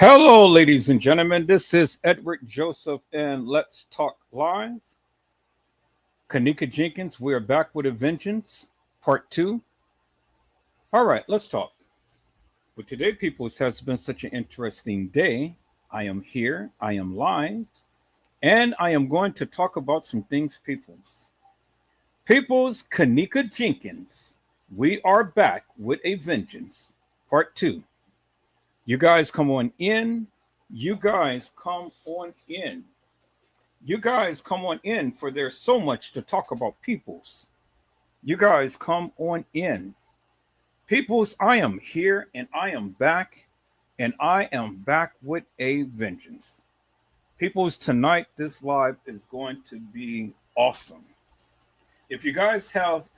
Hello, ladies and gentlemen. This is Edward Joseph, and let's talk live. kENNEka Jenkins, we are back with a vengeance, part two. All right, let's talk. Well, today, peoples, has been such an interesting day. I am here, I am live, and I am going to talk about some things, peoples. Peoples, kENNEka Jenkins, we are back with a vengeance, part two. You guys come on in. You guys come on in. You guys come on in, for there's so much to talk about, peoples. You guys come on in. Peoples, I am here and I am back, and I am back with a vengeance. Peoples, tonight this live is going to be awesome. If you guys have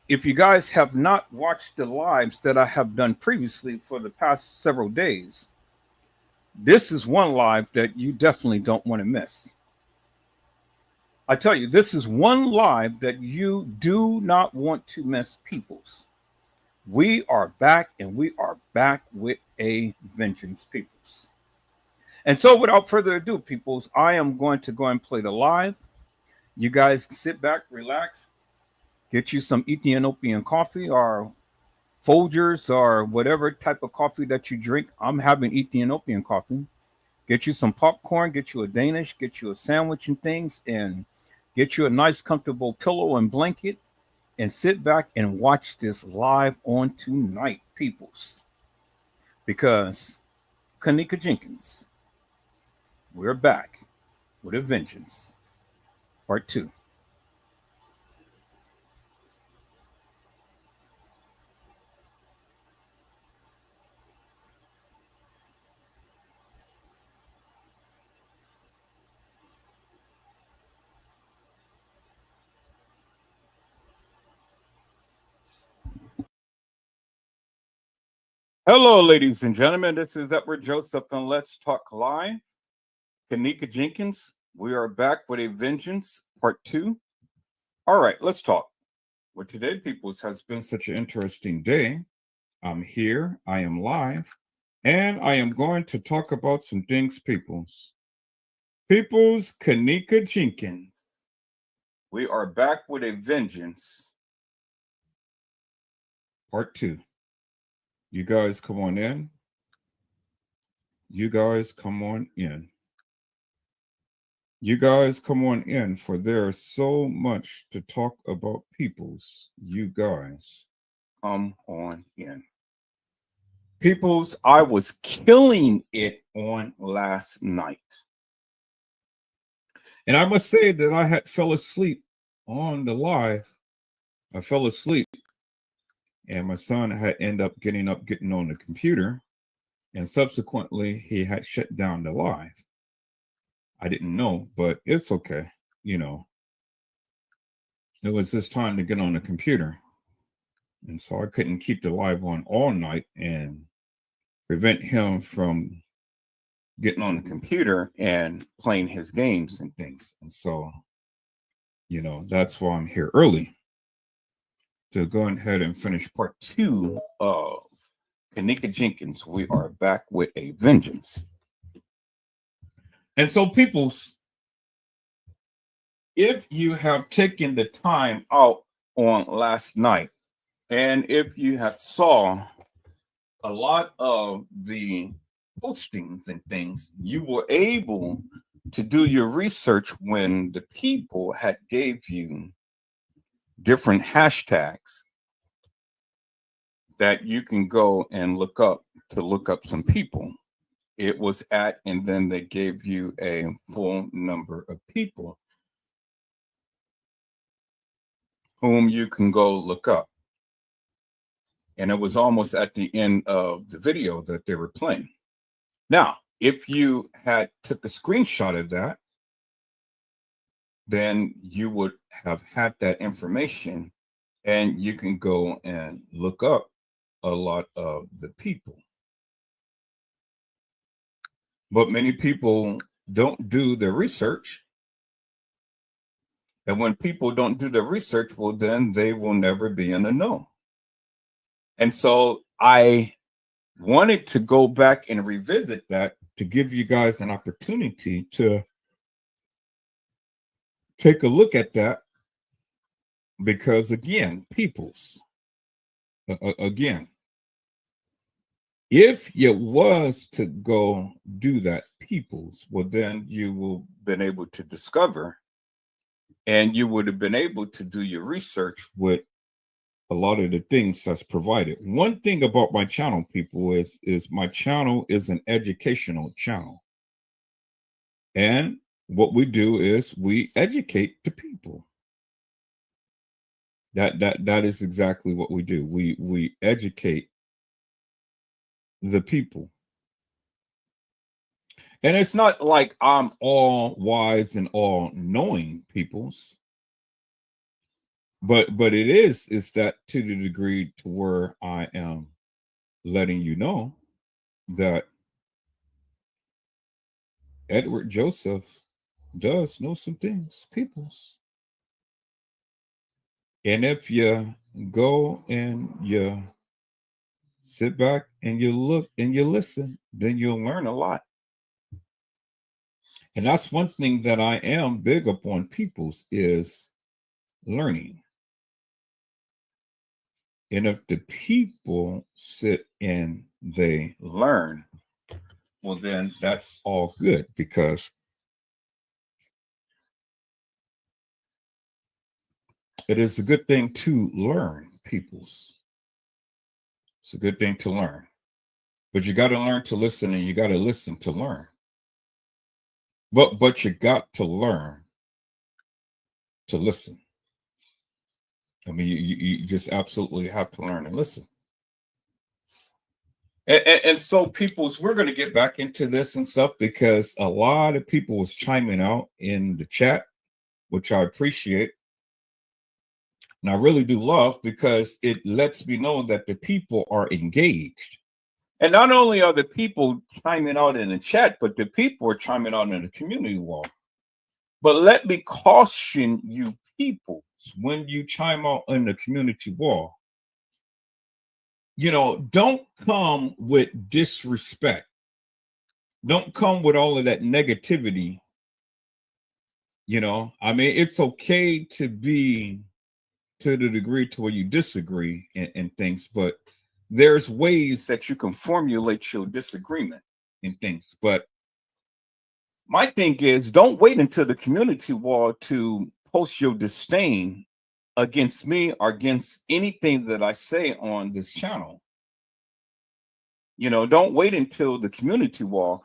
if you guys have not watched the lives that I have done previously for the past several days, this is one live that you definitely don't want to miss. I tell you, this is one live that you do not want to miss, peoples. We are back, and we are back with a vengeance, peoples. And so, without further ado, peoples, I am going to go and play the live. You guys sit back, relax, get you some Ethiopian coffee or Folgers or whatever type of coffee that you drink. I'm having Ethiopian coffee. Get you some popcorn, get you a Danish, get you a sandwich and things, and get you a nice, comfortable pillow and blanket, and sit back and watch this live on tonight, peoples. Because kENNEka Jenkins, we're back with a vengeance, part two. Hello, ladies and gentlemen. This is Edward Joseph, and let's talk live. kENNEka Jenkins, we are back with a vengeance, part two. All right, let's talk. Well, today, peoples, has been such an interesting day. I'm here, I am live, and I am going to talk about some things, peoples. Peoples, kENNEka Jenkins, we are back with a vengeance, part two. You guys come on in. You guys come on in. You guys come on in, for there's so much to talk about, peoples. You guys come on in. Peoples, I was killing it on last night. And I must say that I had fell asleep on the live. I fell asleep, and my son had ended up getting on the computer, and subsequently he had shut down the live. I didn't know, but it's okay. You know, it was this time to get on the computer. And so I couldn't keep the live on all night and prevent him from getting on the computer and playing his games and things. And so, that's why I'm here early, to go ahead and finish part two of kENNEka Jenkins. We are back with a vengeance. And so, peoples, if you have taken the time out on last night, and if you had saw a lot of the postings and things, you were able to do your research when the people had gave you different hashtags that you can go and look up to look up some people. It was at, and then they gave you a full number of people whom you can go look up. And it was almost at the end of the video that they were playing. Now, if you had took a screenshot of that, then you would have had that information, and you can go and look up a lot of the people. But many people don't do their research. And when people don't do their research, well, then they will never be in the know. And so I wanted to go back and revisit that to give you guys an opportunity to take a look at that, because again, peoples, again, if you was to go do that, peoples, well, then you will been able to discover, and you would have been able to do your research with a lot of the things that's provided. One thing about my channel, people, is my channel is an educational channel. And what we do is we educate the people. That is exactly what we do. We educate the people. And it's not like I'm all wise and all knowing, peoples. But it is that to the degree to where I am letting you know that Edward Joseph does know some things, peoples. And if you go and you sit back and you look and you listen, then you'll learn a lot. And that's one thing that I am big upon, peoples, is learning. And if the people sit and they learn, well, then that's all good, because it is a good thing to learn, peoples. It's a good thing to learn. But you got to learn to listen, and you got to listen to learn. But you got to learn to listen. I mean, you just absolutely have to learn and listen. And so, peoples, we're going to get back into this and stuff, because a lot of people was chiming out in the chat, which I appreciate. And I really do love, because it lets me know that the people are engaged. And not only are the people chiming out in the chat, but the people are chiming out in the community wall. But let me caution you, people, when you chime out in the community wall, don't come with disrespect. Don't come with all of that negativity. I mean, it's okay to be to the degree to where you disagree and things, but there's ways that you can formulate your disagreement in things. But my thing is, don't wait until the community wall to post your disdain against me or against anything that I say on this channel. Don't wait until the community wall.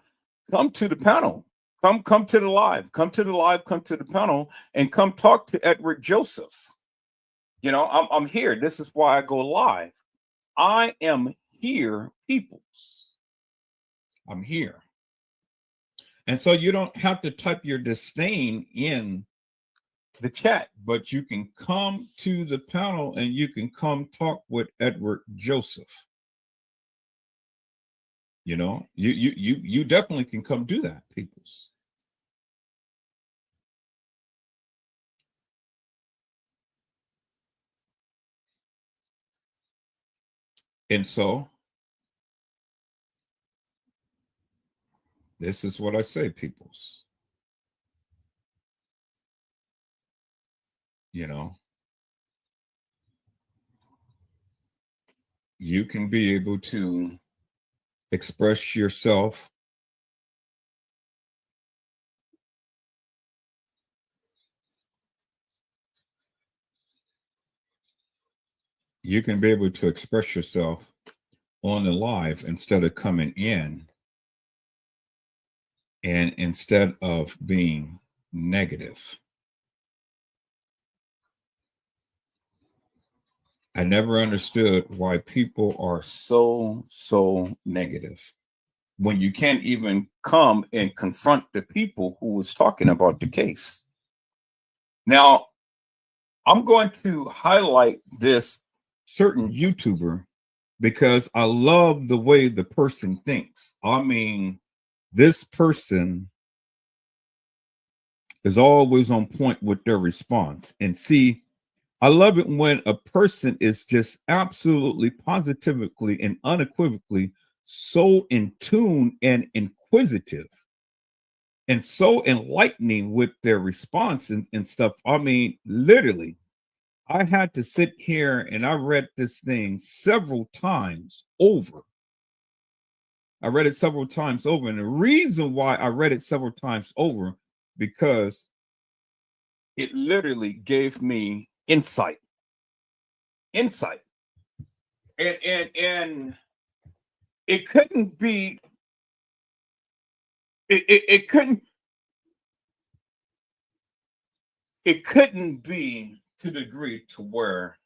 Come to the panel. Come to the live. Come to the live. Come to the panel, and come talk to Edward Joseph. I'm here. This is why I go live. I am here, peoples. I'm here. And so you don't have to type your disdain in the chat, but you can come to the panel and you can come talk with Edward Joseph. You definitely can come do that, peoples. And so this is what I say, peoples. You can be able to express yourself on the live instead of coming in, and instead of being negative. I never understood why people are so negative when you can't even come and confront the people who was talking about the case. Now, I'm going to highlight this certain YouTuber because I love the way the person thinks. I mean, this person is always on point with their response. And see, I love it when a person is just absolutely positively and unequivocally so in tune and inquisitive and so enlightening with their response and stuff. I mean, literally, I had to sit here and I read this thing several times over. I read it several times over. And the reason why I read it several times over, because it literally gave me insight. Insight. And it couldn't be, it couldn't be to the degree to where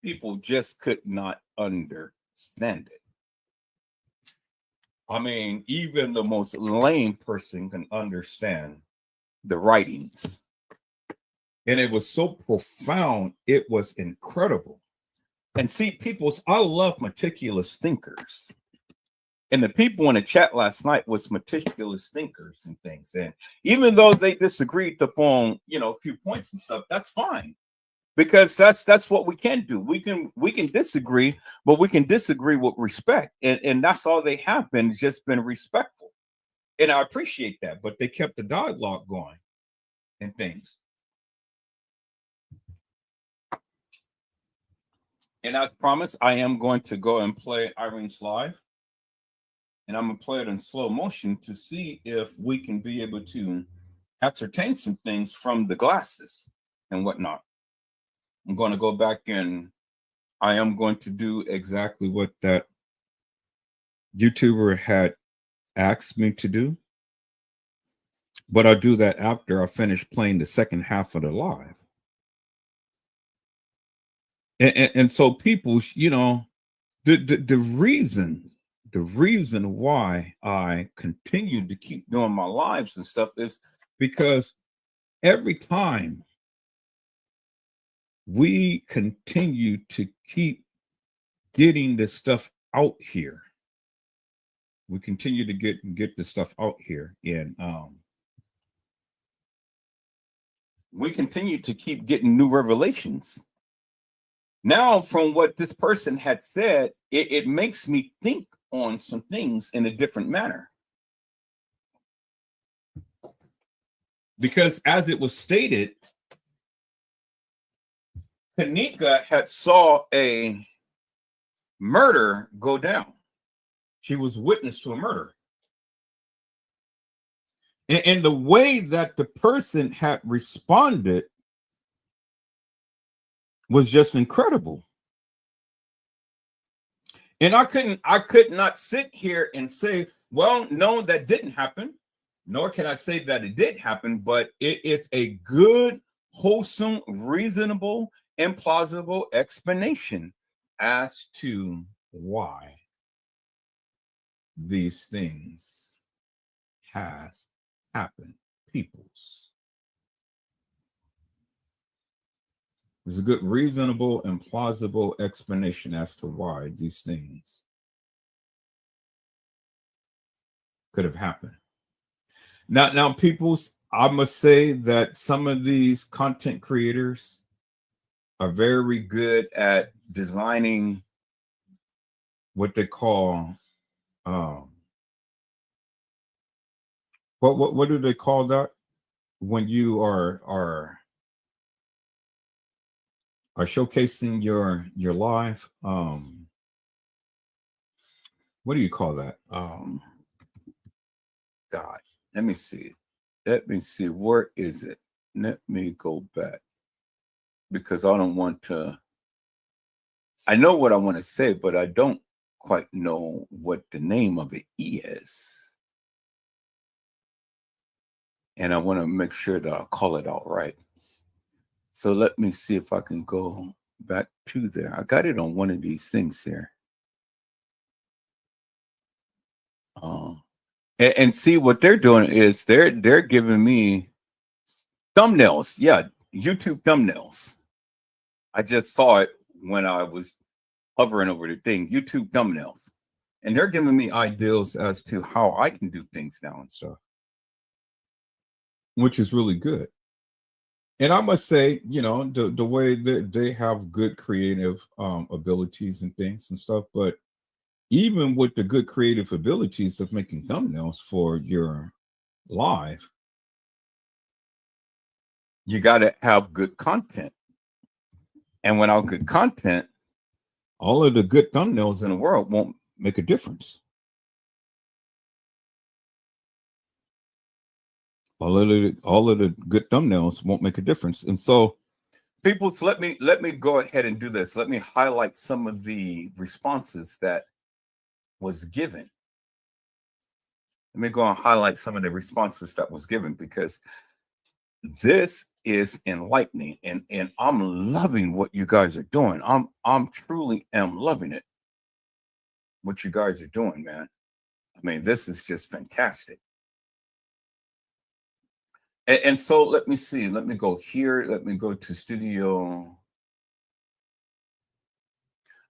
people just could not understand it. I mean, even the most lame person can understand the writings. And it was so profound, it was incredible. And see, I love meticulous thinkers. And the people in the chat last night was meticulous thinkers and things. And even though they disagreed upon, a few points and stuff, that's fine. Because that's what we can do. We can disagree, but we can disagree with respect. And that's all they have been, just been respectful. And I appreciate that. But they kept the dialogue going and things. And as promised, I am going to go and play Irene's live. And I'm going to play it in slow motion to see if we can be able to ascertain some things from the glasses and whatnot. I'm going to go back and I am going to do exactly what that YouTuber had asked me to do. But I'll do that after I finish playing the second half of the live. And so people, the reason why I continue to keep doing my lives and stuff is because every time we continue to keep getting this stuff out here, we continue to get the stuff out here, and we continue to keep getting new revelations. Now, from what this person had said, it makes me think on some things in a different manner. Because as it was stated, kENNEka had saw a murder go down. She was witness to a murder. And the way that the person had responded was just incredible. And I could not sit here and say, well, no, that didn't happen. Nor can I say that it did happen, but it is a good, wholesome, reasonable, and plausible explanation as to why these things has happened. Peoples. There's a good, reasonable, and plausible explanation as to why these things could have happened. Now, peoples, I must say that some of these content creators are very good at designing what they call what do they call that when you are showcasing your live? What do you call that? God, let me see. Where is it? Let me go back, because I don't want to. I know what I want to say, but I don't quite know what the name of it is. And I want to make sure that I call it out right. So let me see if I can go back to there. I got it on one of these things here. And see what they're doing is they're giving me thumbnails. Yeah, YouTube thumbnails. I just saw it when I was hovering over the thing, YouTube thumbnails. And they're giving me ideas as to how I can do things now and stuff, which is really good. And I must say, the way that they have good creative abilities and things and stuff, but even with the good creative abilities of making thumbnails for your live, you got to have good content. And without good content, all of the good thumbnails in the world won't make a difference. All of the good thumbnails won't make a difference. And so, people, let me go ahead and do this. Let me highlight some of the responses that was given. Let me go and highlight some of the responses that was given, because this is enlightening, and I'm loving what you guys are doing. I'm truly am loving it. What you guys are doing, man. I mean, this is just fantastic. And so let me see. Let me go here. Let me go to studio.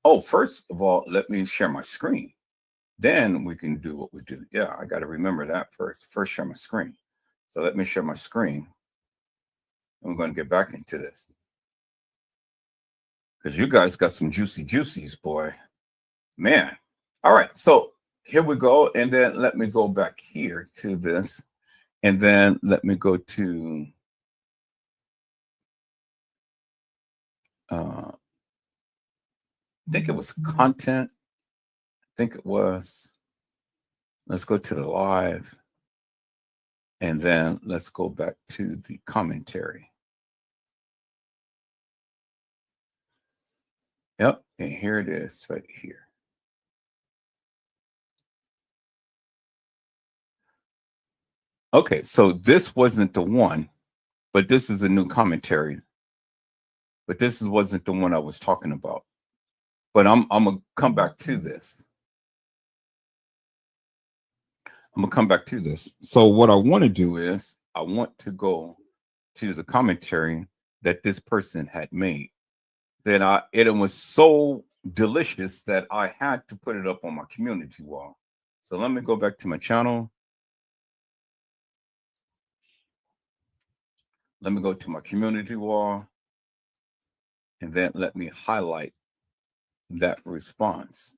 Oh, first of all, let me share my screen. Then we can do what we do. Yeah, I got to remember that first. First, share my screen. So let me share my screen. I'm going to get back into this, because you guys got some juicy juicies, boy. Man. All right. So here we go. And then let me go back here to this. And then let me go to I think it was content. I think it was. Let's go to the live. And then let's go back to the commentary. Yep. And here it is right here. Okay. So this wasn't the one, but this is a new commentary. But this wasn't the one I was talking about. But I'm going to come back to this. I'm going to come back to this. So what I want to do is I want to go to the commentary that this person had made. That it was so delicious that I had to put it up on my community wall. So let me go back to my channel. Let me go to my community wall. And then let me highlight that response.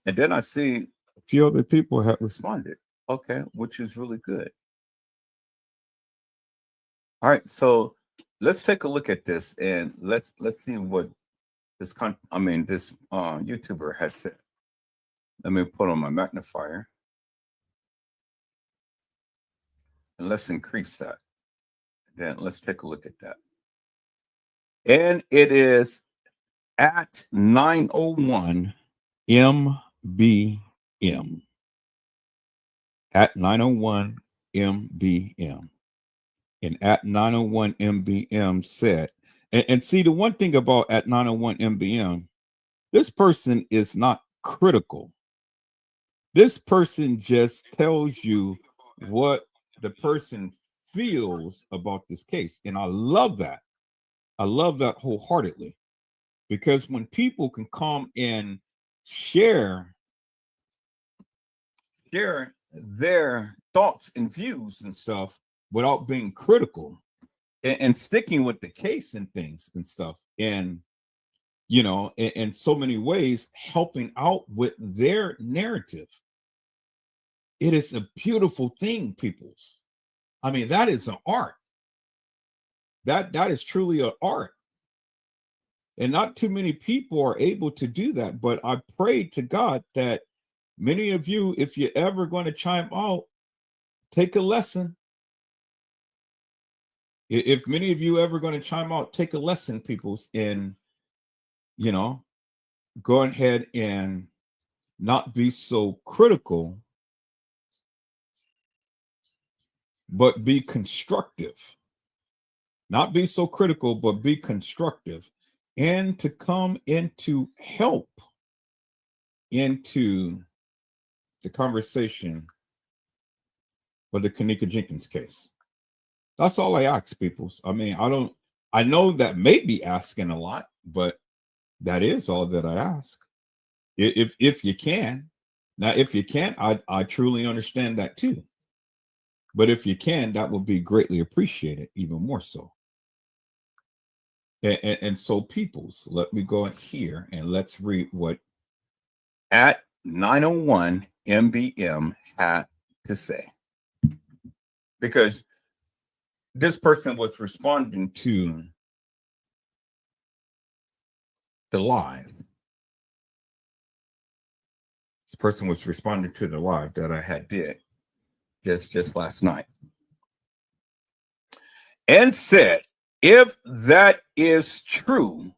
And then I see a few other people have responded. Okay, which is really good. All right, so let's take a look at this, and let's see what this YouTuber had said. Let me put on my magnifier, and let's increase that. Then let's take a look at that. And it is at 901 MBM. At 901 MBM. And at 901 MBM said, and see, the one thing about at 901 MBM, this person is not critical. This person just tells you what the person feels about this case. And I love that. I love that wholeheartedly, because when people can come and share their thoughts and views and stuff without being critical, and sticking with the case and things and stuff, and in so many ways helping out with their narrative, it is a beautiful thing, peoples. I mean, that is an art. That is truly an art. And not too many people are able to do that. But I pray to God that many of you, if you're ever going to chime out, take a lesson. If many of you ever going to chime out, take a lesson, peoples, and go ahead and not be so critical, but be constructive. Not be so critical, but be constructive, and to come into help into the conversation for the kENNEka Jenkins case. That's all I ask, people. I mean, I know that may be asking a lot, but that is all that I ask. If you can. Now, if you can't, I truly understand that too. But if you can, that would be greatly appreciated, even more so. And so, peoples, let me go here and let's read what at 901 MBM had to say. Because this person was responding to the live. This person was responding to the live that I had did just last night. And said, if that is true,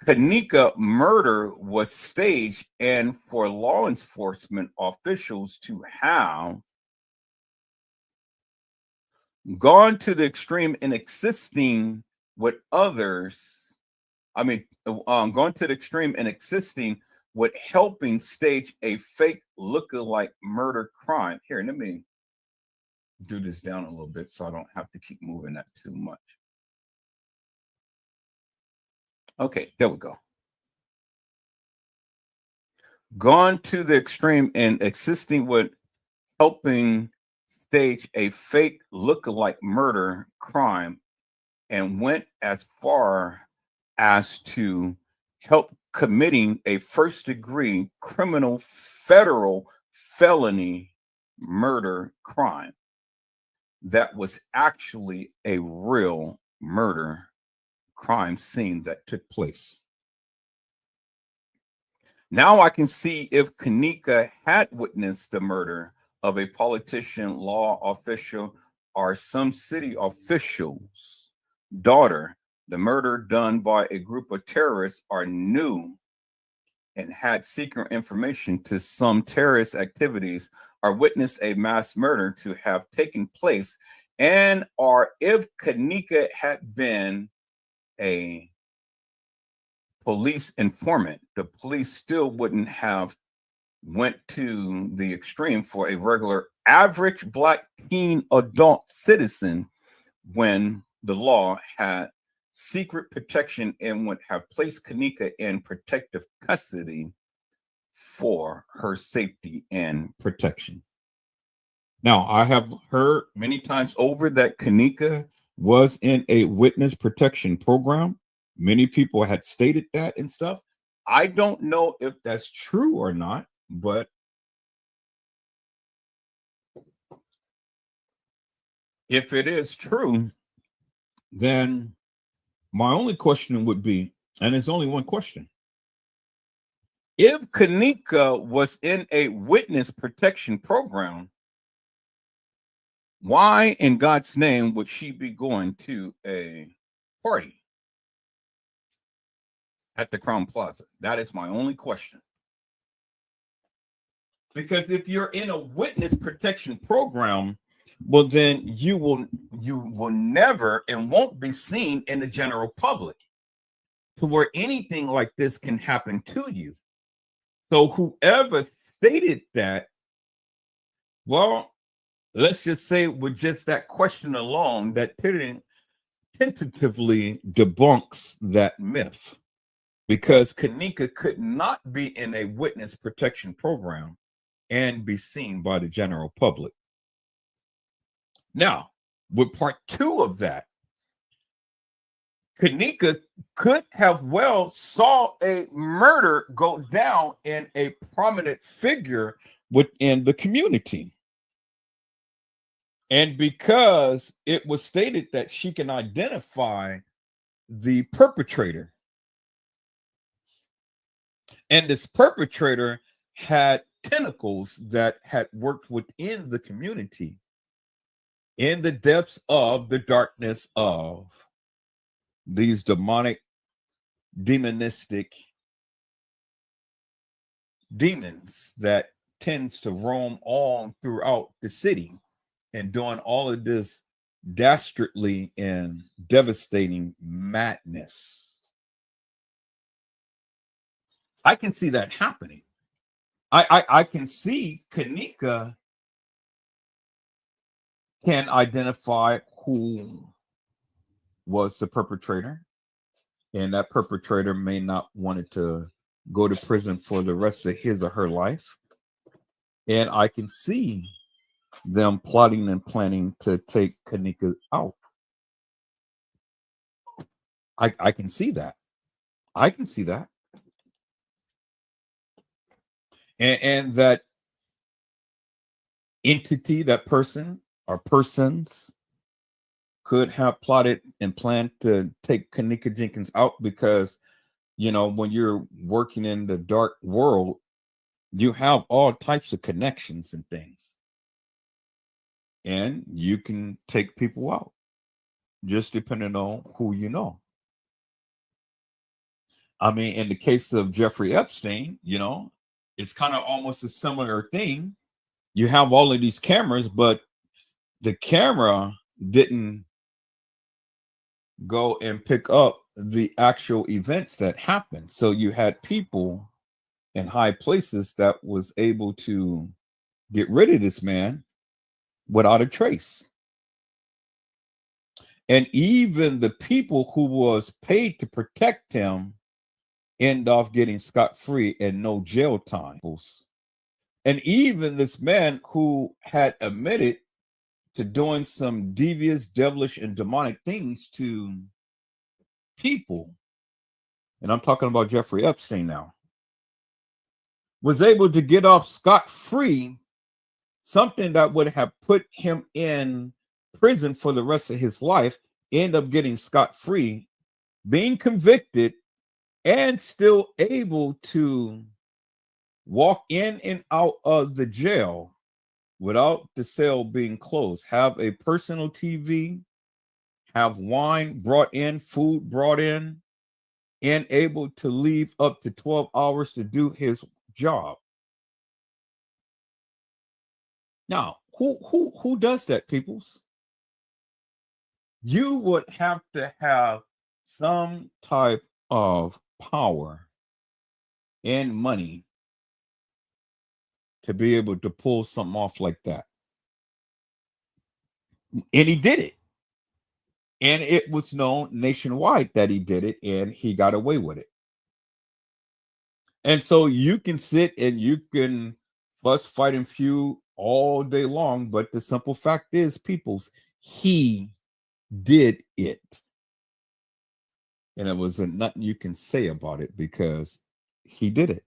kENNEka murder was staged, and for law enforcement officials to have gone to the extreme in existing with others, going to the extreme in existing with helping stage a fake lookalike murder crime. Here, let me do this down a little bit so I don't have to keep moving that too much. Okay, there we go. Gone to the extreme in existing with helping stage a fake lookalike murder crime, and went as far as to help committing a first-degree criminal federal felony murder crime that was actually a real murder crime scene that took place. Now I can see if kENNEka had witnessed the murder of a politician, law official, or some city official's daughter, the murder done by a group of terrorists, or knew and had secret information to some terrorist activities, or witnessed a mass murder to have taken place, and or if kENNEka had been a police informant, the police still wouldn't have went to the extreme for a regular average Black teen adult citizen when the law had secret protection and would have placed kENNEka in protective custody for her safety and protection. Now, I have heard many times over that kENNEka was in a witness protection program. Many people had stated that and stuff. I don't know if that's true or not, but if it is true, then my only question would be, and it's only one question, if kENNEka was in a witness protection program, why in God's name would she be going to a party at the Crown Plaza? That is my only question. Because if you're in a witness protection program, well, then you will never and won't be seen in the general public to where anything like this can happen to you. So whoever stated that, well, let's just say with just that question alone, that tentatively debunks that myth, because kENNEka could not be in a witness protection program and be seen by the general public. Now, with part two of that, kENNEka could have well saw a murder go down in a prominent figure within the community. And because it was stated that she can identify the perpetrator, and this perpetrator had tentacles that had worked within the community in the depths of the darkness of these demonic, demonistic demons that tends to roam all throughout the city and doing all of this dastardly and devastating madness. I can see that happening. I can see kENNEka can identify who was the perpetrator, and that perpetrator may not want to go to prison for the rest of his or her life. And I can see them plotting and planning to take kENNEka out. I can see that. I can see that. And that entity, that person or persons could have plotted and planned to take kENNEka Jenkins out because, when you're working in the dark world, you have all types of connections and things. And you can take people out just depending on who you know. I mean, in the case of Jeffrey Epstein, it's kind of almost a similar thing. You have all of these cameras, but the camera didn't go and pick up the actual events that happened. So you had people in high places that was able to get rid of this man without a trace. And even the people who was paid to protect him end off getting scot-free and no jail time. And even this man who had admitted to doing some devious, devilish, and demonic things to people, and I'm talking about Jeffrey Epstein now, was able to get off scot-free, something that would have put him in prison for the rest of his life, end up getting scot-free, being convicted, and still able to walk in and out of the jail without the cell being closed, have a personal TV, have wine brought in, food brought in, and able to leave up to 12 hours to do his job. Now, who does that, peoples? You would have to have some type of power and money to be able to pull something off like that. And he did it. And it was known nationwide that he did it, and he got away with it. And so you can sit and you can fuss, fight, and feud all day long, but the simple fact is, peoples, he did it. And it was nothing you can say about it because he did it.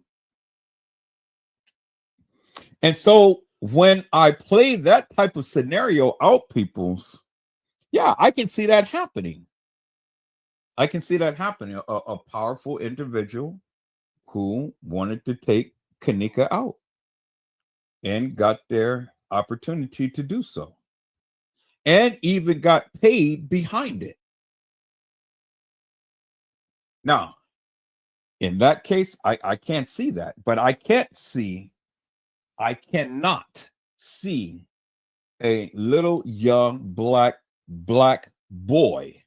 And so when I play that type of scenario out, peoples, yeah, I can see that happening. I can see that happening. A powerful individual who wanted to take kENNEka out and got their opportunity to do so, and even got paid behind it. Now, in that case, I can't see that, but I cannot see a little young black boy,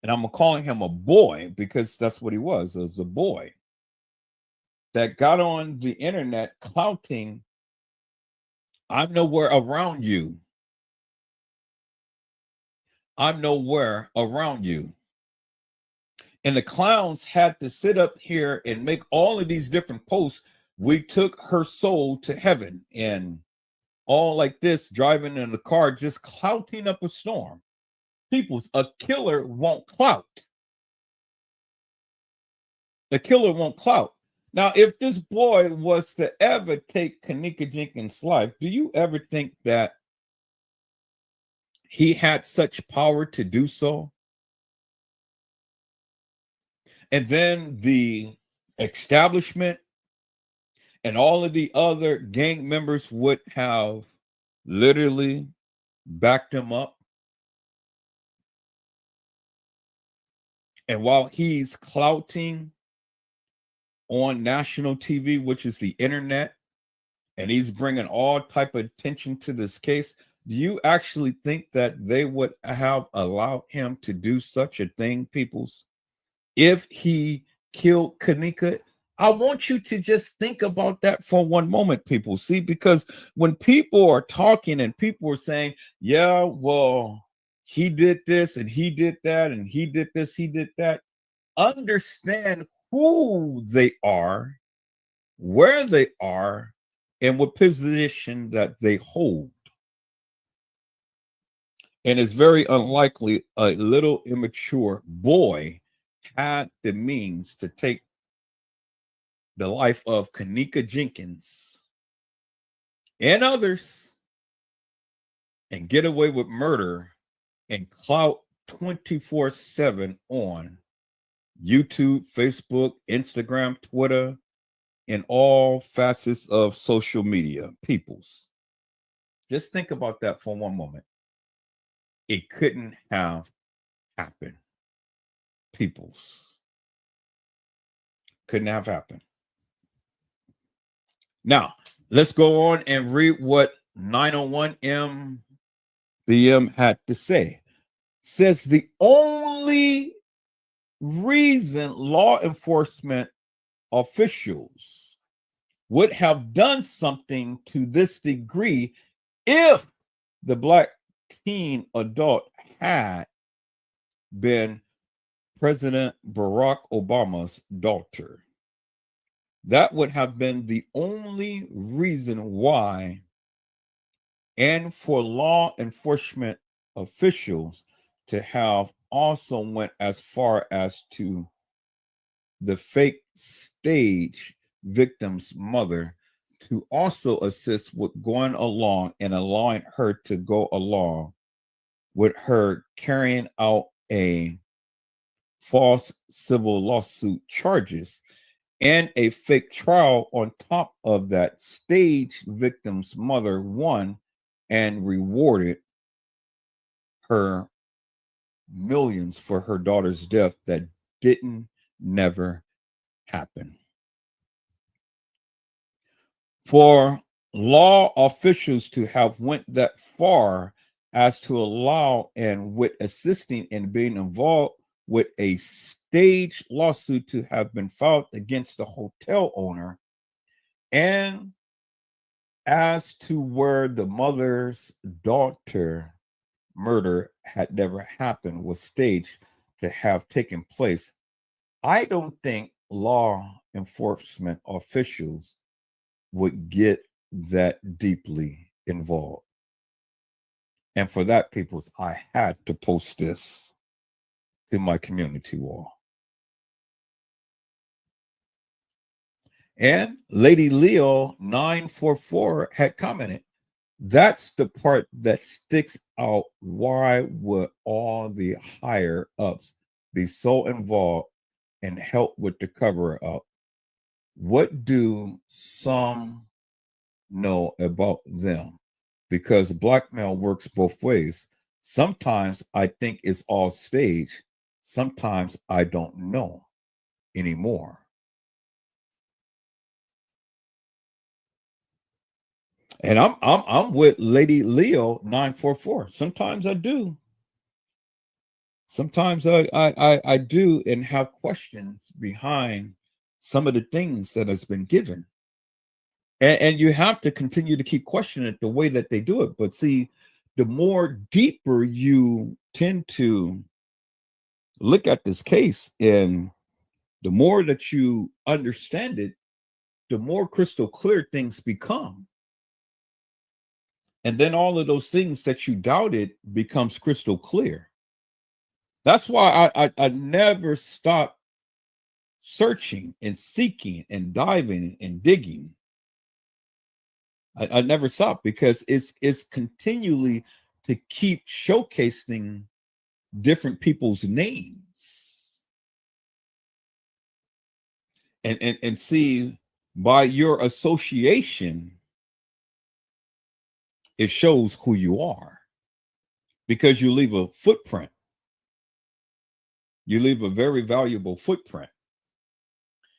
and I'm calling him a boy because that's what he was a boy that got on the internet clouting, I'm nowhere around you. I'm nowhere around you. And the clowns had to sit up here and make all of these different posts. We took her soul to heaven, and all like this, driving in the car, just clouting up a storm. People's, a killer won't clout. The killer won't clout. Now, if this boy was to ever take kENNEka Jenkins' life, do you ever think that he had such power to do so? And then the establishment and all of the other gang members would have literally backed him up. And while he's clouting on national TV, which is the internet, and he's bringing all type of attention to this case, do you actually think that they would have allowed him to do such a thing, peoples? If he killed kENNEka, I want you to just think about that for one moment, people. See, because when people are talking and people are saying, yeah, well, he did this and he did that and he did this, he did that, understand who they are, where they are, and what position that they hold. And it's very unlikely a little immature boy had the means to take the life of kENNEka Jenkins and others and get away with murder and clout 24/7 on YouTube, Facebook, Instagram, Twitter, and all facets of social media. Peoples, just think about that for one moment. It couldn't have happened. Peoples, couldn't have happened. Now, let's go on and read what 901 MBM had to say. Says the only reason law enforcement officials would have done something to this degree if the black teen adult had been President Barack Obama's daughter. That would have been the only reason why, and for law enforcement officials to have also went as far as to the fake stage victim's mother to also assist with going along and allowing her to go along with her carrying out a false civil lawsuit charges and a fake trial on top of that. Stage victim's mother won and rewarded her millions for her daughter's death that didn't never happen. For law officials to have went that far as to allow and with assisting and being involved with a stage lawsuit to have been filed against the hotel owner, and as to where the mother's daughter murder had never happened was staged to have taken place, I don't think law enforcement officials would get that deeply involved. And for that, peoples, I had to post this to my community wall. And Lady Leo 944 had commented, that's the part that sticks out. Why would all the higher ups be so involved and help with the cover up? What do some know about them? Because blackmail works both ways. Sometimes I think it's all staged. Sometimes I don't know anymore. And I'm with Lady Leo 944. Sometimes I do. Sometimes I do and have questions behind some of the things that has been given. And you have to continue to keep questioning it the way that they do it. But see, the more deeper you tend to look at this case and the more that you understand it, the more crystal clear things become. And then all of those things that you doubted becomes crystal clear. That's why I never stop searching and seeking and diving and digging. I never stop because it's continually to keep showcasing different people's names and see by your association it shows who you are because you leave a footprint. You leave a very valuable footprint.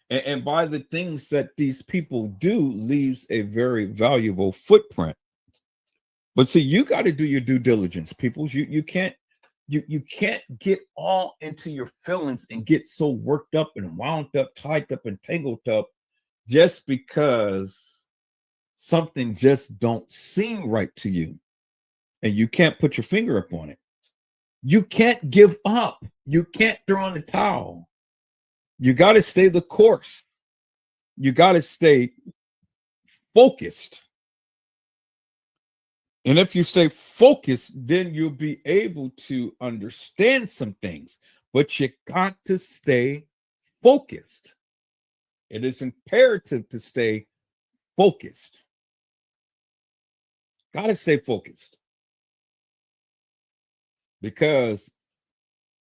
And by the things that these people do leaves a very valuable footprint. But see, you got to do your due diligence, people. You can't you can't get all into your feelings and get so worked up and wound up, tied up and tangled up just because something just don't seem right to you. And you can't put your finger up on it. You can't give up. You can't throw in the towel. You got to stay the course. You got to stay focused. And if you stay focused, then you'll be able to understand some things. But you got to stay focused. It is imperative to stay focused. Got to stay focused because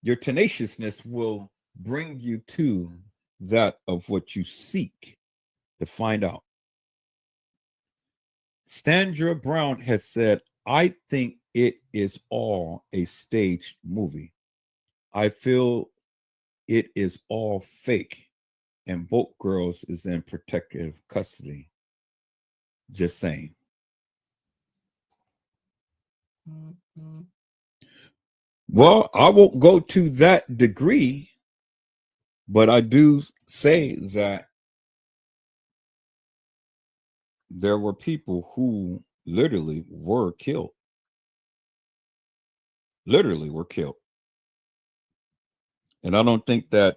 your tenaciousness will bring you to that of what you seek to find out. Sandra Brown has said, I think it is all a staged movie. I feel it is all fake, and both girls is in protective custody. Just saying. Well, I won't go to that degree, but I do say that there were people who literally were killed. And I don't think that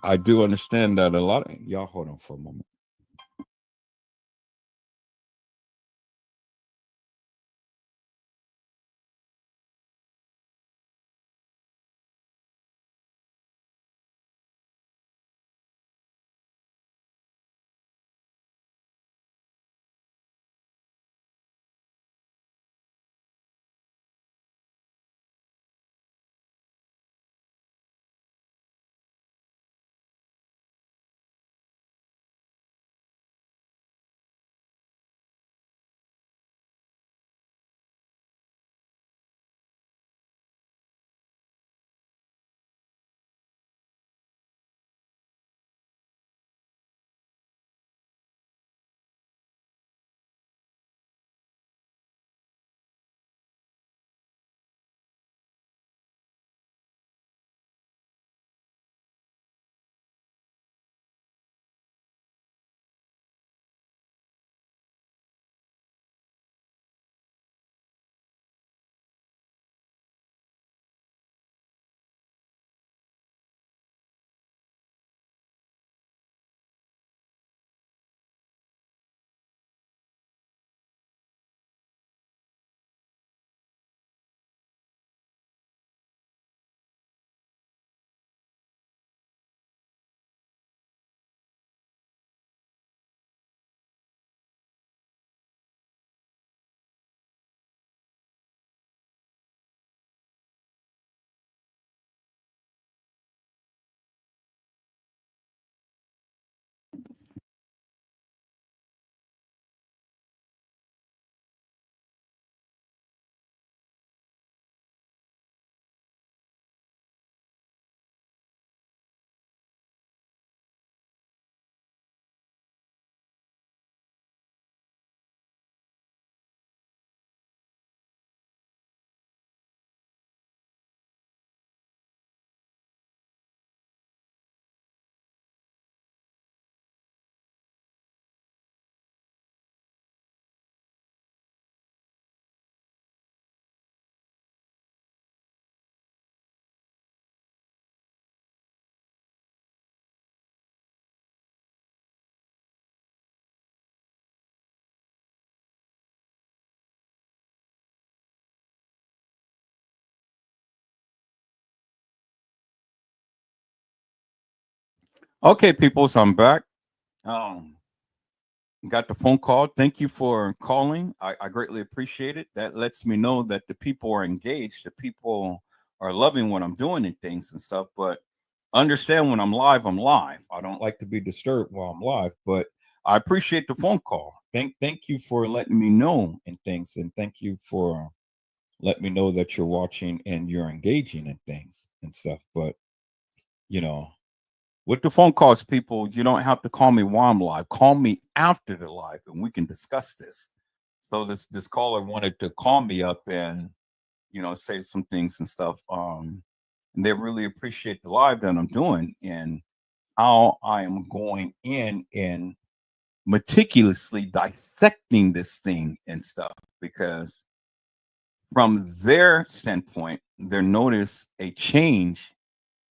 I do understand that a lot of y'all hold on for a moment. Okay, people, so I'm back. Um, got the phone call. Thank you for calling. I greatly appreciate it. That lets me know that the people are engaged, the people are loving what I'm doing and things and stuff. But understand when I'm live, I'm live. I don't like to be disturbed while I'm live, but I appreciate the phone call. Thank you for letting me know and things, and thank you for letting me know that you're watching and you're engaging in things and stuff. But you know, with the phone calls, people, you don't have to call me while I'm live. Call me after the live, and we can discuss this. So this caller wanted to call me up and say some things and stuff. And they really appreciate the live that I'm doing and how I am going in and meticulously dissecting this thing and stuff because from their standpoint, they notice a change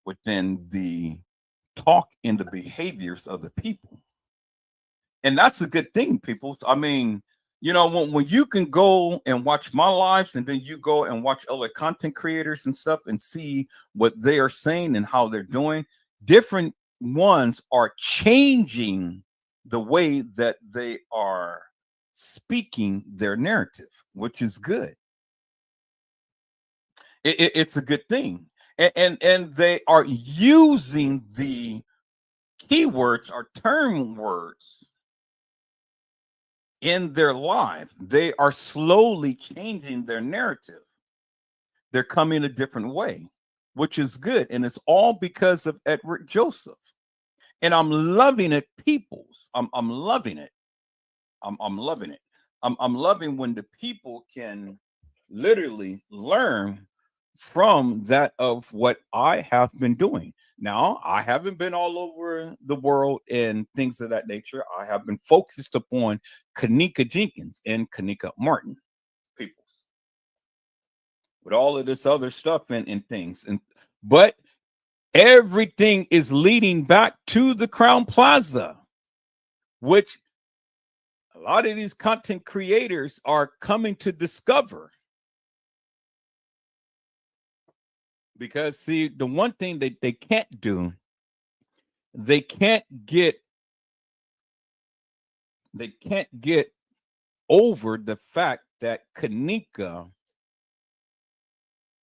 within the talk and the behaviors of the people. And that's a good thing, people. I mean, when you can go and watch my lives and then you go and watch other content creators and stuff and see what they are saying and how they're doing, different ones are changing the way that they are speaking their narrative, which is good. It's a good thing. And they are using the keywords or term words in their life. They are slowly changing their narrative. They're coming a different way, which is good. And it's all because of Edward Joseph. And I'm loving it, peoples. I'm loving it. I'm loving it. I'm loving when the people can literally learn from that of what I have been doing. Now, I haven't been all over the world and things of that nature. I have been focused upon kENNEka Jenkins and kENNEka Martin, peoples, with all of this other stuff and things. But everything is leading back to the Crown Plaza, which a lot of these content creators are coming to discover. Because see, the one thing that they can't do, they can't get over the fact that kENNEka,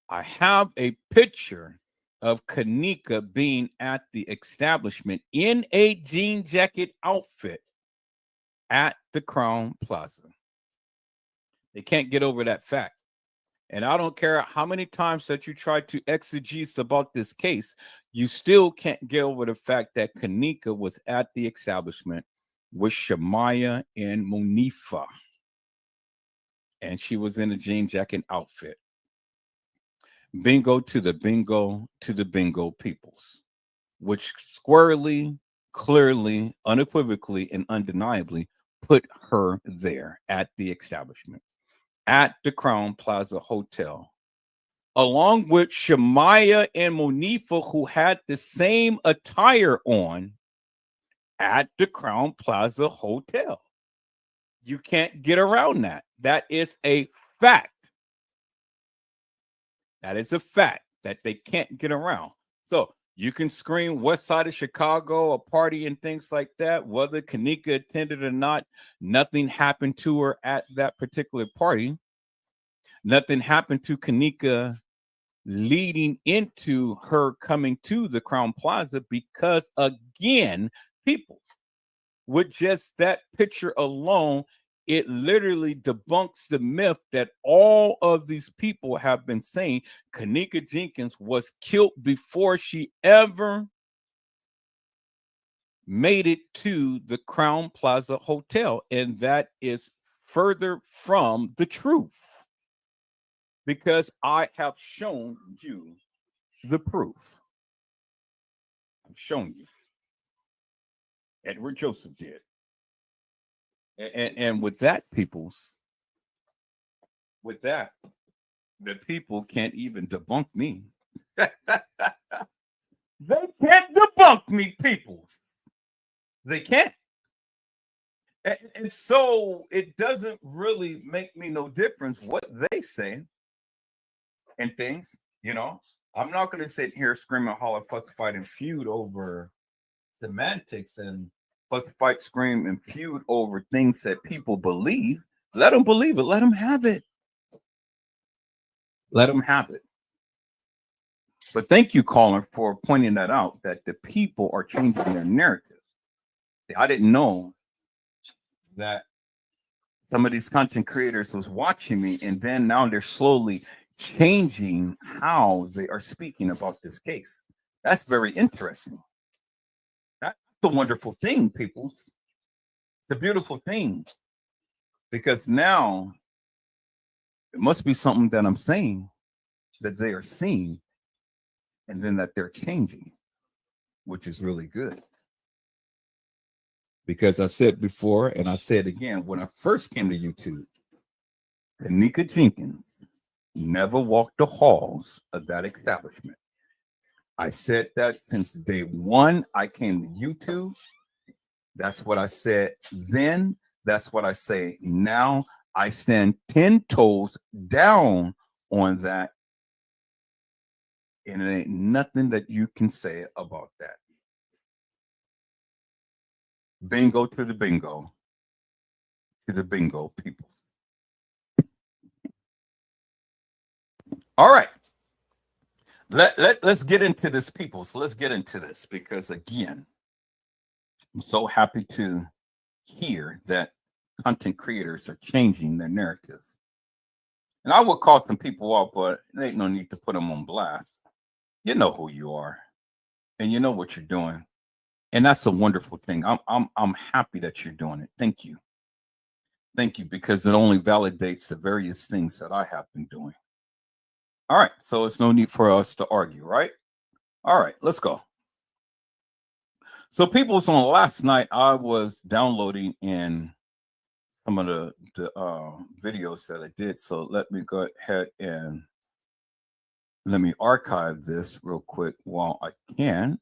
I have a picture of kENNEka being at the establishment in a jean jacket outfit at the Crown Plaza. They can't get over that fact. And I don't care how many times that you try to exegese about this case, you still can't get over the fact that kENNEka was at the establishment with Shemaya and Monifa. And she was in a jean jacket outfit. Bingo to the bingo peoples, which squarely, clearly, unequivocally, and undeniably put her there at the establishment, at the Crown Plaza Hotel, along with Shemaya and Monifa, who had the same attire on at the Crown Plaza Hotel. You can't get around that. That is a fact. That is a fact that they can't get around. So you can scream West Side of Chicago, a party and things like that, whether kENNEka attended or not. Nothing happened to her at that particular party. Nothing happened to kENNEka leading into her coming to the Crown Plaza because, again, people, with just that picture alone, it literally debunks the myth that all of these people have been saying kENNEka Jenkins was killed before she ever made it to the Crown Plaza Hotel. And that is further from the truth, because I have shown you the proof. I've shown you. Edward Joseph did. And with that, peoples, with that, the people can't even debunk me. They can't debunk me, peoples. They can't. And so it doesn't really make me no difference what they say and things, I'm not going to sit here screaming, holler, fuss, fight, and feud over semantics and fuss, fight, scream, and feud over things that people believe. Let them believe it. Let them have it. Let them have it. But thank you, caller, for pointing that out, that the people are changing their narrative. See, I didn't know that some of these content creators was watching me, and then now they're slowly changing how they are speaking about this case. That's very interesting. That's a wonderful thing, people. It's a beautiful thing, because now it must be something that I'm saying that they are seeing, and then that they're changing, which is really good. Because I said before, and I said again, when I first came to YouTube, kENNEka Jenkins never walked the halls of that establishment. I said that since day one I came to YouTube. That's what I said then. That's what I say. Now I stand 10 toes down on that, and it ain't nothing that you can say about that. Bingo to the bingo, to the bingo people. All right. Let's get into this, people. So let's get into this because, again, I'm so happy to hear that content creators are changing their narrative. And I will call some people out, but there ain't no need to put them on blast. You know who you are, and you know what you're doing, and that's a wonderful thing. I'm happy that you're doing it. Thank you, because it only validates the various things that I have been doing. All right, so it's no need for us to argue, right? All right, let's go. So, people's on last night, I was downloading in some of the videos that I did. So let me go ahead and let me archive this real quick while I can.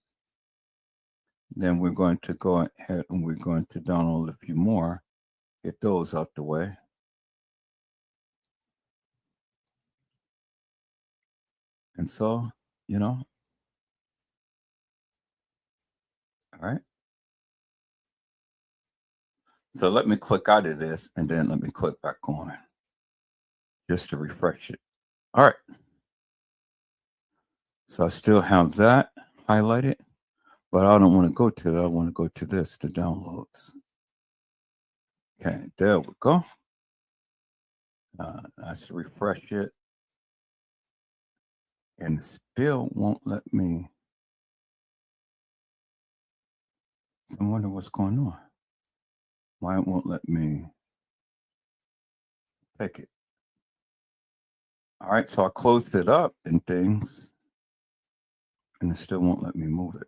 Then we're going to go ahead and we're going to download a few more, get those out the way. And so, all right. So let me click out of this and then let me click back on just to refresh it. All right. So I still have that highlighted, but I don't want to go to that. I want to go to this, the downloads. Okay, there we go. Let's refresh it. And it still won't let me. So I wonder what's going on. Why it won't let me pick it. All right, so I closed it up and things, and it still won't let me move it.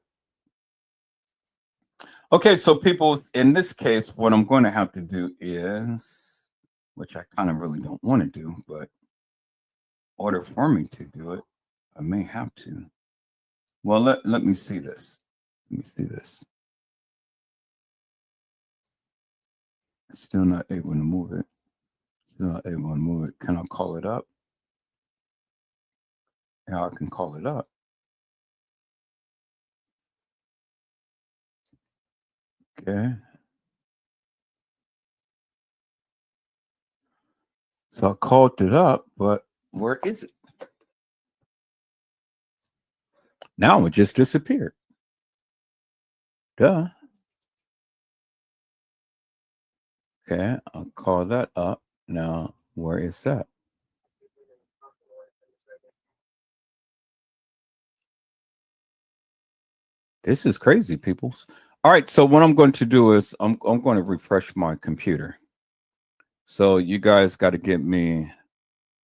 Okay, so people, in this case, what I'm going to have to do is, which I kind of really don't want to do, but in order for me to do it, I may have to. Well, let me see this. Let me see this. Still not able to move it. Still not able to move it. Can I call it up? Yeah, I can call it up. Okay. So I called it up, but where is it? Now it just disappeared. Duh. Okay, I'll call that up. Now, where is that? This is crazy, people. All right, so what I'm going to do is I'm going to refresh my computer. So you guys got to give me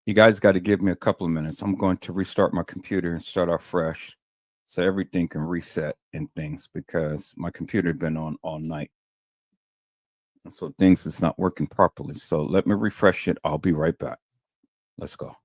a couple of minutes. I'm going to restart my computer and start off fresh so everything can reset and things because my computer had been on all night. And so things is not working properly. So let me refresh it. I'll be right back. Let's go.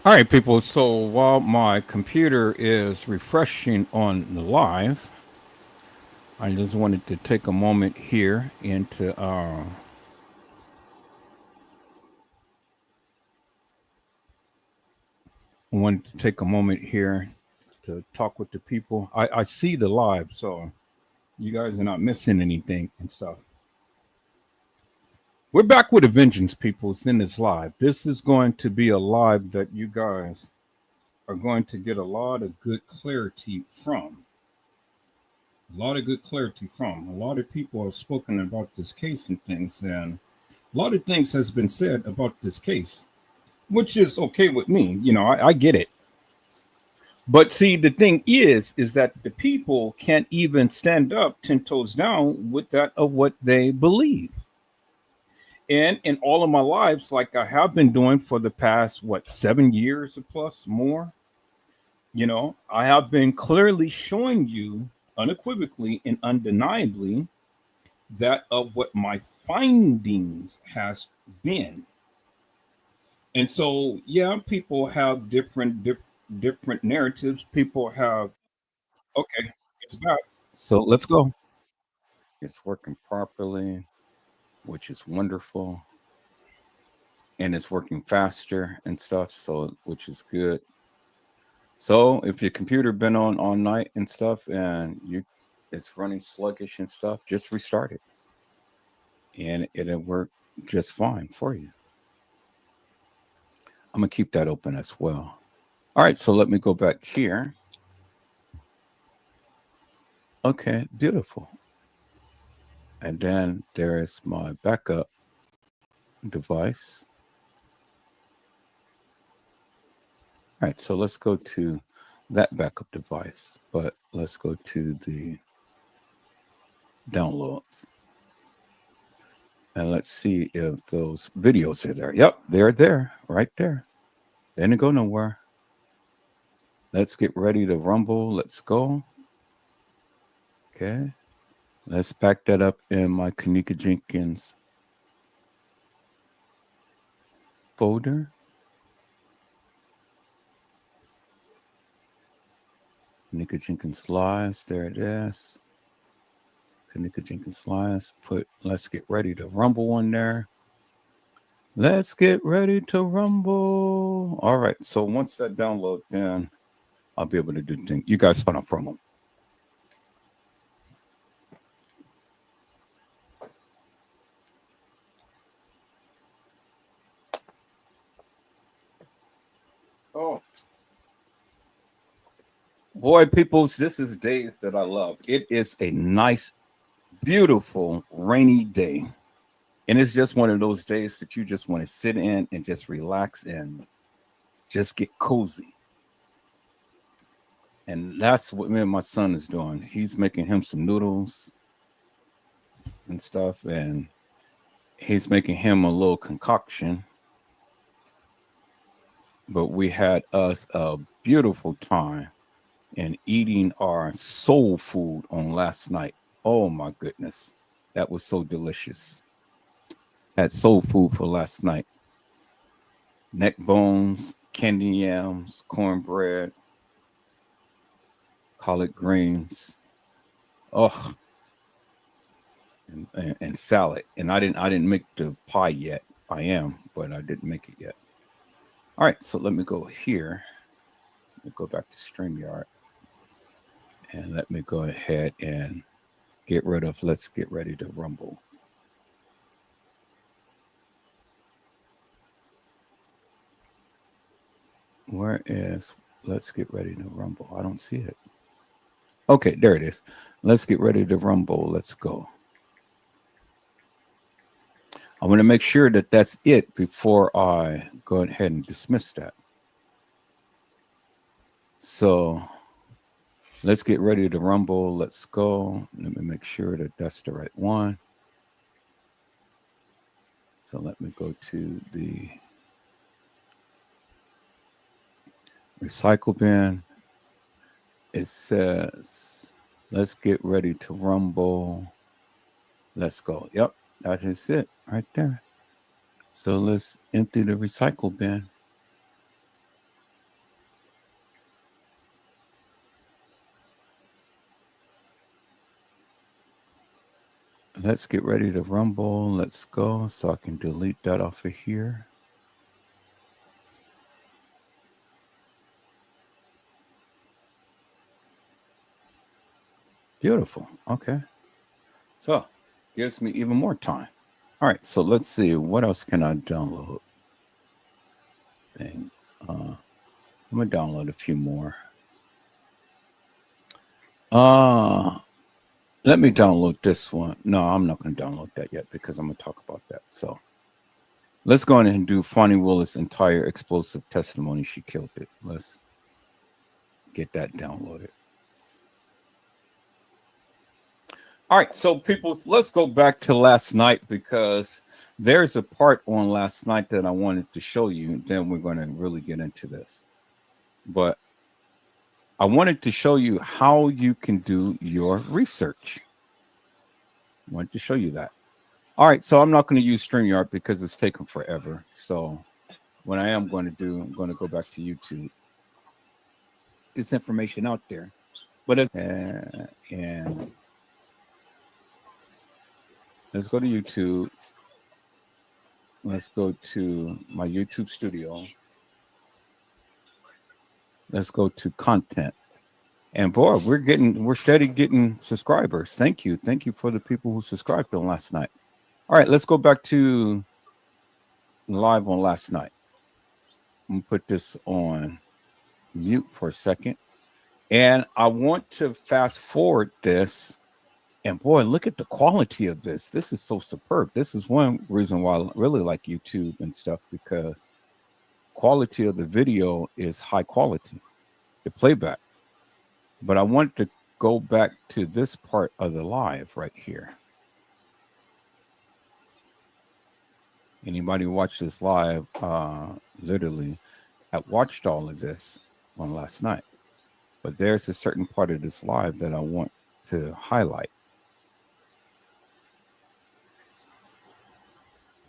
All right, people. So while my computer is refreshing on the live, I just wanted to take a moment here and to I wanted to take a moment here to talk with the people. I see the live, so you guys are not missing anything and stuff. We're back with a vengeance, people. It's in this live. This is going to be a live that you guys are going to get a lot of good clarity from. A lot of good clarity from. A lot of people have spoken about this case and things, and a lot of things has been said about this case, which is okay with me. You know, I get it. But see, the thing is that the people can't even stand up 10 toes down with that of what they believe. And in all of my lives, like I have been doing for the past, what, 7 years or plus more, I have been clearly showing you unequivocally and undeniably that of what my findings has been. And so, yeah, people have different narratives. People have, okay, it's back. So let's go. It's working properly, which is wonderful. And it's working faster and stuff, so which is good. So if your computer been on all night and stuff and it's running sluggish and stuff, just restart it. And it'll work just fine for you. I'm gonna keep that open as well. All right, so let me go back here. Okay, beautiful. And then there is my backup device. All right, so let's go to that backup device, but let's go to the downloads. And let's see if those videos are there. Yep, they're there, right there. They didn't go nowhere. Let's get ready to rumble. Let's go. Okay. Let's back that up in my kENNEka jENkINs folder. kENNEka jENkINs lives. There it is. kENNEka jENkINs lives. Let's get ready to rumble on there. Let's get ready to rumble. All right. So once that download, then I'll be able to do things. You guys hold on for a moment. Oh, boy, peoples, this is days that I love. It is a nice, beautiful, rainy day. And it's just one of those days that you just want to sit in and just relax and just get cozy. And that's what me and my son is doing. He's making him some noodles and stuff, and he's making him a little concoction. But we had us a beautiful time and eating our soul food on last night. Oh my goodness. That was so delicious. Had soul food for last night. Neck bones, candy yams, cornbread, collard greens. Oh, and salad. And I didn't make the pie yet. I am, but I didn't make it yet. All right, so let me go here. Let me go back to StreamYard. And let me go ahead and let's get ready to rumble. Where is let's get ready to rumble? I don't see it. Okay, there it is. Let's get ready to rumble. Let's go. I want to make sure that that's it before I go ahead and dismiss that. So let's get ready to rumble. Let's go. Let me make sure that that's the right one. So let me go to the recycle bin. It says, let's get ready to rumble. Let's go. Yep, that is it right there. So let's empty the recycle bin. let's get ready to rumble. Let's go so I can delete that off of here. Beautiful. Okay. So gives me even more time. All right. So let's see. What else can I download? Things. I'm going to download a few more. Let me download this one. No, I'm not going to download that yet because I'm going to talk about that. So let's go ahead and do Fonnie Willis' entire explosive testimony. She killed it. Let's get that downloaded. All right, so people, let's go back to last night because there's a part on last night that I wanted to show you. Then we're going to really get into this. But I wanted to show you how you can do your research. I wanted to show you that. All right, so I'm not going to use StreamYard because it's taken forever. So what I am going to do, I'm going to go back to YouTube. This information out there. But it's, and let's go to YouTube. Let's go to my YouTube studio. Let's go to content. And boy, we're steady getting subscribers. Thank you. Thank you for the people who subscribed on last night. All right, let's go back to live on last night. I'm gonna put this on mute for a second. And I want to fast forward this. And boy, look at the quality of this. This is so superb. This is one reason why I really like YouTube and stuff, because quality of the video is high quality, the playback. But I want to go back to this part of the live right here. Anybody watch this live, literally, I watched all of this on last night. But there's a certain part of this live that I want to highlight.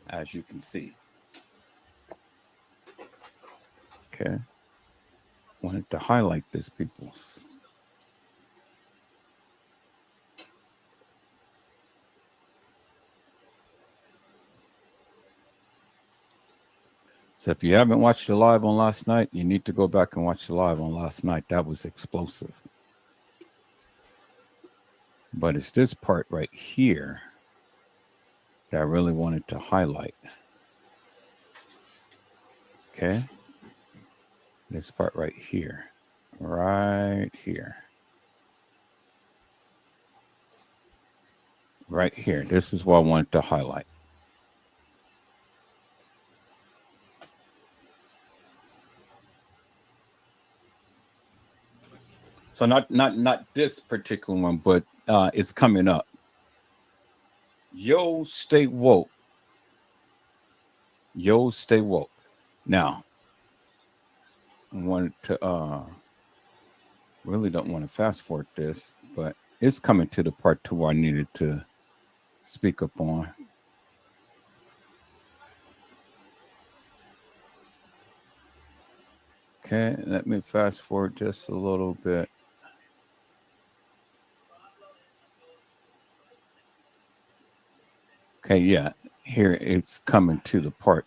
As you can see. Okay. Wanted to highlight this, people. So if you haven't watched the live on last night, you need to go back and watch the live on last night. That was explosive. But it's this part right here that I really wanted to highlight. Okay. This part right here. Right here. Right here. This is what I wanted to highlight. So not this particular one, but it's coming up. Yo, stay woke. Yo, stay woke. Now, I wanted to really don't want to fast forward this, but it's coming to the part two I needed to speak up on. Okay, let me fast forward just a little bit. Okay, yeah, here it's coming to the part.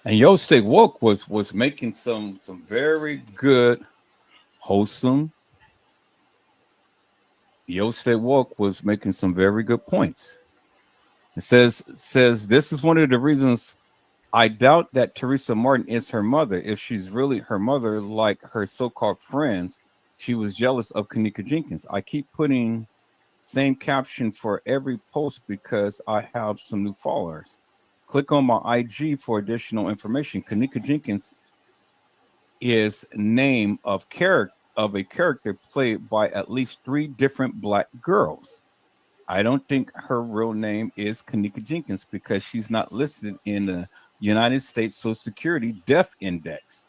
And Yo Stay Woke was making some very good, wholesome. Yo Stay Woke was making some very good points. It says this is one of the reasons I doubt that Teresa Martin is her mother. If she's really her mother, like her so-called friends, she was jealous of kENNEka JENKINs. I keep putting same caption for every post because I have some new followers. Click on my IG for additional information. kENNEka JENKINs is name of a character played by at least 3 different black girls. I don't think her real name is kENNEka JENKINs because she's not listed in the United States Social Security Death Index.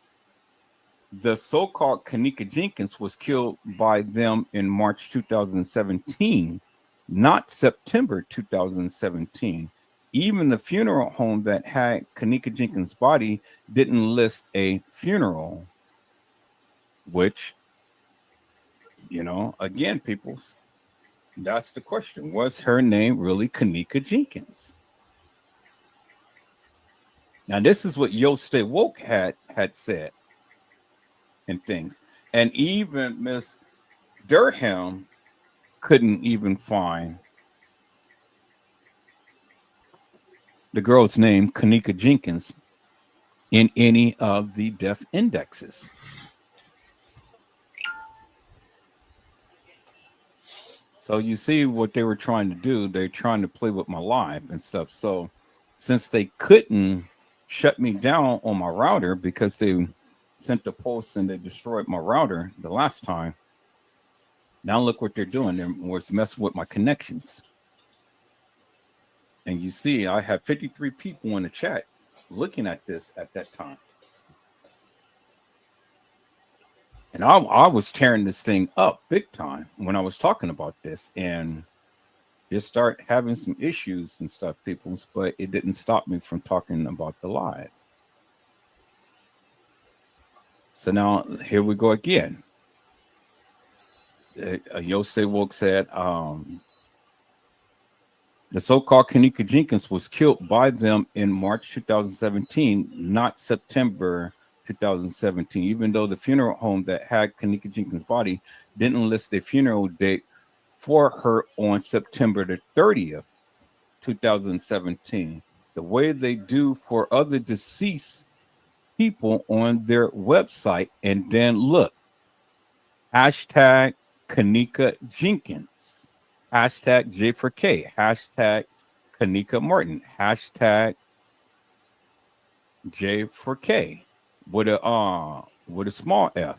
The so-called kENNEka JENKINs was killed by them in March 2017, not September 2017. Even the funeral home that had kENNEka JENKINs' body didn't list a funeral, which Again, people, that's the question. Was her name really kENNEka Jenkins? Now, this is what Yo Stay Woke had said and things. And even Miss Durham couldn't even find the girl's name, kENNEka Jenkins, in any of the death indexes. So you see what they were trying to do. They're trying to play with my life and stuff. So since they couldn't shut me down on my router because they sent the post and they destroyed my router the last time, now look what they're doing. They're was messing with my connections. And you see, I had 53 people in the chat looking at this at that time. And I was tearing this thing up big time when I was talking about this. And just start having some issues and stuff, peoples, but it didn't stop me from talking about the lie. So now here we go again. Yosef Woke said the so-called kENNEka Jenkins was killed by them in March 2017, not September 2017, even though the funeral home that had kENNEka Jenkins' body didn't list a funeral date for her on September the 30th, 2017, the way they do for other deceased people on their website. And then look, hashtag kENNEka Jenkins, hashtag J4K, hashtag kENNEka Martin, hashtag J4K with a small f,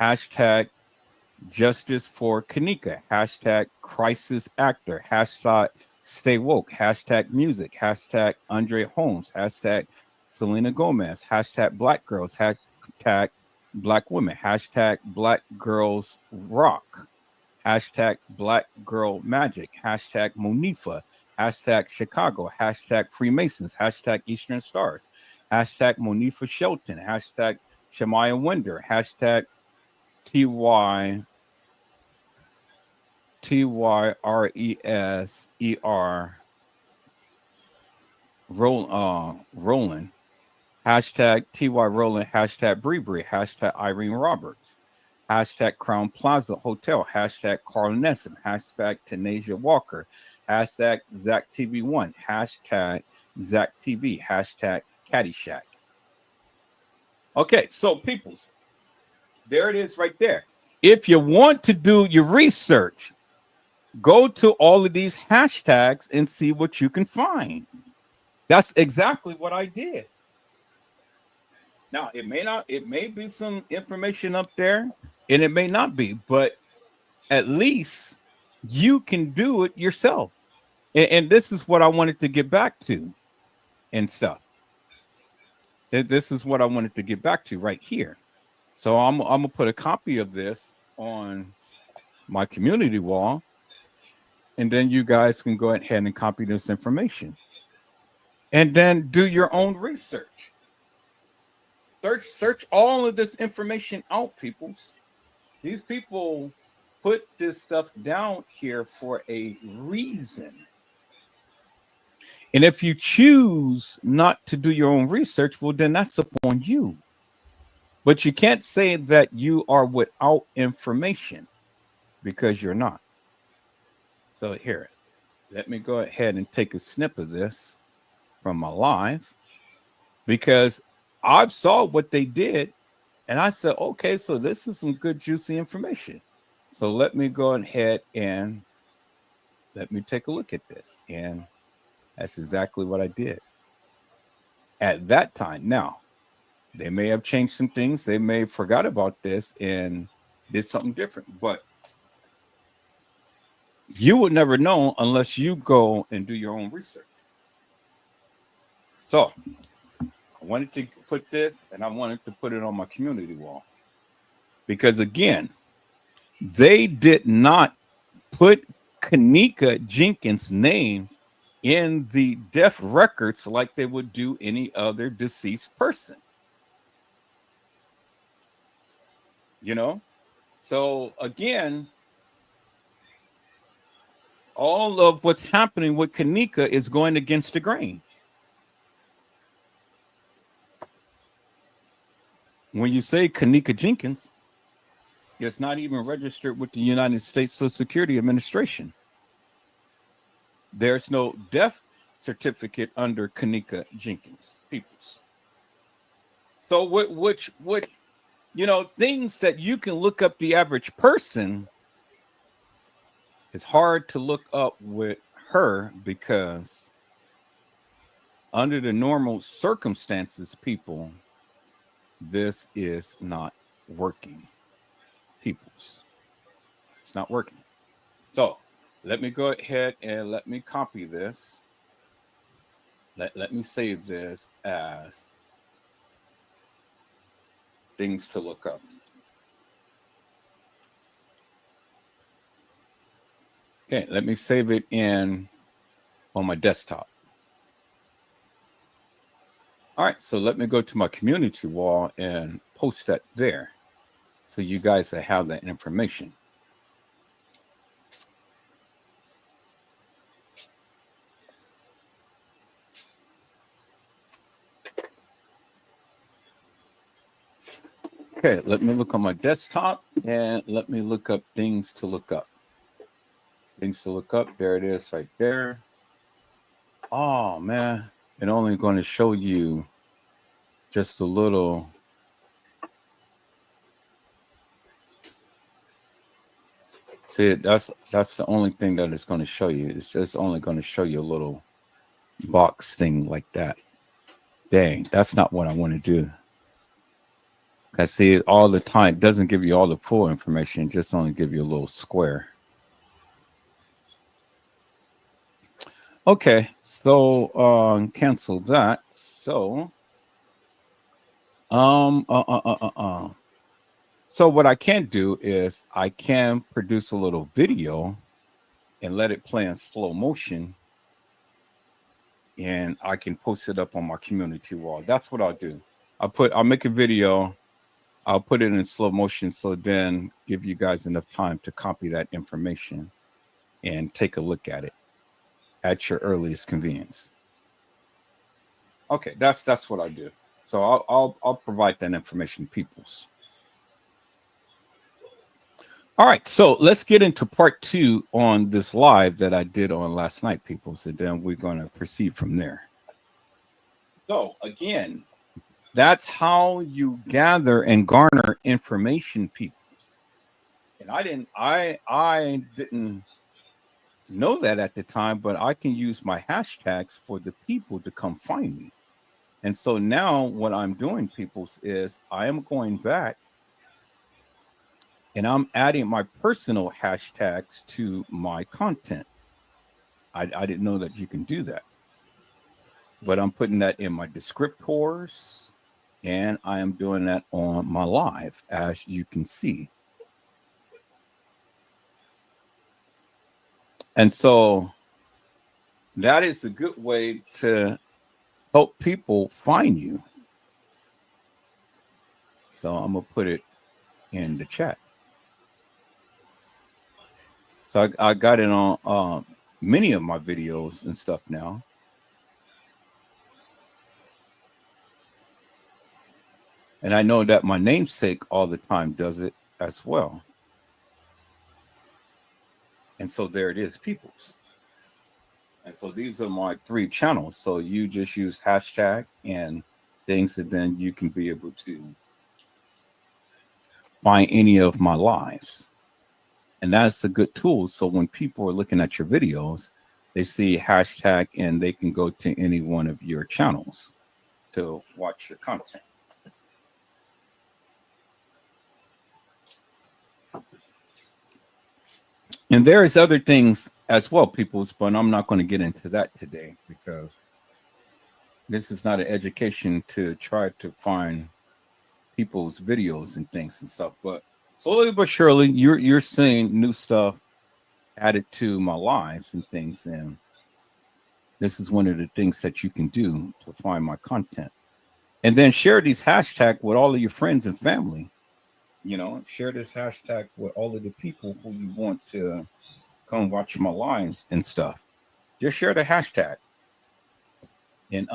hashtag Justice for kENNEka, hashtag Crisis Actor, hashtag Stay Woke, hashtag Music, hashtag Andre Holmes, hashtag Selena Gomez, hashtag Black Girls, hashtag Black Women, hashtag Black Girls Rock, hashtag Black Girl Magic, hashtag Monifa, hashtag Chicago, hashtag Freemasons, hashtag Eastern Stars, hashtag Monifa Shelton, hashtag Shemaya Winder, hashtag TY TYRESER Roland, hashtag TY Roland, hashtag Bree, hashtag Irene Roberts, hashtag Crown Plaza Hotel, hashtag Carl Nesson, hashtag Tanasia Walker, hashtag Zach TV1, hashtag Zach TV, hashtag Caddyshack. Okay, so peoples, there it is right there. If you want to do your research, go to all of these hashtags and see what you can find. That's exactly what I did. Now, it may be some information up there and it may not be, but at least you can do it yourself. And this is what I wanted to get back to and stuff. This is what I wanted to get back to right here. So I'm going to put a copy of this on my community wall, and then you guys can go ahead and copy this information. And then do your own research. Search all of this information out, peoples. These people put this stuff down here for a reason. And if you choose not to do your own research, well, then that's upon you. But you can't say that you are without information because you're not. So here, let me go ahead and take a snip of this from my live because I saw what they did and I said, okay, so this is some good juicy information. So let me go ahead and let me take a look at this. And that's exactly what I did at that time. Now, they may have changed some things. They may have forgot about this and did something different. But you would never know unless you go and do your own research. So I wanted to put this and I wanted to put it on my community wall. Because again, they did not put kENNEka Jenkins' name in the death records like they would do any other deceased person. So again, all of what's happening with kENNEka is going against the grain. When you say kENNEka Jenkins, it's not even registered with the United States Social Security Administration. There's no death certificate under kENNEka Jenkins, peoples. So what things that you can look up the average person is hard to look up with her, because under the normal circumstances, people, this is not working, peoples. It's not working. So let me go ahead and let me copy this. Let me save this as things to look up. Okay, let me save it on my desktop. All right, so let me go to my community wall and post that there, so you guys have that information. Okay, let me look on my desktop and let me look up things to look up. Things to look up. There it is right there. Oh, man. It's only going to show you just a little. See, that's the only thing that it's going to show you. It's just only going to show you a little box thing like that. Dang, that's not what I want to do. I see it all the time. It doesn't give you all the full information. It just only give you a little square. Okay, so cancel that. So so what I can do is I can produce a little video and let it play in slow motion, and I can post it up on my community wall. That's what I'll do. I'll make a video, I'll put it in slow motion, so then give you guys enough time to copy that information and take a look at it at your earliest convenience. Okay, that's what I do. So I'll provide that information, peoples. All right, so let's get into part 2 on this live that I did on last night, peoples, and then we're going to proceed from there. So again, that's how you gather and garner information, peoples. And I didn't know that at the time, but I can use my hashtags for the people to come find me. And so now what I'm doing, peoples, is I am going back and I'm adding my personal hashtags to my content. I didn't know that you can do that, but I'm putting that in my descriptors, and I am doing that on my live, as you can see. And so that is a good way to help people find you. So I'm going to put it in the chat. So I got it on many of my videos and stuff now. And I know that my namesake all the time does it as well. And so there it is, peoples. And so these are my 3 channels. So you just use hashtag and things, that then you can be able to find any of my lives. And that's a good tool. So when people are looking at your videos, they see hashtag and they can go to any one of your channels to watch your content. And there's other things as well, peoples, but I'm not going to get into that today, because this is not an education to try to find people's videos and things and stuff. But slowly but surely, you're seeing new stuff added to my lives and things, and this is one of the things that you can do to find my content. And then share these hashtags with all of your friends and family. Share this hashtag with all of the people who you want to come watch my lives and stuff. Just share the hashtag, and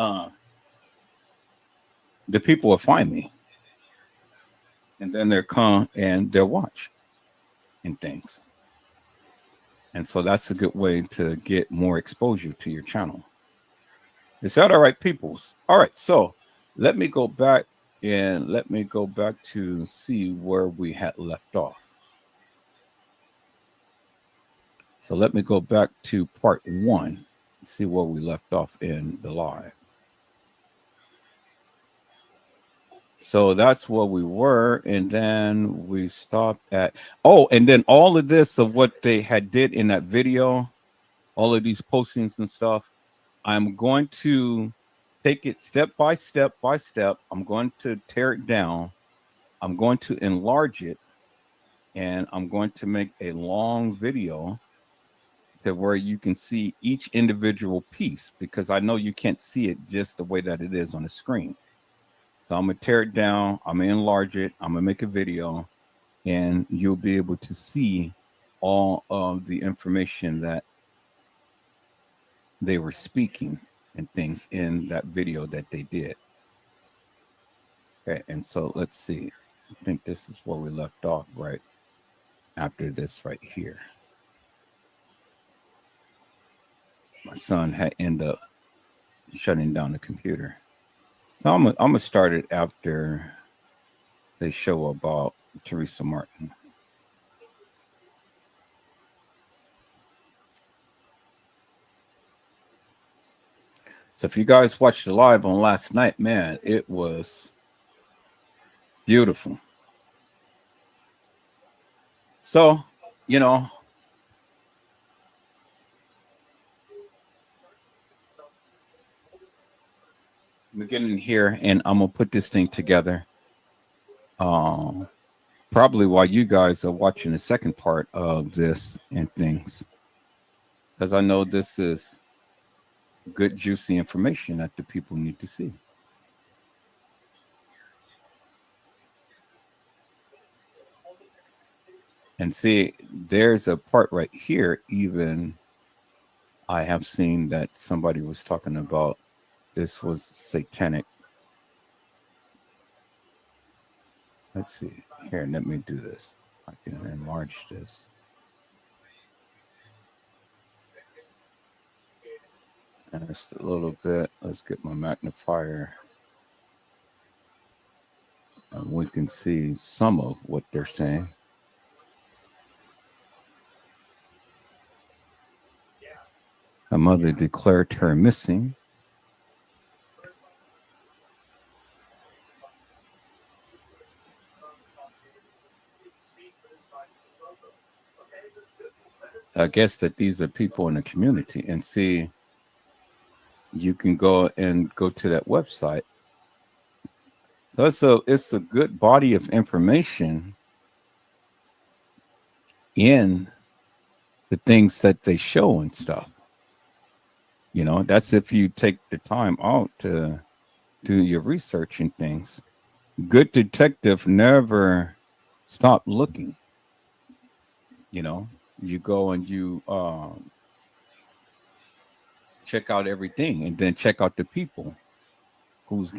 the people will find me, and then they'll come and they'll watch and things. And so that's a good way to get more exposure to your channel. Is that all right, peoples? All right, so let me go back to see where we had left off. So let me go back to part 1, see where we left off in the live. So that's where we were, and then we stopped at, oh, and then all of this of what they had did in that video, all of these postings and stuff, I'm going to take it step by step by step. I'm going to tear it down. I'm going to enlarge it, and I'm going to make a long video to where you can see each individual piece, because I know you can't see it just the way that it is on the screen. So I'm going to tear it down. I'm going to enlarge it. I'm going to make a video, and you'll be able to see all of the information that they were speaking and things in that video that they did. Okay, and so let's see. I think this is where we left off right after this right here. My son had ended up shutting down the computer. So I'm gonna start it after they show about Teresa Martin. So if you guys watched the live on last night, man, it was beautiful. So, we're getting here, and I'm gonna put this thing together. Probably while you guys are watching the second part of this and things, because I know this is good, juicy information that the people need to see. And see, there's a part right here, even I have seen that somebody was talking about this was satanic. Let's see. Here, let me do this. I can enlarge this. And just a little bit. Let's get my magnifier. And we can see some of what they're saying. A mother declared her missing. So I guess that these are people in the community, and see, you can go to that website. So it's a good body of information in the things that they show and stuff. That's if you take the time out to do your research and things. Good detective never stop looking. You go and you check out everything, and then check out the people who's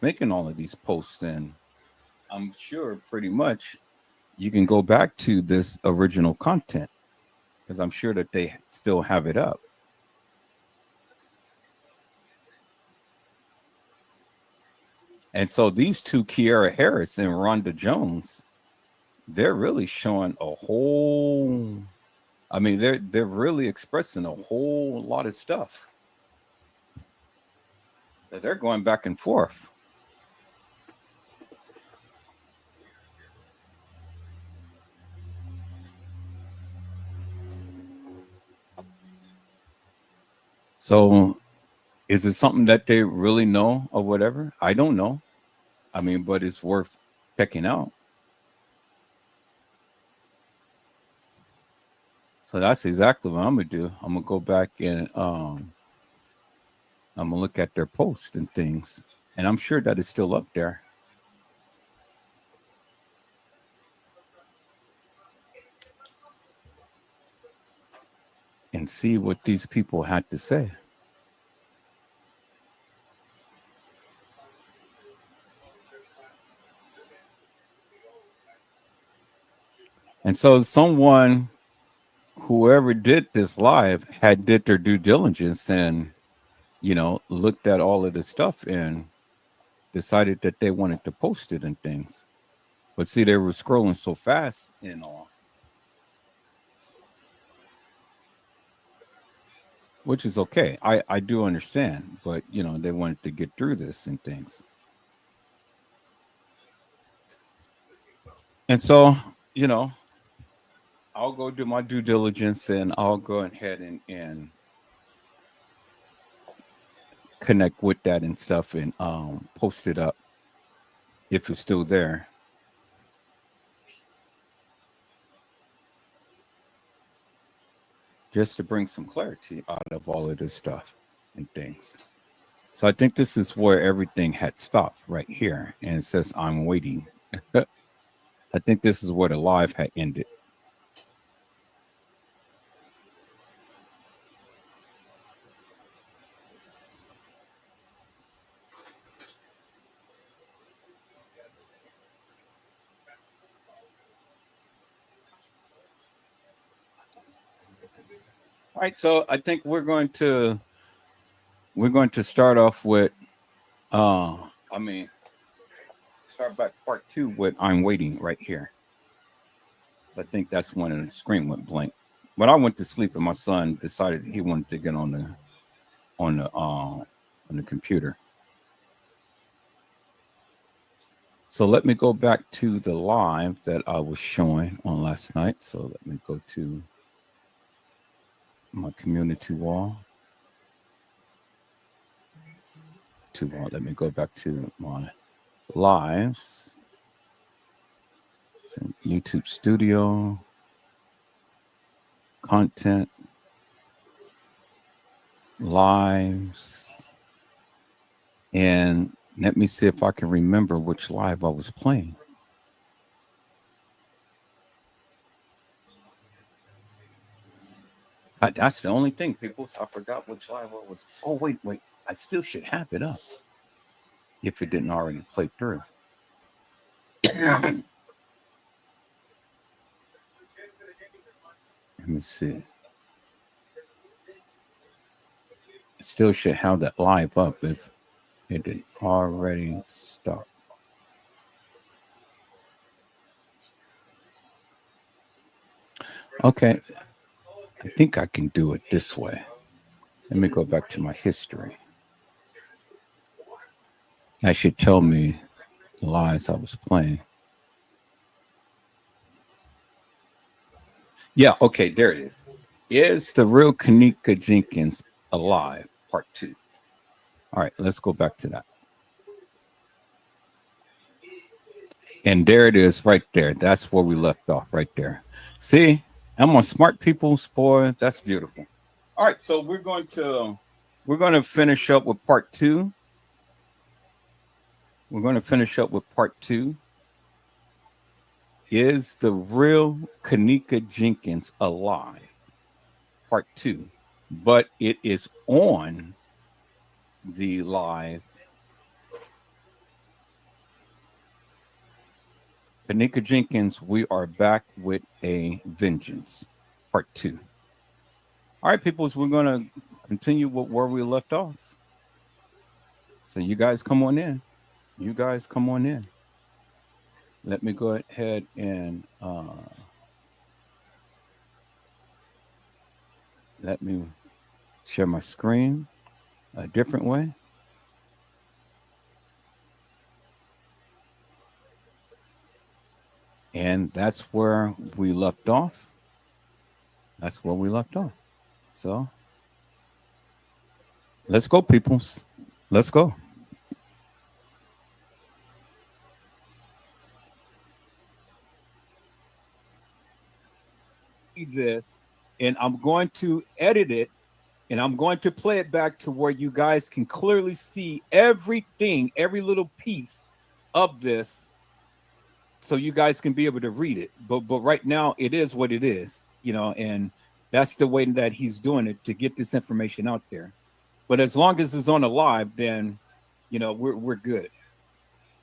making all of these posts. And I'm sure pretty much you can go back to this original content, because I'm sure that they still have it up. And so these two, Kiara Harris and Rhonda Jones, they're really showing a whole, I mean, they're really expressing a whole lot of stuff. They're going back and forth. So is it something that they really know or whatever? I don't know. I mean, but it's worth checking out. So that's exactly what I'm gonna do. I'm gonna go back and I'm gonna look at their posts and things, and I'm sure that it's still up there. and see what these people had to say. And so someone, whoever did this live, had did their due diligence and, looked at all of this stuff and decided that they wanted to post it and things. But see, they were scrolling so fast and all, which is okay. I do understand, but they wanted to get through this and things. And so, you know, I'll go do my due diligence and I'll go ahead and connect with that and stuff and post it up if it's still there. Just to bring some clarity out of all of this stuff and things. So I think this is where everything had stopped right here. And it says, I'm waiting. I think this is where the live had ended. All right, so I think we're going to start off with I mean start back part two with I'm waiting right here. So I think that's when the screen went blank. But I went to sleep and my son decided he wanted to get on the computer. So let me go back to the live that I was showing on last night. So let me go to my community wall. Let me go back to my lives. So YouTube Studio, content, lives, and let me see if I can remember which live I was playing. That's the only thing, people. So I forgot which live I was. Oh, wait. I still should have it up if it didn't already play through. Let me see. I still should have that live up if it did already stop. Okay. I think I can do it this way. Let me go back to my history. That should tell me the lies I was playing. Yeah, okay, there it is. Is the real kENNEka jENkINs alive? Part two. All right, let's go back to that. And there it is right there. That's where we left off right there. See, I'm on smart people's boy. That's beautiful. All right, so we're going to finish up with part two. We're going to finish up with part two. Is the real kENNEka jENkINs alive? Part two. But it is on the live kENNEka jENkINs. We are back with a vengeance. Part two. All right, peoples, we're going to continue with where we left off. So you guys come on in. You guys come on in. Let me go ahead and let me share my screen a different way. And that's where we left off. That's where we left off. So let's go, peoples. Let's go. This, and I'm going to edit it, and I'm going to play it back to where you guys can clearly see everything, every little piece of this, so you guys can be able to read it. But right now, it is what it is, and That's the way that he's doing it to get this information out there. But as long as it's on a live, then we're good.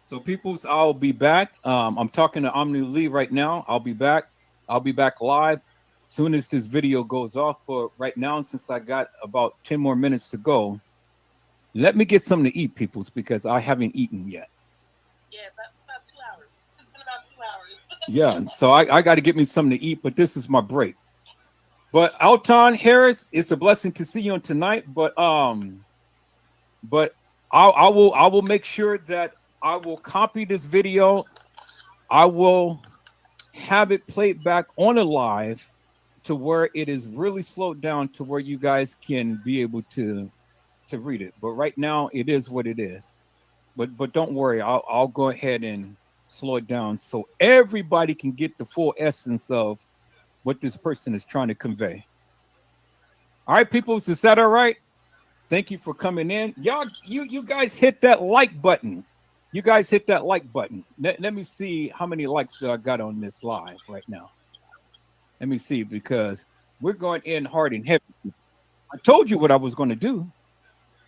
So peoples, I'll be back. I'm talking to Omni Lee right now. I'll be back. I'll be back live soon as this video goes off. But right now, since I got about 10 more minutes to go, let me get something to eat, peoples, because I haven't eaten yet. Yeah, about 2 hours. It's been about 2 hours. Yeah, so I got to get me something to eat, but this is my break. But Alton Harris, it's a blessing to see you on tonight. But I will make sure that I will copy this video. I will have it played back on a live to where it is really slowed down to where you guys can be able to read it. But right now it is what it is. But don't worry, I'll go ahead and slow it down so everybody can get the full essence of what this person is trying to convey. All right, people, is that all right? Thank you for coming in. Y'all, you guys hit that like button. You guys hit that like button. Let me see how many likes I got on this live right now. Let me see, because we're going in hard and heavy. I told you what I was going to do.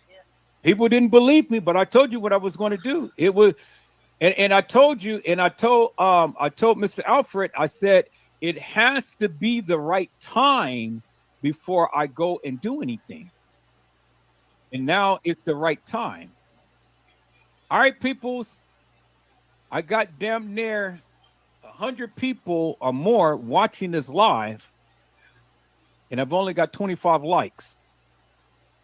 Yeah. People didn't believe me, but I told you what I was going to do. It was, and I told you, and I told Mr. Alfred, I said it has to be the right time before I go and do anything. And now it's the right time. All right, peoples. I got damn near 100 people or more watching this live, and I've only got 25 likes.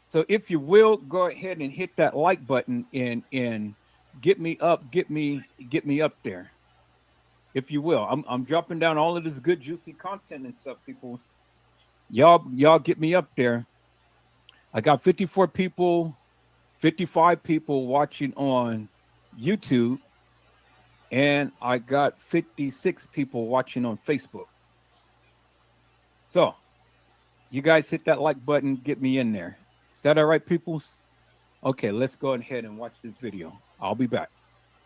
So if you will, go ahead and hit that like button and get me up, get me up there. If you will, I'm dropping down all of this good juicy content and stuff, peoples. Y'all get me up there. I got 54 people, 55 people watching on YouTube, and I got 56 people watching on Facebook. So you guys hit that like button, get me in there. Is that all right, peoples? Okay, let's go ahead and watch this video. I'll be back.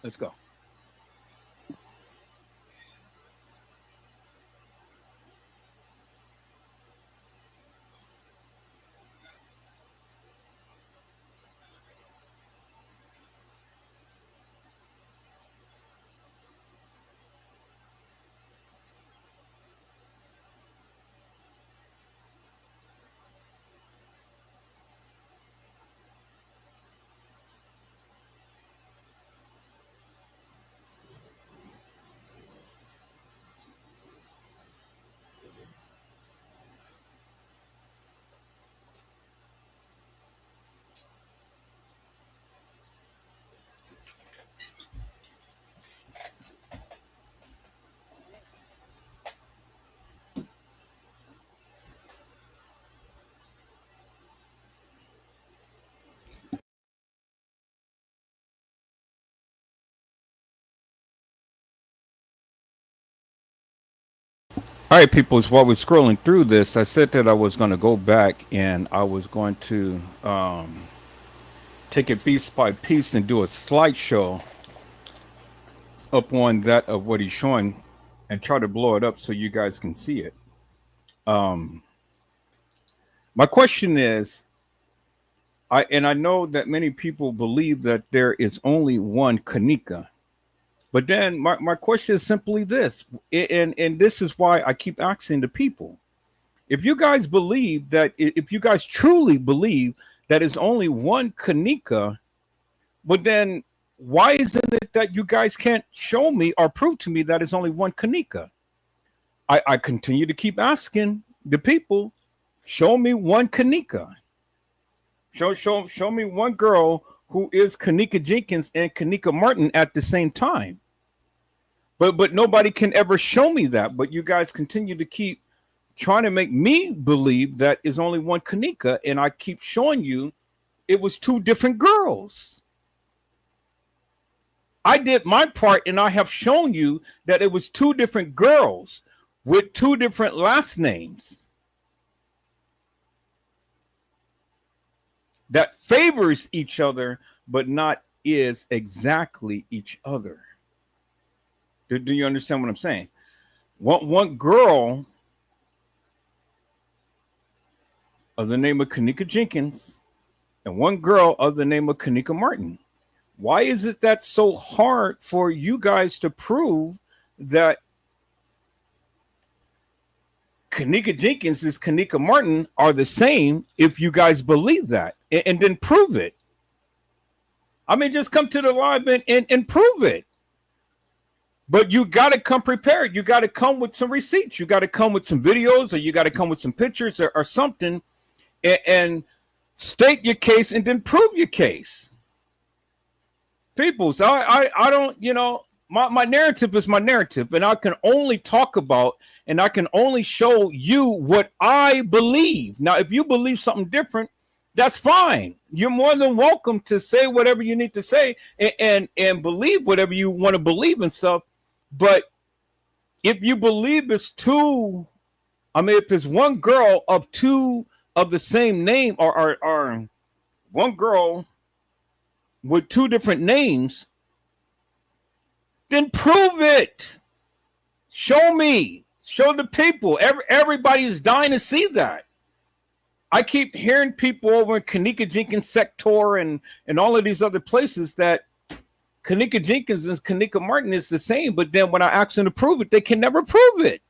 Let's go. All right, people. While we're scrolling through this, I said that I was going to go back and I was going to take it piece by piece and do a slideshow up on that of what he's showing and try to blow it up so you guys can see it. Um, my question is, I know that many people believe that there is only one kENNEka, but then my question is simply this, and this is why I keep asking the people: if you guys believe that, if you guys truly believe that is only one kENNEka, but then why isn't it that you guys can't show me or prove to me that is only one kENNEka? I continue to keep asking the people, show me one kENNEka. Show me one girl who is kENNEka Jenkins and kENNEka Martin at the same time. But nobody can ever show me that. But you guys continue to keep trying to make me believe that is only one kENNEka, and I keep showing you it was two different girls. I did my part, and I have shown you that it was two different girls with two different last names that favors each other, but not is exactly each other. Do you understand what I'm saying? One girl of the name of kENNEka Jenkins and one girl of the name of kENNEka Martin. Why is it that's so hard for you guys to prove that kENNEka Jenkins and kENNEka Martin are the same if you guys believe that and then prove it? I mean, just come to the live and prove it. But you got to come prepared. You got to come with some receipts. You got to come with some videos, or you got to come with some pictures or something and state your case and then prove your case. People, so I don't, my narrative is my narrative, and I can only talk about and I can only show you what I believe. Now, if you believe something different, that's fine. You're more than welcome to say whatever you need to say and believe whatever you want to believe and stuff. But if you believe it's two, if it's one girl of two of the same name, or one girl with two different names, then prove it. Show me. Show the people. Everybody's dying to see that. I keep hearing people over in kENNEka Jenkins sector and all of these other places that kENNEka Jenkins and kENNEka Martin is the same, but then when I ask them to prove it, they can never prove it.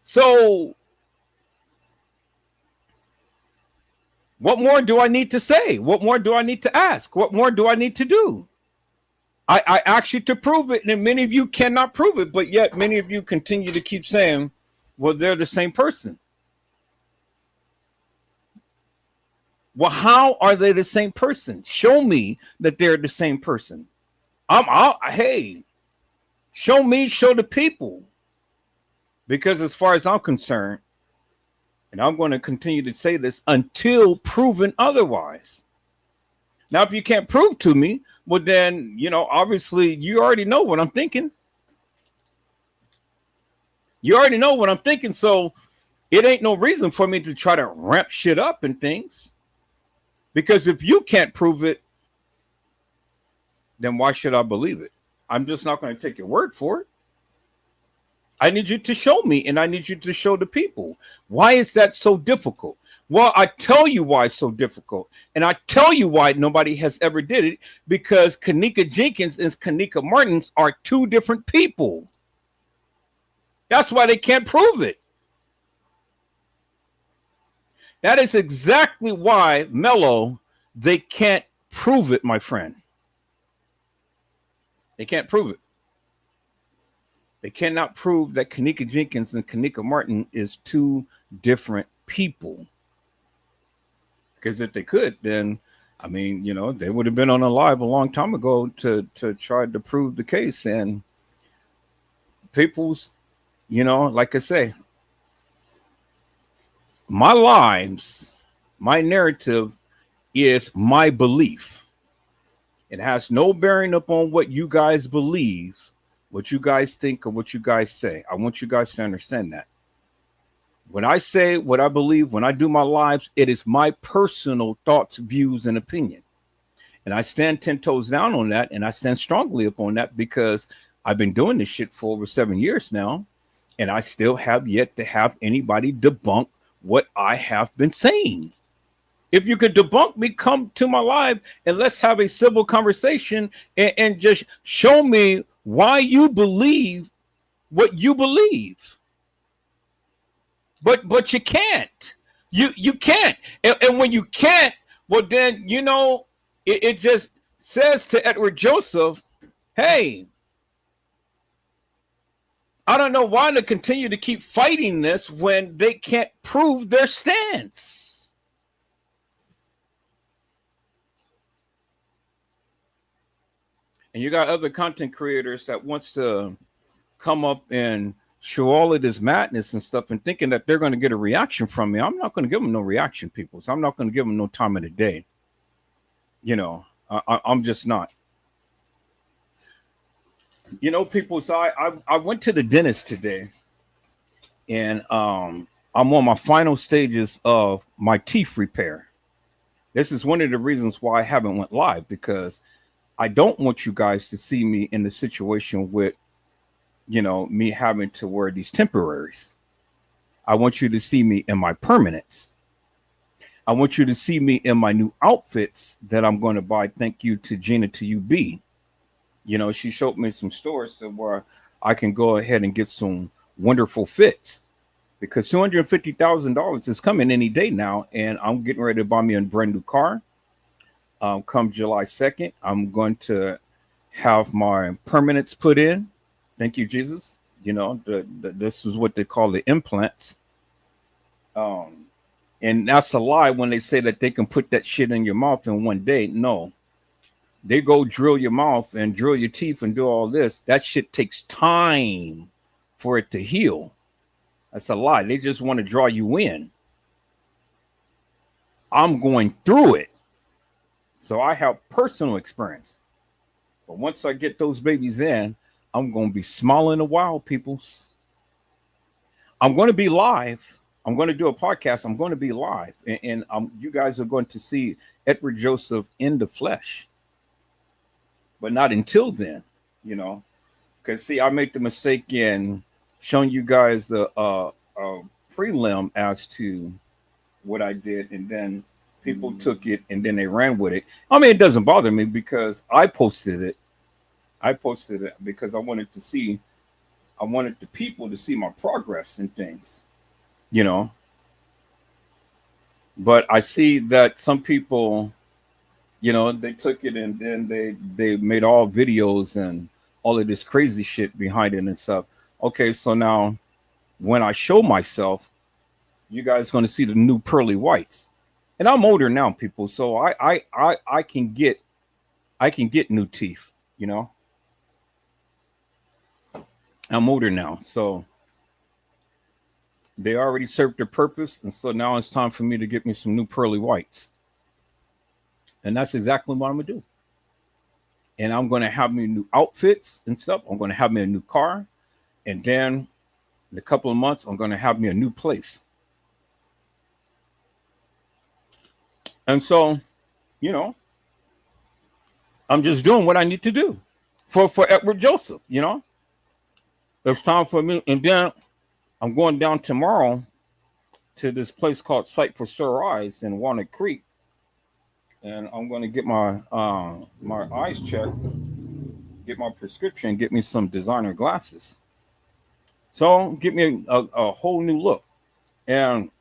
So what more do I need to say? What more do I need to ask? What more do I need to do? I ask you to prove it, and many of you cannot prove it, but yet many of you continue to keep saying, well, they're the same person. Well, how are they the same person? Show me that they're the same person. Hey, show me, show the people. Because as far as I'm concerned, and I'm going to continue to say this until proven otherwise. Now, if you can't prove to me, well, then, obviously you already know what I'm thinking. You already know what I'm thinking. So it ain't no reason for me to try to ramp shit up and things. Because if you can't prove it, then why should I believe it? I'm just not going to take your word for it. I need you to show me, and I need you to show the people. Why is that so difficult? Well, I tell you why it's so difficult. And I tell you why nobody has ever did it. Because kENNEka Jenkins and kENNEka Martins are two different people. That's why they can't prove it. That is exactly why, Mello, they can't prove it, my friend. They can't prove it. They cannot prove that kENNEka Jenkins and kENNEka Martin is two different people. Because if they could, then, they would have been on a live a long time ago to try to prove the case. And people's, like I say, my lives, my narrative is my belief. It has no bearing upon what you guys believe, what you guys think, or what you guys say. I want you guys to understand that. When I say what I believe, when I do my lives, it is my personal thoughts, views, and opinion. And I stand 10 toes down on that, and I stand strongly upon that because I've been doing this shit for over 7 years now, and I still have yet to have anybody debunk what I have been saying. If you could debunk me, come to my live and let's have a civil conversation and just show me why you believe what you believe. But you can't. You can't. And when you can't, well then, it just says to Edward Joseph, hey, I don't know why to continue to keep fighting this when they can't prove their stance. And you got other content creators that wants to come up and show all of this madness and stuff and thinking that they're going to get a reaction from me. I'm not going to give them no reaction, people. So I'm not going to give them no time of the day. I'm just not. People, so I went to the dentist today, and I'm on my final stages of my teeth repair. This is one of the reasons why I haven't went live, because I don't want you guys to see me in the situation with, me having to wear these temporaries. I want you to see me in my permanents. I want you to see me in my new outfits that I'm going to buy. Thank you to Gina to UB. You know, she showed me some stores where I can go ahead and get some wonderful fits because $250,000 is coming any day now, and I'm getting ready to buy me a brand new car. Come July 2nd, I'm going to have my permanents put in. Thank you, Jesus. You know, this is what they call the implants. Um, and that's a lie when they say that they can put that shit in your mouth in one day. No, they go drill your mouth and drill your teeth and do all this. That shit takes time for it to heal. That's a lie. They just want to draw you in. I'm going through it. So I have personal experience. But once I get those babies in, I'm going to be smiling a while, peoples. I'm going to be live. I'm going to do a podcast. I'm going to be live. And you guys are going to see Edward Joseph in the flesh. But not until then, you know. Because, see, I made the mistake in showing you guys a prelim as to what I did. And then people took it and then they ran with it. I mean, it doesn't bother me because I posted it. I posted it because I wanted the people to see my progress and things, you know. But I see that some people, you know, they took it and then they made all videos and all of this crazy shit behind it and stuff. Okay, so now when I show myself, you guys going to see the new pearly whites. And I'm older now, people, so I can get new teeth, you know. I'm older now, so they already served their purpose, and so now it's time for me to get me some new pearly whites. And that's exactly what I'm gonna do. And I'm gonna have me new outfits and stuff. I'm gonna have me a new car, and then in a couple of months, I'm gonna have me a new place. And so, you know, I'm just doing what I need to do for Edward Joseph, you know. It's time for me, and then I'm going down tomorrow to this place called Sight for Sore Eyes in Walnut Creek, and I'm going to get my eyes checked, get my prescription, get me some designer glasses. So get me a whole new look. And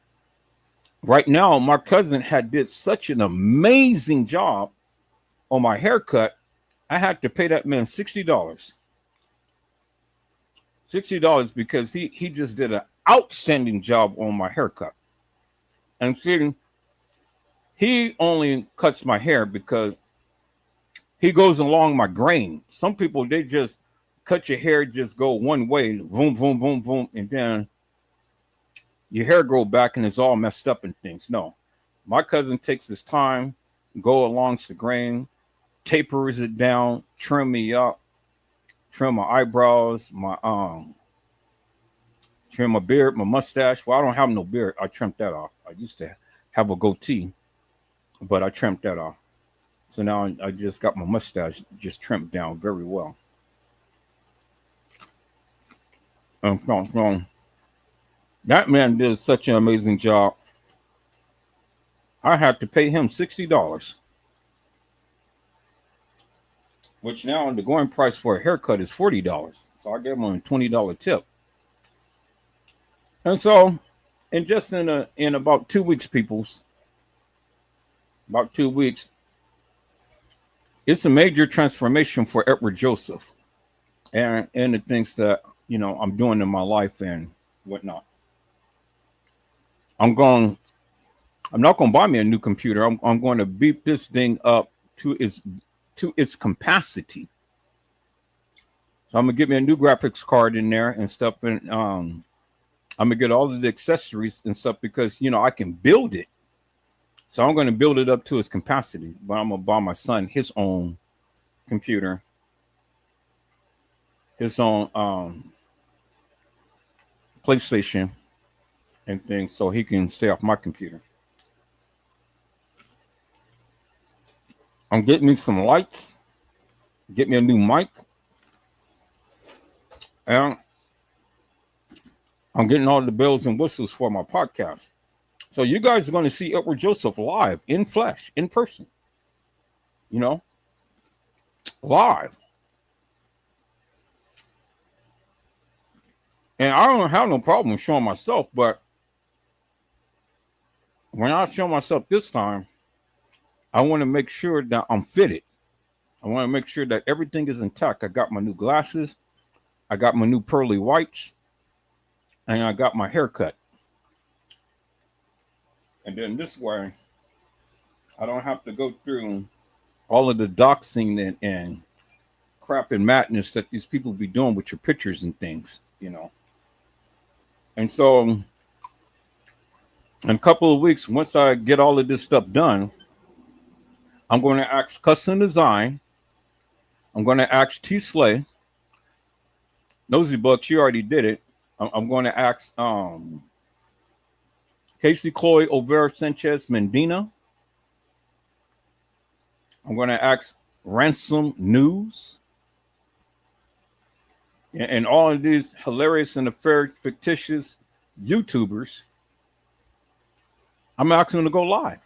right now, my cousin had did such an amazing job on my haircut. I had to pay that man $60. $60 because he just did an outstanding job on my haircut. And see, he only cuts my hair because he goes along my grain. Some people, they just cut your hair, just go one way, boom, boom, boom, boom, and then your hair grow back and it's all messed up and things. No, my cousin takes his time, go along the grain, tapers it down, trim me up, trim my eyebrows, trim my beard, my mustache. Well, I don't have no beard. I trimmed that off. I used to have a goatee, but I trimmed that off. So now I just got my mustache just trimmed down very well. And so that man did such an amazing job. I had to pay him $60, which now the going price for a haircut is $40. So I gave him a $20 tip. And so, and just in about 2 weeks, peoples, about 2 weeks, it's a major transformation for Edward Joseph, and the things that I'm doing in my life and whatnot. I'm not going to buy me a new computer. I'm going to beef this thing up to its capacity. So I'm gonna get me a new graphics card in there and stuff, and I'm gonna get all of the accessories and stuff because I can build it. So I'm gonna build it up to its capacity. But I'm gonna buy my son his own computer, his own PlayStation and things, so he can stay off my computer. I'm getting me some lights, get me a new mic, and I'm getting all the bells and whistles for my podcast. So you guys are going to see Edward Joseph live in flesh, in person, you know, live. And I don't have no problem showing myself, but when I show myself this time, I want to make sure that I'm fitted. I want to make sure that everything is intact. I got my new glasses, I got my new pearly whites, and I got my haircut. And then this way, I don't have to go through all of the doxing and crap and madness that these people be doing with your pictures and things, you know. And so, in a couple of weeks, once I get all of this stuff done, I'm going to ask Custom Design. I'm going to ask T Slay. Nosy Bucks, you already did it. I'm going to ask Casey Chloe Overa Sanchez Mendina. I'm going to ask Ransom News. And all of these hilarious and fictitious YouTubers, I'm asking them to go live.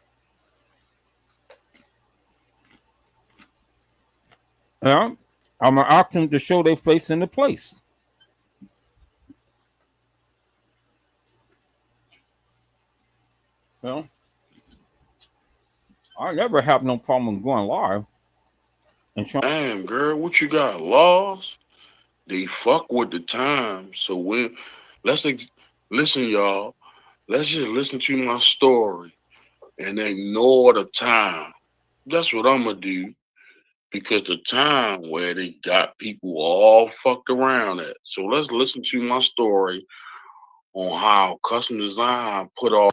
Yeah, I'm gonna ask them to show their face in the place. Well, I never have no problem going live and showing. Damn, girl, what you got? Laws? They fuck with the time. So when let's listen, y'all. Let's just listen to my story and ignore the time. That's what I'm gonna do because the time where they got people all fucked around at. So let's listen to my story on how custom design put all.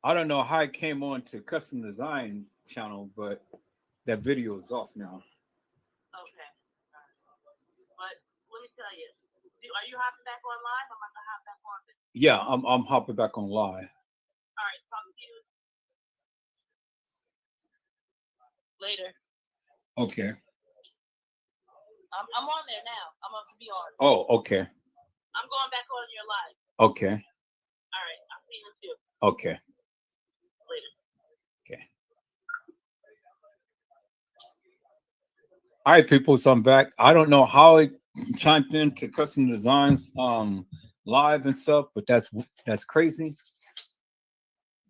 I don't know how I came on to Custom Design channel, but that video is off now. Okay. But let me tell you, are you hopping back on live? I'm about to hop back on. Yeah, I'm hopping back on live. All right, talk to you later. Okay. I'm on there now. I'm going to be on. Oh, okay. I'm going back on your live. Okay. All right, I'll see you too. Okay. Later. Okay. All right, people. So I'm back. I don't know how it chimed into Custom Designs live and stuff, but that's crazy.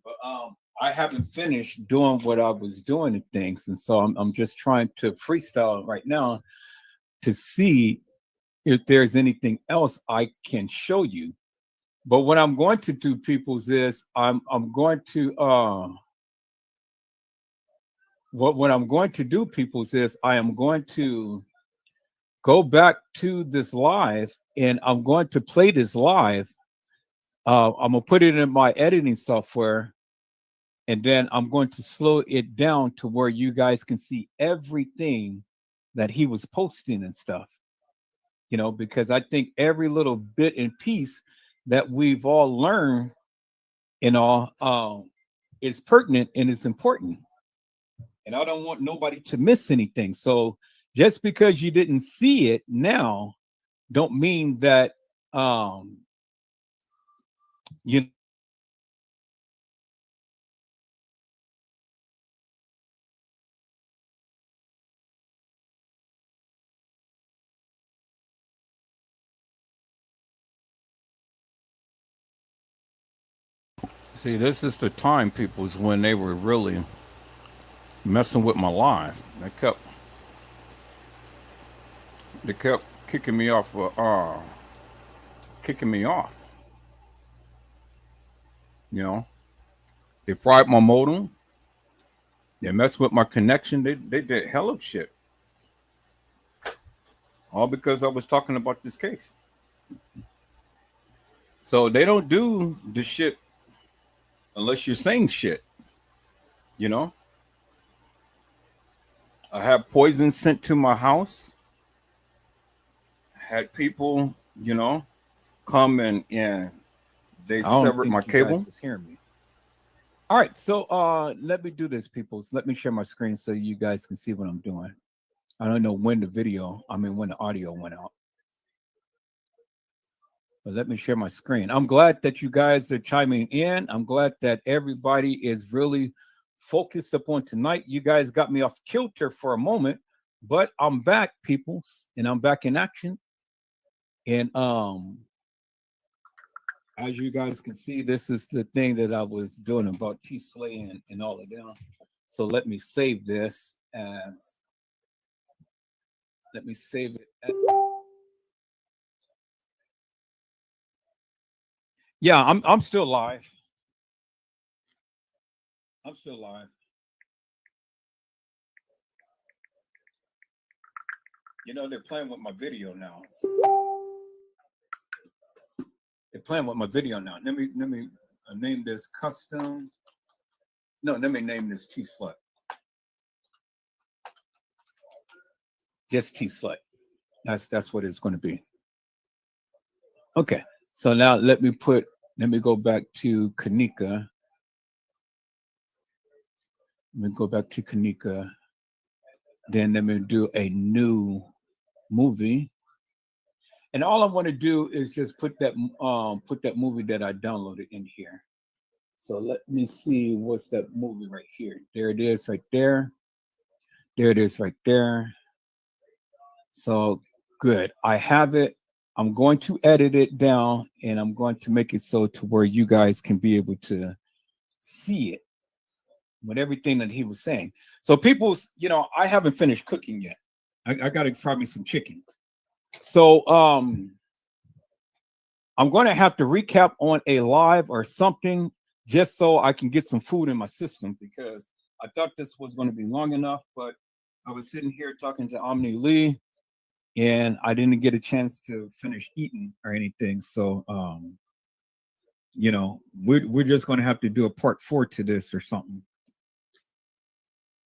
But I haven't finished doing what I was doing and things, and so I'm just trying to freestyle right now to see if there's anything else I can show you. But what I'm going to do, peoples, is I'm going to what I'm going to do, peoples, is I am going to go back to this live and I'm going to play this live. I'm gonna put it in my editing software, and then I'm going to slow it down to where you guys can see everything that he was posting and stuff. You know, because I think every little bit and piece that we've all learned, you know, is pertinent and is important. And I don't want nobody to miss anything. So just because you didn't see it now, don't mean that you see. This is the time, people, is when they were really messing with my live. They kept kicking me off. Kicking me off. You know, they fried my modem. They messed with my connection. They did hell of shit. All because I was talking about this case. So they don't do the shit unless you're saying shit. You know, I had poison sent to my house. Had people, you know, come and they I don't severed think my you guys cable. was hearing me. All right, so let me do this, people. So let me share my screen so you guys can see what I'm doing. I don't know when when the audio went out. But let me share my screen. I'm glad that you guys are chiming in. I'm glad that everybody is really focused upon tonight. You guys got me off kilter for a moment, but I'm back, people, and I'm back in action. And as you guys can see, this is the thing that I was doing about T Slay and all of them. So let me save this as let me save it. Yeah, I'm still live. I'm still live. You know, they're playing with my video now. They're playing with my video now. Let me name this custom. No, let me name this T Slut. Just T Slut. That's what it's going to be. Okay. So now let me go back to kENNEka. Let me go back to kENNEka. Then let me do a new movie. And all I want to do is just put that movie that I downloaded in here. So let me see what's that movie right here. There it is right there. There it is right there. So good. I have it. I'm going to edit it down and I'm going to make it so to where you guys can be able to see it with everything that he was saying. So people, I haven't finished cooking yet. I got to fry me some chicken. So I'm going to have to recap on a live or something just so I can get some food in my system, because I thought this was going to be long enough, but I was sitting here talking to Omni Lee and I didn't get a chance to finish eating or anything. So, we're just going to have to do a part 4 to this or something.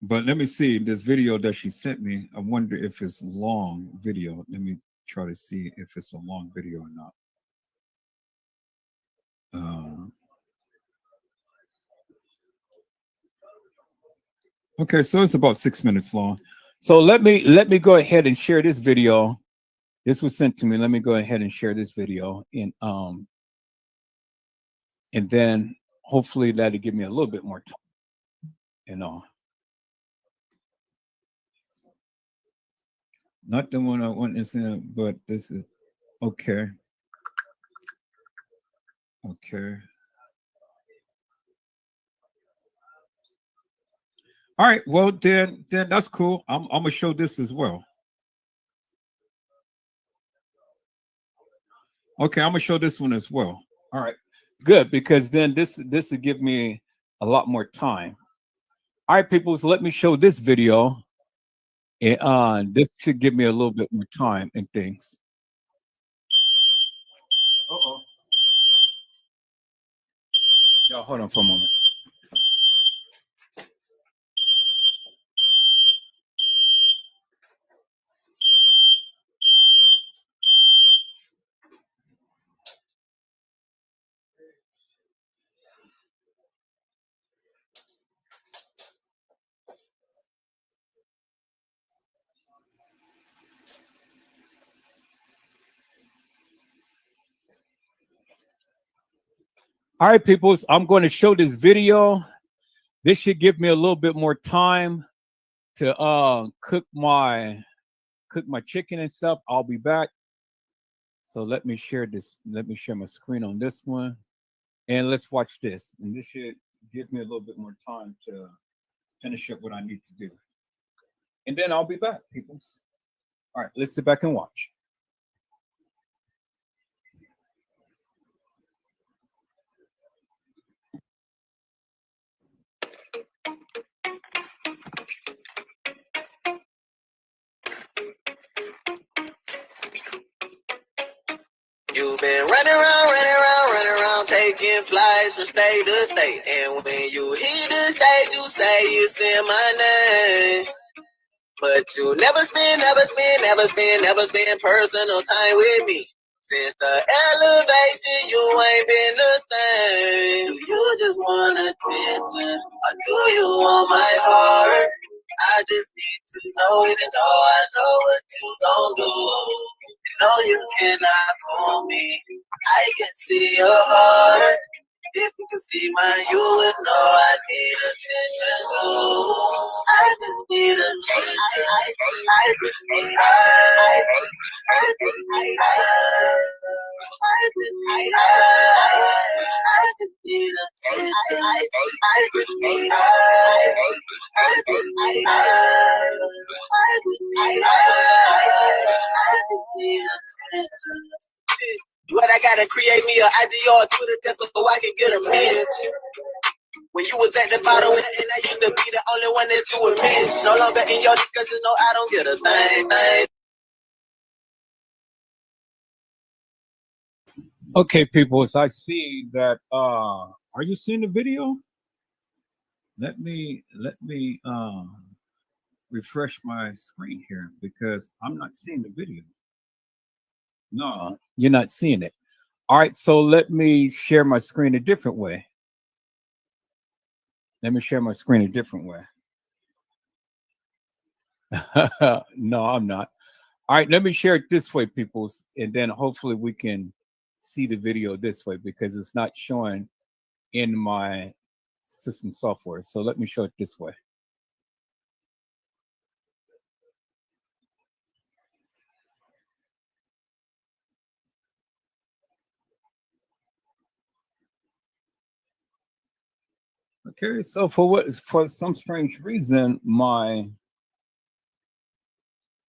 But let me see this video that she sent me. I wonder if it's a long video. Let me try to see if it's a long video or not. Okay, so it's about 6 minutes long. So let me go ahead and share this video. This was sent to me. Let me go ahead and share this video, and then hopefully that'll give me a little bit more time. Not the one I want to send, but this is okay. Okay. All right. Well, then that's cool. I'm gonna show this as well. Okay, I'm gonna show this one as well. All right, good, because then this will give me a lot more time. All right, people. So let me show this video, and this should give me a little bit more time and things. Uh-oh. Y'all, hold on for a moment. All right, people. So I'm going to show this video. This should give me a little bit more time to cook my chicken and stuff. I'll be back. So let me share this. Let me share my screen on this one, and let's watch this. And this should give me a little bit more time to finish up what I need to do. And then I'll be back, people. All right, let's sit back and watch. You've been running around, taking flights from state to state. And when you hit the state, you say it's in my name. But you never spend personal time with me. Since the elevation, you ain't been the same. Do you just want attention, or do you want my heart? I just need to know, even though I know what you gon' do. You know you cannot fool me. I can see your heart. If you can see mine, you would know I need attention too. I just need attention. I just need I just need attention. I just need attention. What I gotta create me a IG or a Twitter just so I can get a mention. When you was at the bottom and I used to be the only one that you would miss. No longer in your discussion, no, I don't get a thing. Okay, people, so I see that are you seeing the video? Let me refresh my screen here because I'm not seeing the video. No, you're not seeing it. All right, so let me share my screen a different way. Let me share my screen a different way. No, I'm not. All right, let me share it this way, people, and then hopefully we can see the video this way because it's not showing in my system software. So let me show it this way. Okay, so for some strange reason my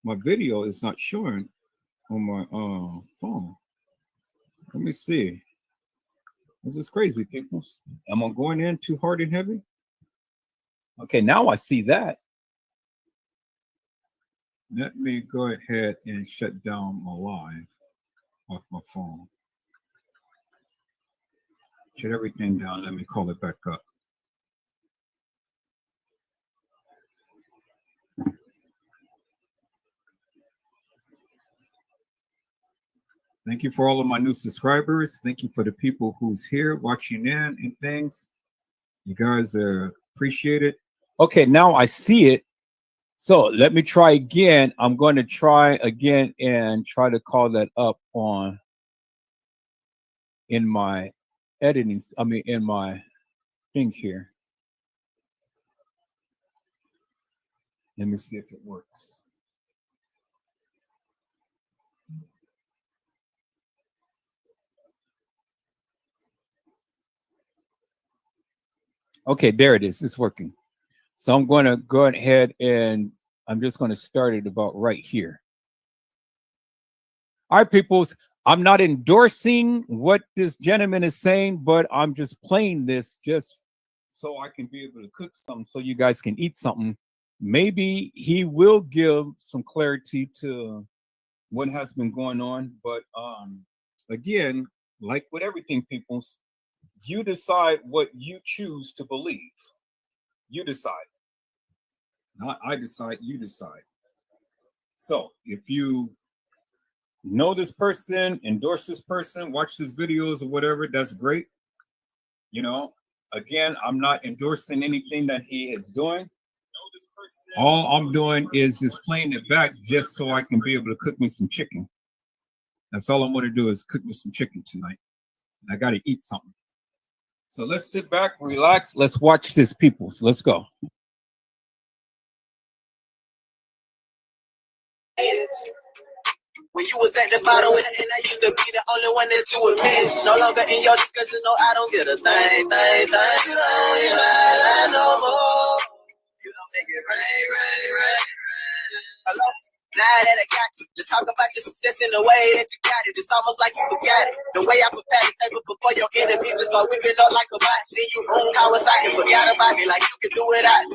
video is not showing on my phone. Let me see. This is crazy, people. Am I going in too hard and heavy? Okay, now I see that. Let me go ahead and shut down my live off my phone. Shut everything down. Let me call it back up. Thank you for all of my new subscribers. Thank you for the people who's here watching in and things. You guys appreciate it. Okay, now I see it. So let me try again. I'm going to try again and try to call that up in my editing. I mean, in my thing here. Let me see if it works. Okay, there it is. It's working. So I'm going to go ahead and I'm just going to start it about right here. All right, peoples. I'm not endorsing what this gentleman is saying, but I'm just playing this just so I can be able to cook something so you guys can eat something. Maybe he will give some clarity to what has been going on. But again, like with everything, peoples, you decide what you choose to believe. You decide. Not I decide, you decide. So if you know this person, endorse this person, watch his videos or whatever, that's great. You know, again, I'm not endorsing anything that he is doing. All I'm doing is just playing it back just so I can be able to cook me some chicken. That's all I'm going to do is cook me some chicken tonight. I got to eat something. So let's sit back, relax. Let's watch this, people. So let's go. When you was at the bottom and I used to be the only one that you would miss. No longer in your discussion, no, I don't get a thing. You don't hear that no more. You don't make it rain. Hello? Now that I got you, let's talk about your success in the way that you got it. It's almost like you forgot it. The way I prepare the table before your enemies is like whipping up like a bot. See you room, how it's like you forgot about me, like you can do it out.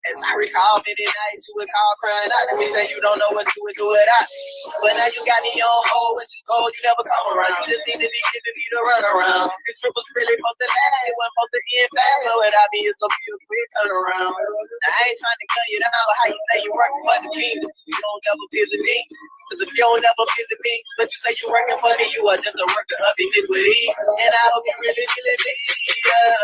As I recall, many nights you would call crying out to me, say you don't know what you would do without me. But now you got me on hold, when you go, you never come around. You just seem to be giving me the runaround. This trip was really supposed to last, it wasn't supposed to end fast. So without me, it's gonna be a quick turnaround. Now, I ain't trying to cut you down, but how you say you working for the kingdom? You don't never visit me. Cause if you don't never visit me, but you say you working for me, you are just a worker of iniquity. And I hope you really feeling me.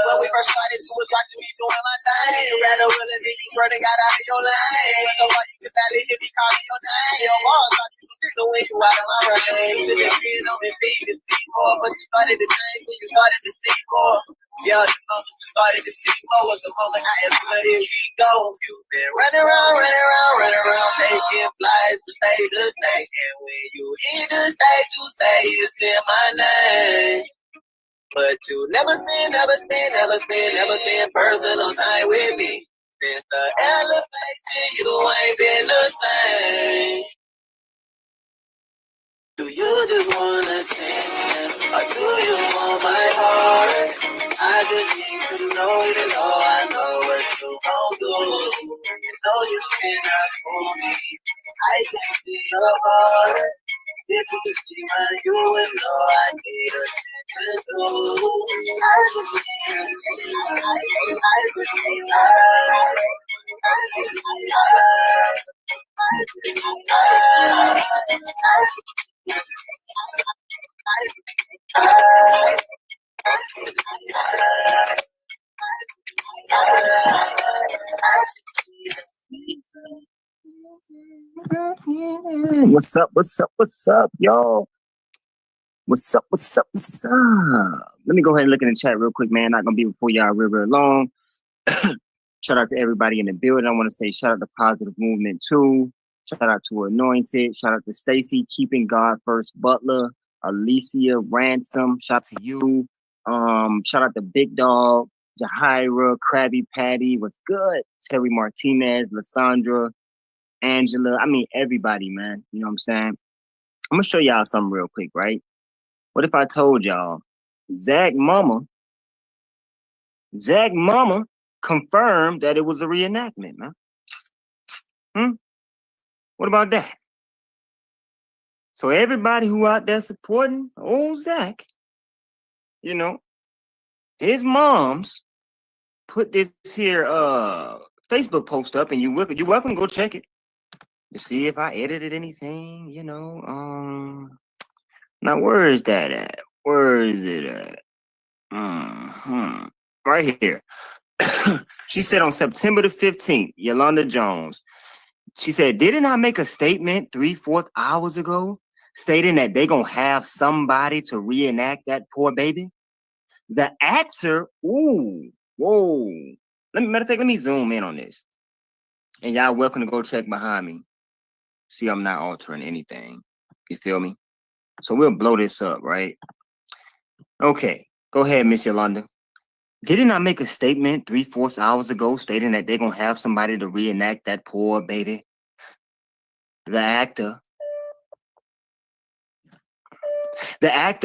When we first started, you was watching me doing my thing. You rather willing than you swear to God out of your lane. So why you can barely hear me calling your name? Your mom thought you was the way you out of my range. You been being on me, being to see more. But you started to change when you started to see more. Yeah, the moment you started to see more was the moment I asked, where did we go? You've been running around, taking flights from state to state. And when you hit the state, you say it's in my name. But you never spend personal time with me. Since the elevation, you ain't been the same. Do you just want attention, or do you want my heart? I just need to know, even though I know what you gon' do. You know you cannot fool me. I can see your heart. If you could see mine, you would know I need attention too. I just need attention. I just need love. I just need love. What's up, y'all? What's up? Let me go ahead and look in the chat real quick, man. Not gonna be before y'all real long. Shout out to everybody in the building. I want to say shout out to Positive Movement too. Shout out to Anointed. Shout out to Stacy, Keeping God First Butler, Alicia Ransom. Shout out to you. Shout out to Big Dog, Jahira, Krabby Patty. What's good? Terry Martinez, Lysandra, Angela. I mean everybody, man. You know what I'm saying? I'm gonna show y'all something real quick, right? What if I told y'all Zach Mama confirmed that it was a reenactment, man? What about that? So everybody who out there supporting old Zach, you know, his mom's put this here Facebook post up, and you're welcome to go check it to see if I edited anything, you know. Now where is that at? Where is it at? Right here. She said on September the 15th, Yolanda Jones, she said, didn't I make a statement 3-4 hours ago stating that they gonna have somebody to reenact that poor baby? The actor, whoa. Matter of fact, let me zoom in on this. And y'all welcome to go check behind me. See, I'm not altering anything. You feel me? So we'll blow this up, right? Okay, go ahead, Miss Yolanda. Didn't I make a statement 3-4 hours ago stating that they're gonna have somebody to reenact that poor baby? The actor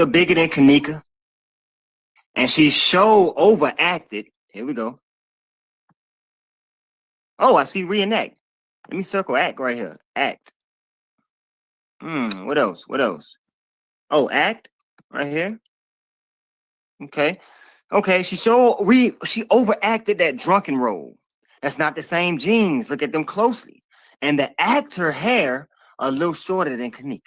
bigger than kENNEka, and she overacted. Here we go. Oh, I see reenact. Let me circle act right here. Act. What else? Oh, act right here. Okay. She overacted that drunken role. That's not the same jeans. Look at them closely. And the actor hair a little shorter than kENNEka.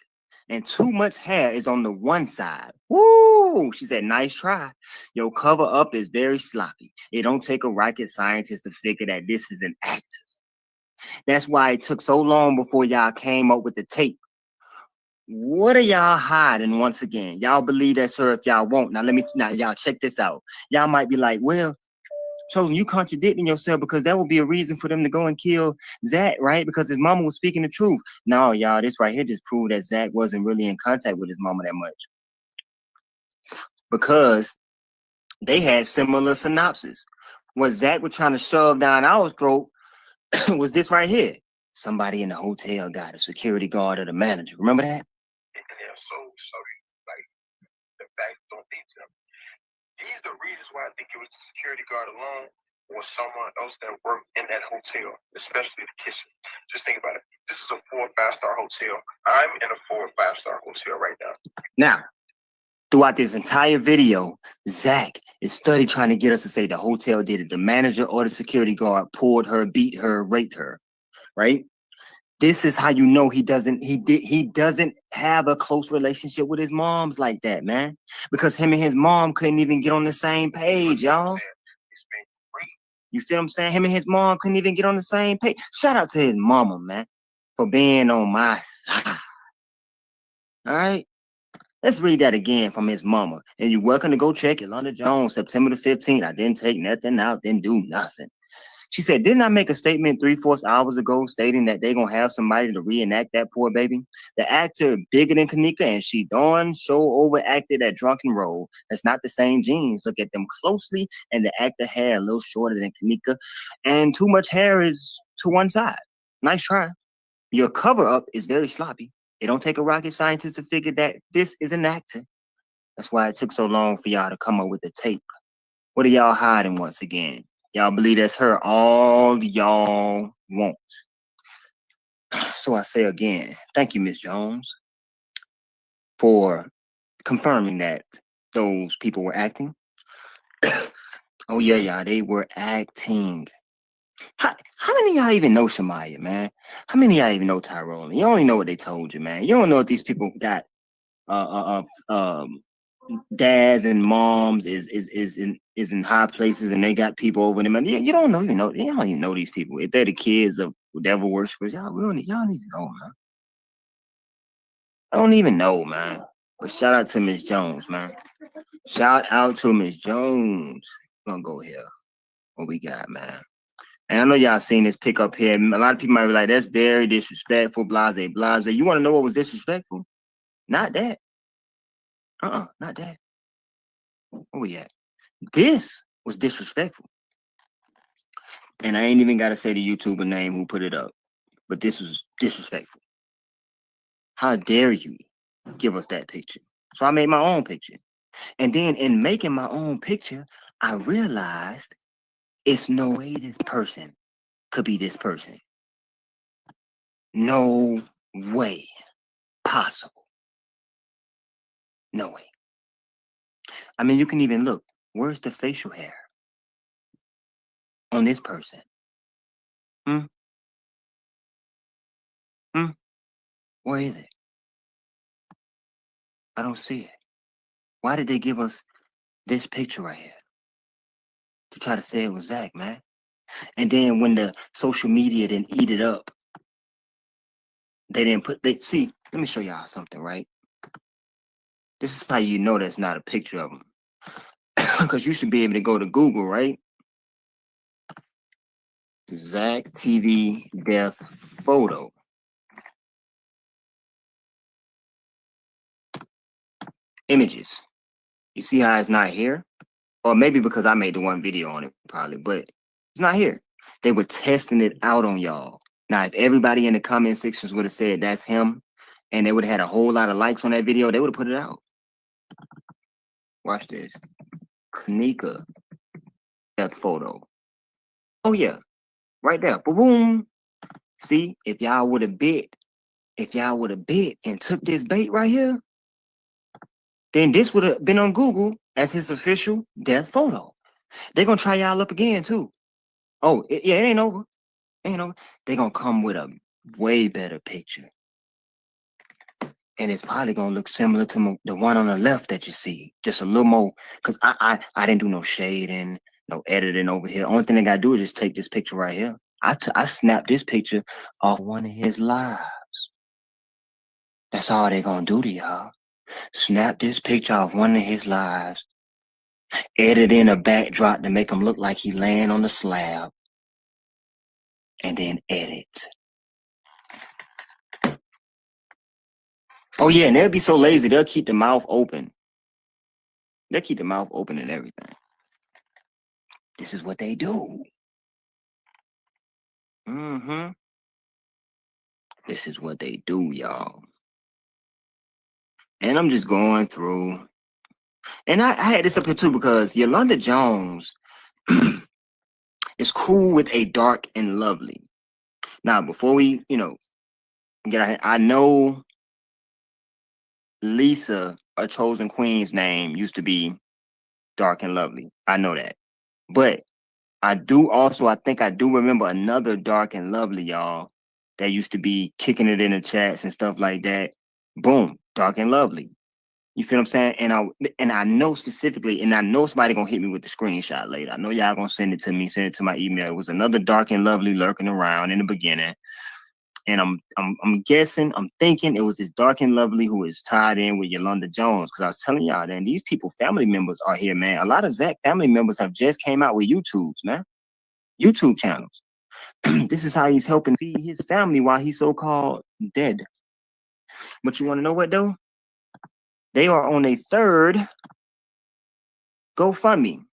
And too much hair is on the one side. Woo! She said, nice try. Your cover up is very sloppy. It don't take a rocket scientist to figure that this is an actor. That's why it took so long before y'all came up with the tape. What are y'all hiding once again? Y'all believe that's her if y'all won't. Now y'all check this out. Y'all might be like, well, Chosen, you contradicting yourself, because that would be a reason for them to go and kill Zach, right? Because his mama was speaking the truth. No, y'all, this right here just proved that Zach wasn't really in contact with his mama that much. Because they had similar synopses. What Zach was trying to shove down our throat was this right here. Somebody in the hotel got a security guard or the manager. Remember that? Yeah, so like the facts don't think them. These are the reasons why I think it was the security guard alone. or someone else that worked in that hotel, especially the kitchen. Just think about it. This is a 4 or 5-star hotel. I'm in a 4 or 5-star hotel right now. Now, throughout this entire video, Zach is study trying to get us to say the hotel did it. The manager or the security guard pulled her, beat her, raped her, right? This is how you know he doesn't have a close relationship with his moms like that, man. Because him and his mom couldn't even get on the same page, y'all. It's been great. You feel what I'm saying? Him and his mom couldn't even get on the same page. Shout out to his mama, man, for being on my side. All right? Let's read that again from his mama. And you're welcome to go check Yolanda Jones, September the 15th. I didn't take nothing out, didn't do nothing. She said, didn't I make a statement 3/4 hours ago stating that they're going to have somebody to reenact that poor baby? The actor bigger than kENNEka, and she darn sure overacted that drunken role. That's not the same genes. Look at them closely, and the actor hair a little shorter than kENNEka, and too much hair is to one side. Nice try. Your cover-up is very sloppy. It don't take a rocket scientist to figure that this is an actor. That's why it took so long for y'all to come up with the tape. What are y'all hiding once again? Y'all believe that's her all y'all want. So I say again, thank you, Miss Jones, for confirming that those people were acting. Oh yeah, they were acting. How many of y'all even know Shamaya, man? How many of y'all even know Tyrone? You only know what they told you, man. You don't know if these people got dads and moms is in high places and they got people over them. And you don't know, you don't even know these people. If they're the kids of devil worshippers, y'all don't even know, man. I don't even know, man. But shout out to Miss Jones, man. Shout out to Miss Jones. We're gonna go here. What we got, man? And I know y'all seen this pick up here. A lot of people might be like, that's very disrespectful, blase. You want to know what was disrespectful? Not that. Not that. Where we at? This was disrespectful. And I ain't even got to say the YouTuber name who put it up. But this was disrespectful. How dare you give us that picture? So I made my own picture. And then in making my own picture, I realized it's no way this person could be this person. No way possible. No way. I mean, you can even look. Where's the facial hair on this person? Where is it? I don't see it. Why did they give us this picture right here? To try to say it was Zach, man. And then when the social media didn't eat it up, they didn't see, let me show y'all something, right? This is how you know that's not a picture of them. Because you should be able to go to Google, right? Zach TV death photo. Images. You see how it's not here? Or maybe because I made the one video on it, probably, but it's not here. They were testing it out on y'all. Now, if everybody in the comment sections would have said that's him, and they would have had a whole lot of likes on that video, they would have put it out. Watch this. kENNEka death photo. Oh yeah, right there. Boom. See, if y'all would have bit and took this bait right here, then this would have been on Google as his official death photo. They're gonna try y'all up again too. Oh, it ain't over. Ain't over. They're gonna come with a way better picture. And it's probably gonna look similar to the one on the left that you see. Just a little more, because I didn't do no shading, no editing over here. Only thing I gotta do is just take this picture right here. I snapped this picture off one of his lives. That's all they're gonna do to y'all. Snap this picture off one of his lives. Edit in a backdrop to make him look like he laying on the slab. And then edit. Oh yeah, and they'll be so lazy, they'll keep the mouth open. They'll keep the mouth open and everything. This is what they do. This is what they do, y'all. And I'm just going through. And I had this up here too because Yolanda Jones is cool with a dark and lovely. Now, before we, get out here, I know Lisa, a chosen queen's name, used to be dark and lovely. I know that. But I think I do remember another dark and lovely, y'all, that used to be kicking it in the chats and stuff like that. Boom, dark and lovely. You feel what I'm saying? And I know specifically, and I know somebody gonna hit me with the screenshot later. I know y'all gonna send it to me, send it to my email. It was another dark and lovely lurking around in the beginning. And I'm guessing, I'm thinking it was this dark and lovely who is tied in with Yolanda Jones. Cause I was telling y'all, man, these people, family members are here, man. A lot of Zach family members have just came out with YouTubes, man. YouTube channels. This is how he's helping feed his family while he's so-called dead. But you want to know what though? They are on a third GoFundMe.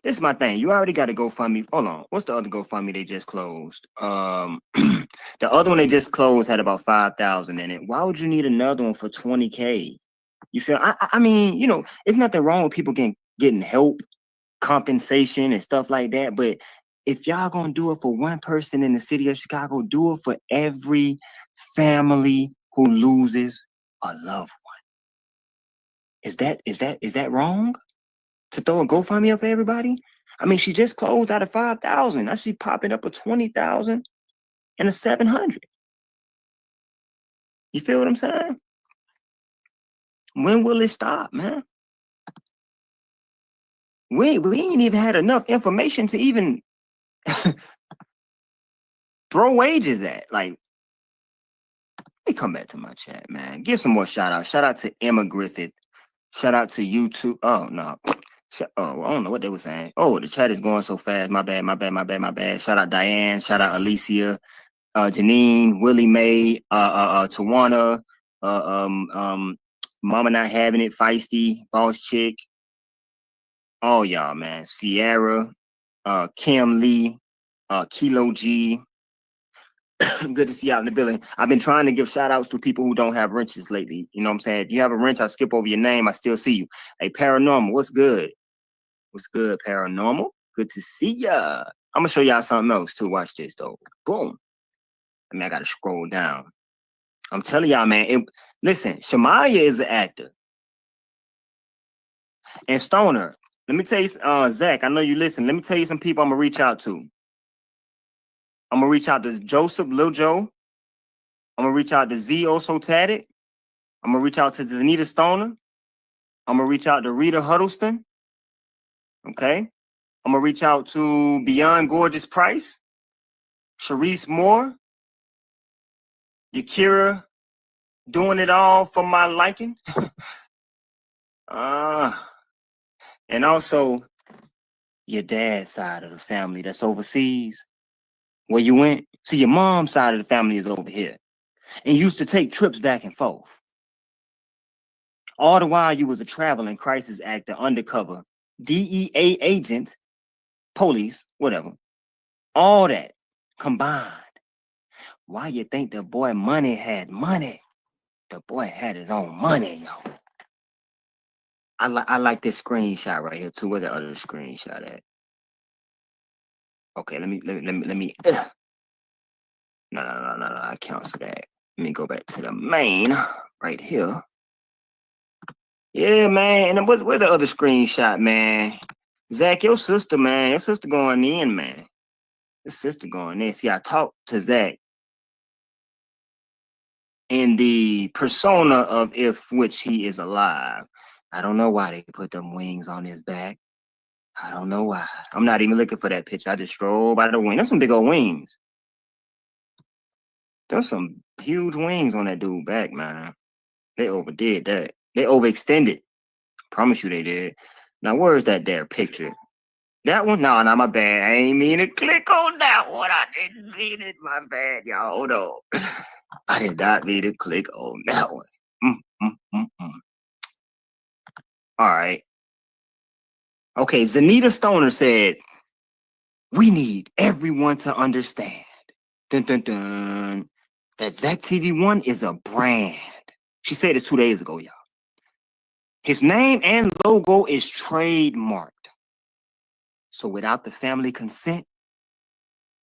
This is my thing. You already got a GoFundMe. Hold on. What's the other GoFundMe they just closed? The other one they just closed had about 5,000 in it. Why would you need another one for 20K? You feel? I mean, it's nothing wrong with people getting help, compensation, and stuff like that. But if y'all gonna do it for one person in the city of Chicago, do it for every family who loses a loved one. Is that wrong? To throw a GoFundMe up for everybody? I mean, she just closed out of 5,000. Now she popping up a 20,000 and a 700. You feel what I'm saying? When will it stop, man? We ain't even had enough information to even throw wages at. Like, let me come back to my chat, man. Give some more shout out. Shout out to Emma Griffith. Shout out to YouTube. Oh, no. Oh, I don't know what they were saying. Oh, the chat is going so fast. My bad. Shout out Diane. Shout out Alicia, Janine, Willie Mae, Tawana, Mama Not Having It, Feisty, Boss Chick. Oh, y'all, man. Sierra, Kim Lee, Kilo G. Good to see y'all in the building. I've been trying to give shout outs to people who don't have wrenches lately. You know what I'm saying? If you have a wrench, I skip over your name. I still see you. Hey, Paranormal, what's good? What's good, Paranormal? Good to see ya. I'm gonna show y'all something else too. Watch this though. Boom. I mean, I gotta scroll down. I'm telling y'all, man. Listen, Shamaya is an actor. And Stoner, let me tell you, Zach, I know you listen. Let me tell you some people I'm gonna reach out to. I'm gonna reach out to Joseph Lil Joe. I'm gonna reach out to Z Oso Taddick. I'm gonna reach out to Zanita Stoner. I'm gonna reach out to Rita Huddleston. Okay. I'm gonna reach out to Beyond Gorgeous Price, Sharice Moore, Yakira Doing It All for My Liking. And also your dad's side of the family that's overseas. Where you went? See, your mom's side of the family is over here. And you used to take trips back and forth. All the while you was a traveling crisis actor, undercover, DEA agent, police, whatever. All that combined. Why you think the boy Money had money? The boy had his own money, yo. I like this screenshot right here too. Where the other screenshot at? Okay, let me. No, I cancel that. Let me go back to the main right here. Yeah, man. And where's the other screenshot, man? Zach, your sister, man. Your sister going in, man. Your sister going in. See, I talked to Zach in the persona of if which he is alive. I don't know why they put them wings on his back. I don't know why. I'm not even looking for that picture. I just strolled by the wing. There's some big old wings. There's some huge wings on that dude back, man. They overdid that. They overextended. Promise you they did. Now, where's that there picture? That one? No, my bad. I ain't mean to click on that one. I didn't mean it. My bad, y'all. Hold on. I did not mean to click on that one. All right. Okay, Zanita Stoner said, we need everyone to understand dun, dun, dun, that Zach TV1 is a brand. She said this 2 days ago, y'all. His name and logo is trademarked. So without the family consent,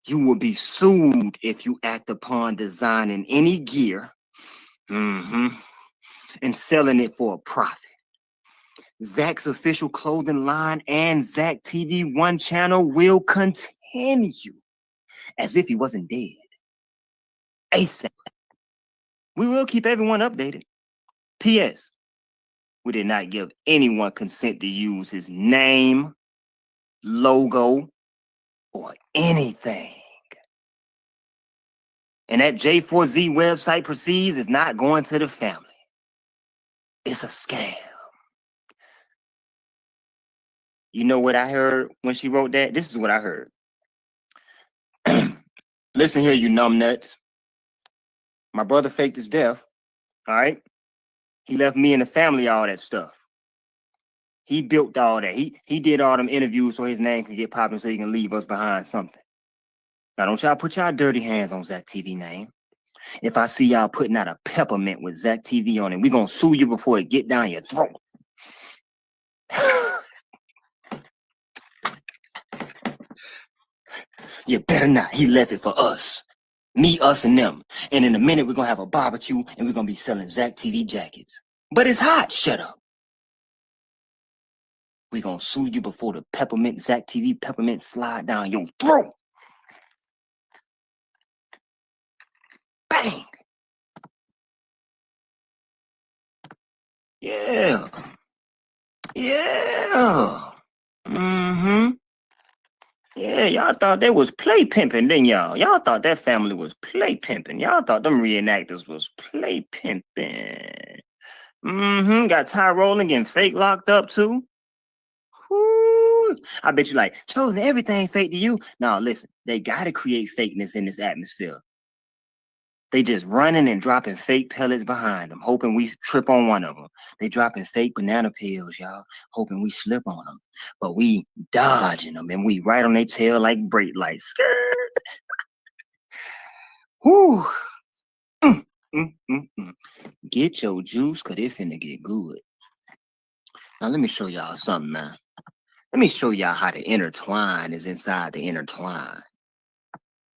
You will be sued if you act upon designing any gear and selling it for a profit. Zach's official clothing line and Zach TV One channel will continue as if he wasn't dead. ASAP. We will keep everyone updated. P.S. We did not give anyone consent to use his name, logo, or anything. And that J4Z website proceeds is not going to the family. It's a scam. You know what I heard when she wrote that? This is what I heard. Listen here, you numbnuts. My brother faked his death, all right? He left me and the family all that stuff. He built all that. He did all them interviews so his name could get popping so he can leave us behind something. Now, don't y'all put y'all dirty hands on Zach TV name. If I see y'all putting out a peppermint with Zach TV on it, we're going to sue you before it get down your throat. You better not. He left it for us. Me, us, and them. And in a minute, we're going to have a barbecue and we're going to be selling Zach TV jackets. But it's hot. Shut up. We're going to sue you before the peppermint, Zach TV peppermint slide down your throat. Bang. Yeah. Yeah. Yeah, y'all thought they was play pimping, didn't y'all? Y'all thought that family was play pimping. Y'all thought them reenactors was play pimping. Got Ty Rowland getting fake locked up too. Whoo. I bet you like, Chosen, everything fake to you. No, listen, they gotta create fakeness in this atmosphere. They just running and dropping fake pellets behind them, hoping we trip on one of them. They dropping fake banana peels, y'all, hoping we slip on them. But we dodging them and we right on their tail like brake lights. Skirt. Whoo. Get your juice, cause it finna get good. Now let me show y'all something, man. Let me show y'all how the intertwine is inside the intertwine.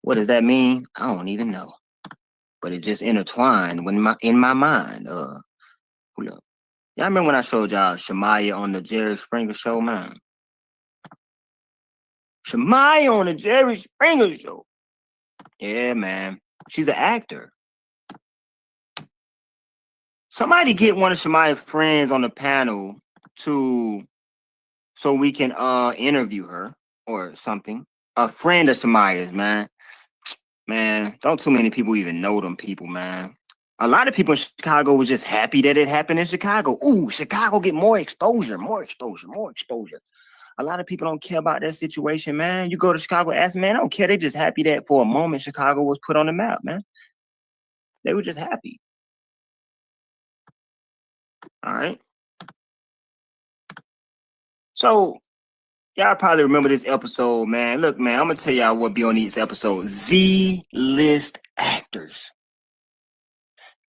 What does that mean? I don't even know. But it just intertwined in my mind. Hold up. Y'all remember when I showed y'all Shemaya on the Jerry Springer show, man? Shemaya on the Jerry Springer show. Yeah, man. She's an actor. Somebody get one of Shemaya's friends on the panel so we can interview her or something. A friend of Shemaya's, man. Man, don't too many people even know them people, man. A lot of people in Chicago was just happy that it happened in Chicago. Ooh, Chicago get more exposure. A lot of people don't care about that situation, man. You go to Chicago, ask them, man, I don't care. They just happy that for a moment Chicago was put on the map, man. They were just happy. All right. So, y'all probably remember this episode, man. Look, man, I'm going to tell y'all what be on these episodes. Z-list actors.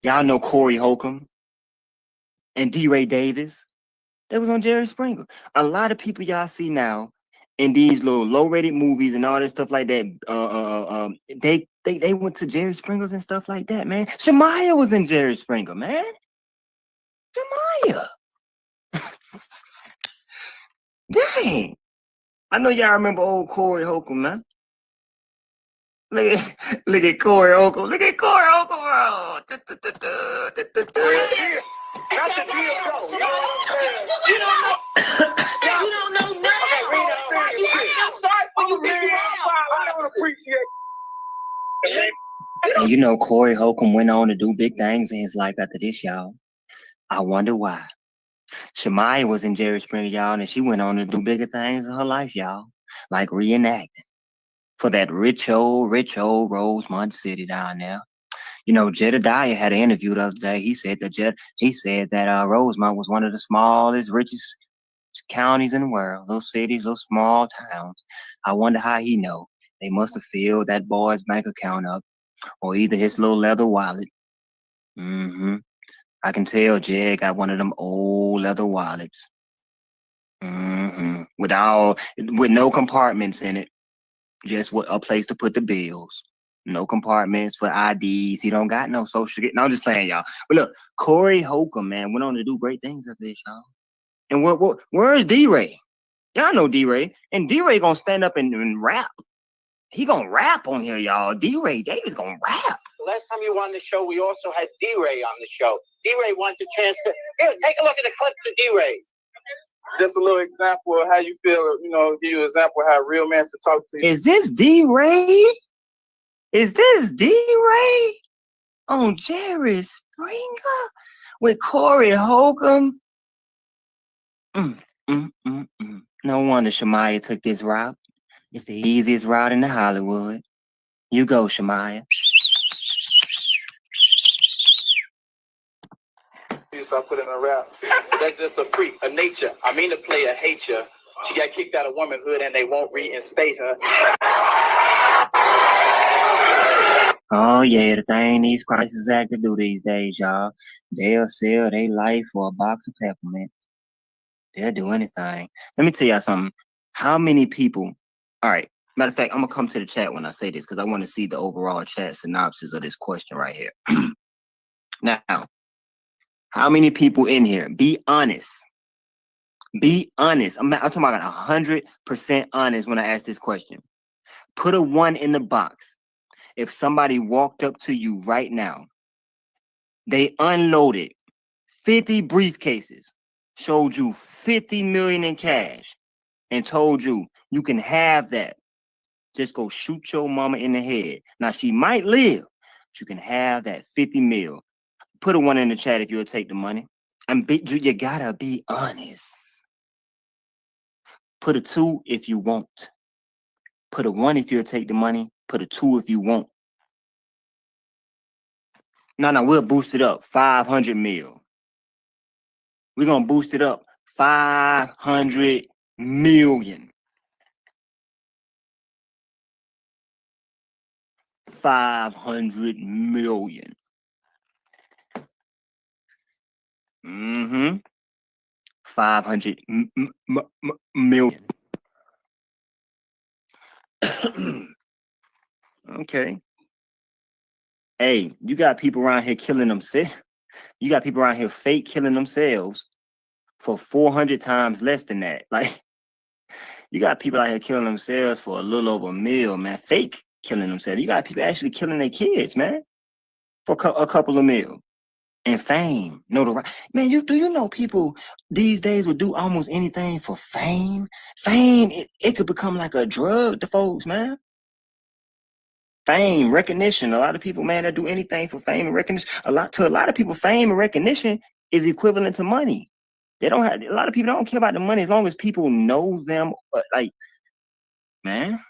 Y'all know Corey Holcomb and D. Ray Davis. They was on Jerry Springer. A lot of people y'all see now in these little low-rated movies and all that stuff like that. They went to Jerry Springer's and stuff like that, man. Shemaya was in Jerry Springer, man. Shemaya. Dang. I know y'all remember old Corey Holcomb, man. Look at Corey Holcomb. Look at Corey Holcomb, bro. That's the deal, though. You don't know. You don't know nothing. I'm sorry for you. I don't appreciate it. And you know, Corey Holcomb went on to do big things in his life after this, y'all. I wonder why. Shemaya was in Jerry Springer, y'all, and she went on to do bigger things in her life, y'all. Like reenacting for that rich old Rosemont City down there. You know, Jedediah had an interview the other day. He said that Rosemont was one of the smallest, richest counties in the world. Little cities, little small towns. I wonder how he know. They must have filled that boy's bank account up, or either his little leather wallet. I can tell Jed got one of them old leather wallets. With no compartments in it. Just what a place to put the bills. No compartments for IDs. He don't got no social security. No, I'm just playing, y'all. But look, Corey Holcomb, man, went on to do great things after this, y'all. And where's D-Ray? Y'all know D-Ray. And D-Ray gonna stand up and rap. He gonna rap on here, y'all. D-Ray Davis gonna rap. The last time you were on the show, we also had D-Ray on the show. D-Ray wants a chance to... Here, take a look at the clips of D-Ray. Just a little example of how you feel, give you an example of how a real man should talk to you. Is this D-Ray? Is this D-Ray on Jerry Springer with Corey Holcomb? No wonder Shemaya took this route. It's the easiest route in the Hollywood. You go, Shemaya. So I put in a rap. That's just a freak, a nature. I mean, a player hate you. She got kicked out of womanhood and they won't reinstate her. Oh, yeah, the thing these crisis actors do these days, y'all. They'll sell their life for a box of peppermint. They'll do anything. Let me tell y'all something. How many people... All right, matter of fact, I'm going to come to the chat when I say this because I want to see the overall chat synopsis of this question right here. Now, how many people in here? Be honest. Be honest. I'm talking about 100% honest when I ask this question. Put a 1 in the box. If somebody walked up to you right now, they unloaded 50 briefcases, showed you 50 million in cash, and told you you can have that. Just go shoot your mama in the head. Now, she might live, but you can have that 50 mil. Put a 1 in the chat if you'll take the money. And you gotta be honest. Put a 2 if you won't. Put a 1 if you'll take the money. Put a 2 if you won't. No, we'll boost it up. 500 mil. We're gonna boost it up. 500 million. 500 million. 500 million. Okay. Hey, you got people around here killing themselves. You got people around here fake killing themselves for 400 times less than that. Like, you got people out here killing themselves for a little over $1 million, man. Fake killing themselves. You got people actually killing their kids, man, for a couple of $1 million. And fame, notoriety. Man, do you know people these days would do almost anything for fame? Fame, it could become like a drug to folks, man. Fame, recognition. A lot of people, man, that do anything for fame and recognition. A lot of people, fame and recognition is equivalent to money. A lot of people don't care about the money as long as people know them. Like, man,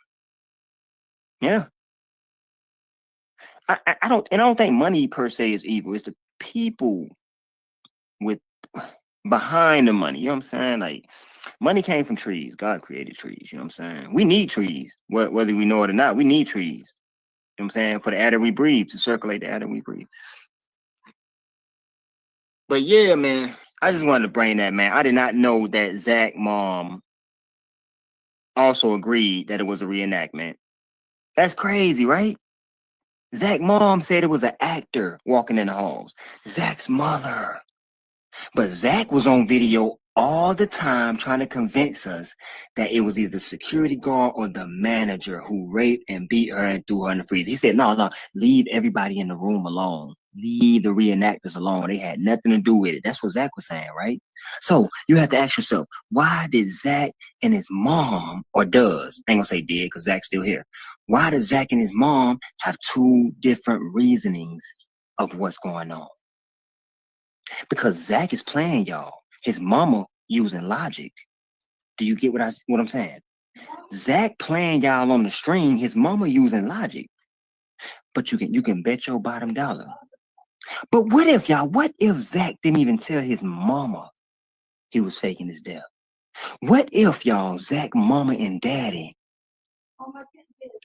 yeah. I don't think money per se is evil. It's the people with behind the money. You know what I'm saying? Like, money came from trees. God created trees. You know what I'm saying? We need trees, whether we know it or not. We need trees. You know what I'm saying? For the air that we breathe, to circulate the air that we breathe. But yeah, man, I just wanted to bring that, man. I did not know that Zach mom also agreed that it was a reenactment. That's crazy, right? Zach mom said it was an actor walking in the halls. Zach's mother. But Zach was on video all the time trying to convince us that it was either the security guard or the manager who raped and beat her and threw her in the freezer. He said, no, leave everybody in the room alone. Leave the reenactors alone. They had nothing to do with it. That's what Zach was saying, right? So you have to ask yourself, why did Zach and his mom, or does, I ain't gonna say did because Zach's still here. Why does Zach and his mom have two different reasonings of what's going on? Because Zach is playing y'all. His mama using logic. Do you get what I'm saying? Zach playing y'all on the string, his mama using logic. But you can bet your bottom dollar. But what if Zach didn't even tell his mama he was faking his death? What if y'all, Zach mama and daddy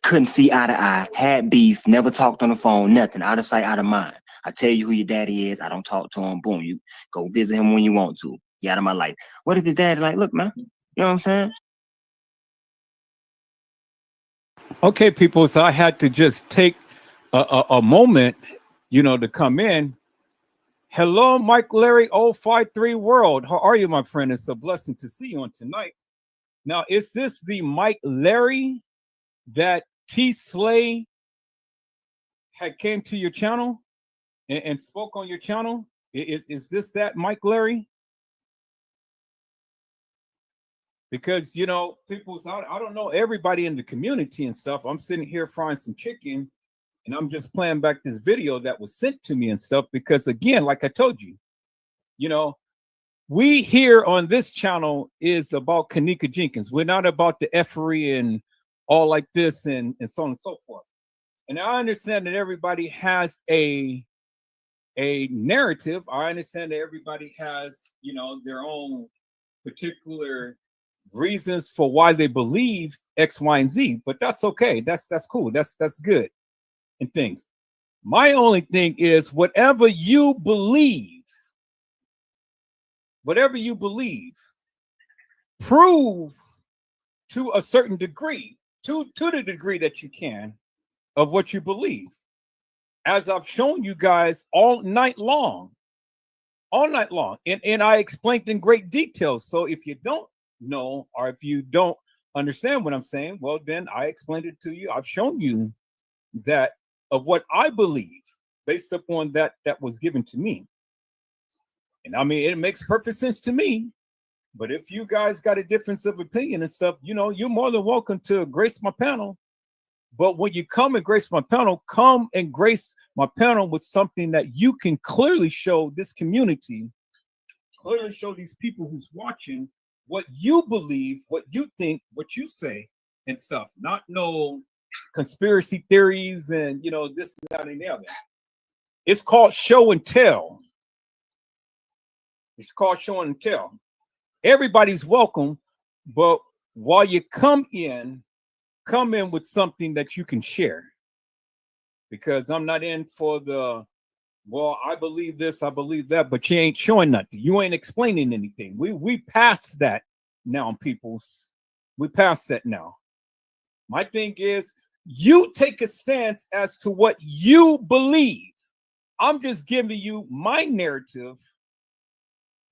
couldn't see eye to eye, had beef, never talked on the phone, nothing, out of sight, out of mind? I tell you who your daddy is. I don't talk to him. Boom. You go visit him when you want to. He out of my life. What if his daddy like, look, man, you know what I'm saying? Okay, people. So I had to just take a moment, to come in. Hello, Mike Larry 053 World. How are you, my friend? It's a blessing to see you on tonight. Now, is this the Mike Larry that T Slay had came to your channel and spoke on your channel? Is this that Mike Larry? Because people, I don't know everybody in the community and stuff. I'm sitting here frying some chicken and I'm just playing back this video that was sent to me and stuff. Because again, like I told you, we here on this channel is about kENNEka jENkINs. We're not about the effery and all like this and so on and so forth. And I understand that everybody has a narrative. I understand that everybody has, their own particular reasons for why they believe X, Y, and Z. But that's okay. That's cool. That's good and things. My only thing is whatever you believe, prove to a certain degree, to the degree that you can, of what you believe. As I've shown you guys all night long. And I explained in great detail. So if you don't know, or if you don't understand what I'm saying, well, then I explained it to you. I've shown you that of what I believe based upon that was given to me. And I mean, it makes perfect sense to me. But if you guys got a difference of opinion and stuff, you're more than welcome to grace my panel. But when you come and grace my panel, come and grace my panel with something that you can clearly show this community, clearly show these people who's watching what you believe, what you think, what you say and stuff. Not no conspiracy theories and, this, that, and the other. It's called show and tell. It's called show and tell. Everybody's welcome, but while you come in with something that you can share. Because I'm not in for I believe this, I believe that, but you ain't showing nothing. You ain't explaining anything. We passed that now, peoples. We passed that now. My thing is, you take a stance as to what you believe. I'm just giving you my narrative,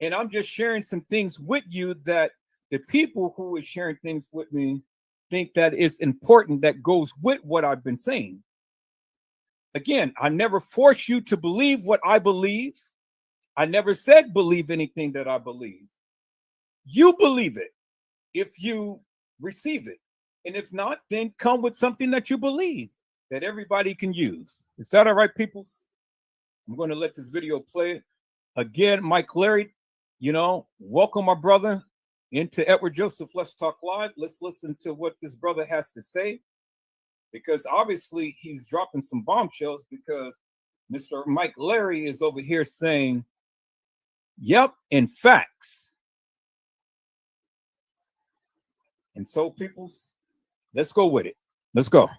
and I'm just sharing some things with you that the people who are sharing things with me think that is important, that goes with what I've been saying. Again, I never force you to believe what I believe. I never said believe anything that I believe. You believe it if you receive it. And if not, then come with something that you believe that everybody can use. Is that all right, peoples? I'm going to let this video play. Again, Mike Larry, welcome my brother into Edward Joseph Let's Talk Live. Let's listen to what this brother has to say, because obviously he's dropping some bombshells, because Mr. Mike Larry is over here saying, yep, in facts. And so, peoples, let's go with it. Let's go.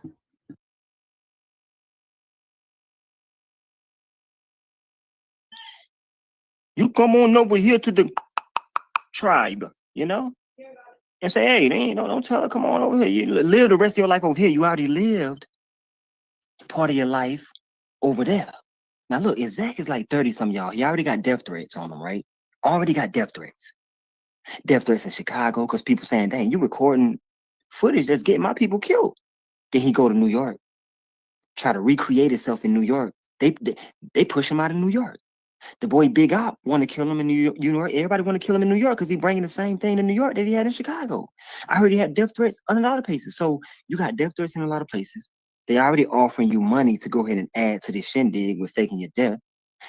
You come on over here to the tribe, and say, hey, don't tell her, come on over here. You live the rest of your life over here. You already lived part of your life over there. Now, look, if Zach is like 30-some, y'all, he already got death threats on him, right? Already got death threats. Death threats in Chicago, because people saying, dang, you recording footage that's getting my people killed. Then he go to New York, try to recreate himself in New York. They push him out of New York. The boy Big Op want to kill him in New York. Everybody want to kill him in New York because he bringing the same thing to New York that he had in Chicago. I heard he had death threats in a lot of places. So you got death threats in a lot of places. They already offering you money to go ahead and add to this shindig with faking your death.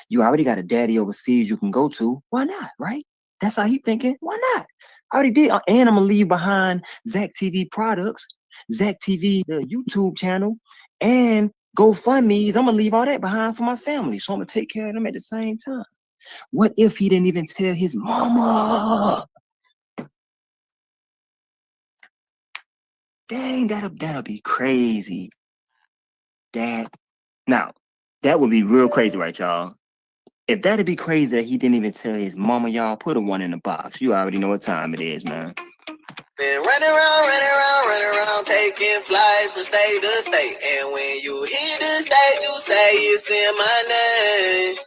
You already got a daddy overseas you can go to. Why not, right? That's how he thinking. Why not? I already did. And I'm going to leave behind Zach TV products, Zach TV, the YouTube channel, and GoFundMe's. I'm going to leave all that behind for my family. So I'm going to take care of them at the same time. What if he didn't even tell his mama? Dang, that'll be crazy. Now, that would be real crazy, right, y'all? If that'd be crazy that he didn't even tell his mama, y'all, put a 1 in the box. You already know what time it is, man. Been running around, taking flights from state to state. And when you hit the state, you say it's in my name.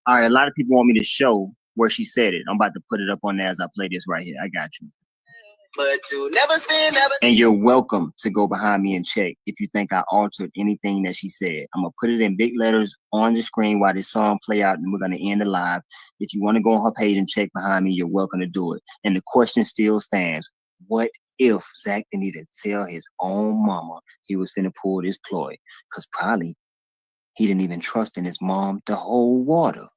All right, a lot of people want me to show where she said it. I'm about to put it up on there as I play this right here. I got you. But you never spend, never. And you're welcome to go behind me and check if you think I altered anything that she said. I'm gonna put it in big letters on the screen while this song play out, and we're gonna end the live. If you want to go on her page and check behind me, you're welcome to do it. And the question still stands: what if Zach didn't even tell his own mama he was finna pull this ploy? Because probably he didn't even trust in his mom to hold water.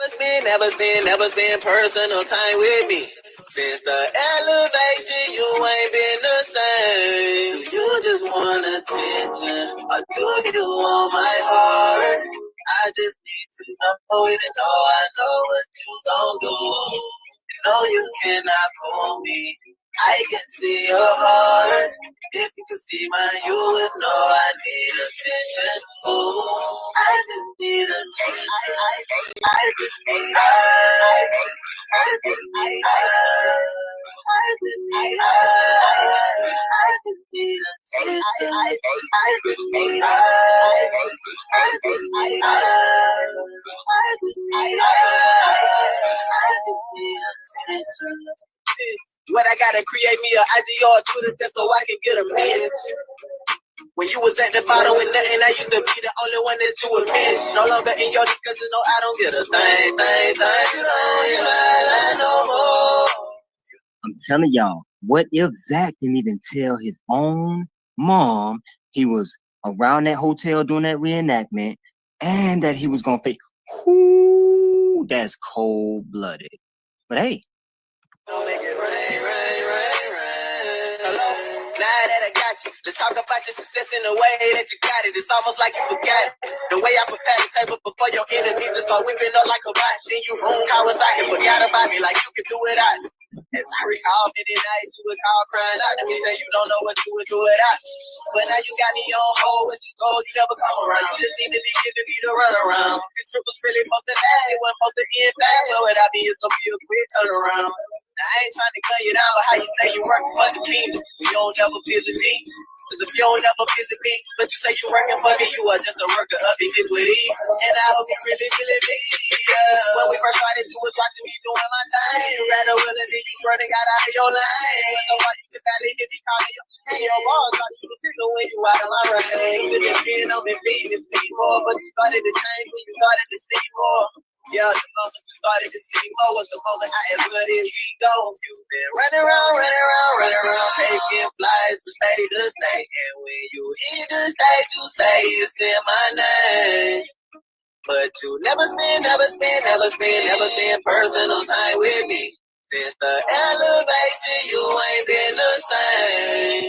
Never spend personal time with me. Since the elevation, you ain't been the same. Do you just want attention, or do you want my heart? I just need to know, even though I know what you gon' do. No, you cannot fool me. I can see your heart. If you could see mine, you would know I need attention. Ooh, I just need attention. I just need I just need I just need attention. I just need attention. What I gotta create me a IG or Twitter just so I can get a mention. When you was at the bottom with nothing, I used to be the only one that you would miss. No longer in your discussion, no, I don't get a thing. You don't hear my line no more. I'm telling y'all, what if Zach didn't even tell his own mom he was around that hotel doing that reenactment and that he was gonna fake? Whoo, that's cold-blooded. But hey. Don't make it rain. Hello? Now that I got you, let's talk about your success in the way that you got it. It's almost like you forgot it. The way I prepare the table before your enemies is start whipping up like a bot. Then you room Kawasaki, forgot about me like you could do it out. As I recall, many nights you would call crying out to me, say you don't know what you would do it out. But now you got me on hold, when you go, you never come around. You just seem to be giving me the runaround. This trip was really supposed to last, it wasn't supposed to end fast. So without me, it's gonna be a quick turnaround. Now I ain't trying to cut you down, but how you say you working for the kingdom, you don't ever visit me. Cause if you don't ever visit me, but you say you working for me, you are just a worker of iniquity. And I hope you really me. When we first started, you was watching me doing my thing. You rather willing than you swear to God out of your lane. So why you just barely hit me calling your boss? Thought you was sitting when you out of my range. You should have been on me feeding me see more, but you started to change when you started to see more. Yeah, the moment you started to see more was the moment I as good as we go. You've been running around, taking flights from state to state. And when you hit the state, you say it's in my name. But you never spend personal time with me. Since the elevation, you ain't been the same.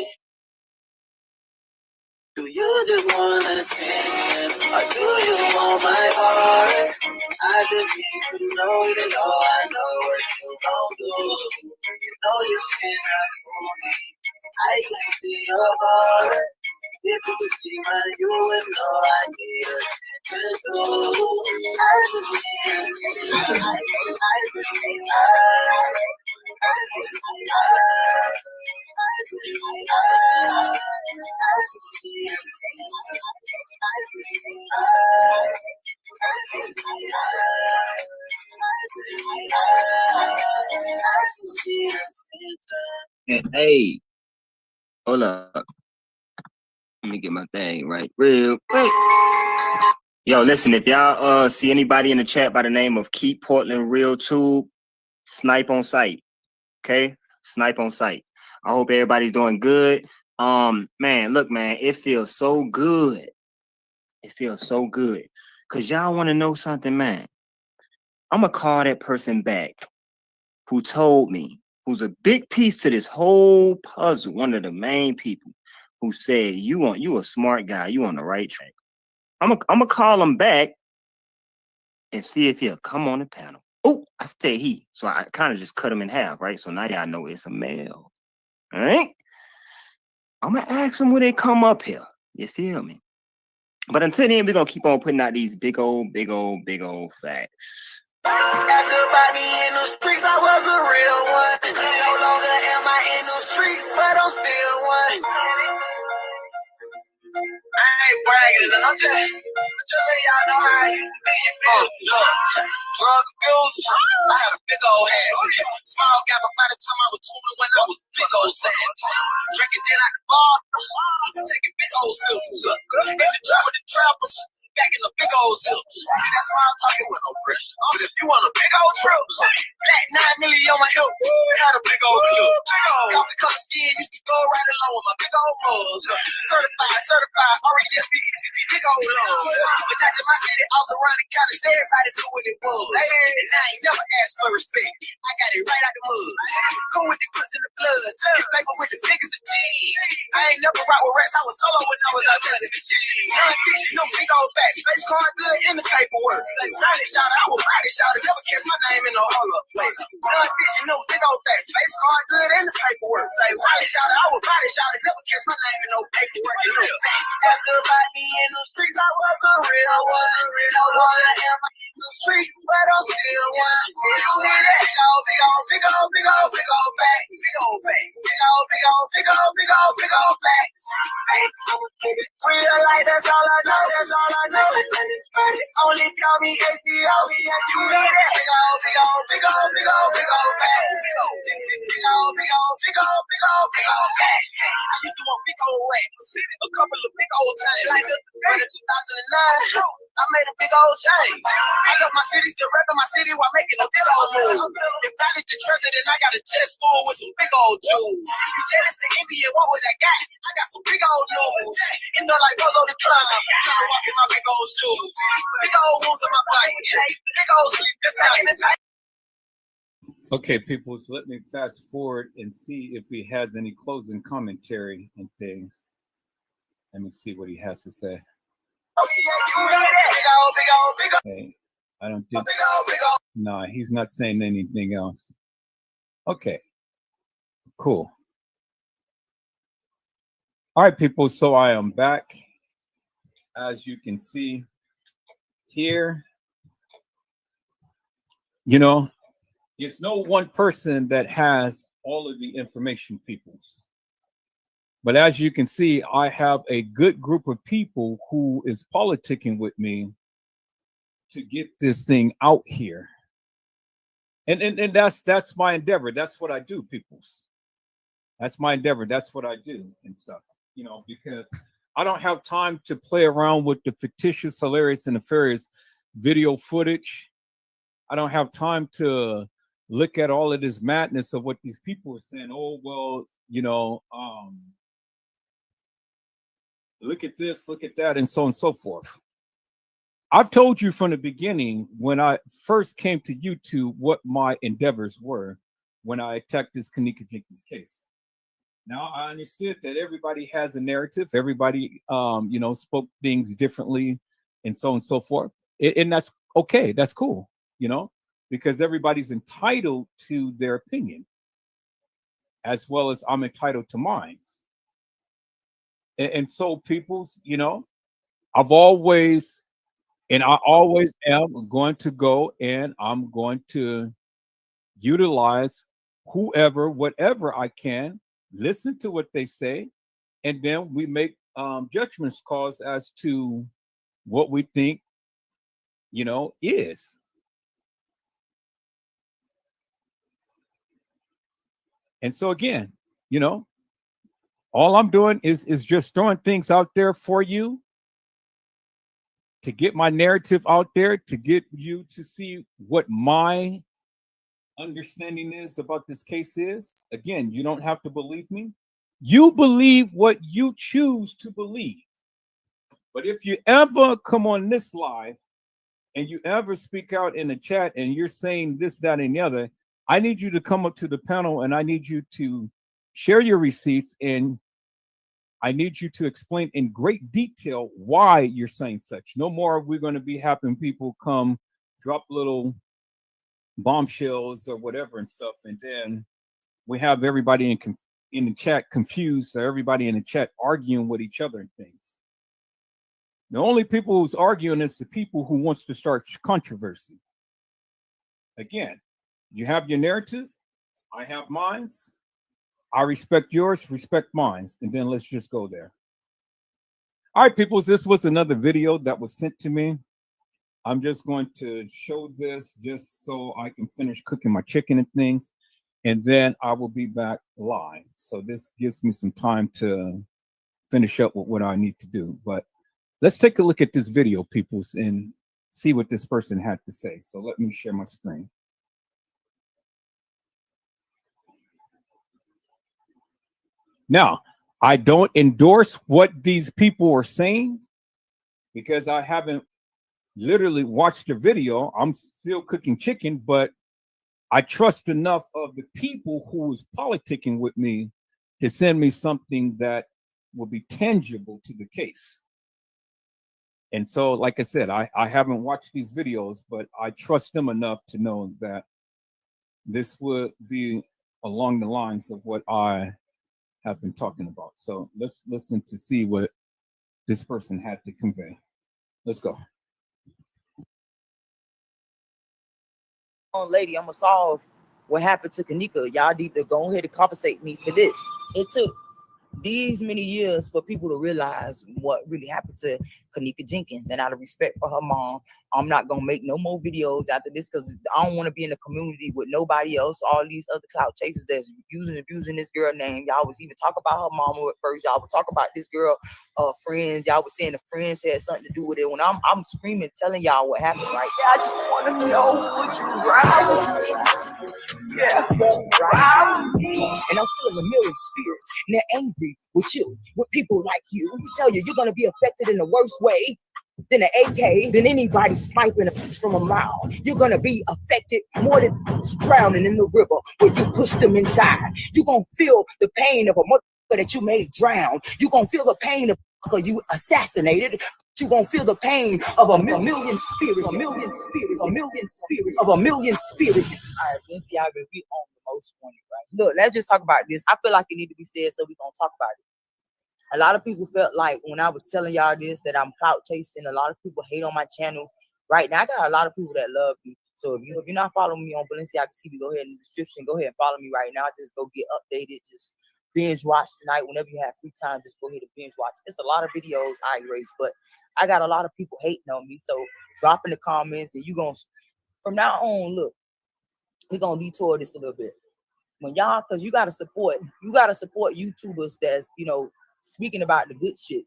Do you just want attention, or do you want my heart? I just need to know, even though I know what you gon' do. You know you cannot fool me. I can see your heart. If you could see mine, you would know I need attention too. I just need attention. I just need Hey, hold up. Let me get my thing right real quick. Yo, listen, if y'all see anybody in the chat by the name of Keep Portland Real Tube, snipe on sight. Okay? Snipe on sight. I hope everybody's doing good. Man, look, man, it feels so good. It feels so good. Cause y'all want to know something, man. I'm gonna call that person back who told me, who's a big piece to this whole puzzle, one of the main people who said, you a smart guy, you on the right track. I'm gonna call him back and see if he'll come on the panel. Oh, I said he, so I kind of just cut him in half, right? So now y'all know it's a male. All right? I'm gonna ask him when they come up here. You feel me? But until then, we're gonna keep on putting out these big old facts. Ask about me in the streets, I was a real one. No longer am I in the streets, but I'm just letting y'all know how I used to be. Look, drug abuse, I had a big old head. Small guy, but by the time I was 20 when I was big old sad. Drinking gin at the bar, taking big old sips. In the trap with the trappers, back in the big old zips. That's why I'm talking with no pressure. But if you want a big old trip, black 9 million on my hip, had a big old clip. Coffee color skin used to go right along with my big old mug. Certified, R-E-S-P-E-C-T, big old love. But that's in my city, also around the county, everybody knew what it was. And I ain't never asked for respect. I got it right out the mud. Cool with the clips and the bloods. It's paper with the niggas and G's. I ain't never rock with rats. I was solo when I was out there in the cheese. No big old facts. Face card good in the paperwork. Silent shot, I was body shot. Never catch my name in no hold up place. No big old facts. Face card good in the paperwork. Silent shot, I was body shot. Never catch my name in no paperwork. That's about me in the streets. I was a real one. I am in the streets, but I'm still one. Still with it. Big old facts. Big old facts. Real life, that's all I know. Only call me HBO. You know that. Big old facts. Big old facts. I used to want big old racks. A couple of big old times. Like in 2009, I made a big old change. I love my city, still repping my city while making a big old move. If I need the treasure, then I got a chest full with some big old jewels. You jealous and envy, what was I got? I got some big old news. In the like Rolo the climb, trying to walk in my big old shoes. Big old wounds on my body. Big old sleepless nights. Okay, people, so let me fast forward and see if he has any closing commentary and things. Let me see what he has to say. Okay, I don't think. Nah, he's not saying anything else. Okay, cool. All right, people, so I am back. As you can see here, you know, it's no one person that has all of the information, peoples. But as you can see, I have a good group of people who is politicking with me to get this thing out here. And that's my endeavor. That's what I do, peoples. That's my endeavor. That's what I do and stuff, you know, because I don't have time to play around with the fictitious, hilarious, and nefarious video footage. I don't have time to look at all of this madness of what these people are saying. Oh, well, you know, look at this, look at that, and so on and so forth. I've told you from the beginning when I first came to YouTube what my endeavors were when I attacked this kENNEka Jenkins case. Now I understood that everybody has a narrative. Everybody, you know, spoke things differently, and so on and so forth. And that's okay. That's cool, you know, because everybody's entitled to their opinion, as well as I'm entitled to mine. And so, people's, you know, I've always, and I always am going to go, and I'm going to utilize whoever, whatever I can, listen to what they say, and then we make judgments calls as to what we think, you know, is. And so again, you know, all I'm doing is just throwing things out there for you to get my narrative out there, to get you to see what my understanding is about this case is. Again, you don't have to believe me. You believe what you choose to believe. But if you ever come on this live and you ever speak out in the chat and you're saying this, that, and the other, I need you to come up to the panel and I need you to share your receipts, and I need you to explain in great detail why you're saying such. No more we're going to be having people come drop little bombshells or whatever and stuff, and then we have everybody in the chat confused, or everybody in the chat arguing with each other and things. The only people who's arguing is the people who wants to start controversy. Again, you have your narrative, I have mine. I respect yours, respect mine, and then let's just go there. All right, people, this was another video that was sent to me. I'm just going to show this just so I can finish cooking my chicken and things, and then I will be back live. So this gives me some time to finish up with what I need to do. But let's take a look at this video, peoples, and see what this person had to say. So let me share my screen. Now, I don't endorse what these people are saying because I haven't literally watched the video. I'm still cooking chicken, but I trust enough of the people who is politicking with me to send me something that will be tangible to the case. And so, like I said, I haven't watched these videos, but I trust them enough to know that this would be along the lines of what I have been talking about. So let's listen to see what this person had to convey. Let's go. Lady, I'm gonna solve what happened to kENNEka. Y'all need to go ahead and compensate me for this. It took these many years for people to realize what really happened to kENNEka JENkINs, and out of respect for her mom, I'm not gonna make no more videos after this because I don't want to be in a community with nobody else. All these other clout chasers that's abusing this girl name. Y'all was even talk about her mama at first. Y'all would talk about this girl friends. Y'all was saying the friends had something to do with it. When I'm screaming, telling y'all what happened, right? Yeah, I just want to know what you ride. Yeah, and I'm feeling a million spirits, and they're angry with you, with people like you. Let me tell you, you're gonna be affected in the worst way than an AK, than anybody sniping from a mile. You're gonna be affected more than drowning in the river where you pushed them inside. You're gonna feel the pain of a motherfucker that you made drown. You're gonna feel the pain of you assassinated. You're gonna feel the pain of a million spirits, a million spirits, a million spirits, of a million spirits. All right, let's see how we on the most wanted, right? Look, let's just talk about this. I feel like it need to be said, so we're gonna talk about it. A lot of people felt like when I was telling y'all this that I'm clout chasing. A lot of people hate on my channel. Right now, I got a lot of people that love me. So if you're not following me on Balenciaga TV, go ahead in the description. Go ahead and follow me right now. Just go get updated. Just binge watch tonight. Whenever you have free time, just go ahead and binge watch. It's a lot of videos I erase, but I got a lot of people hating on me. So drop in the comments, and you gonna from now on, look, we're gonna detour this a little bit. When y'all, because you gotta support YouTubers that's, speaking about the good shit.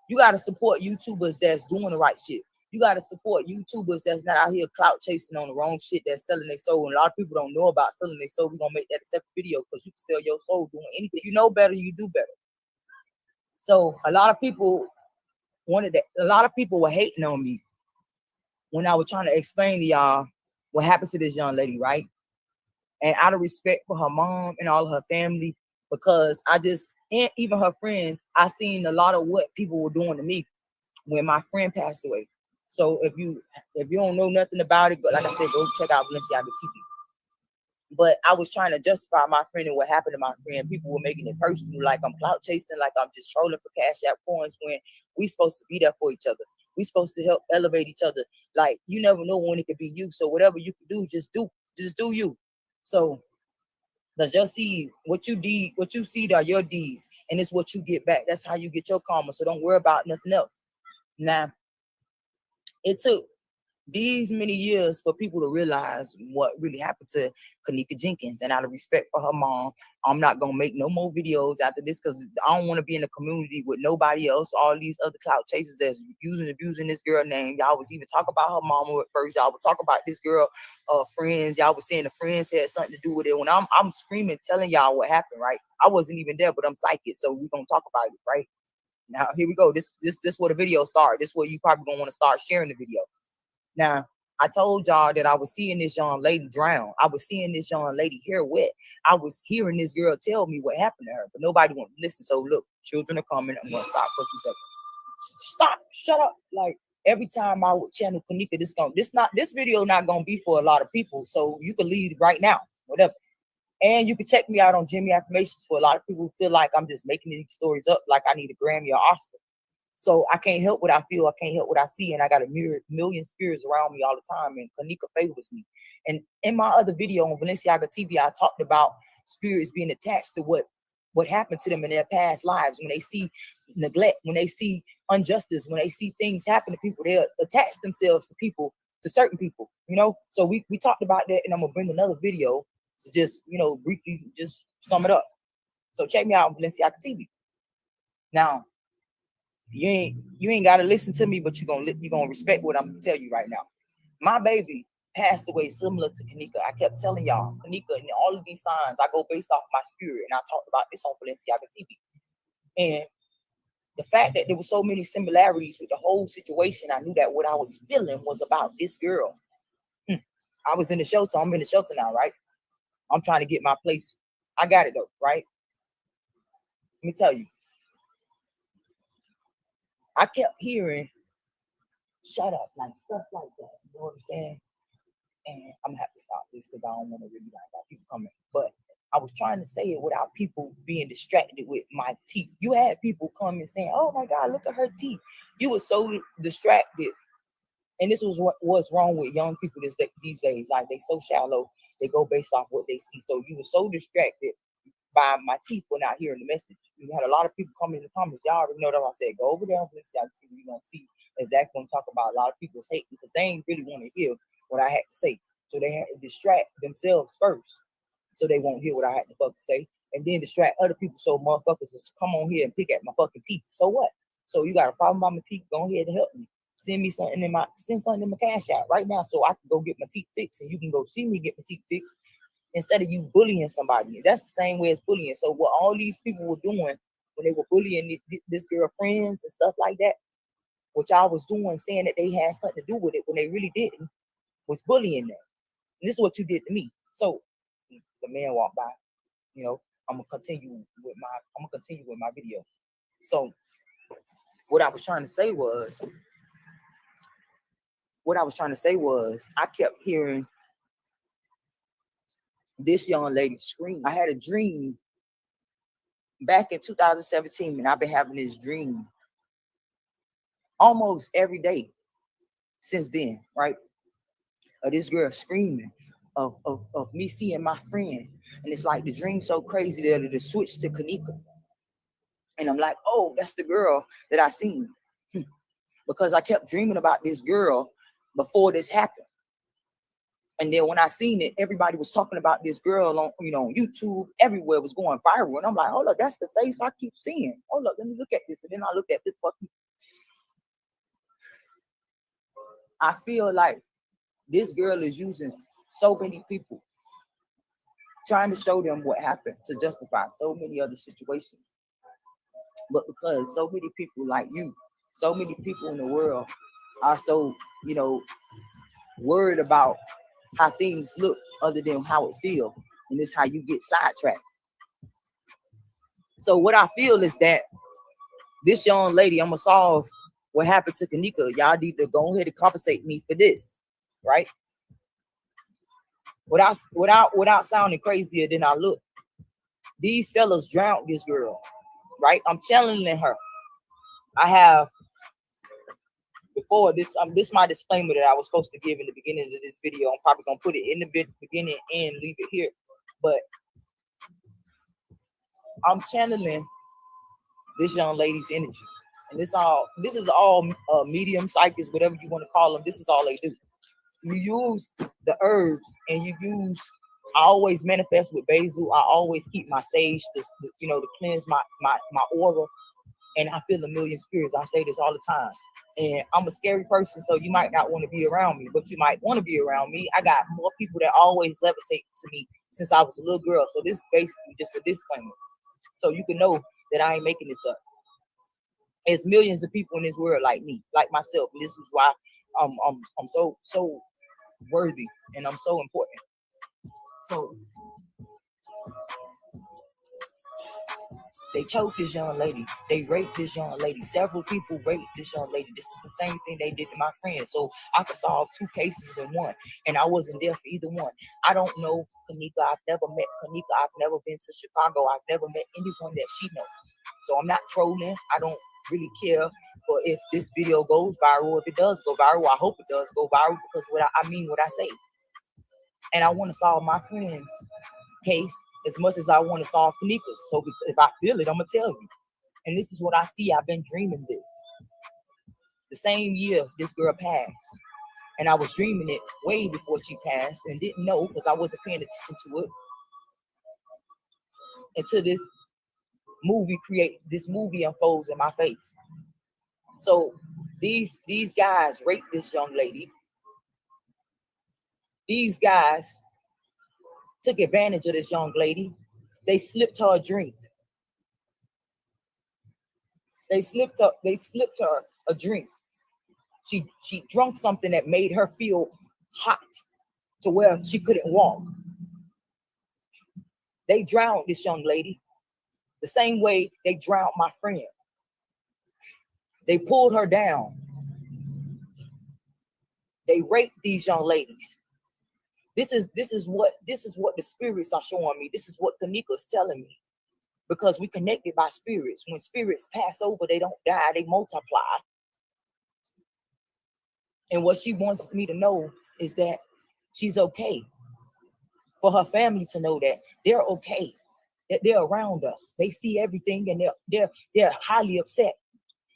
You gotta support YouTubers that's doing the right shit. You gotta support YouTubers that's not out here clout chasing on the wrong shit, that's selling their soul. And a lot of people don't know about selling their soul. We're gonna make that a separate video because you can sell your soul doing anything. You know better, you do better. So a lot of people wanted that. A lot of people were hating on me when I was trying to explain to y'all what happened to this young lady, right? And out of respect for her mom and all of her family, because and even her friends, I seen a lot of what people were doing to me when my friend passed away. So if you don't know nothing about it, like I said, go check out Balenciaga TV. But I was trying to justify my friend and what happened to my friend. People were making it personal, like I'm clout chasing, like I'm just trolling for Cash App coins, when we supposed to be there for each other. We supposed to help elevate each other. Like, you never know when it could be you. So whatever you can do, just do you. So, because your seeds, what you seed are your deeds, and it's what you get back. That's how you get your karma. So don't worry about nothing else. Now, it took these many years for people to realize what really happened to kENNEka JENkINs, and out of respect for her mom, I'm not gonna make no more videos after this because I don't want to be in a community with nobody else. All these other clout chasers that's abusing this girl name. Y'all was even talk about her mama at first. Y'all would talk about this girl friends. Y'all was saying the friends had something to do with it. When I'm screaming, telling y'all what happened, right? I wasn't even there, but I'm psychic, so we're gonna talk about it, right? Now here we go. This where the video started. This where you probably gonna want to start sharing the video. Now, I told y'all that I was seeing this young lady drown. I was seeing this young lady hair wet. I was hearing this girl tell me what happened to her, but nobody wanted to listen. So look, children are coming. I'm gonna stop for a few seconds. Stop, shut up. Like every time I would channel kENNEka, this video not gonna be for a lot of people. So you can leave right now, whatever. And you can check me out on Jimmy Affirmations for a lot of people who feel like I'm just making these stories up, like I need a Grammy or Oscar. So I can't help what I feel. I can't help what I see. And I got a million spirits around me all the time. And kENNEka favors me. And in my other video on Balenciaga TV, I talked about spirits being attached to what what happened to them in their past lives. When they see neglect, when they see injustice, when they see things happen to people, they attach themselves to people, to certain people, you know. So we talked about that, and I'm gonna bring another video to just, you know, briefly just sum it up. So check me out on Balenciaga TV. Now, you ain't gotta listen to me, but you're gonna respect what I'm gonna tell you right now. My baby passed away similar to kENNEka. I kept telling y'all, kENNEka, and all of these signs, I go based off my spirit, and I talked about this on Balenciaga TV. And the fact that there were so many similarities with the whole situation, I knew that what I was feeling was about this girl. I was in the shelter. I'm in the shelter now, right? I'm trying to get my place. I got it though, right? Let me tell you. I kept hearing, shut up, like stuff like that. You know what I'm saying? And I'm gonna have to stop this because I don't want to really like got people coming. But I was trying to say it without people being distracted with my teeth. You had people coming saying, "Oh my God, look at her teeth." You were so distracted, and this was what's wrong with young people these days. Like they so shallow, they go based off what they see. So you were so distracted by my teeth for not hearing the message. You had a lot of people coming in the comments. Y'all already know that I said, go over there on Balenciaga TV. You're gonna see exactly what I'm talking about. A lot of people's hate because they ain't really want to hear what I had to say. So they had to distract themselves first, so they won't hear what I had to fucking say, and then distract other people so motherfuckers will come on here and pick at my fucking teeth. So what? So you got a problem about my teeth? Go ahead and help me. Send something in my cash out right now so I can go get my teeth fixed, and you can go see me get my teeth fixed instead of you bullying somebody. That's the same way as bullying. So what all these people were doing when they were bullying this girl friends and stuff like that, which I was doing, saying that they had something to do with it when they really didn't, was bullying them. And this is what you did to me. So the man walked by. You know, I'm gonna continue with my video. So what I was trying to say was, I kept hearing this young lady scream. I had a dream back in 2017, and I've been having this dream almost every day since then, right? Of this girl screaming, of me seeing my friend. And it's like the dream so crazy that it switched to kENNEka. And I'm like, oh, that's the girl that I seen. Because I kept dreaming about this girl before this happened. And then when I seen it, everybody was talking about this girl on, on YouTube. Everywhere was going viral. And I'm like, hold up, that's the face I keep seeing. Hold up, let me look at this. And then I looked at this fucking. I feel like this girl is using so many people, trying to show them what happened to justify so many other situations. But because so many people like you, so many people in the world are so, worried about how things look other than how it feels. And this is how you get sidetracked. So what I feel is that this young lady, I'm gonna solve what happened to kENNEka. Y'all need to go ahead and compensate me for this, right? Without sounding crazier than I look. These fellas drowned this girl, right? I'm channeling her. I have before this. This is my disclaimer that I was supposed to give in the beginning of this video. I'm probably gonna put it in the beginning and leave it here, but I'm channeling this young lady's energy, and this is all medium psychics, whatever you want to call them. This is all they do. You use the herbs, and you use. I always manifest with basil. I always keep my sage to cleanse my aura, and I feel a million spirits. I say this all the time. And I'm a scary person, so you might not want to be around me, but you might want to be around me. I got more people that always levitate to me since I was a little girl. So this is basically just a disclaimer, so you can know that I ain't making this up. There's millions of people in this world like me, like myself. And this is why I'm so worthy, and I'm so important. So they choked this young lady. They raped this young lady. Several people raped this young lady. This is the same thing they did to my friend. So I could solve two cases in one, and I wasn't there for either one. I don't know kENNEka. I've never met kENNEka. I've never been to Chicago. I've never met anyone that she knows. So I'm not trolling. I don't really care for if this video goes viral. If it does go viral, I hope it does go viral, because I mean what I say. And I want to solve my friend's case as much as I want to solve kENNEka's. So if I feel it, I'm gonna tell you. And this is what I see. I've been dreaming this. The same year this girl passed. And I was dreaming it way before she passed and didn't know because I wasn't paying attention to it. Until this movie unfolds in my face. So these guys raped this young lady. These guys took advantage of this young lady. They slipped her a drink. They slipped her a drink. She drank something that made her feel hot to where she couldn't walk. They drowned this young lady the same way they drowned my friend. They pulled her down. They raped these young ladies. This is what the spirits are showing me. This is what kENNEka is telling me. Because we connected by spirits. When spirits pass over, they don't die, they multiply. And what she wants me to know is that she's okay. For her family to know that they're okay, that they're around us. They see everything and they're highly upset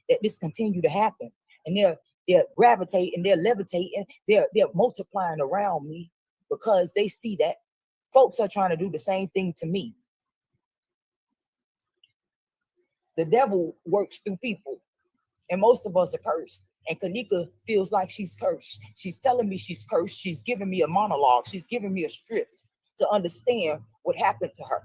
that this continue to happen. And they're gravitating, they're levitating, they're multiplying around me because they see that folks are trying to do the same thing to me. The devil works through people, and most of us are cursed. And kENNEka feels like she's cursed. She's telling me she's cursed. She's giving me a monologue. She's giving me a script to understand what happened to her.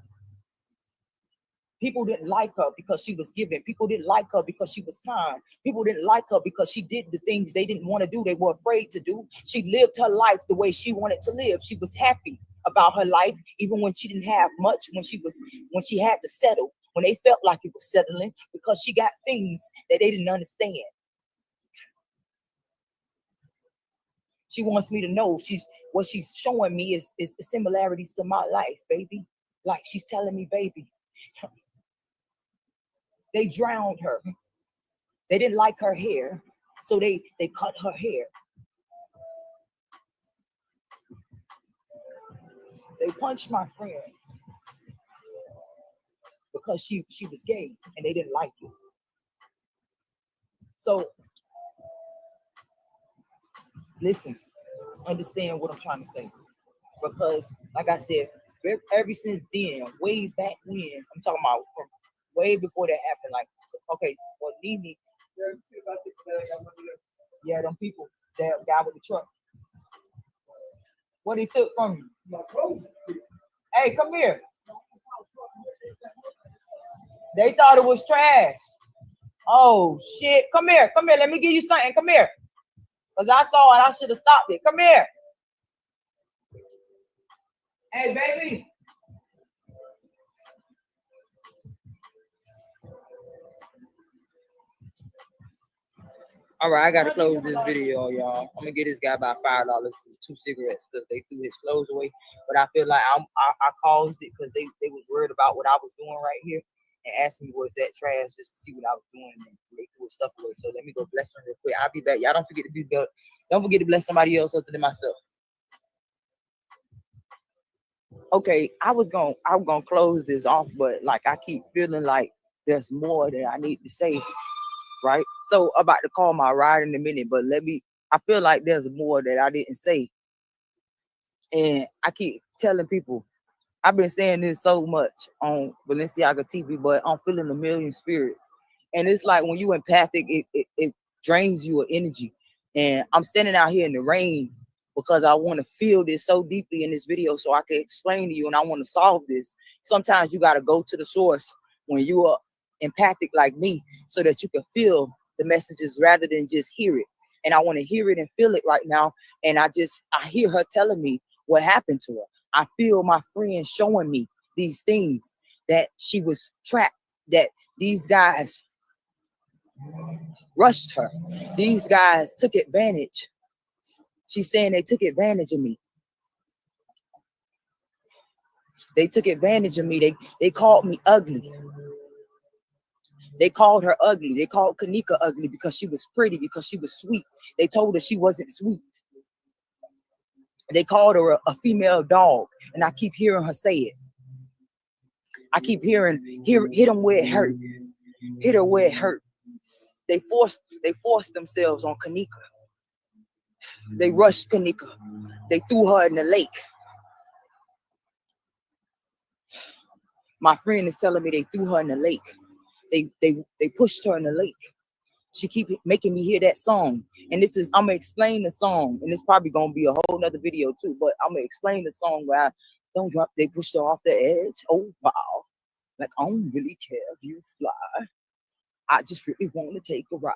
People didn't like her because she was giving. People didn't like her because she was kind. People didn't like her because she did the things they didn't want to do. They were afraid to do. She lived her life the way she wanted to live. She was happy about her life, even when she didn't have much, when she had to settle, when they felt like it was settling, because she got things that they didn't understand. She wants me to know what she's showing me is similarities to my life, baby. Like she's telling me, baby, they drowned her. They didn't like her hair, so they cut her hair. They punched my friend because she was gay and they didn't like it. So listen, understand what I'm trying to say. Because like I said, ever since then, way back when, I'm talking about from way before that happened, like, okay, well, Nene, yeah, them people, that guy with the truck. What he took from you? Hey, come here. They thought it was trash. Oh shit! Come here, come here. Let me give you something. Come here, cause I saw it. I should have stopped it. Come here. Hey, baby. All right, I gotta close this video, y'all. I'm gonna get this guy about $5 for 2 cigarettes because they threw his clothes away. But I feel like I caused it because they was worried about what I was doing right here and asked me was that trash just to see what I was doing, and they threw his stuff away. So let me go bless them real quick. I'll be back. Y'all don't forget to bless somebody else other than myself. Okay, I'm gonna close this off, but like I keep feeling like there's more that I need to say. Right, so I'm about to call my ride in a minute, but I feel like there's more that I didn't say, and I keep telling people I've been saying this so much on Balenciaga TV, but I'm feeling a million spirits, and it's like when you empathic, it drains you of energy, and I'm standing out here in the rain because I want to feel this so deeply in this video so I can explain to you, and I want to solve this. Sometimes you got to go to the source when you are empathic like me so that you can feel the messages rather than just hear it. And I want to hear it and feel it right now. And I hear her telling me what happened to her. I feel my friend showing me these things, that she was trapped, that these guys rushed her. These guys took advantage. She's saying they took advantage of me. They took advantage of me. They called me ugly. They called her ugly. They called kENNEka ugly because she was pretty, because she was sweet. They told her she wasn't sweet. They called her a female dog, and I keep hearing her say it. I keep hearing, hit them where it hurt. Hit her where it hurt. They forced themselves on kENNEka. They rushed kENNEka. They threw her in the lake. My friend is telling me they threw her in the lake. They pushed her in the lake. She keep making me hear that song. And this is, I'm gonna explain the song, and it's probably gonna be a whole nother video too, but I'm gonna explain the song where I don't drop, they pushed her off the edge. Oh wow. Like I don't really care if you fly. I just really want to take a ride.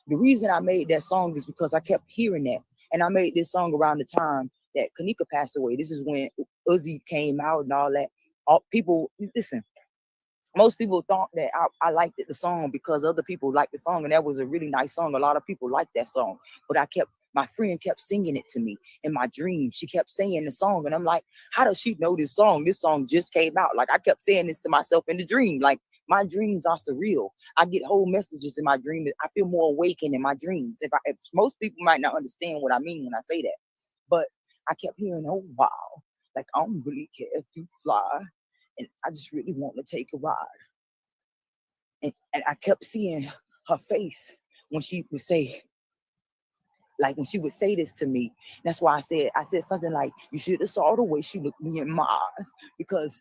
The reason I made that song is because I kept hearing that. And I made this song around the time that kENNEka passed away. This is when Uzi came out and all that. All people, listen, most people thought that I liked the song because other people liked the song, and that was a really nice song. A lot of people liked that song, but my friend kept singing it to me in my dreams. She kept saying the song, and I'm like, how does she know this song? This song just came out. Like I kept saying this to myself in the dream. Like my dreams are surreal. I get whole messages in my dream. I feel more awakened in my dreams. If most people might not understand what I mean when I say that, but I kept hearing, oh wow, like I don't really care if you fly. And I just really want to take a ride. And I kept seeing her face when she would say, like when she would say this to me. That's why I said something like, you should have saw the way she looked me in my eyes, because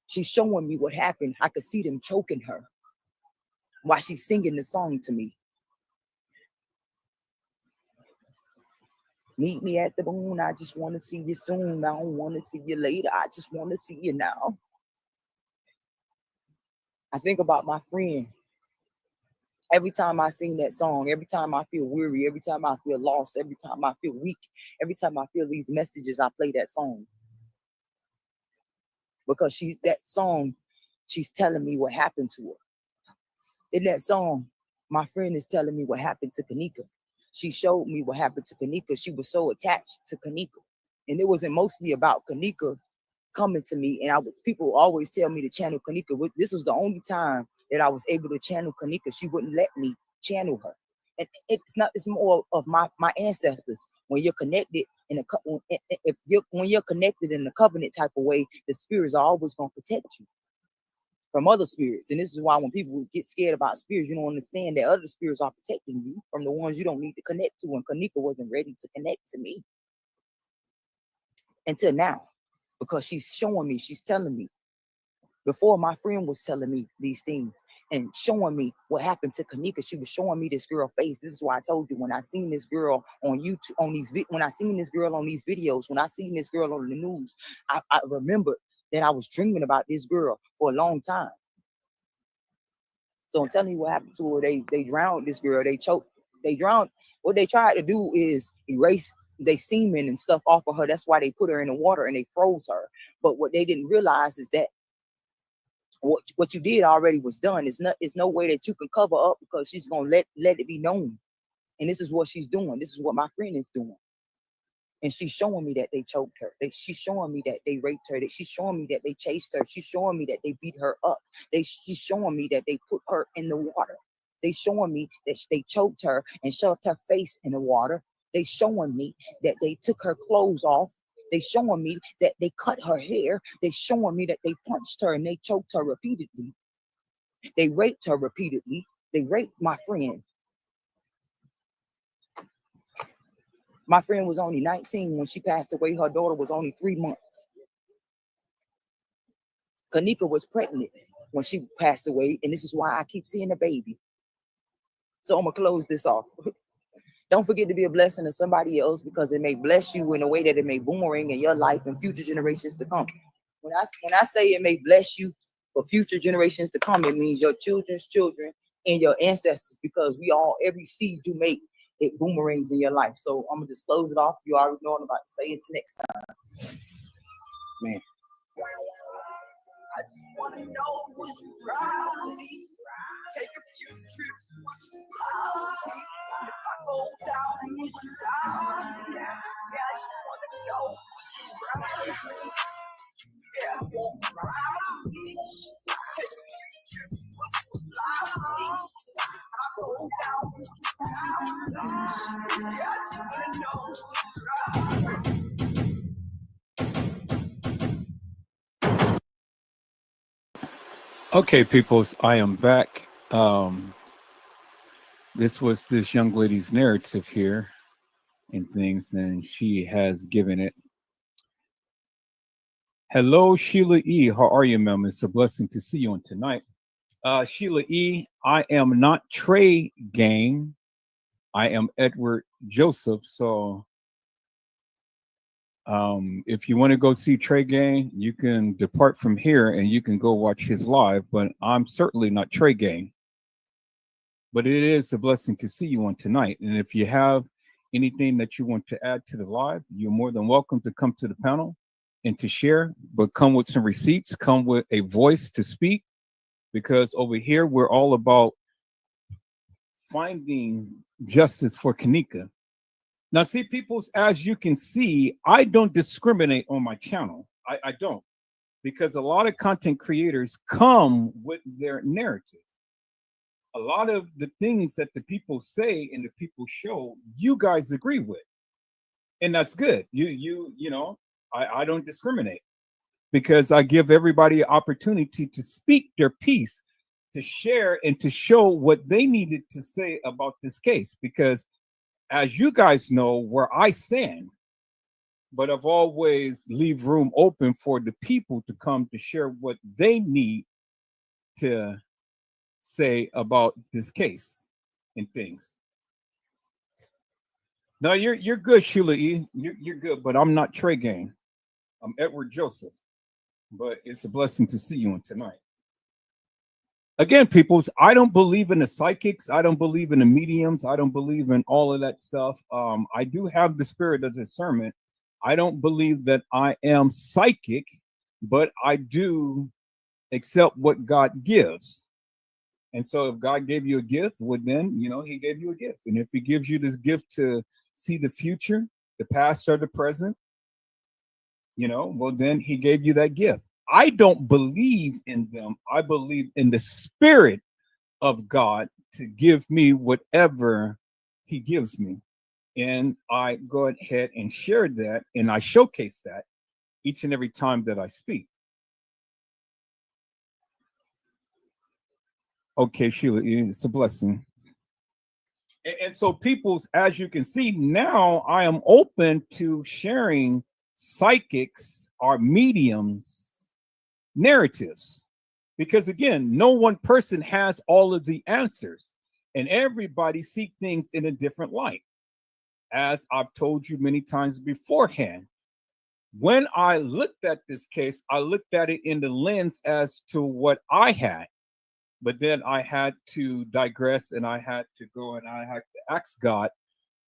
she's showing me what happened. I could see them choking her while she's singing the song to me. Meet me at the moon. I just want to see you soon. I don't want to see you later. I just want to see you now. I think about my friend. Every time I sing that song, every time I feel weary, every time I feel lost, every time I feel weak, every time I feel these messages, I play that song. Because that song, she's telling me what happened to her. In that song, my friend is telling me what happened to kENNEka. She showed me what happened to kENNEka. She was so attached to kENNEka. And it wasn't mostly about kENNEka coming to me. And people always tell me to channel kENNEka. This was the only time that I was able to channel kENNEka. She wouldn't let me channel her. And it's more of my ancestors. When you're connected when you're connected in a covenant type of way, the spirits are always going to protect you from other spirits. And this is why when people get scared about spirits, you don't understand that other spirits are protecting you from the ones you don't need to connect to. And kENNEka wasn't ready to connect to me until now, because she's showing me, she's telling me. Before, my friend was telling me these things and showing me what happened to kENNEka. She was showing me this girl face. This is why I told you, when I seen this girl on YouTube, when I seen this girl on these videos, when I seen this girl on the news, I remembered that I was dreaming about this girl for a long time. So I'm telling you what happened to her. They drowned this girl. They choked. They drowned. What they tried to do is erase they semen and stuff off of her. That's why they put her in the water and they froze her. But what they didn't realize is that what you did already was done. It's no way that you can cover up, because she's gonna let it be known. And this is what she's doing. This is what my friend is doing. And she's showing me that they choked her. She's showing me that they raped her. She's showing me that they chased her. She's showing me that they beat her up. She's showing me that they put her in the water. They showing me that they choked her and shoved her face in the water. They showing me that they took her clothes off. They showing me that they cut her hair. They showing me that they punched her and they choked her repeatedly. They raped her repeatedly. They raped my friend. My friend was only 19 when she passed away. Her daughter was only 3 months. kENNEka was pregnant when she passed away, and this is why I keep seeing the baby. So I'm gonna close this off. Don't forget to be a blessing to somebody else, because it may bless you in a way that it may boomerang in your life and future generations to come. When I say it may bless you for future generations to come, it means your children's children and your ancestors, because every seed you make, it boomerangs in your life. So I'm gonna just close it off. You already know what I'm about to say. Until next time, man. I just wanna know, would you ride with me? Take a few trips, would you fly? If I go down, would you die? Yeah, I just wanna know, would you ride with me? Yeah, ride with me. Take a few trips, would you fly? I go down, would you die? Yeah, I just wanna know, would you ride with me? Okay, peoples, I am back. This was this young lady's narrative here and things, and she has given it. Hello, Sheila E. How are you, ma'am? It's a blessing to see you on tonight. Sheila E., I am not Trey Gang. I am Edward Joseph. So if you want to go see Trey Gang, you can depart from here and you can go watch his live, but I'm certainly not Trey Gang. But it is a blessing to see you on tonight. And if you have anything that you want to add to the live, you're more than welcome to come to the panel and to share, but come with some receipts, come with a voice to speak, because over here we're all about finding justice for kENNEka. Now, see, peoples, as you can see, I don't discriminate on my channel. I don't, because a lot of content creators come with their narrative. A lot of the things that the people say and the people show, you guys agree with, and that's good. You know, I don't discriminate, because I give everybody an opportunity to speak their piece, to share, and to show what they needed to say about this case. Because as you guys know where I stand, but I've always leave room open for the people to come to share what they need to say about this case and things. No, you're good, Sheila E. You're good, but I'm not Trey Gang. I'm Edward Joseph. But it's a blessing to see you on tonight. Again, peoples, I don't believe in the psychics. I don't believe in the mediums. I don't believe in all of that stuff. I do have the spirit of discernment. I don't believe that I am psychic, but I do accept what God gives. And so if God gave you a gift, well, then, you know, he gave you a gift. And if he gives you this gift to see the future, the past or the present, you know, well, then he gave you that gift. I don't believe in them. I believe in the spirit of God to give me whatever he gives me. And I go ahead and share that, and I showcase that each and every time that I speak. Okay, Sheila, it's a blessing. And so, peoples, as you can see, now I am open to sharing psychics or mediums narratives, because again, no one person has all of the answers, and everybody see things in a different light. As I've told you many times beforehand, when I looked at this case, I looked at it in the lens as to what I had, but then I had to digress, and I had to go and I had to ask God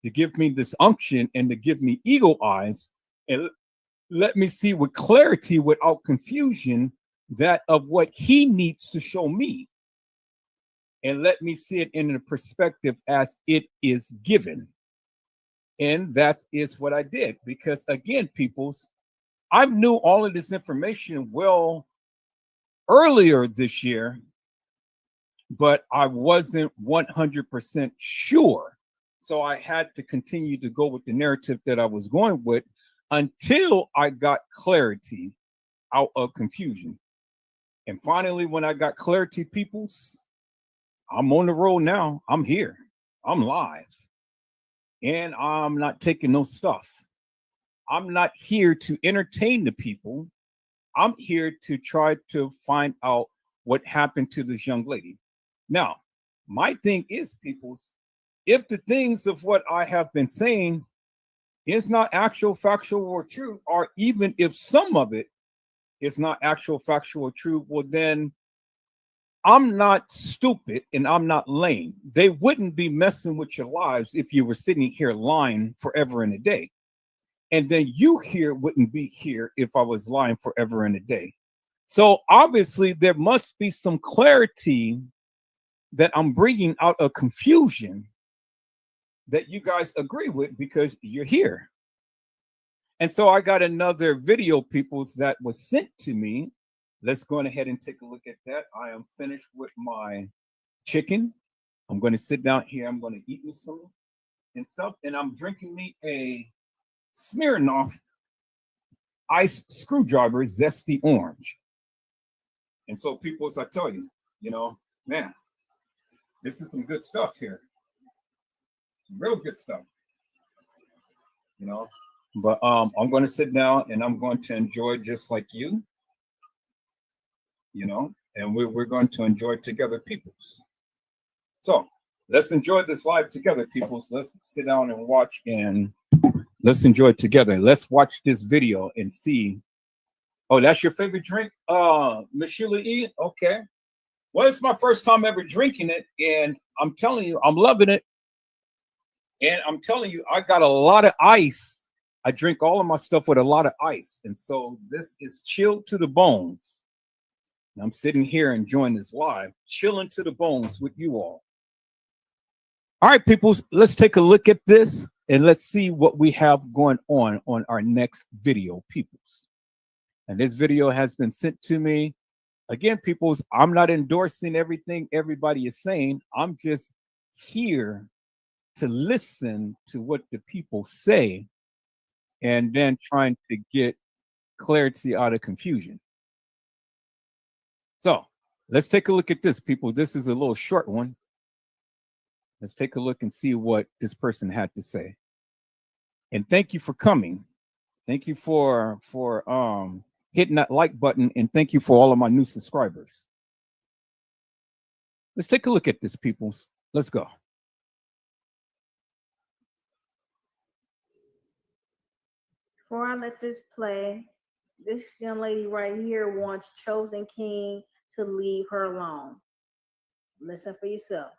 to give me this unction and to give me eagle eyes and let me see with clarity without confusion that of what he needs to show me, and let me see it in the perspective as it is given. And that is what I did, because again, peoples, I knew all of this information well earlier this year, but I wasn't 100% sure. So I had to continue to go with the narrative that I was going with until I got clarity out of confusion. And finally, when I got clarity, peoples, I'm on the road now. I'm here. I'm live. And I'm not taking no stuff. I'm not here to entertain the people. I'm here to try to find out what happened to this young lady. Now, my thing is, peoples, if the things of what I have been saying is not actual, factual, or true, or even if some of it is not actual, factual, or true, well, then I'm not stupid and I'm not lame. They wouldn't be messing with your lives if you were sitting here lying forever and a day. And then you here wouldn't be here if I was lying forever and a day. So obviously there must be some clarity that I'm bringing out of confusion that you guys agree with, because you're here. And so I got another video, peoples, that was sent to me. Let's go ahead and take a look at that. I am finished with my chicken. I'm going to sit down here. I'm going to eat me some and stuff. And I'm drinking me a Smirnoff ice screwdriver zesty orange. And so, people, as I tell you, man, this is some good stuff here. Some real good stuff. But I'm going to sit down and I'm going to enjoy just like you, and we're going to enjoy together, peoples. So let's enjoy this live together, peoples. Let's sit down and watch, and let's enjoy it together. Let's watch this video and see. Oh, that's your favorite drink, Miss Sheila E? Okay. Well, it's my first time ever drinking it, and I'm telling you, I'm loving it. And I'm telling you, I got a lot of ice. I drink all of my stuff with a lot of ice. And so this is chilled to the bones. And I'm sitting here enjoying this live, chilling to the bones with you all. All right, people, let's take a look at this and let's see what we have going on our next video, peoples. And this video has been sent to me. Again, peoples, I'm not endorsing everything everybody is saying. I'm just here to listen to what the people say and then trying to get clarity out of confusion. So let's take a look at this, people. This is a little short one. Let's take a look and see what this person had to say. And thank you for coming. Thank you for hitting that like button, and thank you for all of my new subscribers. Let's take a look at this, people. Let's go. Before I let this play, this young lady right here wants Chosen King to leave her alone. Listen for yourself.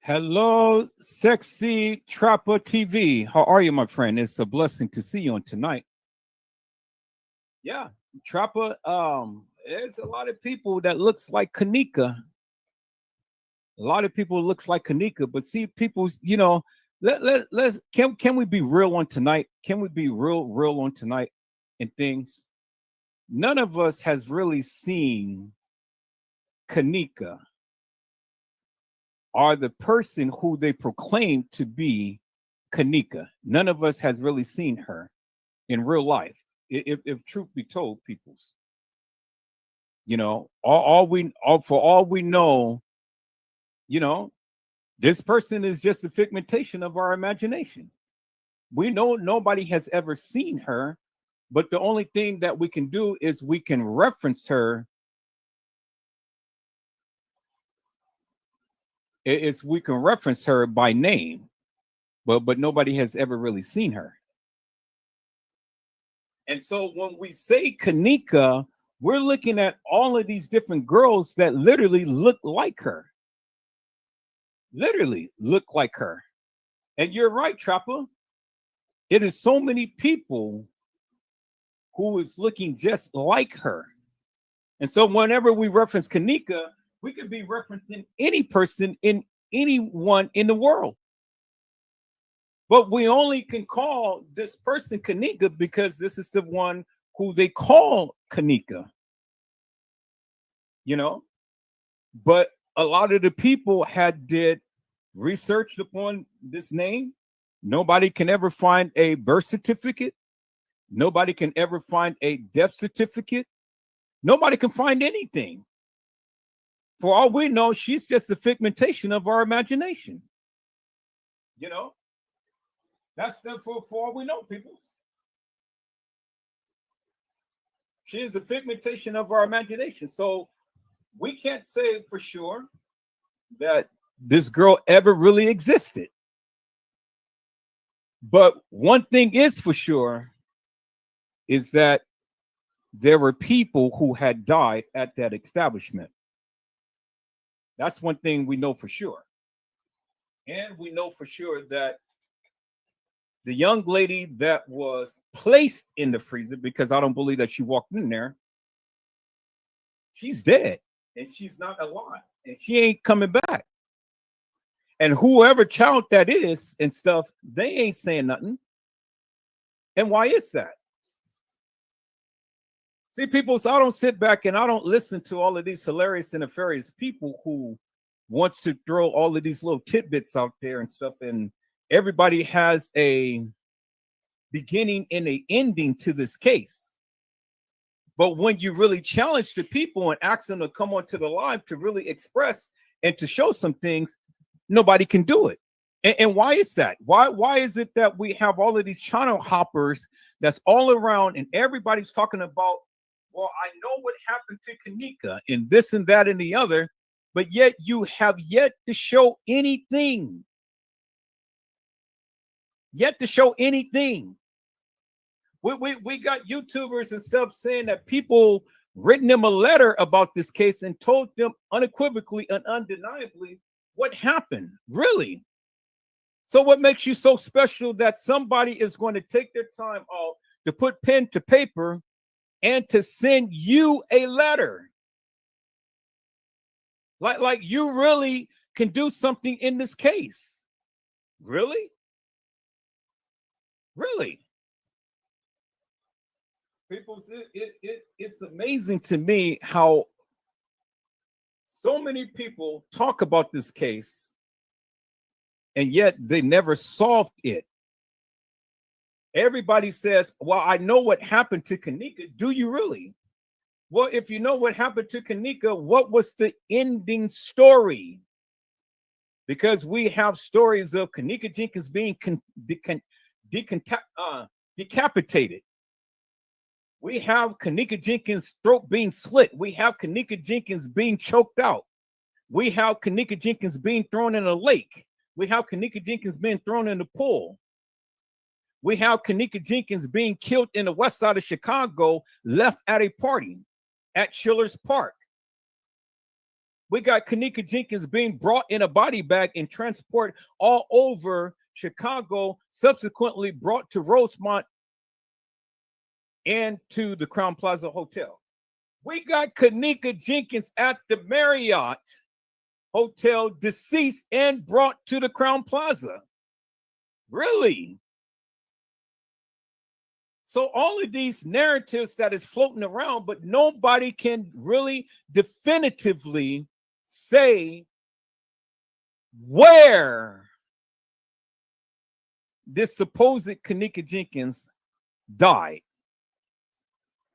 Hello, Sexy Trapper TV. How are you, my friend? It's a blessing to see you on tonight. Yeah, Trapper, there's a lot of people that looks like kENNEka. A lot of people looks like kENNEka, but see, people, can we be real on tonight? Can we be real on tonight and things? None of us has really seen kENNEka, are the person who they proclaim to be kENNEka. None of us has really seen her in real life. If truth be told, peoples, for all we know, this person is just a figmentation of our imagination. We know nobody has ever seen her, but the only thing that we can do is we can reference her. We can reference her by name, but nobody has ever really seen her. And so when we say kENNEka, we're looking at all of these different girls that literally look like her. literally look like her. And you're right, Trapper. It is so many people who is looking just like her. And so whenever we reference kENNEka, we could be referencing any person in anyone in the world. But we only can call this person kENNEka because this is the one who they call kENNEka. You know? But a lot of the people did research upon this name. Nobody can ever find a birth certificate. Nobody can ever find a death certificate. Nobody can find anything. For all we know, she's just a figmentation of our imagination. You know? That's for all we know, people. She is a figmentation of our imagination. So we can't say for sure that this girl ever really existed. But one thing is for sure is that there were people who had died at that establishment. That's one thing we know for sure. And we know for sure that the young lady that was placed in the freezer, because I don't believe that she walked in there, she's dead and she's not alive and she ain't coming back. And whoever child that is and stuff, they ain't saying nothing. And why is that? See, people, so I don't sit back and I don't listen to all of these hilarious and nefarious people who wants to throw all of these little tidbits out there and stuff. And everybody has a beginning and an ending to this case. But when you really challenge the people and ask them to come onto the live to really express and to show some things, nobody can do it. And why is that? Why is it that we have all of these channel hoppers that's all around and everybody's talking about, well, I know what happened to kENNEka and this and that and the other, but yet you have yet to show anything. Yet to show anything. We got YouTubers and stuff saying that people written them a letter about this case and told them unequivocally and undeniably what happened. Really? So what makes you so special that somebody is going to take their time off to put pen to paper and to send you a letter? Like you really can do something in this case? Really? Really? People, it's amazing to me how so many people talk about this case and yet they never solved it. Everybody says, well, I know what happened to kENNEka. Do you really? Well, if you know what happened to kENNEka, what was the ending story? Because we have stories of kENNEka Jenkins being decapitated. We have kENNEka Jenkins' throat being slit. We have kENNEka Jenkins being choked out. We have kENNEka Jenkins being thrown in a lake. We have kENNEka Jenkins being thrown in the pool. We have kENNEka Jenkins being killed in the west side of Chicago, left at a party at Schiller's Park. We got kENNEka Jenkins being brought in a body bag and transported all over Chicago, subsequently brought to Rosemont and to the Crown Plaza Hotel. We got kENNEka Jenkins at the Marriott Hotel, deceased and brought to the Crown Plaza. Really? So all of these narratives that is floating around, but nobody can really definitively say where this supposed kENNEka Jenkins died.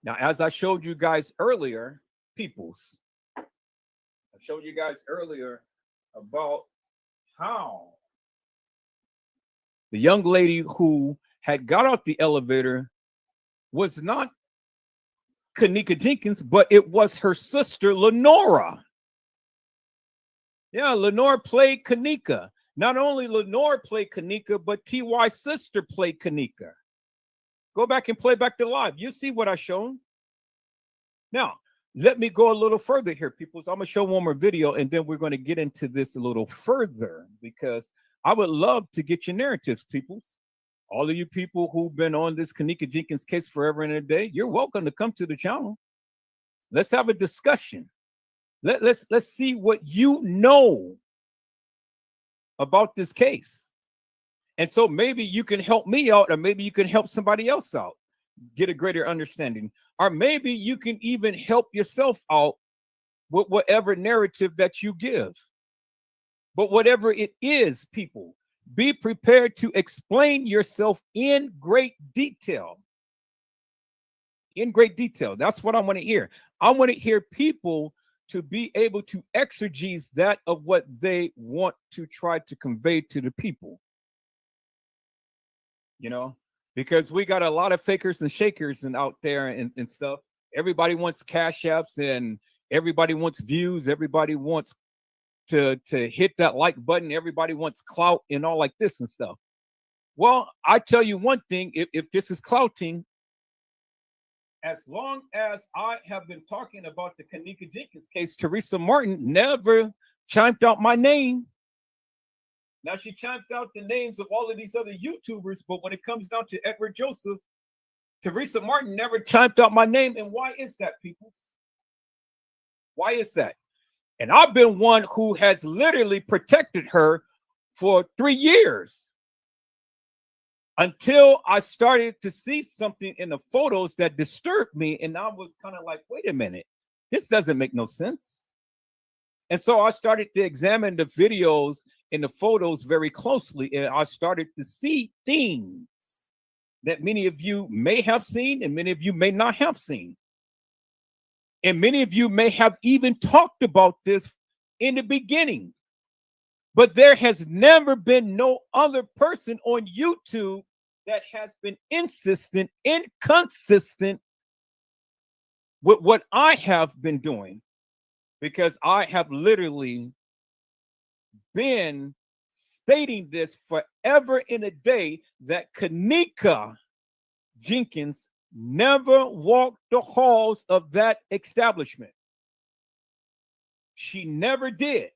Now, as I showed you guys earlier, peoples, I showed you guys earlier about how the young lady who had got off the elevator was not kENNEka Jenkins, but it was her sister, Lenora. Yeah, Lenore played kENNEka. Not only Lenore played kENNEka, but T.Y.'s sister played kENNEka. Go back and play back the live. You see what I shown. Now, let me go a little further here, people. So I'm gonna show one more video, and then we're gonna get into this a little further because I would love to get your narratives, peoples. All of you people who've been on this kENNEka Jenkins case forever and a day, you're welcome to come to the channel. Let's have a discussion. Let's see what you know about this case. And so maybe you can help me out, or maybe you can help somebody else out, get a greater understanding. Or maybe you can even help yourself out with whatever narrative that you give. But whatever it is, people, be prepared to explain yourself in great detail. In great detail. That's what I want to hear. I want to hear people to be able to exegese that of what they want to try to convey to the people. You know, because we got a lot of fakers and shakers and out there and stuff. Everybody wants cash apps and everybody wants views. Everybody wants to hit that like button. Everybody wants clout and all like this and stuff. Well, I tell you one thing, if this is clouting, as long as I have been talking about the kENNEka Jenkins case, Teresa Martin never chimed out my name. Now she chimed out the names of all of these other YouTubers, but when it comes down to Edward Joseph, Teresa Martin never chimed out my name. And why is that, people? Why is that? And I've been one who has literally protected her for 3 years until I started to see something in the photos that disturbed me. And I was kind of like, wait a minute, this doesn't make no sense. And so I started to examine the videos and the photos very closely. And I started to see things that many of you may have seen and many of you may not have seen. And many of you may have even talked about this in the beginning. But there has never been no other person on YouTube that has been inconsistent with what I have been doing, because I have literally been stating this forever in a day that kENNEka Jenkins never walked the halls of that establishment. She never did.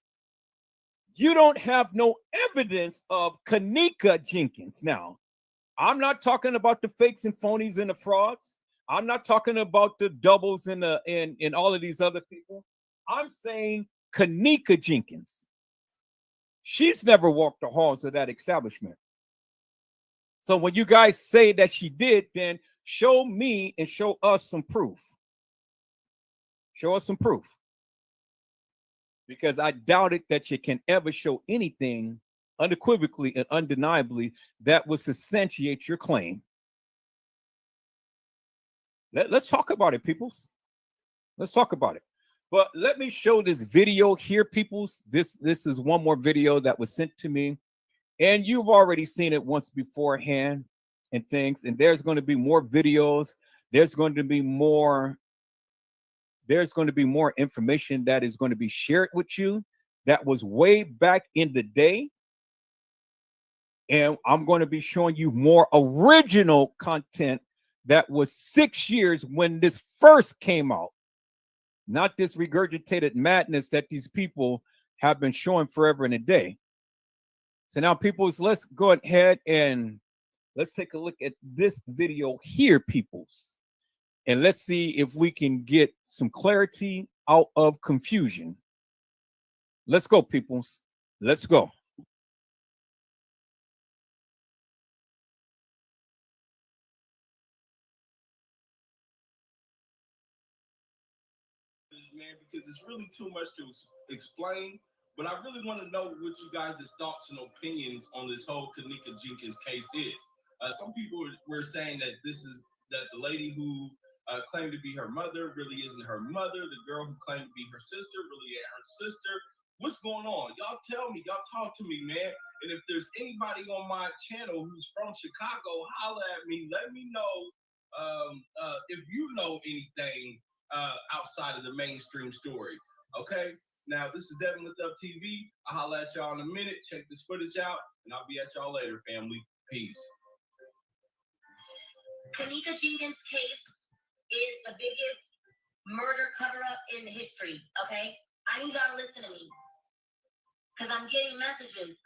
You don't have no evidence of kENNEka Jenkins. Now, I'm not talking about the fakes and phonies and the frauds. I'm not talking about the doubles and all of these other people. I'm saying kENNEka Jenkins. She's never walked the halls of that establishment. So when you guys say that she did, then show me and show us some proof. Show us some proof. Because I doubt it that you can ever show anything unequivocally and undeniably that would substantiate your claim. Let's talk about it, peoples. Let's talk about it. But let me show this video here, peoples. This is one more video that was sent to me, and you've already seen it once beforehand and things. And there's going to be more videos. There's going to be more information that is going to be shared with you that was way back in the day. And I'm going to be showing you more original content that was 6 years when this first came out. Not this regurgitated madness that these people have been showing forever and a day. So now, peoples, let's go ahead and let's take a look at this video here, peoples. And let's see if we can get some clarity out of confusion. Let's go, peoples. Let's go. Man, because it's really too much to explain. But I really want to know what you guys' thoughts and opinions on this whole kENNEka Jenkins case is. Some people were saying that that the lady who claimed to be her mother really isn't her mother. The girl who claimed to be her sister really ain't her sister. What's going on? Y'all tell me. Y'all talk to me, man. And if there's anybody on my channel who's from Chicago, holla at me. Let me know if you know anything outside of the mainstream story. Okay? Now, this is Devin with Up TV. I'll holla at y'all in a minute. Check this footage out, and I'll be at y'all later, family. Peace. kENNEka Jenkins' case is the biggest murder cover-up in history, okay? I need y'all to listen to me. Because I'm getting messages.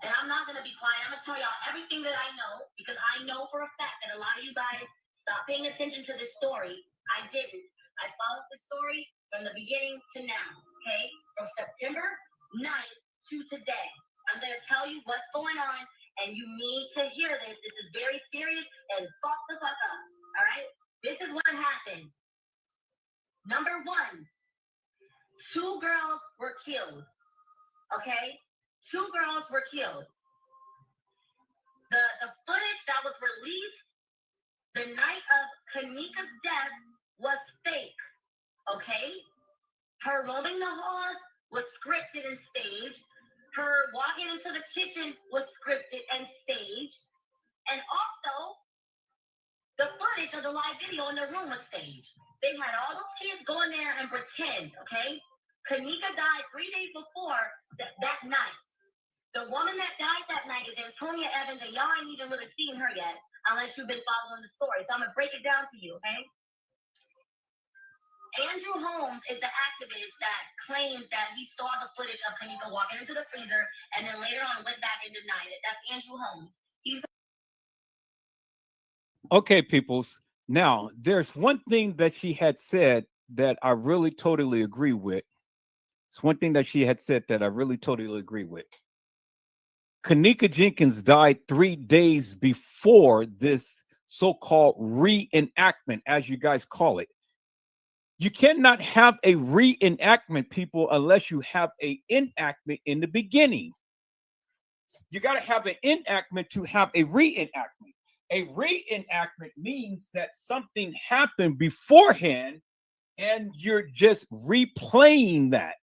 And I'm not going to be quiet. I'm going to tell y'all everything that I know, because I know for a fact that a lot of you guys stopped paying attention to this story. I didn't. I followed the story from the beginning to now, okay? From September 9th to today. I'm going to tell you what's going on, and you need to hear this. This is very serious, and fuck the fuck up, all right? This is what happened. Number one, 2 girls were killed, okay? 2 girls were killed. The footage that was released the night of kENNEka's death was fake, okay? Her roaming the halls was scripted and staged. Her walking into the kitchen was scripted and staged. And also, the footage of the live video in the room was staged. They had all those kids go in there and pretend, okay? kENNEka died 3 days before that night. The woman that died that night is Antonia Evans, and y'all ain't even really seen her yet, unless you've been following the story. So I'm going to break it down to you, okay? Andrew Holmes is the activist that claims that he saw the footage of kENNEka walking into the freezer and then later on went back and denied it. That's Andrew Holmes. He's Okay, peoples. Now, there's one thing that she had said that I really totally agree with. It's one thing that she had said that I really totally agree with. kENNEka JENkINs died 3 days before this so-called reenactment, as you guys call it. You cannot have a reenactment, people, unless you have an enactment in the beginning. You got to have an enactment to have a reenactment. A reenactment means that something happened beforehand and you're just replaying that.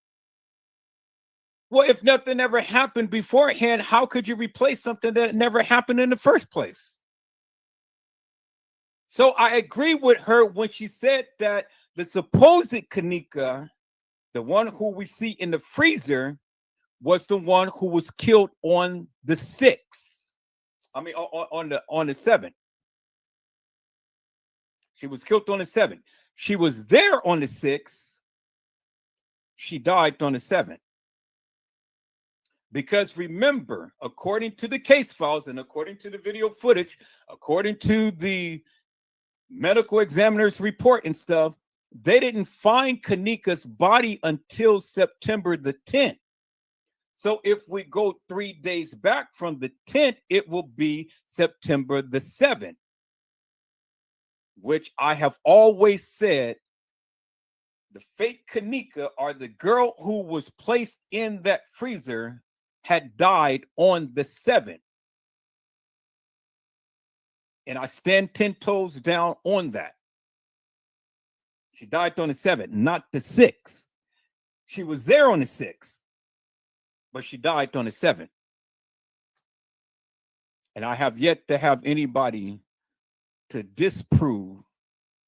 Well, if nothing ever happened beforehand, how could you replace something that never happened in the first place? So I agree with her when she said that the supposed kENNEka, the one who we see in the freezer, was the one who was killed on the 6th. I mean, on the 7th. She was killed on the 7th. She was there on the 6th. She died on the 7th. Because remember, according to the case files and according to the video footage, according to the medical examiner's report and stuff, they didn't find kENNEka's body until September the 10th. So if we go 3 days back from the 10th, it will be September the 7th, which I have always said the fake kENNEka, or the girl who was placed in that freezer, had died on the 7th. And I stand 10 toes down on that. She died on the 7th, not the 6th. She was there on the 6th, but she died on the 7th. And I have yet to have anybody to disprove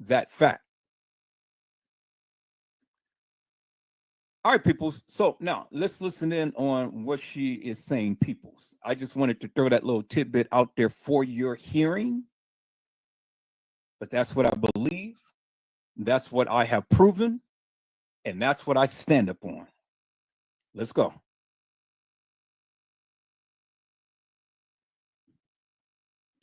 that fact. All right, peoples. So now let's listen in on what she is saying, peoples. I just wanted to throw that little tidbit out there for your hearing. But that's what I believe. That's what I have proven. And that's what I stand up on. Let's go.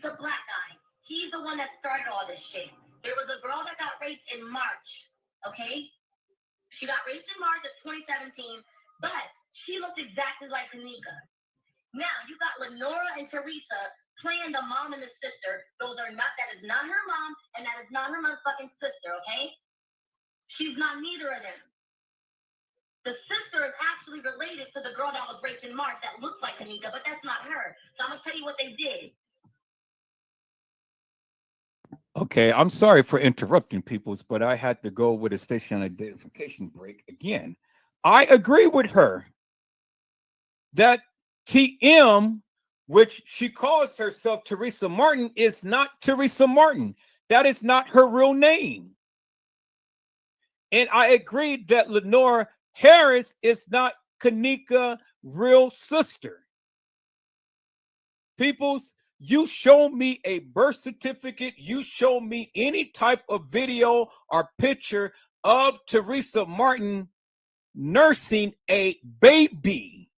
the black guy. He's the one that started all this shit. There was a girl that got raped in March, okay? She got raped in March of 2017, but she looked exactly like kENNEka. Now, you got Lenora and Teresa playing the mom and the sister. That is not her mom, and that is not her motherfucking sister, okay? She's not neither of them. The sister is actually related to the girl that was raped in March that looks like kENNEka, but that's not her. So I'm going to tell you what they did. Okay, I'm sorry for interrupting peoples, but I had to go with a station identification break again. I agree with her that TM, which she calls herself Teresa Martin, is not Teresa Martin. That is not her real name. And I agree that Lenora Harris is not kENNEka's real sister. Peoples, You show me a birth certificate, you show me any type of video or picture of Teresa Martin nursing a baby.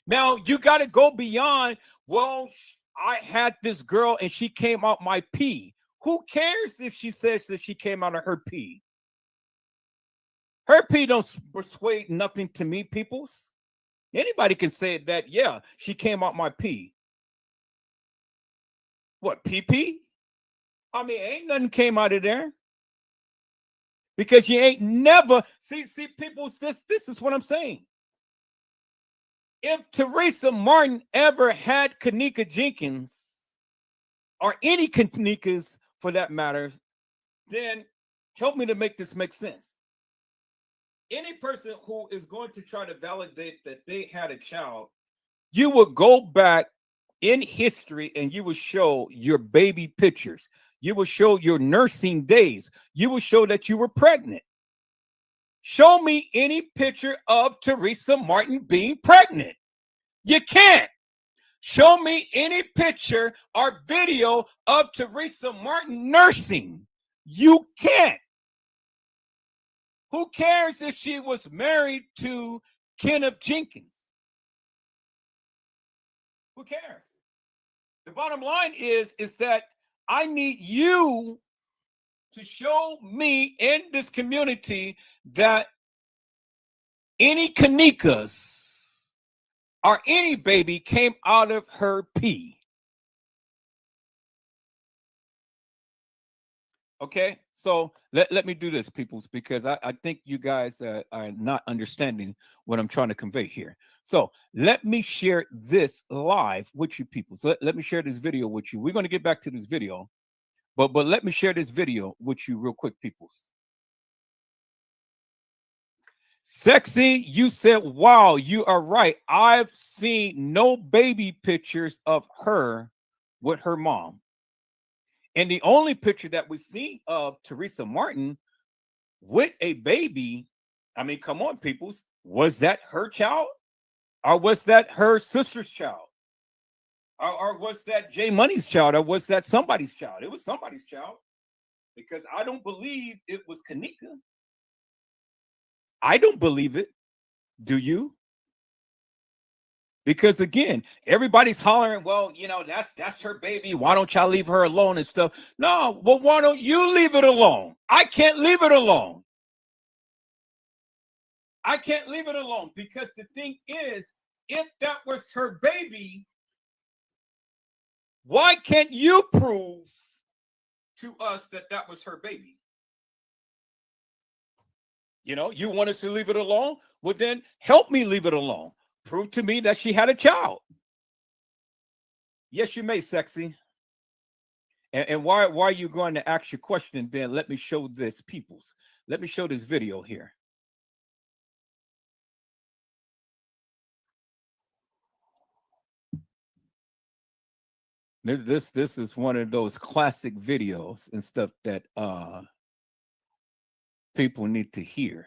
Now, you got to go beyond, well, I had this girl and she came out my pee. Who cares if she says that she came out of her pee? Her pee don't persuade nothing to me, peoples. Anybody can say that, yeah, she came out my pee. What, pee? I mean, ain't nothing came out of there. Because you ain't never, see, peoples, this is what I'm saying. If Teresa Martin ever had kENNEka JENkINs, or any kENNEkas for that matter, then help me to make this make sense. Any person who is going to try to validate that they had a child, you would go back in history and you would show your baby pictures. You would show your nursing days. You would show that you were pregnant. Show me any picture of Teresa Martin being pregnant. You can't. Show me any picture or video of Teresa Martin nursing. You can't. Who cares if she was married to Kenneth Jenkins? Who cares? The bottom line is that I need you to show me in this community that any kENNEkas or any baby came out of her pee. Okay, so let me do this, peoples, because I think you guys are not understanding what I'm trying to convey here. So let me share this live with you, peoples. Let me share this video with you. We're going to get back to this video, but let me share this video with you real quick, peoples. Sexy, you said, wow, you are right. I've seen no baby pictures of her with her mom. And the only picture that we see of Teresa Martin with a baby, I mean, come on, peoples, was that her child? Or was that her sister's child? Or was that J Money's child? Or was that somebody's child? It was somebody's child. Because I don't believe it was kENNEka. I don't believe it. Do you? Because again, everybody's hollering, well, you know, that's her baby. Why don't y'all leave her alone and stuff? No, well, why don't you leave it alone? I can't leave it alone. I can't leave it alone because the thing is, if that was her baby, why can't you prove to us that that was her baby? You know, you want us to leave it alone? Well, then help me leave it alone. Prove to me that she had a child. Yes, you may, sexy. And why are you going to ask your question? Then let me show this, peoples. Let me show this video here. This is one of those classic videos and stuff that people need to hear.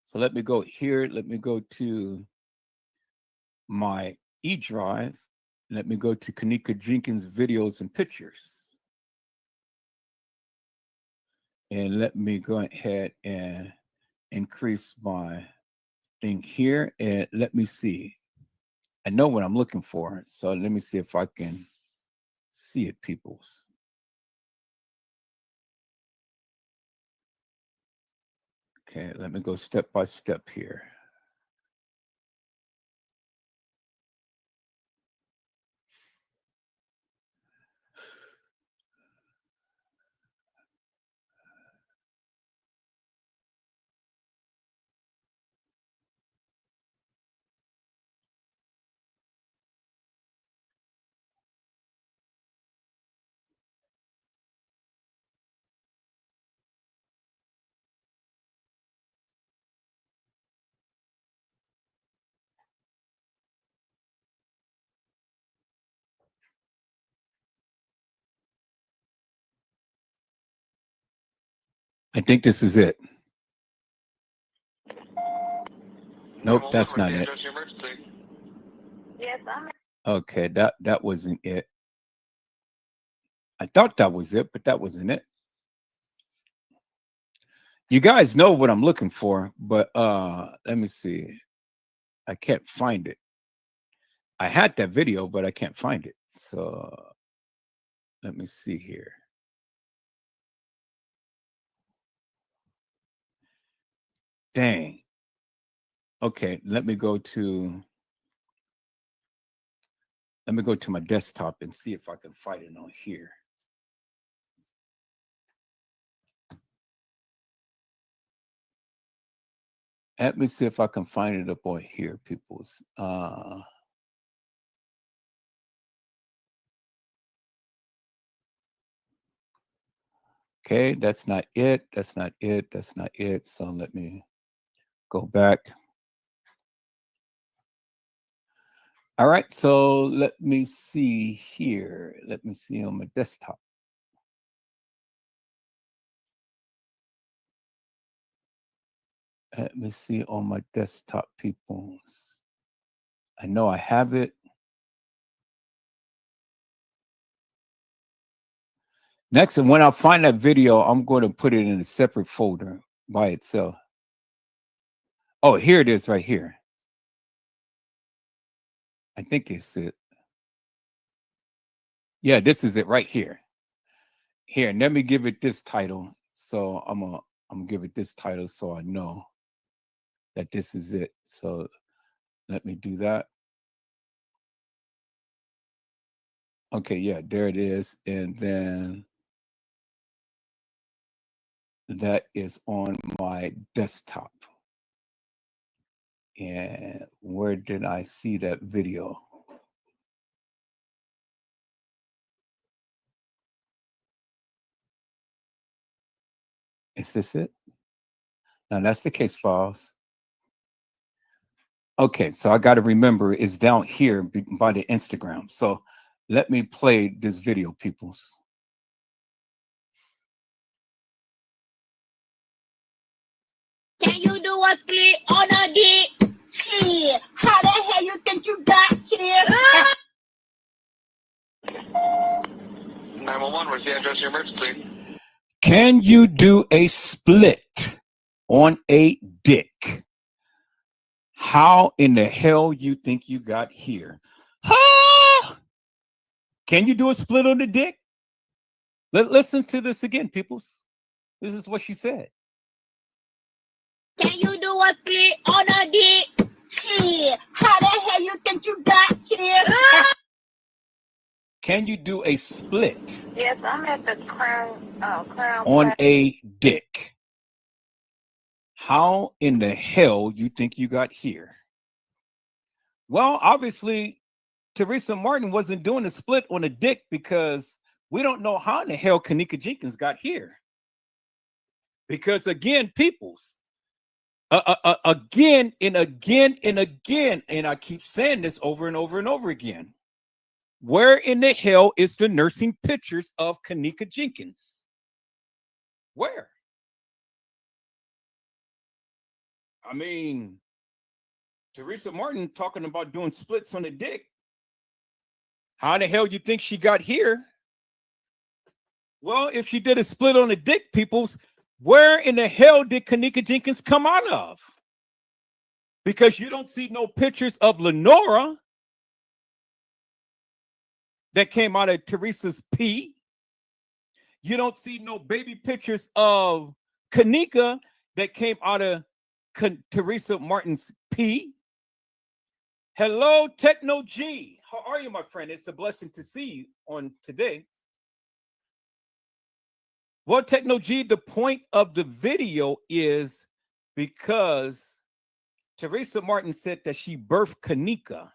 So let me go here. Let me go to my E drive. Let me go to kENNEka JENkINs videos and pictures. And let me go ahead and increase my thing here. And let me see. I know what I'm looking for. So let me see if I can see it, peoples. Okay, let me go step by step here. I think this is it. Nope, that's not it. Yes, I'm Okay, that wasn't it. I thought that was it, but that wasn't it. You guys know what I'm looking for, but let me see. I can't find it. I had that video, but I can't find it. So let me see here. Dang. Okay, let me go to my desktop and see if I can find it on here. Let me see if I can find it up on here, peoples. Okay, that's not it. That's not it. That's not it. So let me go back. All right, so let me see here. Let me see on my desktop. Let me see on my desktop, peoples. I know I have it. Next, and when I find that video, I'm going to put it in a separate folder by itself. Oh, here it is right here. I think it's it. Yeah, this is it right here. Here, let me give it this title. So I'm gonna give it this title so I know that this is it. So let me do that. Okay, yeah, there it is. And then that is on my desktop. And where did I see that video? Is this it? Now that's the case files. Okay, so I got to remember it's down here by the Instagram. So let me play this video, peoples. Can you do a click on a dick? Shit, how the hell you think you got here? 911, where's the address of your emergency? Can you do a split on a dick? How in the hell you think you got here? Ah! Can you do a split on the dick? Listen to this again, peoples. This is what she said. Can you do a click on a dick? Shit, how the hell you think you got here? Can you do a split Yes, I'm at the Crown on Plaza. a dick? How in the hell you think you got here? Well, obviously, Teresa Martin wasn't doing a split on a dick because we don't know how in the hell kENNEka jENkINs got here. Because again, peoples, again and again and again, and I keep saying this over and over and over again. Where in the hell is the nursing pictures of kENNEka jENkINs? Where? I mean, Teresa Martin talking about doing splits on the dick. How the hell you think she got here? Well, if she did a split on the dick, peoples, where in the hell did kENNEka jENkINs come out of? Because you don't see no pictures of Lenora that came out of Teresa's pee. You don't see no baby pictures of kENNEka that came out of Teresa Martin's pee. Hello, Techno G. How are you, my friend? It's a blessing to see you on today. Well, Techno G, the point of the video is because Teresa Martin said that she birthed kENNEka.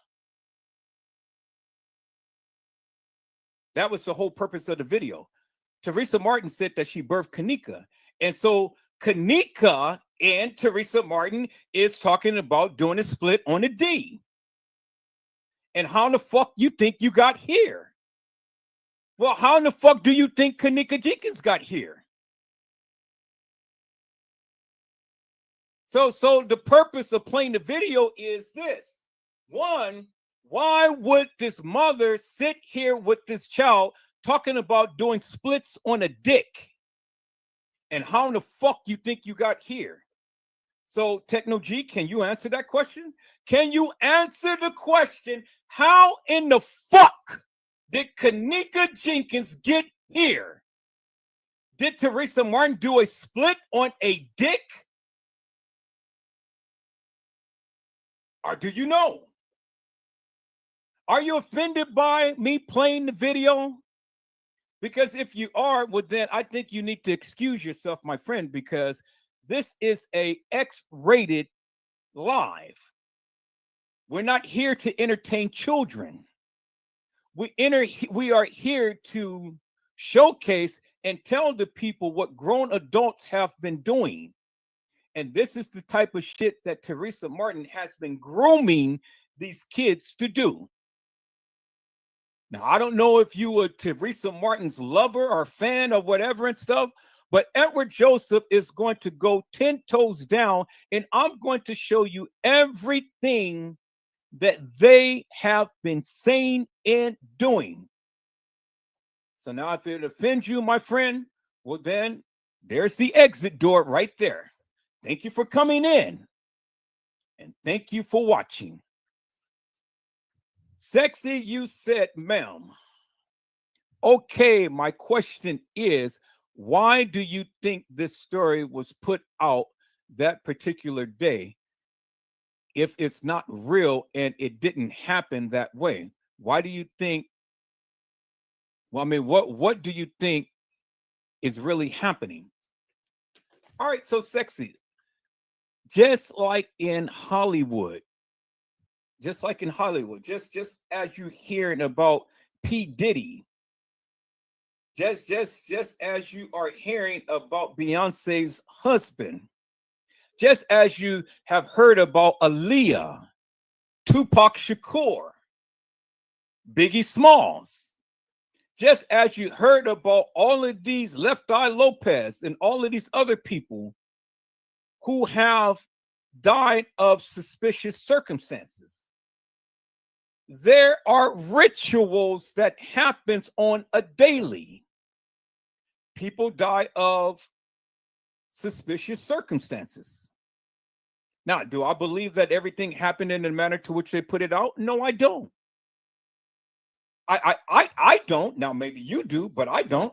That was the whole purpose of the video. Teresa Martin said that she birthed kENNEka. And so kENNEka and Teresa Martin is talking about doing a split on a D. And how the fuck you think you got here? Well, how in the fuck do you think kENNEka jENkINs got here? So the purpose of playing the video is this. One, Why would this mother sit here with this child talking about doing splits on a dick? And how in the fuck you think you got here? So, Techno G, can you answer that question? Can you answer the question, how in the fuck did kENNEka Jenkins get here? Did Teresa Martin do a split on a dick? Or do you know? Are you offended by me playing the video? Because if you are, well, then I think you need to excuse yourself, my friend, because this is a X-rated live. We're not here to entertain children. We are here to showcase and tell the people what grown adults have been doing. And this is the type of shit that Teresa Martin has been grooming these kids to do. Now, I don't know if you were Teresa Martin's lover or fan or whatever and stuff, but Edward Joseph is going to go 10 toes down, and I'm going to show you everything that they have been saying and doing. So now if it offends you, my friend, well, then there's the exit door right there. Thank you for coming in, and thank you for watching. Sexy, you said, ma'am. Okay, my question is, why do you think this story was put out that particular day if it's not real and it didn't happen that way? Why do you think, well, I mean, what do you think is really happening? All right, so Sexy, just like in Hollywood, just as you hearing about P. Diddy, just as you are hearing about Beyonce's husband, just as you have heard about Aaliyah, Tupac Shakur, Biggie Smalls, just as you heard about all of these Left Eye Lopez and all of these other people who have died of suspicious circumstances. There are rituals that happens on a daily. People die of suspicious circumstances. Now, do I believe that everything happened in the manner to which they put it out? No, I don't. I don't. Now, maybe you do, but I don't.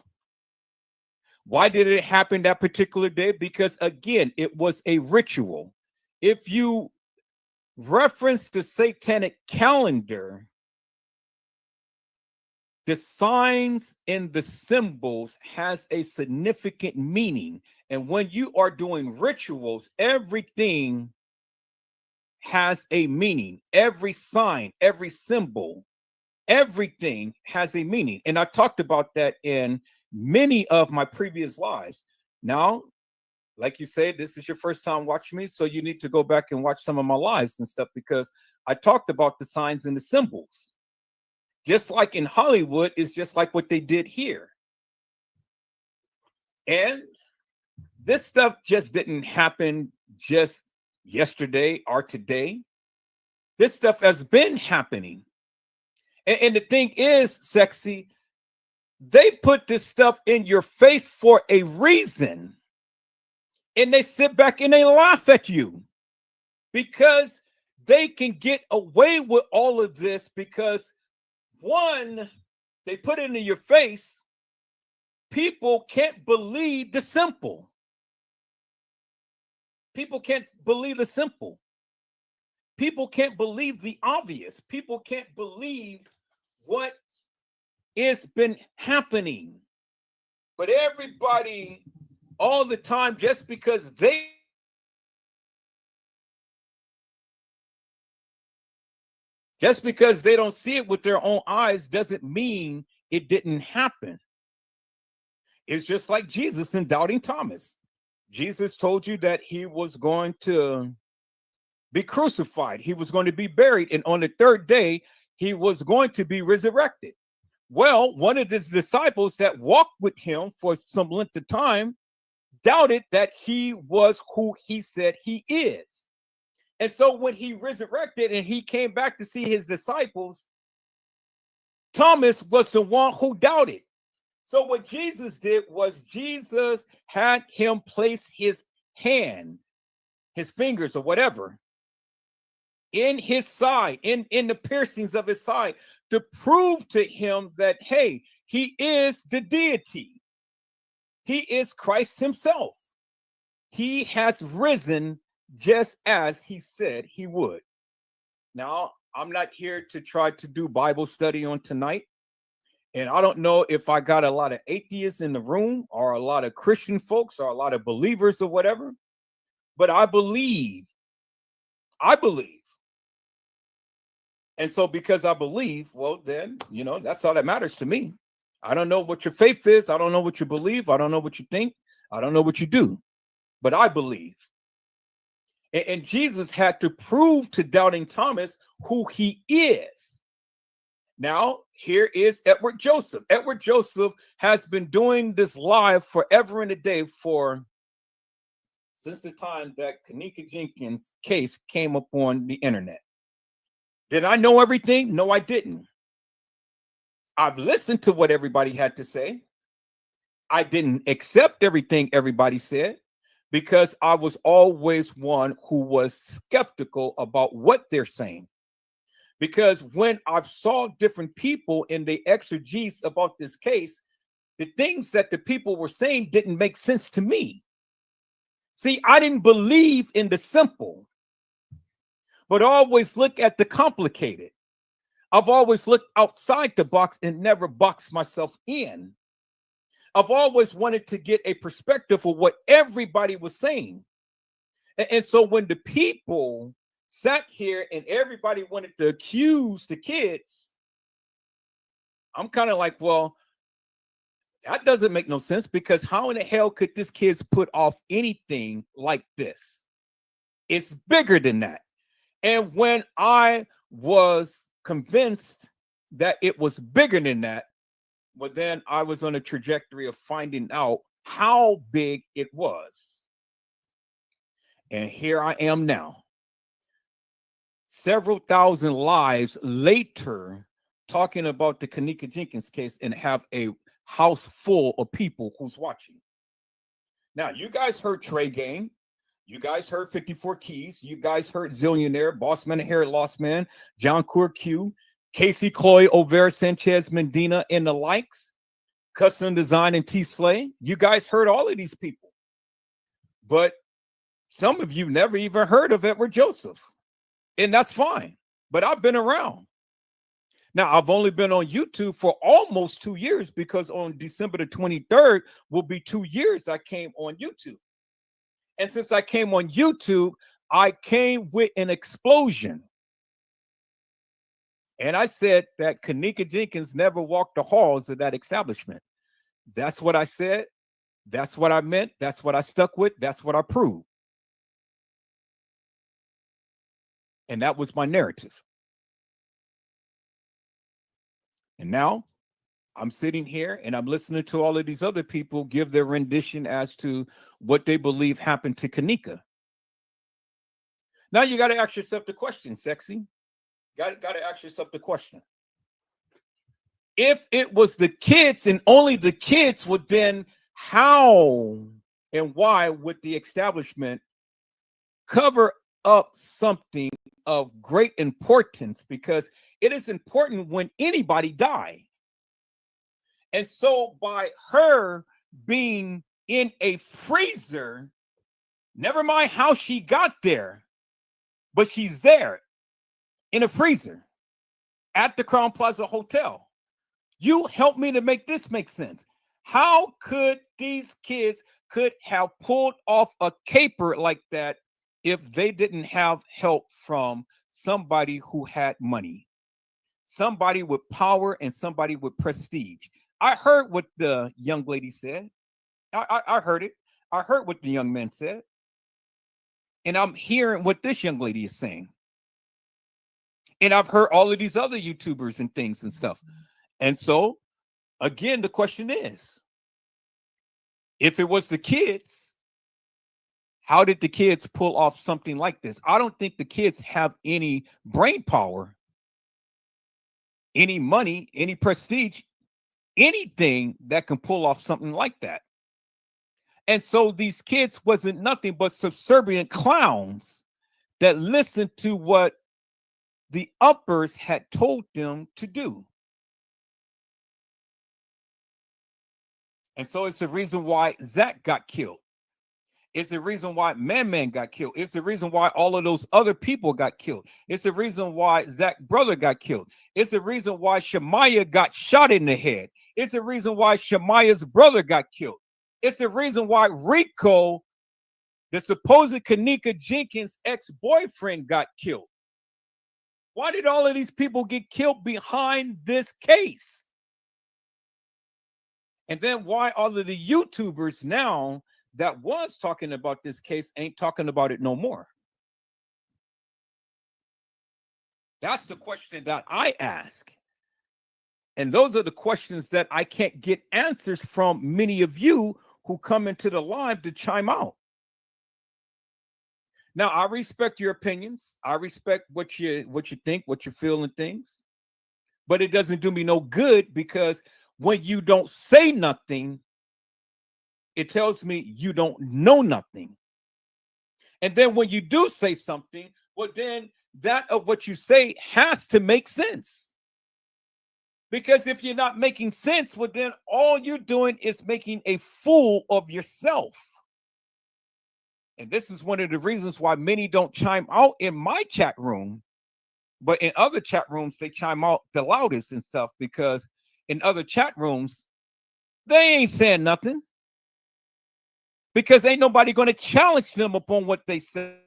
Why did it happen that particular day? Because, again, it was a ritual. If you reference the satanic calendar, the signs and the symbols has a significant meaning. And when you are doing rituals, everything has a meaning. Every sign, every symbol, everything has a meaning. And I talked about that in many of my previous lives. Now, like you said, this is your first time watching me, so you need to go back and watch some of my lives and stuff, because I talked about the signs and the symbols. Just like in Hollywood, it's just like what they did here. And this stuff just didn't happen just yesterday or today. This stuff has been happening. And the thing is, Sexy, they put this stuff in your face for a reason. And they sit back and they laugh at you because they can get away with all of this because, one, they put it in your face. People can't believe the simple. People can't believe the simple. People can't believe the obvious. People can't believe what has been happening. But everybody all the time, just because they don't see it with their own eyes doesn't mean it didn't happen. It's just like Jesus and doubting Thomas. Jesus told you that he was going to be crucified. He was going to be buried. And on the third day, he was going to be resurrected. Well, one of his disciples that walked with him for some length of time doubted that he was who he said he is. And so when he resurrected and he came back to see his disciples, Thomas was the one who doubted. So what Jesus did was Jesus had him place his hand, his fingers or whatever, in his side, in the piercings of his side, to prove to him that, hey, he is the deity. He is Christ himself. He has risen just as he said he would. Now, I'm not here to try to do Bible study on tonight. And I don't know if I got a lot of atheists in the room or a lot of Christian folks or a lot of believers or whatever. But I believe. And so because I believe, well, then, that's all that matters to me. I don't know what your faith is. I don't know what you believe. I don't know what you think. I don't know what you do. But I believe. And Jesus had to prove to doubting Thomas who he is. Now, here is Edward Joseph. Edward Joseph has been doing this live forever and a day since the time that kENNEka Jenkins case came up on the internet. Did I know everything? No, I didn't. I've listened to what everybody had to say. I didn't accept everything everybody said because I was always one who was skeptical about what they're saying. Because when I saw different people in the exegesis about this case, the things that the people were saying didn't make sense to me. See, I didn't believe in the simple, but always look at the complicated. I've always looked outside the box and never boxed myself in. I've always wanted to get a perspective of what everybody was saying. And so when the people sat here and everybody wanted to accuse the kids, I'm kind of like, well, that doesn't make no sense, because how in the hell could this kids put off anything like this? It's bigger than that. And when I was convinced that it was bigger than that, well, then I was on a trajectory of finding out how big it was. And here I am now, several thousand lives later, talking about the kENNEka Jenkins case and have a house full of people who's watching. Now, you guys heard Trey Game. You guys heard 54 Keys. You guys heard Zillionaire, Boss Man and Hair Lost Man, John Cour Q, Casey Chloe, Overa Sanchez, Medina, and the likes, Custom Design and T Slay. You guys heard all of these people. But some of you never even heard of Edward Joseph. And that's fine. But I've been around. Now, I've only been on YouTube for almost 2 years, because on December the 23rd will be 2 years I came on YouTube. And since I came on YouTube, I came with an explosion. And I said that kENNEka Jenkins never walked the halls of that establishment. That's what I said. That's what I meant. That's what I stuck with. That's what I proved. And that was my narrative. And now I'm sitting here and I'm listening to all of these other people give their rendition as to what they believe happened to kENNEka. Now you got to ask yourself the question, Sexy. Got to ask yourself the question. If it was the kids and only the kids, would then how and why would the establishment cover up something of great importance? Because it is important when anybody die. And so by her being in a freezer, never mind how she got there, but she's there in a freezer at the Crown Plaza Hotel. You help me to make this make sense. How could these kids could have pulled off a caper like that if they didn't have help from somebody who had money, somebody with power, and somebody with prestige? I heard what the young lady said. I heard it. I heard what the young man said. And I'm hearing what this young lady is saying. And I've heard all of these other YouTubers and things and stuff. And so, again, the question is, if it was the kids, How did the kids pull off something like this? I don't think the kids have any brain power, any money, any prestige, anything that can pull off something like that. And so these kids wasn't nothing but subservient clowns that listened to what the uppers had told them to do. And so it's the reason why Zach got killed. It's the reason why Man got killed. It's the reason why all of those other people got killed. It's the reason why Zach's brother got killed. It's the reason why Shemaiah got shot in the head. It's the reason why Shemaiah's brother got killed. It's the reason why Rico, the supposed kENNEka Jenkins ex-boyfriend, got killed. Why did all of these people get killed behind this case? And then why all of the YouTubers now that was talking about this case ain't talking about it no more? That's the question that I ask. And those are the questions that I can't get answers from many of you who come into the live to chime out. Now, I respect your opinions. I respect what you think, what you feel and things. But it doesn't do me no good, because when you don't say nothing, it tells me you don't know nothing. And then when you do say something, well, then that of what you say has to make sense. Because if you're not making sense, well, then all you're doing is making a fool of yourself. And this is one of the reasons why many don't chime out in my chat room, but in other chat rooms, they chime out the loudest and stuff, because in other chat rooms, they ain't saying nothing, because ain't nobody going to challenge them upon what they say.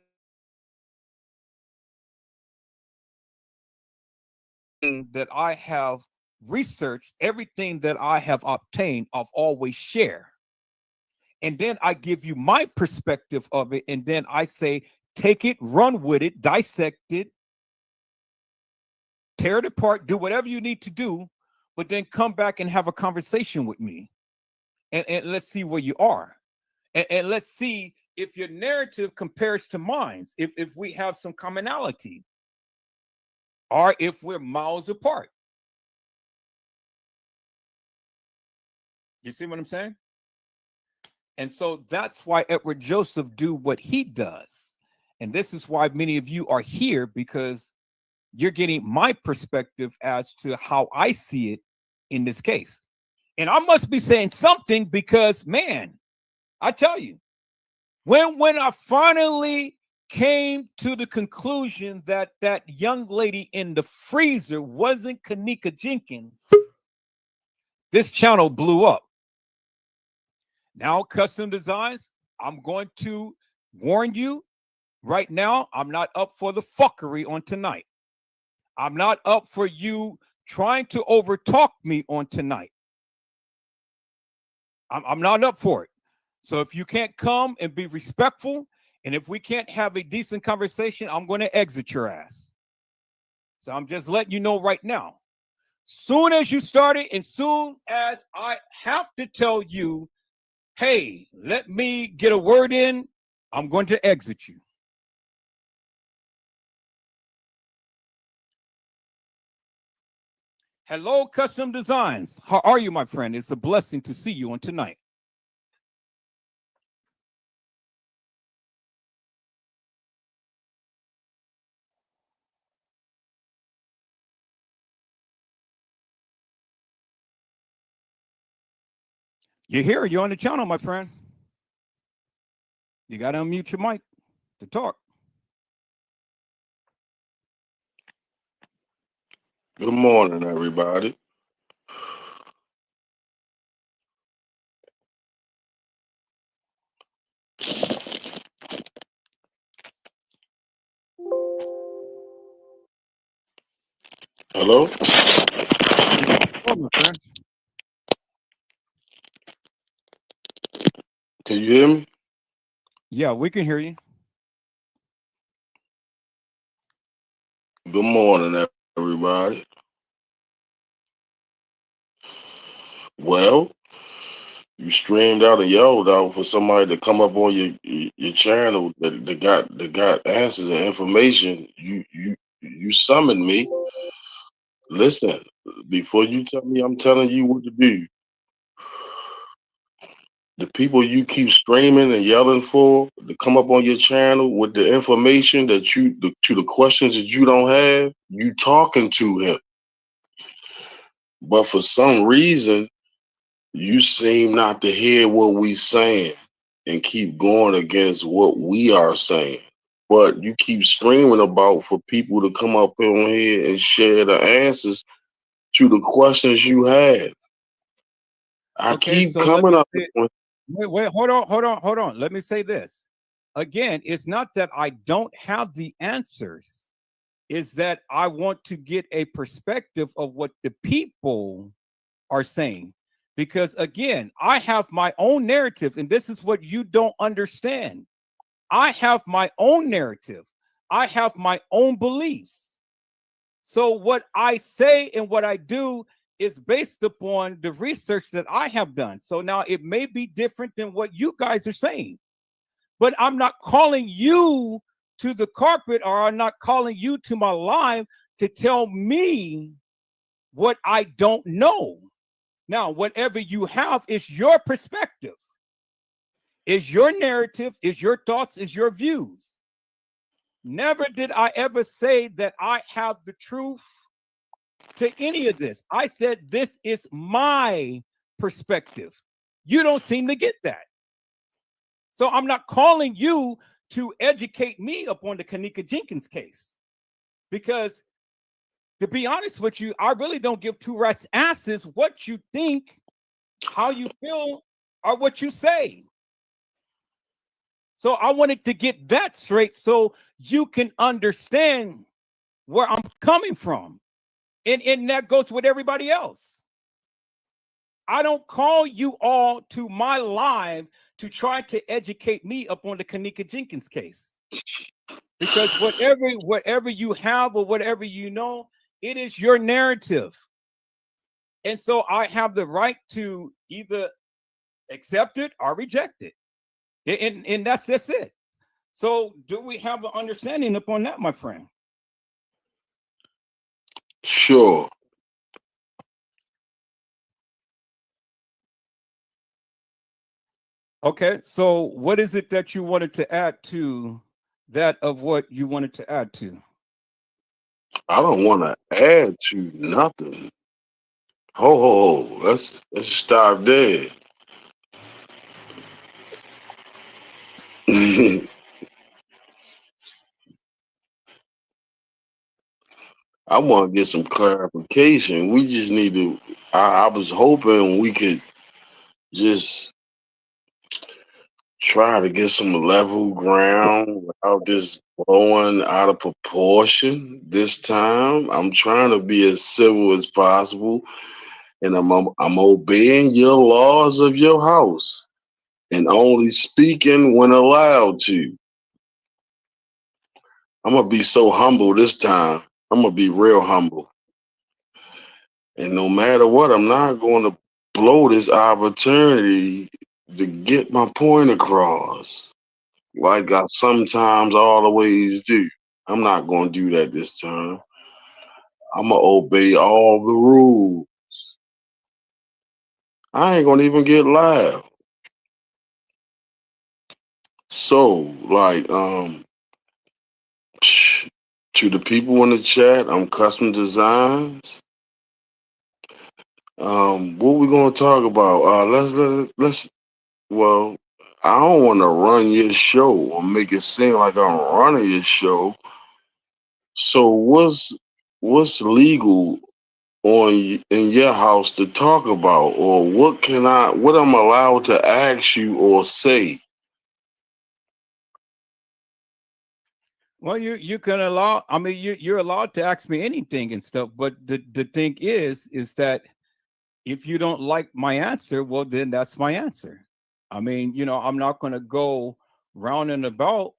That I have researched, everything that I have obtained, I've always share. And then I give you my perspective of it. And then I say, take it, run with it, dissect it, tear it apart, do whatever you need to do, but then come back and have a conversation with me. And let's see where you are. And let's see if your narrative compares to mine, if we have some commonality, or if we're miles apart. You see what I'm saying? And so that's why Edward Joseph do what he does. And this is why many of you are here, because you're getting my perspective as to how I see it in this case. And I must be saying something, because, man, I tell you, when I finally came to the conclusion that that young lady in the freezer wasn't kENNEka Jenkins, this channel blew up. Now, Custom Designs, I'm going to warn you right now, I'm not up for the fuckery on tonight. I'm not up for you trying to overtalk me on tonight. I'm not up for it. So if you can't come and be respectful, and if we can't have a decent conversation, I'm going to exit your ass. So I'm just letting you know right now. Soon as you started, and soon as I have to tell you, hey, let me get a word in, I'm going to exit you. Hello, Custom Designs. How are you, my friend? It's a blessing to see you on tonight. You're here. You're on the channel, my friend. You got to unmute your mic to talk. Good morning, everybody. Hello? Oh, my friend. Can you hear me? Yeah, we can hear you. Good morning, everybody. Well, You streamed out and yelled out for somebody to come up on your channel that got answers and information. You summoned me. Listen, before you tell me I'm telling you what to do, the people you keep screaming and yelling for to come up on your channel with the information that to the questions that you don't have, you talking to him. But for some reason, you seem not to hear what we saying and keep going against what we are saying. But you keep screaming about for people to come up on here and share the answers to the questions you have. I Okay, keep so let coming me up say, with wait, hold on. Let me say this. Again, it's not that I don't have the answers, is that I want to get a perspective of what the people are saying. Because again, I have my own narrative, and this is what you don't understand. I have my own narrative, I have my own beliefs. So, what I say and what I do is based upon the research that I have done. So, now it may be different than what you guys are saying, but I'm not calling you to the carpet, or I'm not calling you to my live to tell me what I don't know. Now, whatever you have is your perspective, is your narrative, is your thoughts, is your views. Never did I ever say that I have the truth to any of this. I said this is my perspective. You don't seem to get that. So I'm not calling you to educate me upon the kENNEka jENkINs case, because to be honest with you, I really don't give two rats asses what you think, how you feel, or what you say. So I wanted to get that straight so you can understand where I'm coming from. And that goes with everybody else. I don't call you all to my live to try to educate me upon the kENNEka jENkINs case. Because whatever you have or whatever you know, it is your narrative. And so I have the right to either accept it or reject it. And that's just it. So do we have an understanding upon that, my friend? sure. Okay, so what is it that you wanted to add to that of what you wanted to add to? I don't want to add to nothing. Ho. Let's stop there. I want to get some clarification. We just need to. I was hoping we could just try to get some level ground without this blowing out of proportion. This time, I'm trying to be as civil as possible, and I'm obeying your laws of your house and only speaking when allowed to. I'm gonna be so humble this time. I'm gonna be real humble. And no matter what, I'm not going to blow this opportunity to get my point across like I sometimes always do. I'm not going to do that this time. I'm going to obey all the rules. I ain't going to even get loud. So, to the people in the chat, I'm Custom Designs. What we gonna talk about? Let's. Well, I don't want to run your show or make it seem like I'm running your show. So what's legal in your house to talk about, or what I'm allowed to ask you or say? Well, you can allow. I mean, you're allowed to ask me anything and stuff. But the thing is that if you don't like my answer, well, then that's my answer. I mean, I'm not going to go round and about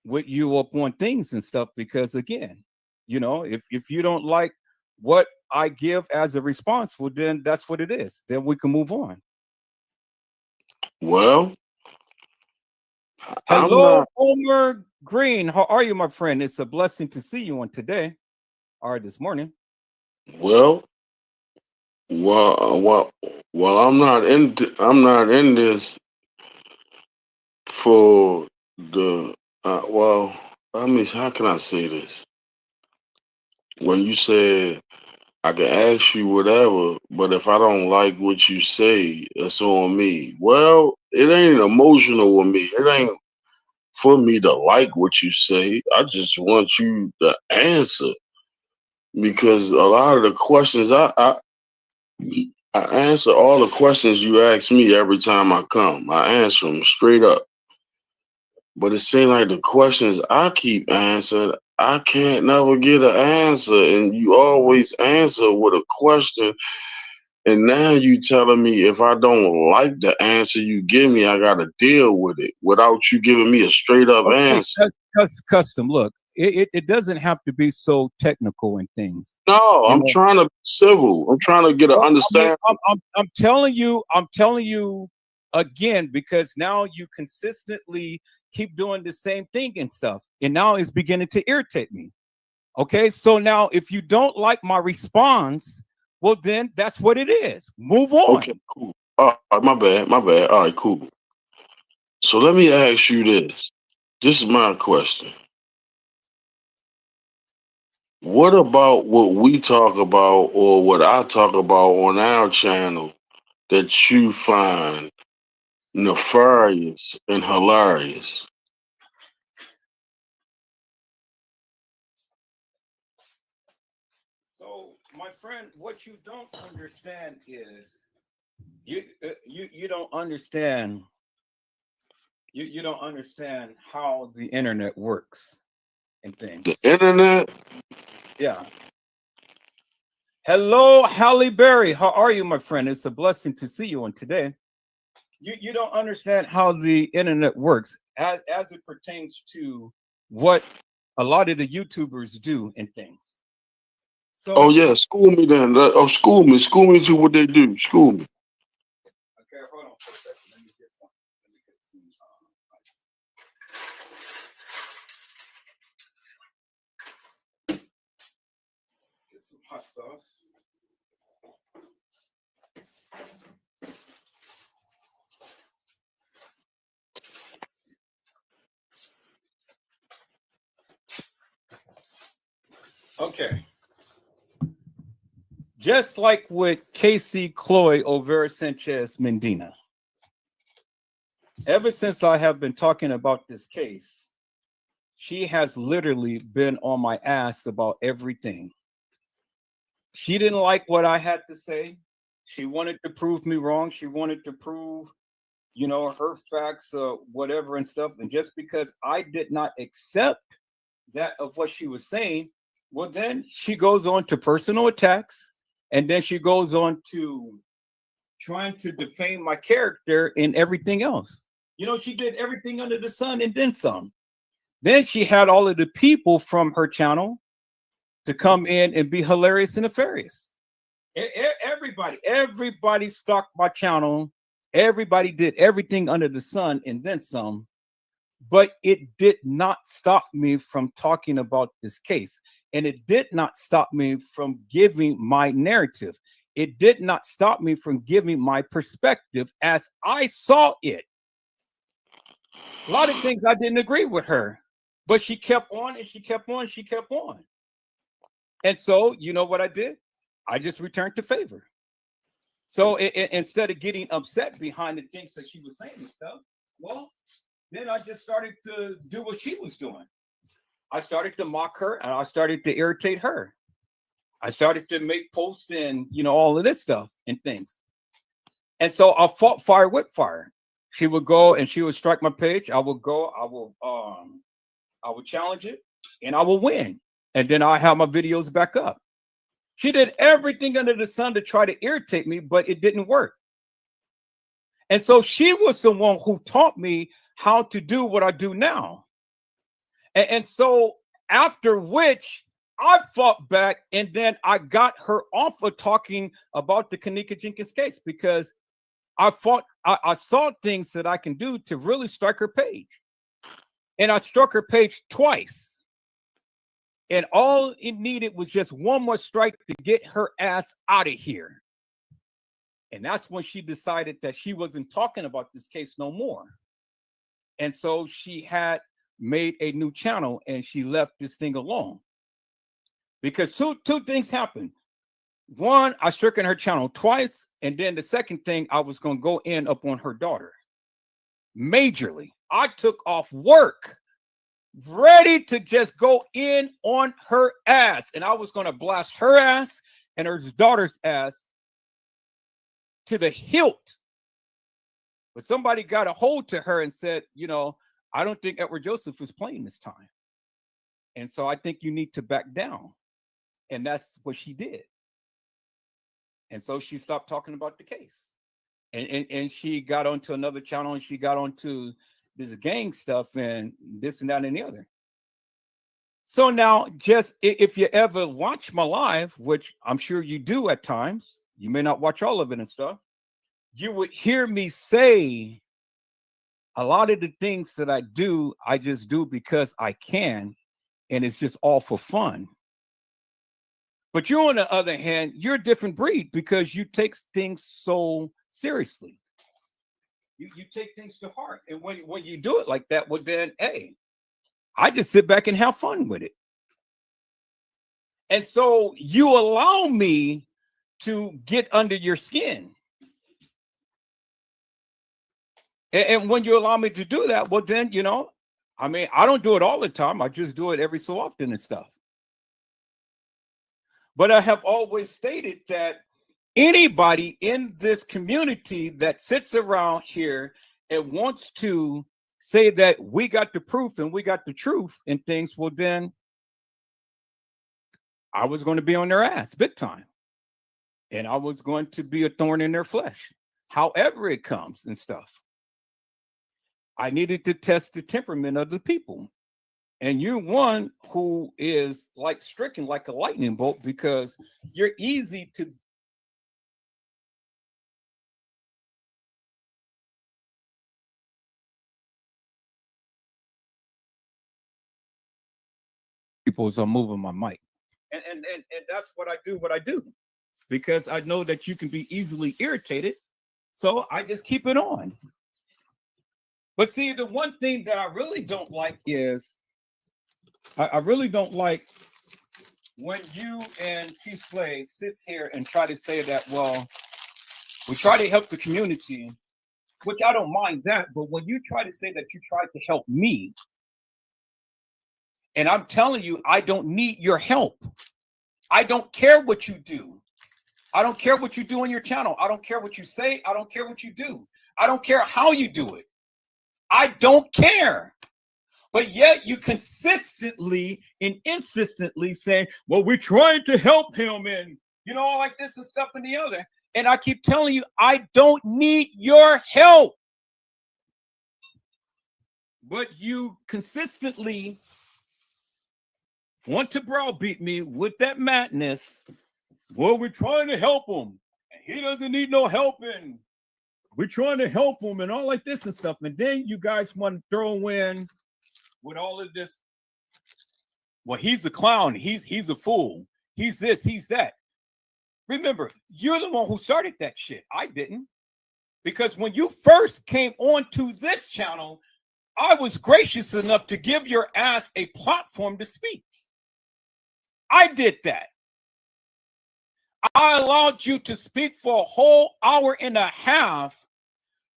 with you up on things and stuff, because again, if you don't like what I give as a response, well, then that's what it is. Then we can move on. Well, I'm Hello, not. Homer Green. How are you, my friend? It's a blessing to see you on today or this morning. Well, well, well. I'm not in this for the. Well, I mean, how can I say this? When you said I can ask you whatever, but if I don't like what you say, it's on me. Well, it ain't emotional with me. It ain't for me to like what you say. I just want you to answer because a lot of the questions I answer all the questions you ask me every time I come. I answer them straight up. But it seems like the questions I keep answering, I can't never get an answer. And you always answer with a question. And now you telling me if I don't like the answer you give me, I got to deal with it without you giving me a straight up Okay, answer. custom. Look, it doesn't have to be so technical and things. No, You I'm know, trying to be civil. I'm trying to get an well, I mean, understanding. I'm telling you again because now you consistently keep doing the same thing and stuff, and now it's beginning to irritate me. Okay, so now if you don't like my response, well, then that's what it is. Move Okay, on. cool. My bad, my bad. All right, cool. So let me ask you this. This is my question. What about what we talk about or what I talk about on our channel that you find nefarious and hilarious? So, my friend, what you don't understand is you don't understand you don't understand how the internet works and The things. internet? Yeah. Hello, Halle Berry. How are you, my friend? It's a blessing to see you on today. You don't understand how the internet works as it pertains to what a lot of the YouTubers do and things. Oh So, yeah, school me then. Oh, school me to what they do. School me. okay, hold on for a second. Let me get some. Let me get some hot sauce. Okay. Just like with Casey Chloe Overa Sanchez Mendina, ever since I have been talking about this case, she has literally been on my ass about everything. She didn't like what I had to say. She wanted to prove me wrong. She wanted to prove, her facts, whatever and stuff. And just because I did not accept that of what she was saying, well, then she goes on to personal attacks. And then she goes on to trying to defame my character and everything else. She did everything under the sun and then some. Then she had all of the people from her channel to come in and be hilarious and nefarious. Everybody stalked my channel. Everybody did everything under the sun and then some. But it did not stop me from talking about this case. And it did not stop me from giving my narrative. It did not stop me from giving my perspective as I saw it. A lot of things I didn't agree with her, but she kept on and she kept on, she kept on. And so, you know what I did? I just returned to favor. So instead of getting upset behind the things that she was saying and stuff, well, then I just started to do what she was doing. I started to mock her and I started to irritate her. I started to make posts and, all of this stuff and things. And so I fought fire with fire. She would go and she would strike my page. I would go, I would challenge it and I will win. And then I have my videos back up. She did everything under the sun to try to irritate me, but it didn't work. And so she was the one who taught me how to do what I do now. And so after which I fought back and then I got her off of talking about the kENNEka Jenkins case because I I saw things that I can do to really strike her page. And I struck her page twice. And all it needed was just one more strike to get her ass out of here. And that's when she decided that she wasn't talking about this case no more. And so she had made a new channel and she left this thing alone. Because two things happened. One, I struck in her channel twice. And then the second thing, I was going to go in up on her daughter. Majorly. I took off work, ready to just go in on her ass. And I was going to blast her ass and her daughter's ass to the hilt. But somebody got a hold to her and said, you know, I don't think Edward Joseph is playing this time. And so I think you need to back down. And that's what she did. And so she stopped talking about the case. And she got onto another channel and she got onto this gang stuff and this and that and the other. So now, just if you ever watch my live, which I'm sure you do at times, you may not watch all of it and stuff, you would hear me say a lot of the things that I do, I just do because I can, and it's just all for fun. But you, on the other hand, you're a different breed because you take things so seriously. You take things to heart. And when you do it like that, well, then, hey, I just sit back and have fun with it. And so you allow me to get under your skin. And when you allow me to do that, well, then, you know, I mean, I don't do it all the time. I just do it every so often and stuff. But I have always stated that anybody in this community that sits around here and wants to say that we got the proof and we got the truth and things, well, then I was going to be on their ass big time. And I was going to be a thorn in their flesh, however it comes and stuff. I needed to test the temperament of the people. And you're one who is like stricken like a lightning bolt because you're easy to people as I'm moving my mic. And that's what I do because I know that you can be easily irritated. So I just keep it on. But see, the one thing that I really don't like is I really don't like when you and T Slay sits here and try to say that, well, we try to help the community, which I don't mind that. But when you try to say that you tried to help me, and I'm telling you, I don't need your help. I don't care what you do. I don't care what you do on your channel. I don't care what you say. I don't care what you do. I don't care how you do it. I don't care. But yet you consistently and insistently say, well, we're trying to help him and, you know, like this and stuff and the other. And I keep telling you, I don't need your help. But you consistently want to browbeat me with that madness. Well, we're trying to help him. And he doesn't need no help. And we're trying to help him and all like this and stuff. And then you guys want to throw in with all of this. Well, he's a clown. He's a fool. He's this, he's that. Remember, you're the one who started that shit. I didn't. Because when you first came onto this channel, I was gracious enough to give your ass a platform to speak. I did that. I allowed you to speak for a whole hour and a half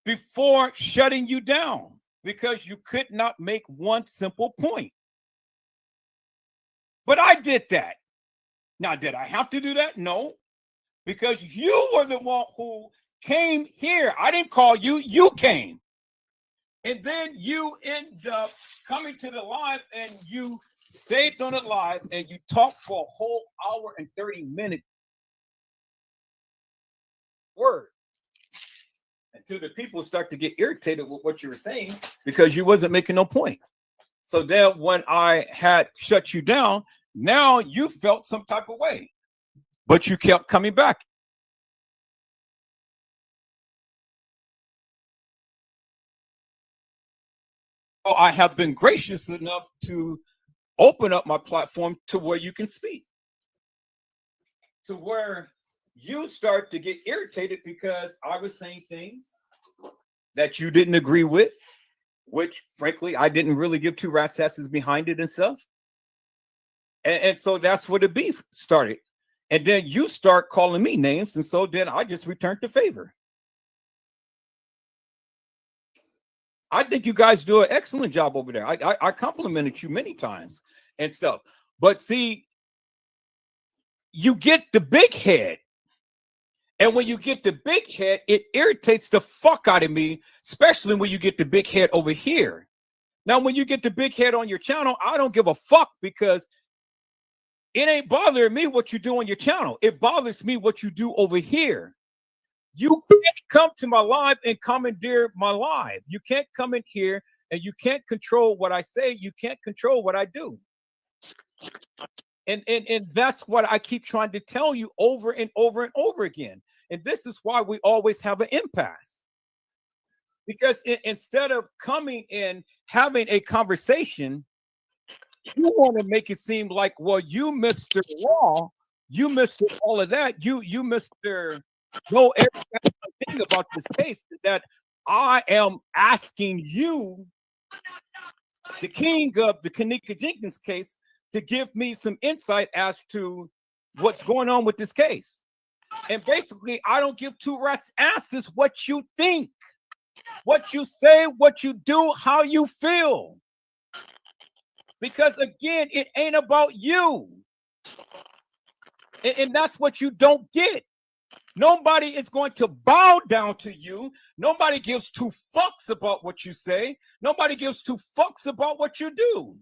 before shutting you down because you could not make one simple point. But I did that. Now, did I have to do that? No, because you were the one who came here. I didn't call you. You came. And then you end up coming to the live and you stayed on the live and you talked for a whole hour and 30 minutes. Word. Until the people start to get irritated with what you were saying because you wasn't making no point. So then when I had shut you down, now you felt some type of way, but you kept coming back. I have been gracious enough to open up my platform to where you can speak, to where you start to get irritated because I was saying things that you didn't agree with, which frankly I didn't really give two rat's asses behind it and stuff. And so that's where the beef started. And then you start calling me names, and so then I just returned the favor. I think you guys do an excellent job over there. I complimented you many times and stuff. But see, you get the big head. And when you get the big head, it irritates the fuck out of me, especially when you get the big head over here. Now, when you get the big head on your channel, I don't give a fuck because it ain't bothering me what you do on your channel. It bothers me what you do over here. You can't come to my live and commandeer my live. You can't come in here and you can't control what I say. You can't control what I do. And that's what I keep trying to tell you over and over and over again. And this is why we always have an impasse. Because instead of coming and having a conversation, you want to make it seem like, well, you Mr. Law, you Mr. all of that, you Mr. know everything about this case, that I am asking you, the king of the kENNEka Jenkins case, to give me some insight as to what's going on with this case. And basically, I don't give two rats' asses what you think, what you say, what you do, how you feel. Because again, it ain't about you. And that's what you don't get. Nobody is going to bow down to you. Nobody gives two fucks about what you say. Nobody gives two fucks about what you do.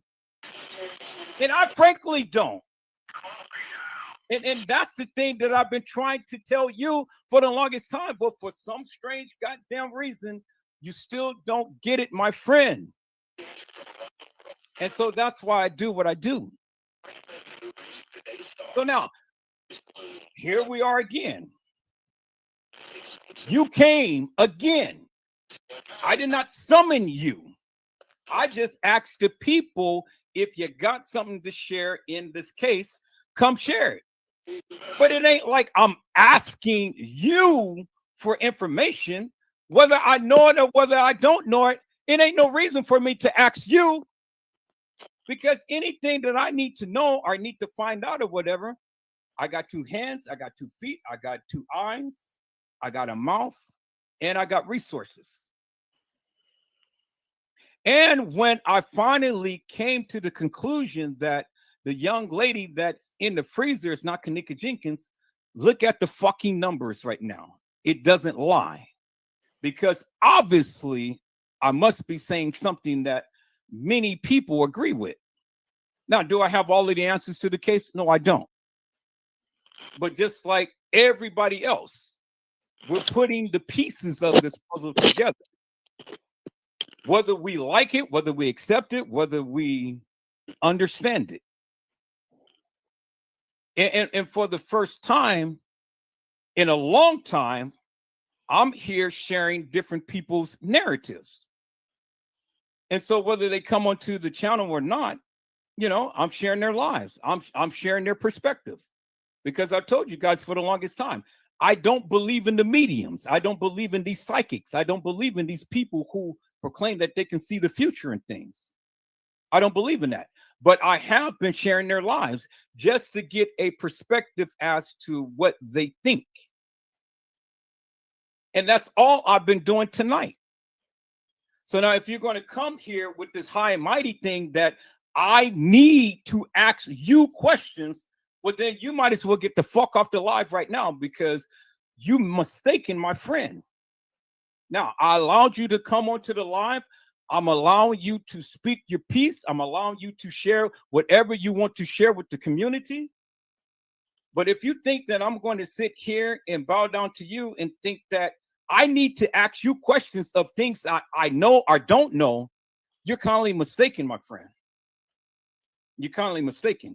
And I frankly don't. And that's the thing that I've been trying to tell you for the longest time. But for some strange goddamn reason, you still don't get it, my friend. And so that's why I do what I do. So now, here we are again. You came again. I did not summon you. I just asked the people, if you got something to share in this case, come share it. But it ain't like I'm asking you for information, whether I know it or whether I don't know it. It ain't no reason for me to ask you, because anything that I need to know or need to find out or whatever, I got two hands, I got 2 feet, I got 2 eyes, I got a mouth, and I got resources. And when I finally came to the conclusion that the young lady that's in the freezer is not kENNEka Jenkins, look at the fucking numbers right now. It doesn't lie. Because obviously, I must be saying something that many people agree with. Now, do I have all of the answers to the case? No, I don't. But just like everybody else, we're putting the pieces of this puzzle together. Whether we like it, whether we accept it, whether we understand it. And for the first time in a long time, I'm here sharing different people's narratives. And so whether they come onto the channel or not, you know, I'm sharing their lives. I'm sharing their perspective. Because I told you guys for the longest time, I don't believe in the mediums. I don't believe in these psychics. I don't believe in these people who proclaim that they can see the future and things. I don't believe in that. But I have been sharing their lives just to get a perspective as to what they think. And that's all I've been doing tonight. So now if you're going to come here with this high and mighty thing that I need to ask you questions, well, then you might as well get the fuck off the live right now, because you mistaken my friend. Now, I allowed you to come onto the live. I'm allowing you to speak your piece. I'm allowing you to share whatever you want to share with the community. But if you think that I'm going to sit here and bow down to you and think that I need to ask you questions of things I know or don't know, you're kindly mistaken, my friend. You're kindly mistaken.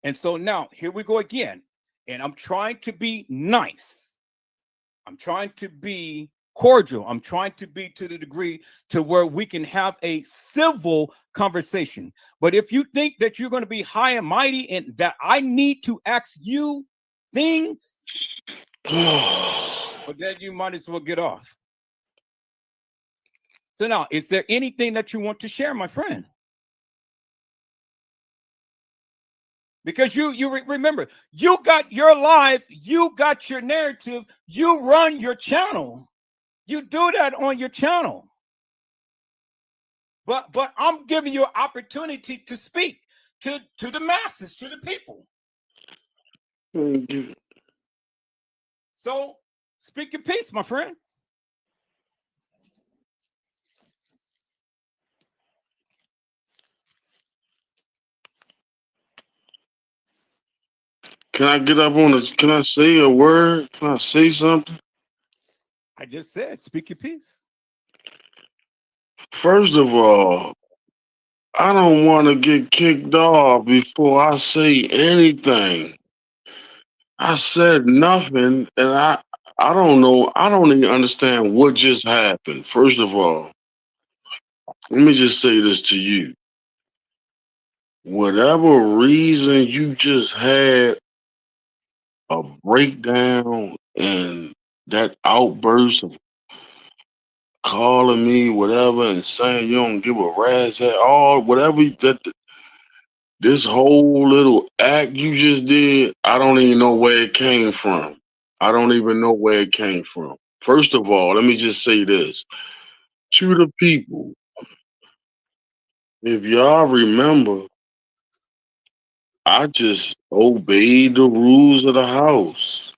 And so now here we go again. And I'm trying to be nice. I'm trying to be cordial. I'm trying to be to the degree to where we can have a civil conversation. But if you think that you're going to be high and mighty and that I need to ask you things, well, then you might as well get off. So now, is there anything that you want to share, my friend? Because you remember, you got your life, you got your narrative, you run your channel. You do that on your channel. But I'm giving you an opportunity to speak to the masses, to the people. So speak your piece, my friend. Can I get up on the? Can I say a word? Can I say something? I just said, speak your piece. First of all, I don't want to get kicked off before I say anything. I said nothing, and I don't know. I don't even understand what just happened. First of all, let me just say this to you. Whatever reason you just had a breakdown and that outburst of calling me whatever and saying you don't give a rat's at all, whatever that this whole little act you just did, I don't even know where it came from. I don't even know where it came from. First of all, let me just say this to the people. If y'all remember, I just obeyed the rules of the house.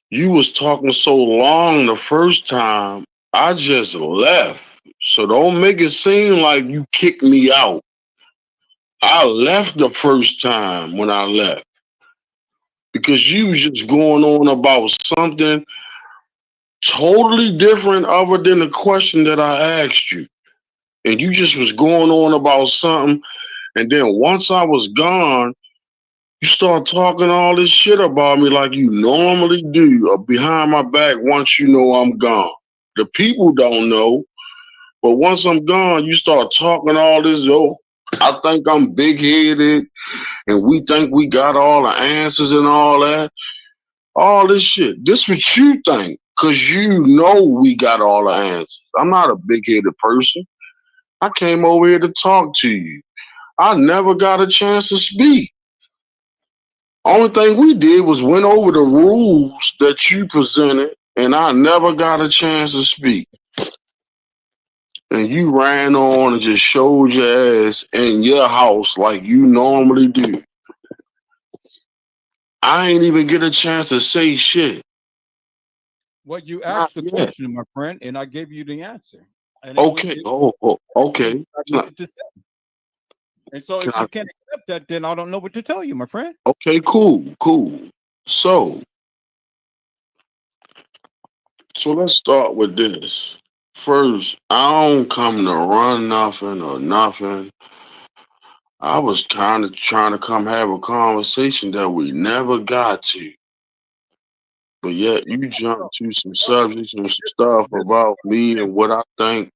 You was talking so long the first time, I just left. So don't make it seem like you kicked me out. I left the first time when I left because you was just going on about something totally different other than the question that I asked you. And you just was going on about something. And then once I was gone, you start talking all this shit about me like you normally do behind my back once you know I'm gone. The people don't know, but once I'm gone, you start talking all this, oh, I think I'm big headed and we think we got all the answers and all that. All this shit. This what you think, cause you know we got all the answers. I'm not a big headed person. I came over here to talk to you. I never got a chance to speak. Only thing we did was went over the rules that you presented, and I never got a chance to speak. And you ran on and just showed your ass in your house like you normally do. I ain't even get a chance to say shit. Well, you Not asked the yet. question, my friend, and I gave you the answer. And Okay. Okay. I needed to say. And so Can if I, you can't accept that, then I don't know what to tell you, my friend. okay, cool. So let's start with this. First, I don't come to run nothing or nothing. I was kind of trying to come have a conversation that we never got to. But yet you jumped to some subjects and some stuff about me and what I think.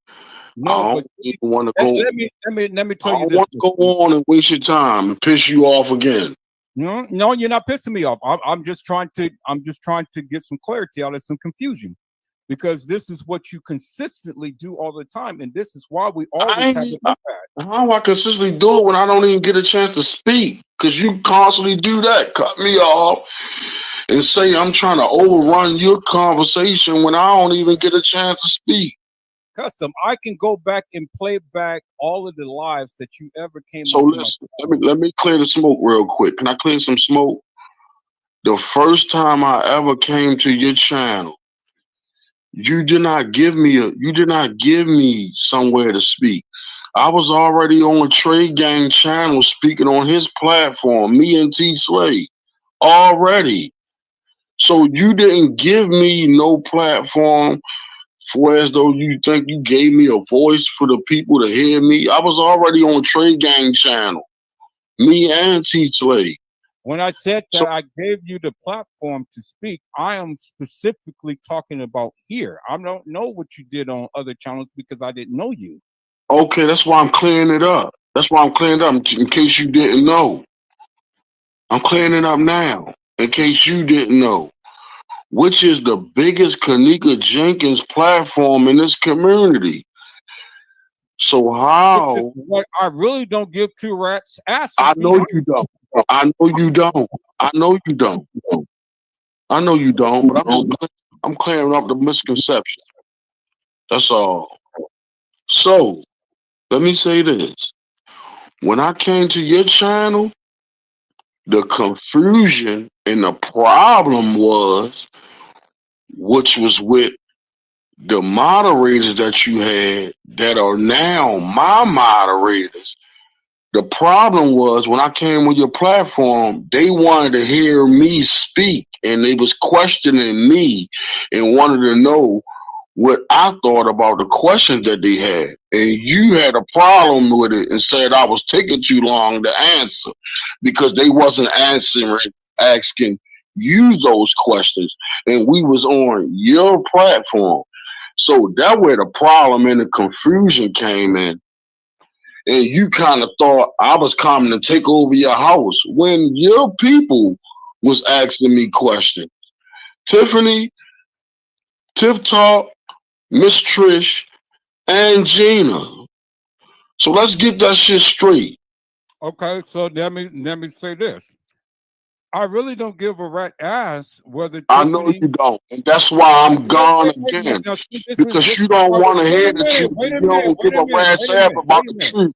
No, I but don't even want to go. let me I tell you don't this. want to go on and waste your time and piss you off again. No, you're not pissing me off. I'm just trying to get some clarity out of some confusion, because this is what you consistently do all the time, and this is why we always have an impact. How I consistently do it when I don't even get a chance to speak? Because you constantly do that. Cut me off and say I'm trying to overrun your conversation when I don't even get a chance to speak. Custom, I can go back and play back all of the lives that you ever came So onto my listen, let me clear the smoke real quick. Can I clear some smoke? The first time I ever came to your channel, you did not give me somewhere to speak. I was already on Trade Gang channel speaking on his platform, me and T Slade, already. So you didn't give me no platform for as though you think you gave me a voice for the people to hear me. I was already on Trade Gang channel, me and T Slade. When I said that So I gave you the platform to speak, I am specifically talking about here. I don't know what you did on other channels because I didn't know you. okay, that's why I'm clearing it up. That's why I'm clearing it up in case you didn't know. I'm clearing it up now in case you didn't know. Which is the biggest kENNEka Jenkins platform in this community. So Which is how? what I really don't give two rats asses I know behind. you don't. I know you don't. I know you don't. I know you don't. But I'm clearing up the misconception. That's all. So let me say this: when I came to your channel, the confusion and the problem was, which was with the moderators that you had that are now my moderators. The problem was when I came with your platform, they wanted to hear me speak and they was questioning me and wanted to know what I thought about the questions that they had. And you had a problem with it and said I was taking too long to answer because they wasn't asking you those questions. And we was on your platform. So that where the problem and the confusion came in. And you kind of thought I was coming to take over your house when your people was asking me questions. Tiffany, Tiff Talk, Miss Trish, and Gina. So let's get that shit straight. Okay, so let me say this. I really don't give a rat ass whether I know Tiffany. you don't, and that's why I'm gone Wait a minute. again. Now, see, Because you don't want to hear the truth. wait You a minute, don't give a rat's wait a ass minute, about wait a the minute, truth.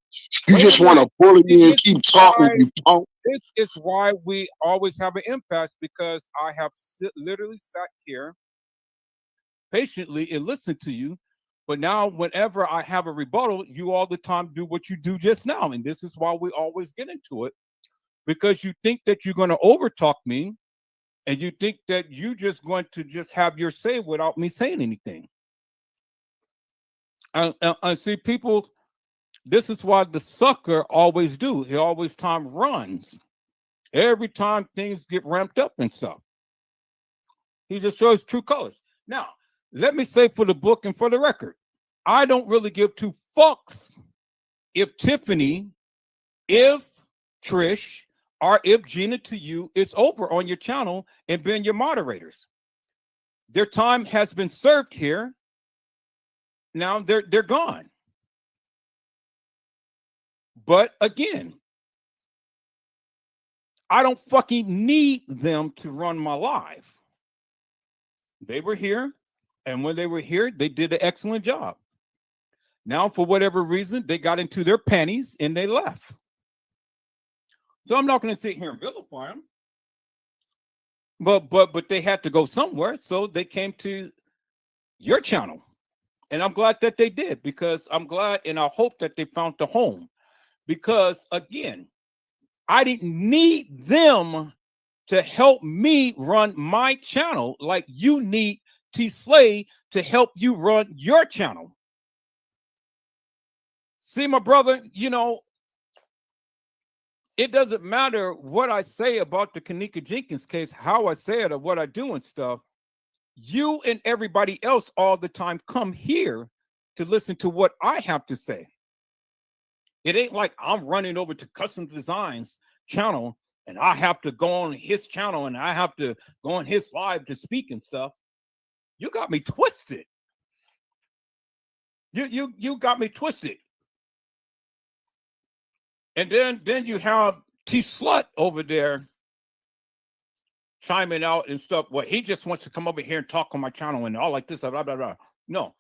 You wait a just want to minute. bully See, me and keep talking, you punk. this is why we always have an impasse because I have literally sat here patiently and listened to you. But now, whenever I have a rebuttal, you all the time do what you do just now. And this is why we always get into it because you think that you're going to overtalk me and you think that you're just going to just have your say without me saying anything. I see people, this is why the sucker always do. He always time runs. Every time things get ramped up and stuff. He just shows true colors. Now, let me say for the book and for the record, I don't really give two fucks if Tiffany, if Trish, or if Gina to you is over on your channel and being your moderators. Their time has been served here. Now they're gone. But again, I don't fucking need them to run my live. They were here, and when they were here, they did an excellent job. Now, for whatever reason, they got into their panties and they left. So I'm not going to sit here and vilify them. But they had to go somewhere, so they came to your channel. And I'm glad that they did because I'm glad and I hope that they found the home. Because again, I didn't need them to help me run my channel like you need T Slay to help you run your channel. See, my brother, it doesn't matter what I say about the kENNEka Jenkins case, how I say it or what I do and stuff. You and everybody else all the time come here to listen to what I have to say. It ain't like I'm running over to Custom Designs channel and I have to go on his channel and I have to go on his live to speak and stuff. You got me twisted. You got me twisted. And then you have T Slut over there chiming out and stuff. Well, he just wants to come over here and talk on my channel and all like this, blah, blah, blah. No.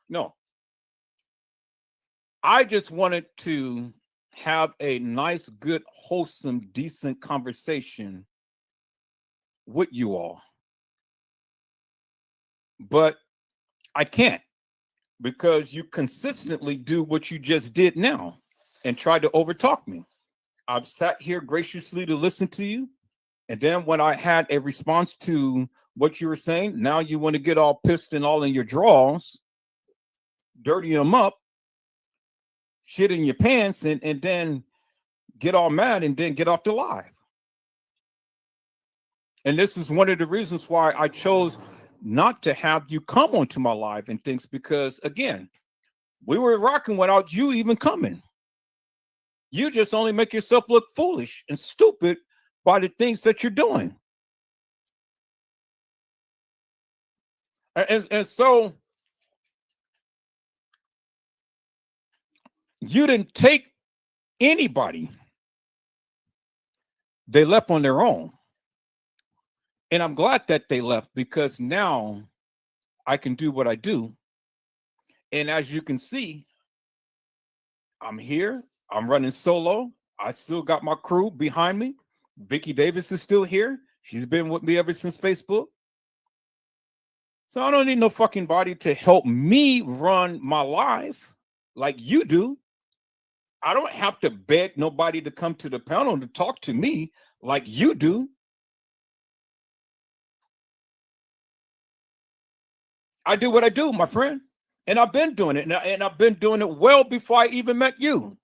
I just wanted to have a nice, good, wholesome, decent conversation with you all. But I can't because you consistently do what you just did now and try to overtalk me. I've sat here graciously to listen to you. And then when I had a response to what you were saying, now you want to get all pissed and all in your drawers, dirty them up, shit in your pants, and then get all mad and then get off the live. And this is one of the reasons why I chose not to have you come onto my live and things, because again, we were rocking without you even coming. You just only make yourself look foolish and stupid by the things that you're doing. And so you didn't take anybody. They left on their own. And I'm glad that they left, because now I can do what I do. And as you can see, I'm here. I'm running solo. I still got my crew behind me. Vicky Davis is still here. She's been with me ever since Facebook. So I don't need no fucking body to help me run my life like you do. I don't have to beg nobody to come to the panel to talk to me like you do. I do what I do, my friend. And I've been doing it. And I've been doing it well before I even met you.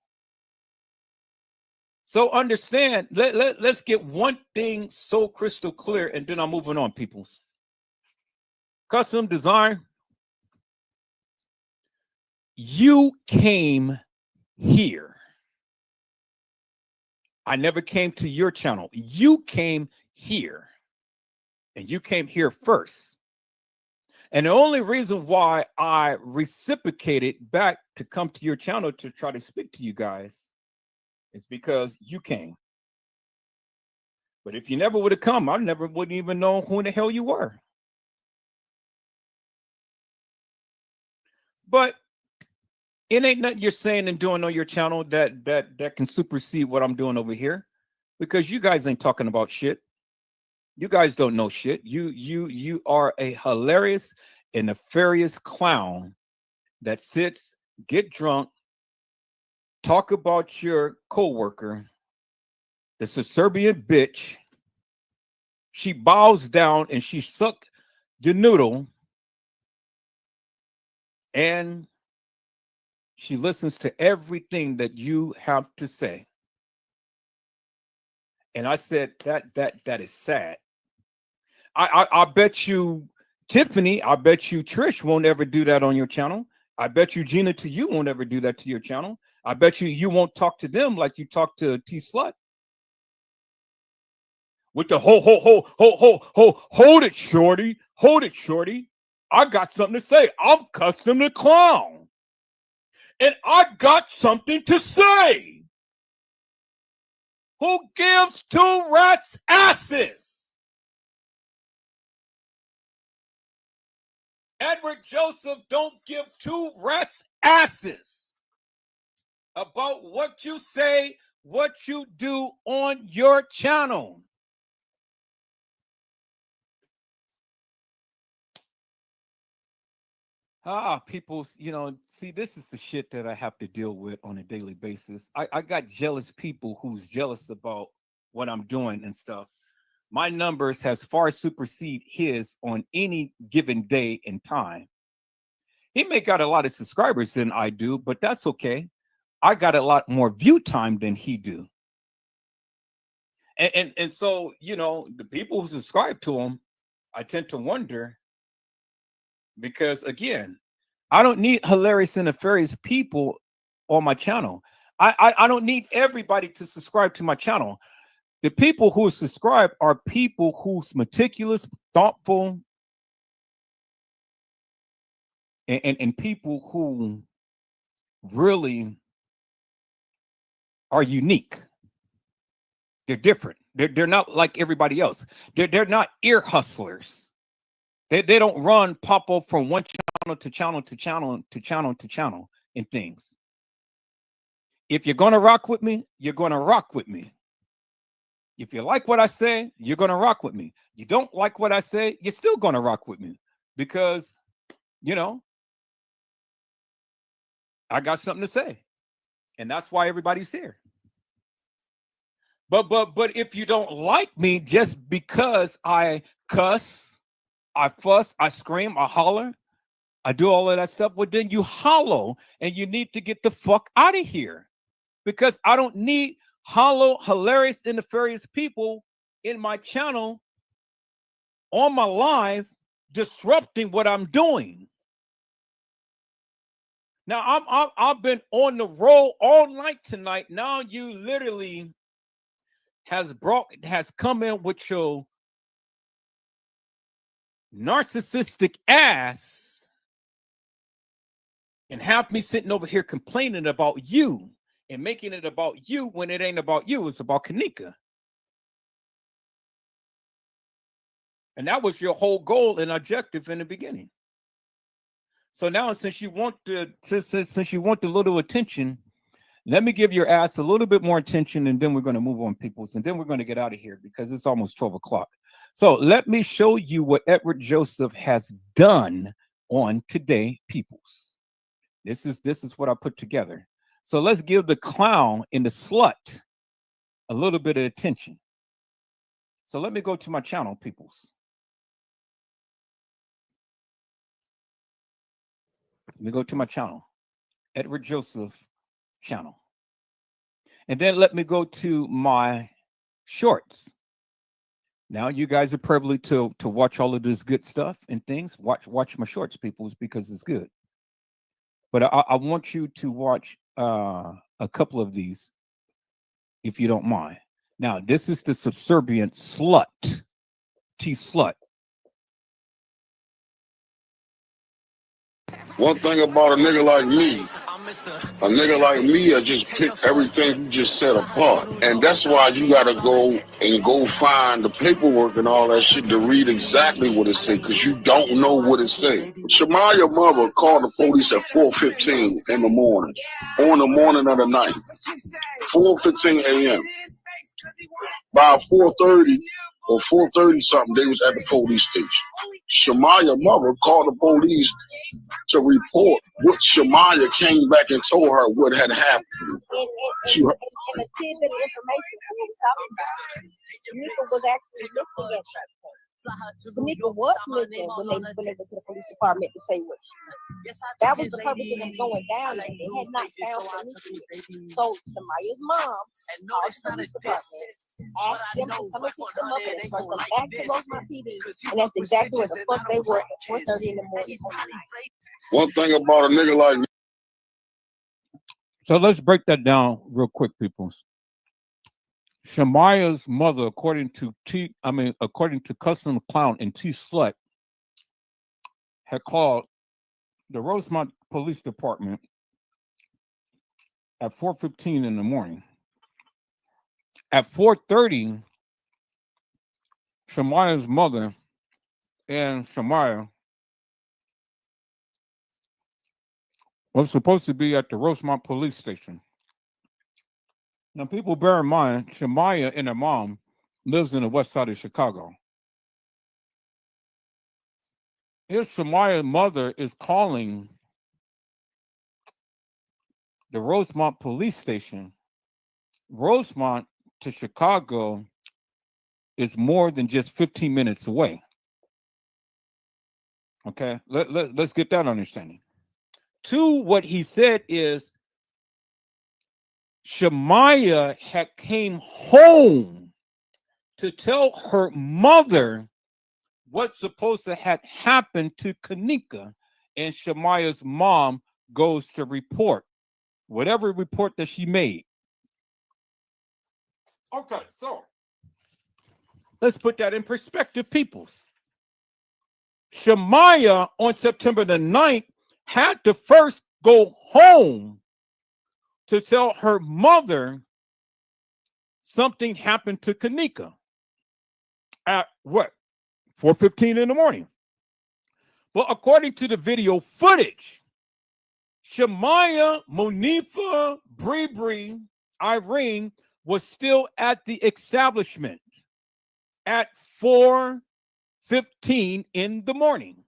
So understand, let's get one thing so crystal clear, and then I'm moving on, peoples. Custom design. You came here. I never came to your channel. You came here. And you came here first. And the only reason why I reciprocated back to come to your channel to try to speak to you guys is because you came. But if you never would have come, I never wouldn't even know who the hell you were. But it ain't nothing you're saying and doing on your channel that can supersede what I'm doing over here, because you guys ain't talking about shit. You guys don't know shit. You are a hilarious and nefarious clown that sits, get drunk, talk about your coworker, the Serbian bitch. She bows down and she sucked your noodle, and she listens to everything that you have to say. And I said that is sad. I bet you Tiffany, I bet you Trish won't ever do that on your channel. I bet you Gina to you won't ever do that to your channel. I bet you won't talk to them like you talk to T Slut. With the hold it, shorty. Hold it, shorty. I got something to say. I'm Custom the Clown. And I got something to say. Who gives two rats asses? Edward Joseph don't give two rats asses about what you say, what you do on your channel. People, see, this is the shit that I have to deal with on a daily basis. I got jealous people who's jealous about what I'm doing and stuff. My numbers has far supersede his on any given day and time. He may got a lot of subscribers than I do, but that's okay. I got a lot more view time than he do. And so, the people who subscribe to him, I tend to wonder, because again, I don't need hilarious and nefarious people on my channel. I don't need everybody to subscribe to my channel. The people who subscribe are people who's meticulous, thoughtful, and people who really are unique. They're different. They're not like everybody else. They're not ear hustlers. They don't run pop up from one channel to channel to channel to channel to channel and things. If you're gonna rock with me, you're gonna rock with me. If you like what I say, you're gonna rock with me. You don't like what I say, you're still gonna rock with me, because I got something to say, and that's why everybody's here. But if you don't like me just because I cuss, I fuss, I scream, I holler, I do all of that stuff, well, then you hollow, and you need to get the fuck out of here, because I don't need hollow, hilarious, and nefarious people in my channel on my live disrupting what I'm doing. Now I've been on the roll all night tonight. Now you literally has come in with your narcissistic ass and have me sitting over here complaining about you and making it about you when it ain't about you. It's about kENNEka. And that was your whole goal and objective in the beginning. So now, since you want since you want the little attention, let me give your ass a little bit more attention, and then we're going to move on, peoples, and then we're going to get out of here because it's almost 12 o'clock. So let me show you what Edward Joseph has done on today, peoples. This is what I put together. So let's give the clown and the slut a little bit of attention. So let me go to my channel, peoples. Let me go to my channel, Edward Joseph channel. And then let me go to my shorts. Now you guys are privileged to watch all of this good stuff and things. Watch my shorts, peoples, because it's good. But I want you to watch a couple of these, if you don't mind. Now, this is the subservient slut, T-slut. One thing about a nigga like me, I just pick everything you just said apart. And that's why you gotta go find the paperwork and all that shit to read exactly what it say, because you don't know what it say. Shamaya mother called the police at 4:15 in the morning, on the morning of the night, 4:15 a.m. By 4:30 or 4:30 something, they was at the police station. Shamaya mother called the police to report what Shamaya came back and told her what had happened. And a tidbit of information we were talking about. kENNEka was actually missing at that point. kENNEka was missing when they went to the police department to say what. That was the purpose of them going down there. They had not found kENNEka. So Shamaya's mom called the police department, asked them to come and pick them up and escort them back to Rosemont PD. And that's exactly where the fuck they were at 4:30 in the morning. One thing about a nigga like me. So let's break that down real quick, people. Shamaya's mother, according to Custom Clown and T-Slut, had called the Rosemont Police Department at 4:15 in the morning. At 4:30, Shamaya's mother and Shamaya was supposed to be at the Rosemont Police Station. Now, people bear in mind, Shamaya and her mom lives in the west side of Chicago. If Shamaya's mother is calling the Rosemont Police Station, Rosemont to Chicago is more than just 15 minutes away. Okay, let's get that understanding. Two, what he said is Shamaya had came home to tell her mother what's supposed to have happened to kENNEka, and Shamaya's mom goes to report whatever report that she made. Okay, so let's put that in perspective, peoples. Shamaya on September the 9th had to first go home to tell her mother something happened to kENNEka at what? 4:15 in the morning. Well, according to the video footage, Shamaya, Monifa, Bree, Irene was still at the establishment at 4:15 in the morning.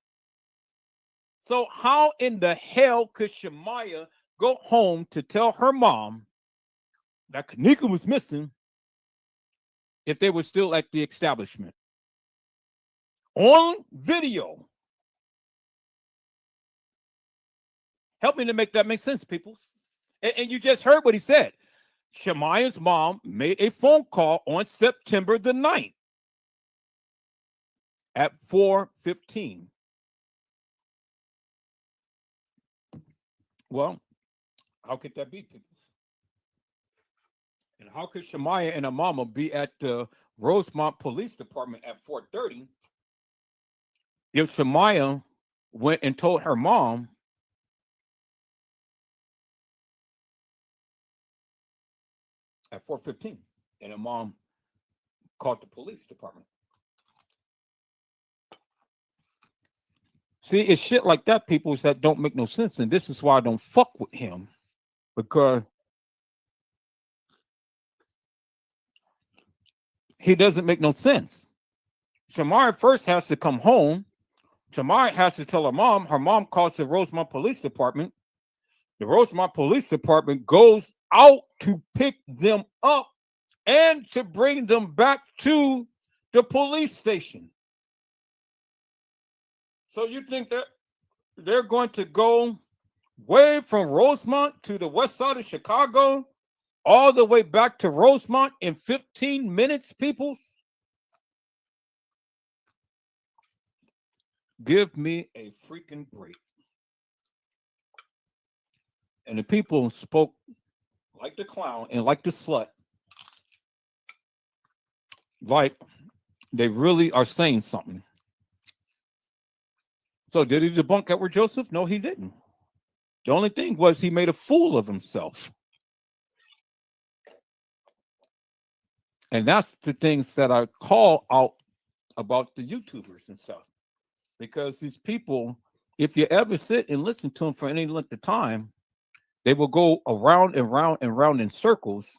So how in the hell could Shamaya go home to tell her mom that kENNEka was missing if they were still at the establishment? On video. Help me to make that make sense, peoples. And you just heard what he said. Shamaya's mom made a phone call on September the 9th at 4:15. Well, how could that be, people? And how could Shemaya and her mama be at the Rosemont Police Department at 4:30 if Shemaya went and told her mom at 4:15 and her mom called the police department? See, it's shit like that, people, that don't make no sense. And this is why I don't fuck with him, because he doesn't make no sense. Shamari first has to come home. Shamari has to tell her mom. Her mom calls the Rosemont Police Department. The Rosemont Police Department goes out to pick them up and to bring them back to the police station. So you think that they're going to go way from Rosemont to the west side of Chicago, all the way back to Rosemont in 15 minutes, people? Give me a freaking break. And the people spoke like the clown and like the slut, like they really are saying something. So did he debunk Edward Joseph? No, he didn't. The only thing was he made a fool of himself. And that's the things that I call out about the YouTubers and stuff. Because these people, if you ever sit and listen to them for any length of time, they will go around and round and round in circles,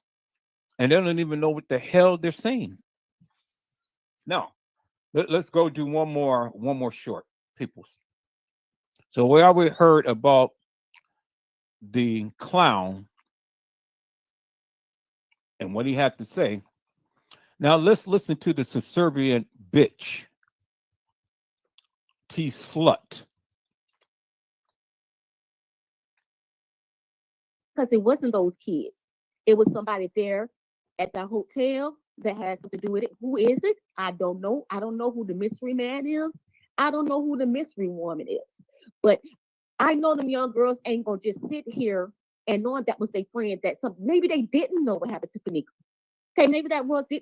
and they don't even know what the hell they're saying. Now, let's go do one more short, people. So we already heard about the clown and what he had to say. Now let's listen to the subservient bitch, T-slut. Because it wasn't those kids. It was somebody there at the hotel that had something to do with it. Who is it? I don't know. I don't know who the mystery man is. I don't know who the mystery woman is. But I know them young girls ain't gonna just sit here and knowing that was their friend. That some maybe they didn't know what happened to kENNEka. Okay,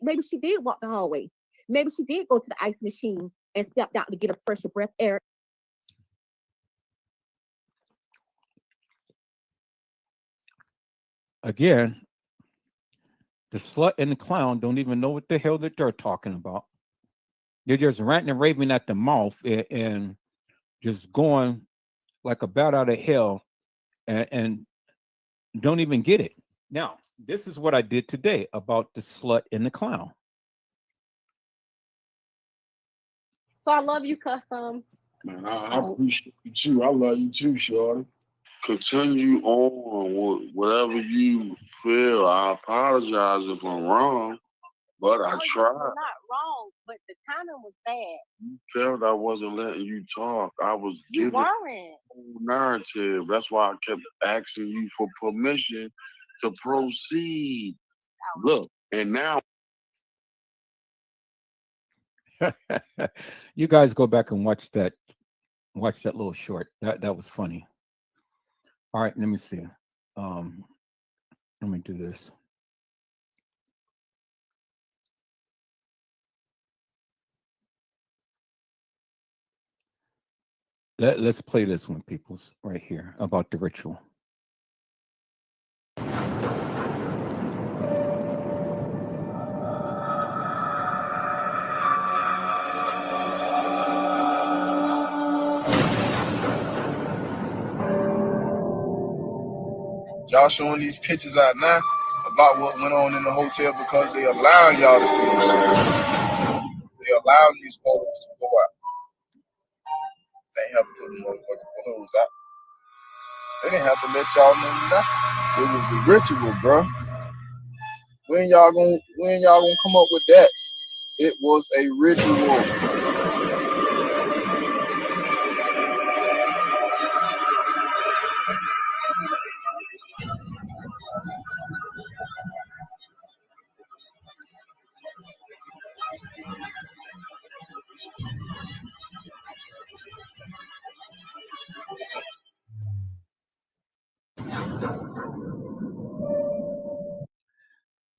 maybe she did walk the hallway. Maybe she did go to the ice machine and stepped out to get a fresher breath air. Again, the slut and the clown don't even know what the hell that they're talking about. They're just ranting and raving at the mouth and just going like a bat out of hell and don't even get it. Now, this is what I did today about the slut and the clown. So I love you, Custom. Man, I appreciate you too. I love you too, shorty. Continue on with whatever you feel. I apologize if I'm wrong, but I tried. You're not wrong, but the timing was bad. You felt I wasn't letting you talk. I was You giving weren't. a narrative. That's why I kept asking you for permission to proceed. Look, and now You guys go back and watch that little short. That was funny. All right, let me see. Let me do this. Let's play this one, peoples, right here about the ritual. Y'all showing these pictures out now about what went on in the hotel because they allowing y'all to see this shit. They allowing these photos to go out. They ain't have to put the motherfucking photos out. They didn't have to let y'all know that. It was a ritual, bro. When y'all gonna come up with that? It was a ritual.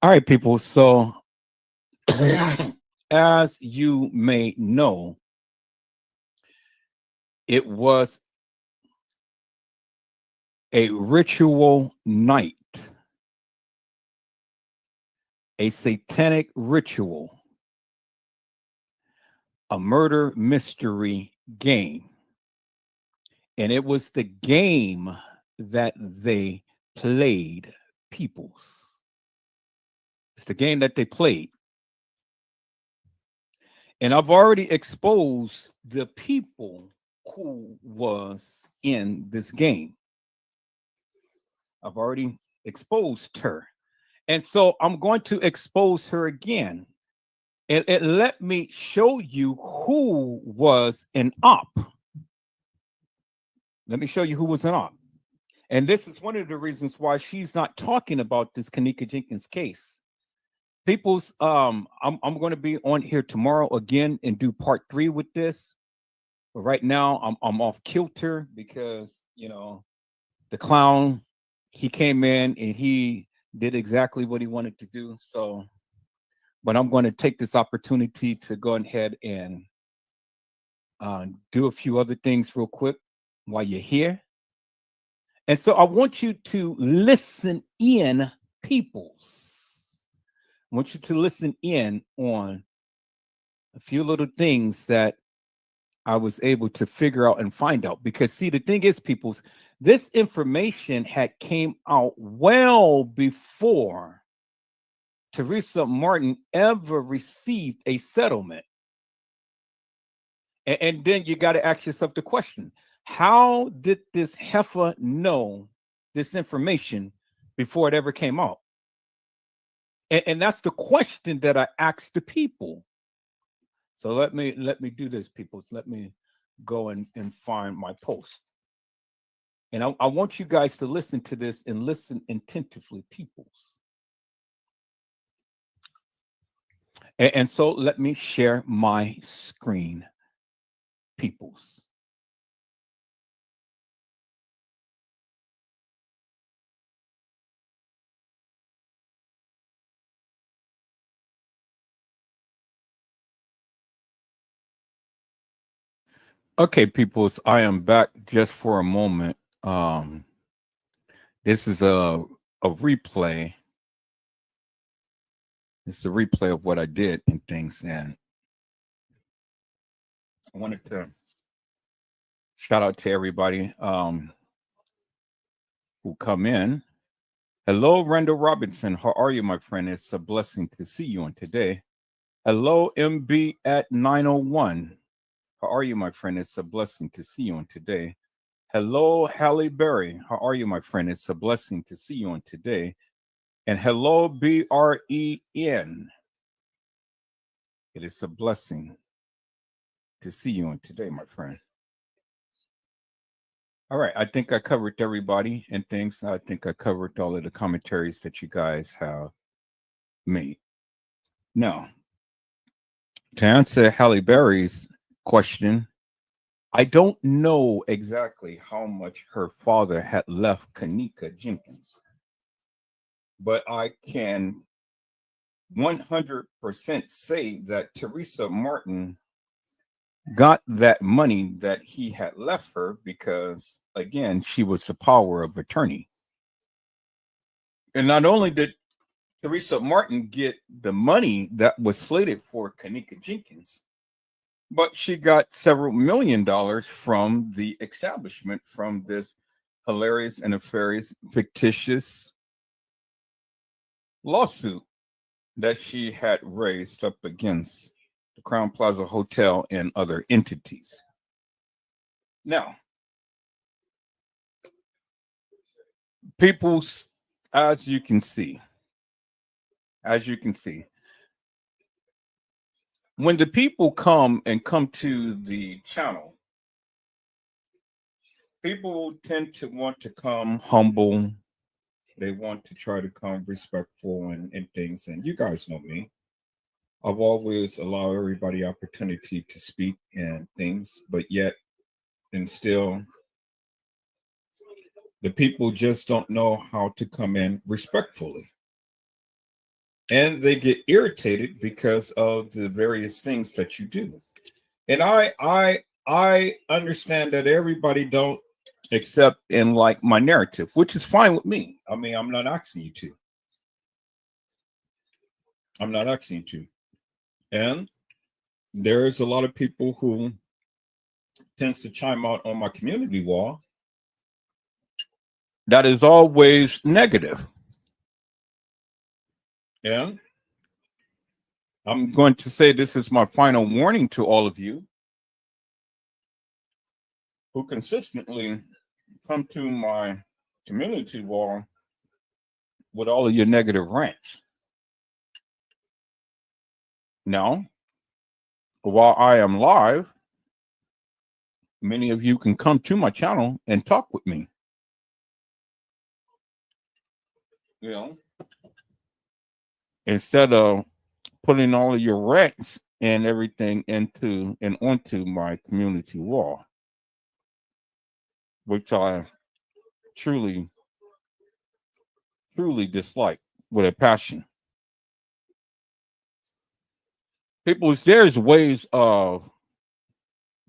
All right, people. So, as you may know, it was a ritual night, a satanic ritual, a murder mystery game. And it was the game that they played, peoples. It's the game that they played. And I've already exposed the people who was in this game. I've already exposed her. And so I'm going to expose her again. And let me show you who was an op. Let me show you who was an op. And this is one of the reasons why she's not talking about this kENNEka Jenkins case. People's I'm going to be on here tomorrow again and do part 3 with this. But right now I'm off kilter because, you know, the clown, he came in and he did exactly what he wanted to do. So, but I'm going to take this opportunity to go ahead and do a few other things real quick while you're here. And so I want you to listen in, peoples. I want you to listen in on a few little things that I was able to figure out and find out. Because see, the thing is, peoples, this information had came out well before Teresa Martin ever received a settlement. And then you got to ask yourself the question, how did this heifer know this information before it ever came out? And that's the question that I asked the people. So let me do this, people. So let me go and find my post. And I want you guys to listen to this and listen attentively, peoples. And so let me share my screen, peoples. Okay, peoples, I am back just for a moment. This is a replay. This is a replay of what I did and things. And I wanted to shout out to everybody who come in. Hello, Randall Robinson. How are you, my friend? It's a blessing to see you on today. Hello, MB at 901. How are you, my friend? It's a blessing to see you on today. Hello, Halle Berry. How are you, my friend? It's a blessing to see you on today. And hello, BREN. It is a blessing to see you on today, my friend. All right, I think I covered everybody and things. I think I covered all of the commentaries that you guys have made. Now, to answer Halle Berry's question, I don't know exactly how much her father had left kENNEka Jenkins, but I can 100% say that Teresa Martin got that money that he had left her because, again, she was the power of attorney. And not only did Teresa Martin get the money that was slated for kENNEka Jenkins, but she got several $1 million from the establishment from this hilarious and nefarious, fictitious lawsuit that she had raised up against the Crown Plaza Hotel and other entities. Now, people, as you can see, when the people come to the channel, people tend to want to come humble. They want to try to come respectful and things. And you guys know me. I've always allowed everybody opportunity to speak and things, but yet and still the people just don't know how to come in respectfully. and they get irritated because of the various things that you do. And I understand that everybody don't accept and like my narrative, which is fine with me. I mean, I'm not asking you to. I'm not asking you to. And there's a lot of people who tends to chime out on my community wall that is always negative. And I'm going to say this is my final warning to all of you who consistently come to my community wall with all of your negative rants. Now, while I am live, many of you can come to my channel and talk with me. You know, instead of putting all of your rants and everything into and onto my community wall, which I truly, truly dislike with a passion. People, there's ways of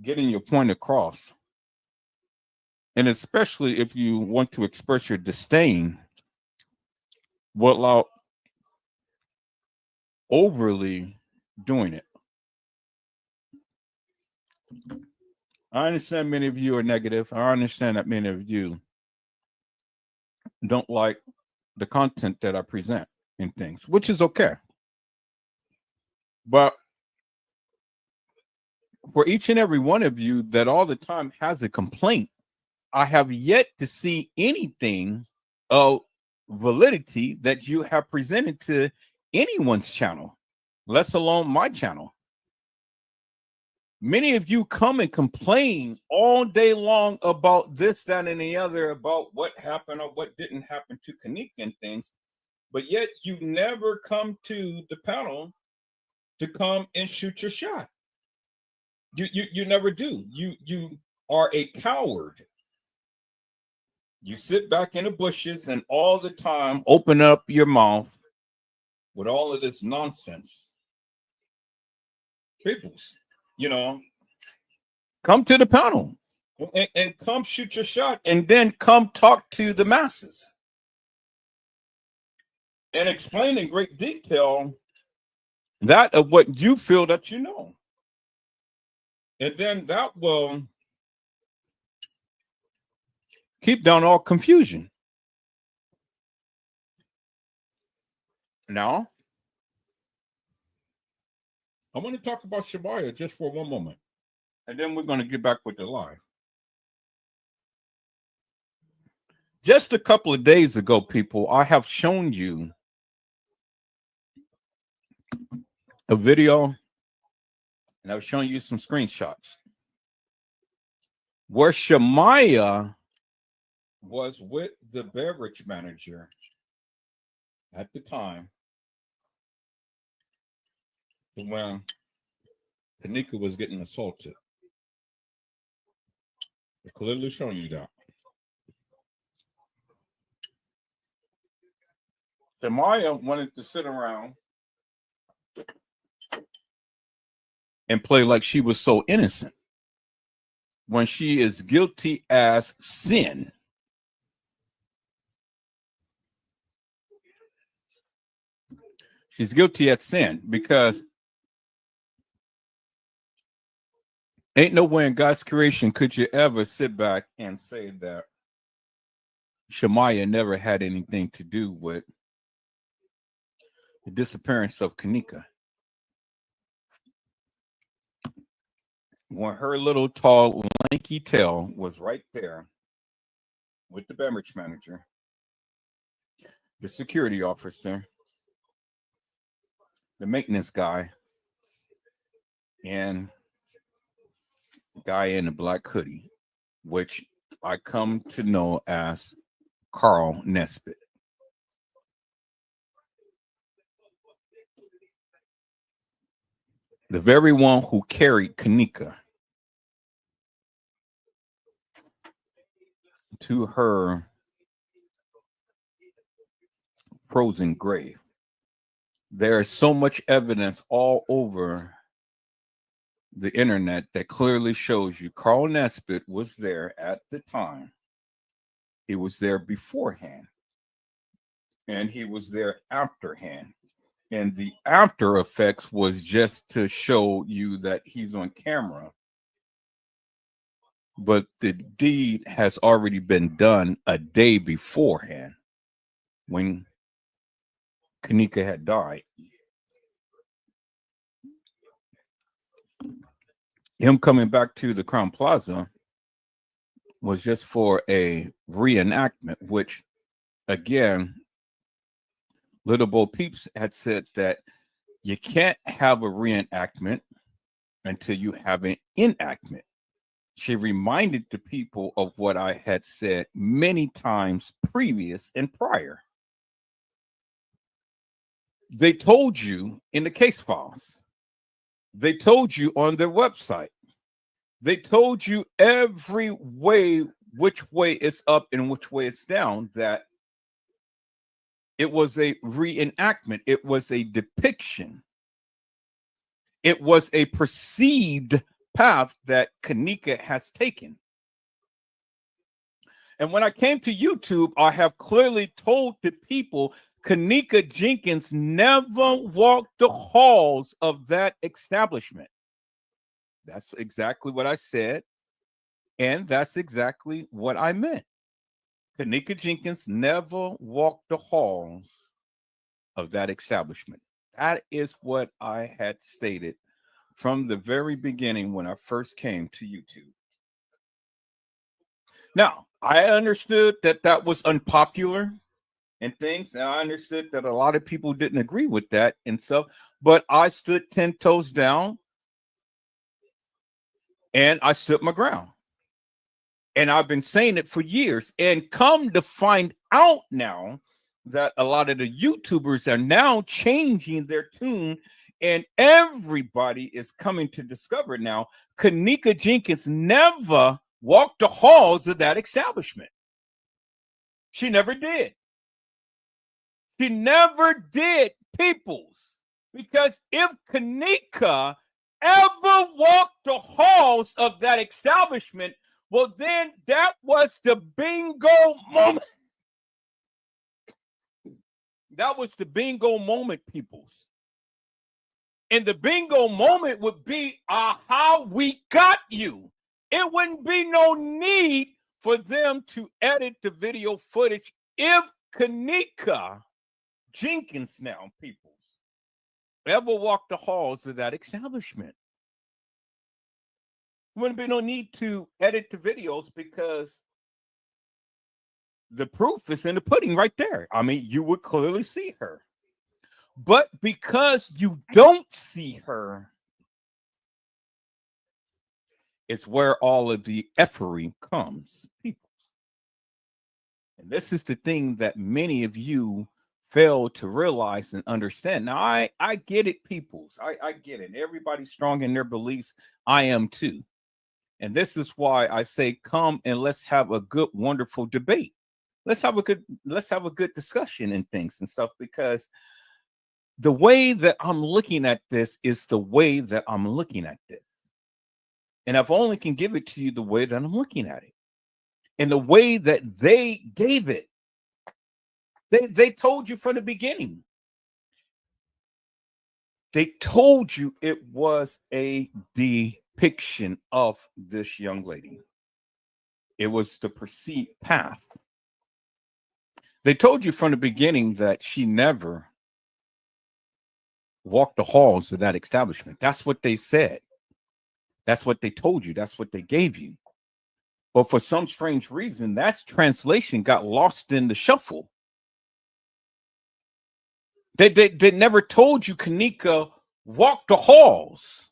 getting your point across. And especially if you want to express your disdain without overly doing it. I understand many of you are negative. I understand that many of you don't like the content that I present and things, which is okay. But for each and every one of you that all the time has a complaint, I have yet to see anything of validity that you have presented to anyone's channel, let alone my channel. Many of you come and complain all day long about this, that, and the other, about what happened or what didn't happen to kENNEka and things, but yet you never come to the panel to come and shoot your shot. You never do. You are a coward. You sit back in the bushes and all the time open up your mouth with all of this nonsense. Peoples, you know, come to the panel and come shoot your shot and then come talk to the masses and explain in great detail that of what you feel that you know. And then that will keep down all confusion. Now, I want to talk about Shabaya just for one moment, and then we're going to get back with the live. Just a couple of days ago, people, I have shown you a video, and I've shown you some screenshots where Shamaya was with the beverage manager at the time when kENNEka was getting assaulted. They're clearly showing you that. Shamaya wanted to sit around and play like she was so innocent when she is guilty as sin. She's guilty as sin because ain't no way in God's creation could you ever sit back and say that Shamaya never had anything to do with the disappearance of kENNEka. When her little tall, lanky tail was right there with the beverage manager, the security officer, the maintenance guy, and the guy in the black hoodie, which I come to know as Carl Nesbitt. The very one who carried kENNEka to her frozen grave. There is so much evidence all over the internet that clearly shows you Carl Nesbitt was there at the time. He was there beforehand, and he was there afterhand. And the after effects was just to show you that he's on camera. But the deed has already been done a day beforehand when kENNEka had died. Him coming back to the Crown Plaza was just for a reenactment, which, again, Little Bo Peeps had said that you can't have a reenactment until you have an enactment. She reminded the people of what I had said many times previous and prior. They told you in the case files. They told you on their website. They told you every way, which way it's up and which way it's down, that it was a reenactment. It was a depiction. It was a perceived path that kENNEka has taken. And when I came to YouTube, I have clearly told the people kENNEka JENkINs never walked the halls of that establishment. That's exactly what I said. And that's exactly what I meant. kENNEka JENkINs never walked the halls of that establishment. That is what I had stated from the very beginning when I first came to YouTube. Now, I understood that that was unpopular and things, and I understood that a lot of people didn't agree with that and so, but I stood 10 toes down and I stood my ground. And I've been saying it for years, and come to find out now that a lot of the YouTubers are now changing their tune, and everybody is coming to discover now kENNEka JENkINs never walked the halls of that establishment. She never did. She never did, peoples, because if kENNEka ever walked the halls of that establishment, well, then that was the bingo moment. That was the bingo moment, peoples. And the bingo moment would be how we got you. It wouldn't be no need for them to edit the video footage if kENNEka JENkINs now, peoples, ever walked the halls of that establishment. Wouldn't be no need to edit the videos because the proof is in the pudding right there. I mean, you would clearly see her. But because you don't see her, it's where all of the effery comes, people. And this is the thing that many of you fail to realize and understand. Now, I get it, peoples. I get it. Everybody's strong in their beliefs. I am too. And this is why I say, come and let's have a good, wonderful debate. Let's have a good discussion and things and stuff, because the way that I'm looking at this is the way that I'm looking at this. And I've only can give it to you the way that I'm looking at it. And the way that they gave it. They told you from the beginning. They told you it was a depiction of this young lady. It was the perceived path. They told you from the beginning that she never walked the halls of that establishment. That's what they said. That's what they told you. That's what they gave you. But for some strange reason, that translation got lost in the shuffle. They never told you kENNEka walked the halls.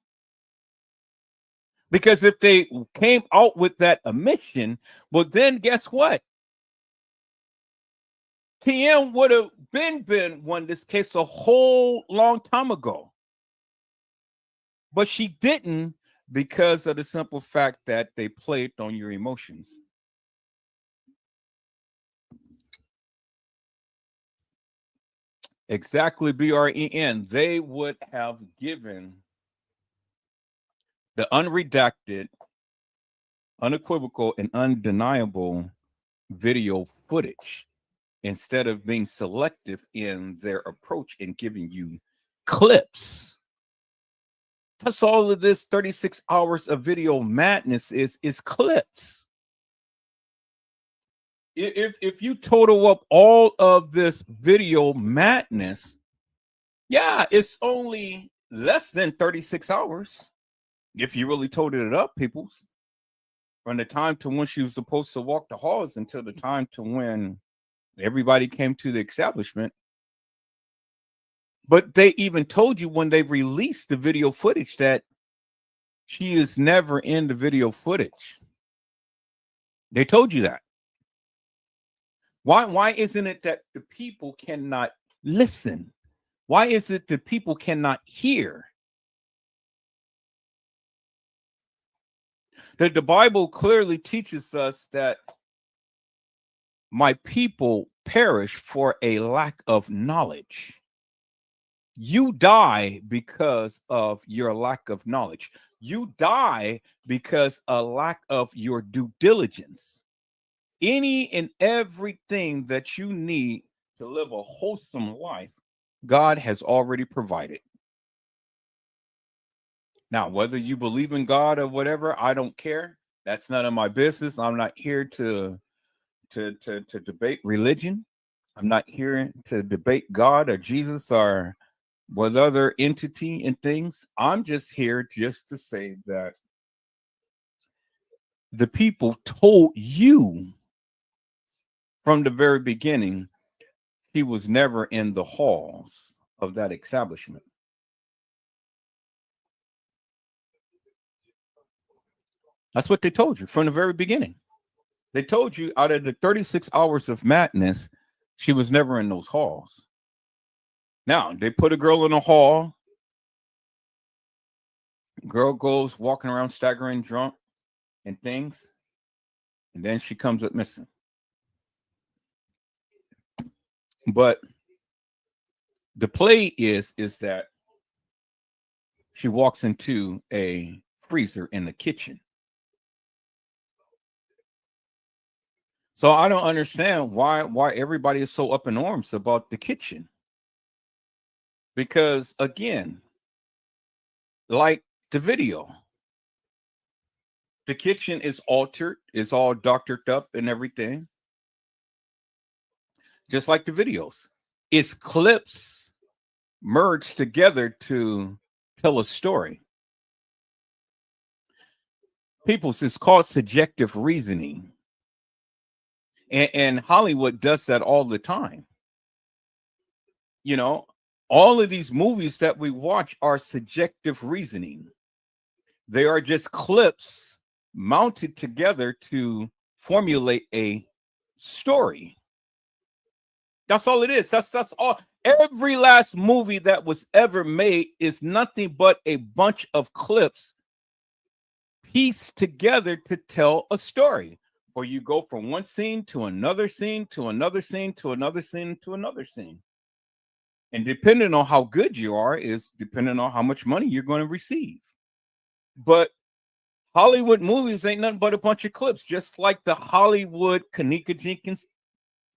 Because if they came out with that omission, well, then guess what? TM would have been won this case a whole long time ago. But she didn't, because of the simple fact that they played on your emotions. Exactly, BREN. They would have given the unredacted, unequivocal, and undeniable video footage instead of being selective in their approach in giving you clips. That's all of this 36 hours of video madness is clips. If you total up all of this video madness, yeah, it's only less than 36 hours. If you really totaled it up, peoples, from the time to when she was supposed to walk the halls until the time to when everybody came to the establishment. But they even told you when they released the video footage that she is never in the video footage. They told you that. Why isn't it that the people cannot listen? Why is it that people cannot hear? That the Bible clearly teaches us that my people perish for a lack of knowledge. You die because of your lack of knowledge. You die because a lack of your due diligence. Any and everything that you need to live a wholesome life, God has already provided. Now, whether you believe in God or whatever, I don't care. That's none of my business. I'm not here to debate religion. I'm not here to debate God or Jesus or what other entity and things. I'm just here just to say that the people told you from the very beginning he was never in the halls of that establishment. That's what they told you from the very beginning. They told you out of the 36 hours of madness, she was never in those halls. Now, they put a girl in a hall. Girl goes walking around staggering drunk and things. And then she comes up missing. But the play is that she walks into a freezer in the kitchen. So I don't understand why everybody is so up in arms about the kitchen. Because again, like the video, the kitchen is altered, it's all doctored up and everything. Just like the videos. It's clips merged together to tell a story. People, it's called subjective reasoning. And Hollywood does that all the time. You know, all of these movies that we watch are subjective reasoning. They are just clips mounted together to formulate a story. That's all it is. That's all. Every last movie that was ever made is nothing but a bunch of clips pieced together to tell a story. Or you go from one scene to another scene to another scene to another scene to another scene. And depending on how good you are is depending on how much money you're going to receive. But Hollywood movies ain't nothing but a bunch of clips, just like the Hollywood kENNEka Jenkins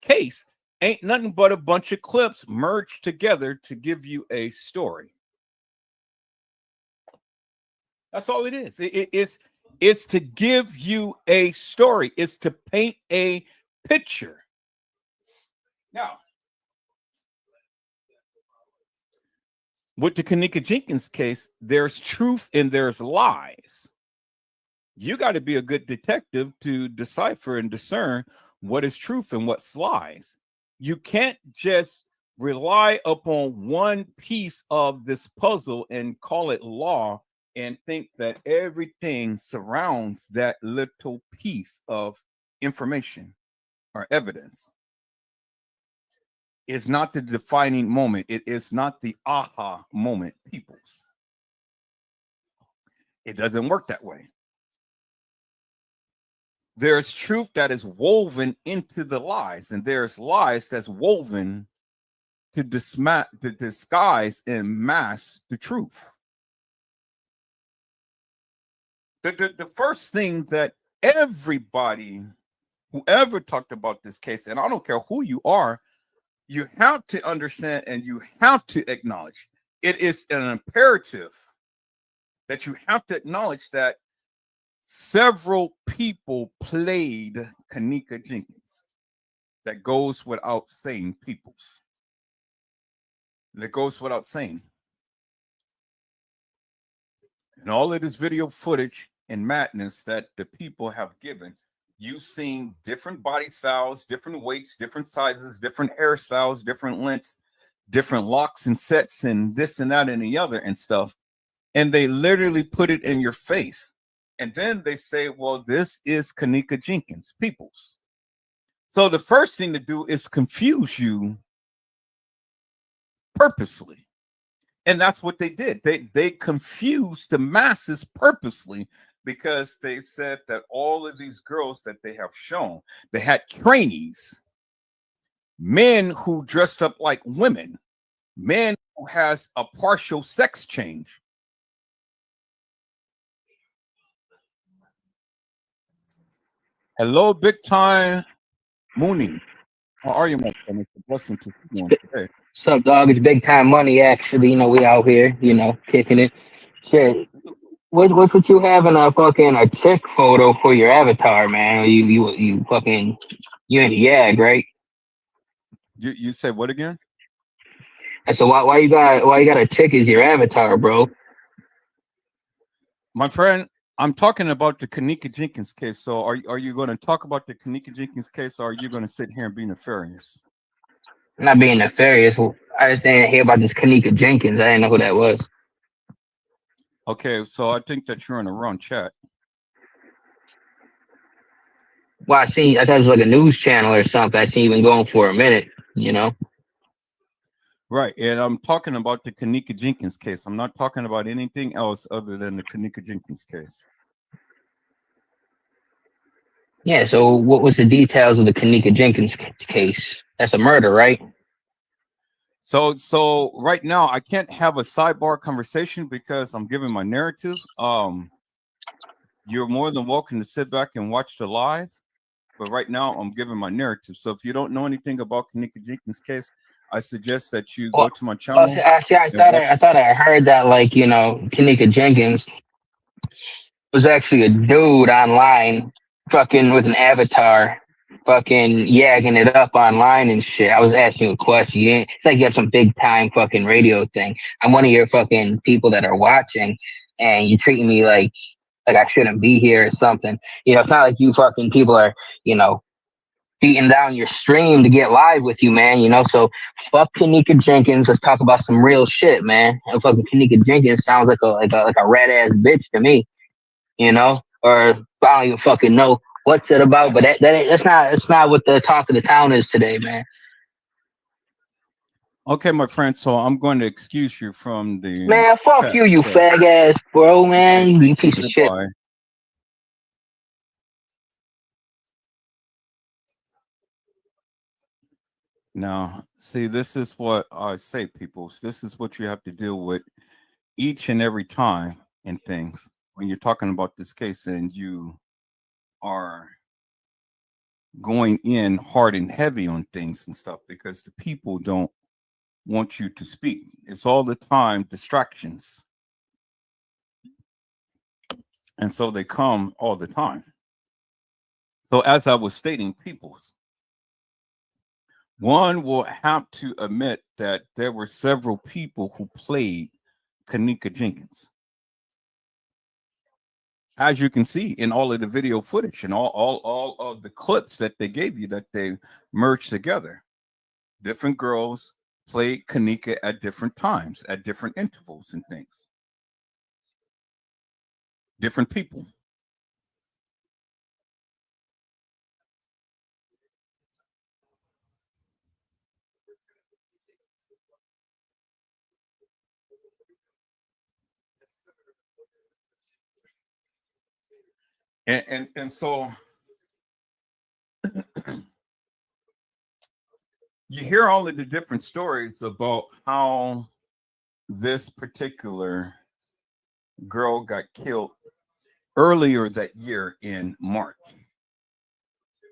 case ain't nothing but a bunch of clips merged together to give you a story. That's all it is. It's to give you a story. It's to paint a picture. Now, with the kENNEka Jenkins case, there's truth and there's lies. You got to be a good detective to decipher and discern what is truth and what's lies. You can't just rely upon one piece of this puzzle and call it law and think that everything surrounds that little piece of information or evidence. It's not the defining moment. It is not the aha moment, peoples. It doesn't work that way. There's truth that is woven into the lies, and there's lies that's woven to disguise and mask the truth. The first thing that everybody, whoever talked about this case, and I don't care who you are, you have to understand and you have to acknowledge it is an imperative that you have to acknowledge that several people played kENNEka Jenkins. That goes without saying, peoples. That goes without saying. And all of this video footage and madness that the people have given, you seen different body styles, different weights, different sizes, different hairstyles, different lengths, different locks and sets, and this and that and the other and stuff. And they literally put it in your face. And then they say, well, this is kENNEka Jenkins, peoples. So the first thing to do is confuse you purposely. And that's what they did. They confused the masses purposely because they said that all of these girls that they have shown, they had trainees, men who dressed up like women, men who has a partial sex change. Hello, big time Mooney. How are you, my friend? It's a blessing to see you on today. What's up, dog? It's big time money, actually. You know, we out here, you know, kicking it. Shit. What you having a chick photo for your avatar, man? You fucking you in the yag, right? You say what again? And so why you got a chick as your avatar, bro? My friend, I'm talking about the kENNEka Jenkins case. So are you going to talk about the kENNEka Jenkins case, or are you going to sit here and be nefarious? I'm not being nefarious. I just didn't hear about this kENNEka Jenkins. I didn't know who that was. Okay, so I think that you're in the wrong chat. Well, I thought it was like a news channel or something. I seen you been going for a minute, you know. Right, and I'm talking about the kENNEka Jenkins case. I'm not talking about anything else other than the kENNEka Jenkins case. Yeah, so what was the details of the kENNEka Jenkins case? That's a murder, right? So right now I can't have a sidebar conversation because I'm giving my narrative. You're more than welcome to sit back and watch the live, but right now I'm giving my narrative. So if you don't know anything about kENNEka Jenkins case, I suggest that you go to my channel. I thought I heard that, like, you know, kENNEka Jenkins was actually a dude online, fucking with an avatar, fucking yagging it up online and shit. I was asking you a question. It's like you have some big time fucking radio thing. I'm one of your fucking people that are watching, and you treating me like I shouldn't be here or something. You know, it's not like you fucking people are, you know, beating down your stream to get live with you, man. You know, so fuck kENNEka Jenkins. Let's talk about some real shit, man. And fucking kENNEka Jenkins sounds like a rat ass bitch to me. You know, or I don't even fucking know what's it about. But that's not what the talk of the town is today, man. Okay, my friend. So I'm going to excuse you from the Man, fuck chat. you, you fag ass bro, man. You piece of shit. Goodbye. Now, see, this is what I say, people. This is what you have to deal with each and every time in things when you're talking about this case and you are going in hard and heavy on things and stuff because the people don't want you to speak. It's all the time distractions. And so they come all the time. So as I was stating, people, one will have to admit that there were several people who played kENNEka Jenkins. As you can see in all of the video footage and all of the clips that they gave you that they merged together, different girls played kENNEka at different times, at different intervals and things. Different people. And so you hear all of the different stories about how this particular girl got killed earlier that year in March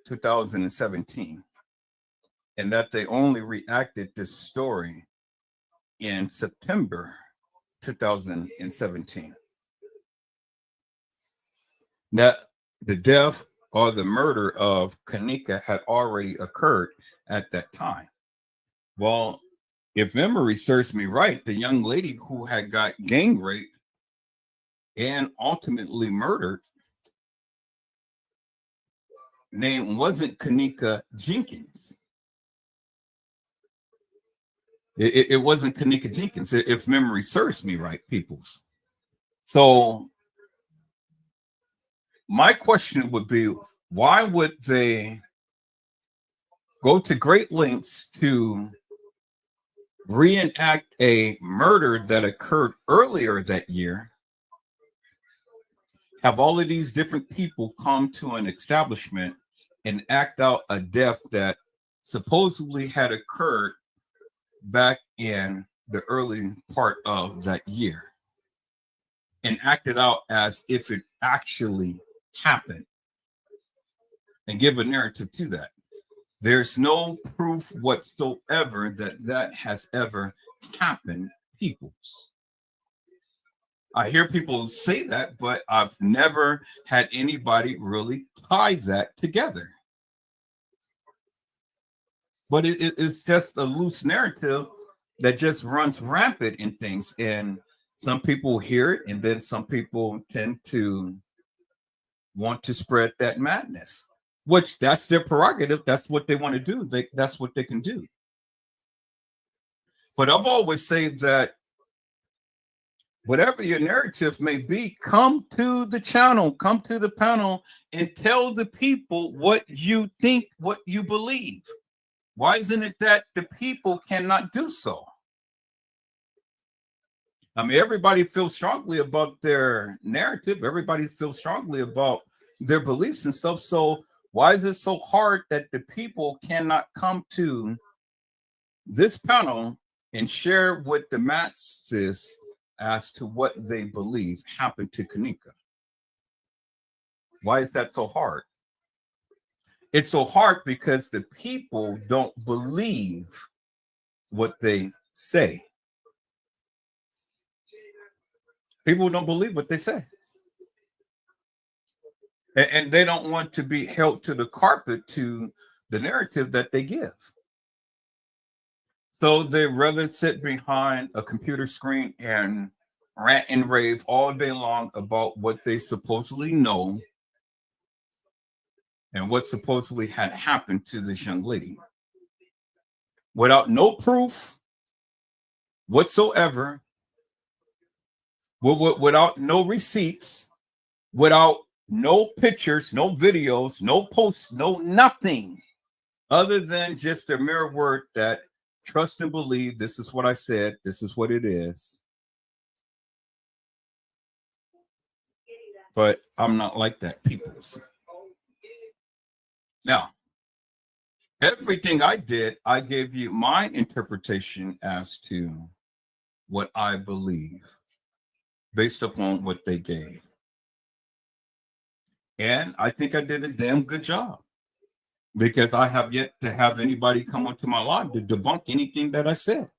2017, and that they only reacted this story in September 2017. That the death or the murder of kENNEka had already occurred at that time. Well, if memory serves me right, the young lady who had got gang raped and ultimately murdered name wasn't kENNEka jENkINs. It wasn't kENNEka jENkINs, if memory serves me right, peoples. So my question would be, why would they go to great lengths to reenact a murder that occurred earlier that year, have all of these different people come to an establishment and act out a death that supposedly had occurred back in the early part of that year, and act it out as if it actually happened, and give a narrative to that? There's no proof whatsoever that that has ever happened, peoples. I hear people say that, but I've never had anybody really tie that together. But it's just a loose narrative that just runs rampant in things. And some people hear it, and then some people tend to want to spread that madness, which that's their prerogative. That's what they want to do. That's what they can do. But I've always said that whatever your narrative may be, come to the channel, come to the panel, and tell the people what you think, what you believe. Why isn't it that the people cannot do so? I mean, everybody feels strongly about their narrative. Everybody feels strongly about their beliefs and stuff. So why is it so hard that the people cannot come to this panel and share with the masses as to what they believe happened to kENNEka? Why is that so hard? It's so hard because the people don't believe what they say. People don't believe what they say. And they don't want to be held to the carpet to the narrative that they give. So they rather sit behind a computer screen and rant and rave all day long about what they supposedly know and what supposedly had happened to this young lady, without no proof whatsoever, without no receipts, without no pictures, no videos, no posts, no nothing, other than just a mere word that trust and believe. This is what I said. This is what it is. But I'm not like that, peoples. Now, everything I did, I gave you my interpretation as to what I believe based upon what they gave. And I think I did a damn good job, because I have yet to have anybody come onto my live to debunk anything that I said.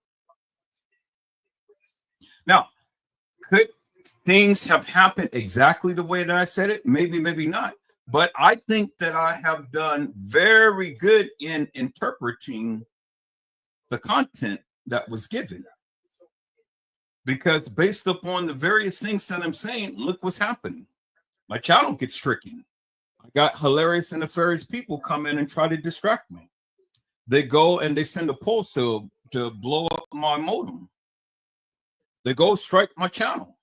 Now, could things have happened exactly the way that I said it? Maybe, maybe not. But I think that I have done very good in interpreting the content that was given. Because based upon the various things that I'm saying, look what's happening. My channel gets stricken. I got hilarious and nefarious people come in and try to distract me. They go and they send a pulse to blow up my modem. They go strike my channel.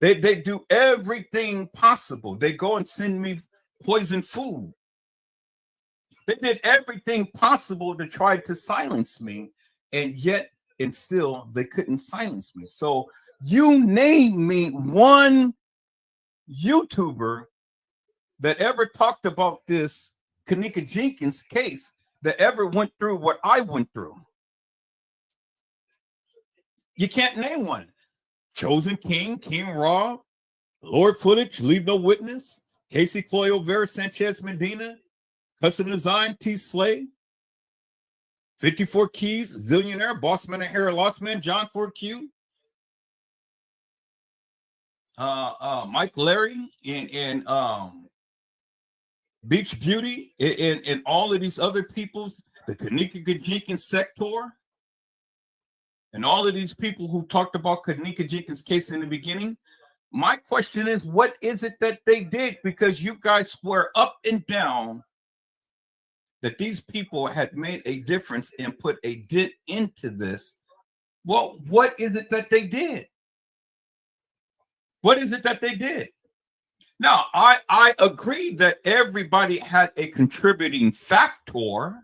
They do everything possible. They go and send me poison food. They did everything possible to try to silence me, and yet and still they couldn't silence me. So you name me one YouTuber that ever talked about this kENNEka jENkINs case that ever went through what I went through. You can't name one. Chosen King, King Raw, Lord Footage, Leave No Witness, Casey Cloyo, Vera Sanchez Medina, Custom Design, T Slay, 54 Keys, Zillionaire, Bossman and Hair, Lost Man, John 4Q, Mike Larry, and Beach Beauty, and all of these other people, the kENNEka Jenkins sector, and all of these people who talked about kENNEka Jenkins' case in the beginning. My question is, what is it that they did? Because you guys swear up and down that these people had made a difference and put a dent into this. Well, what is it that they did? What is it that they did? Now, I agree that everybody had a contributing factor,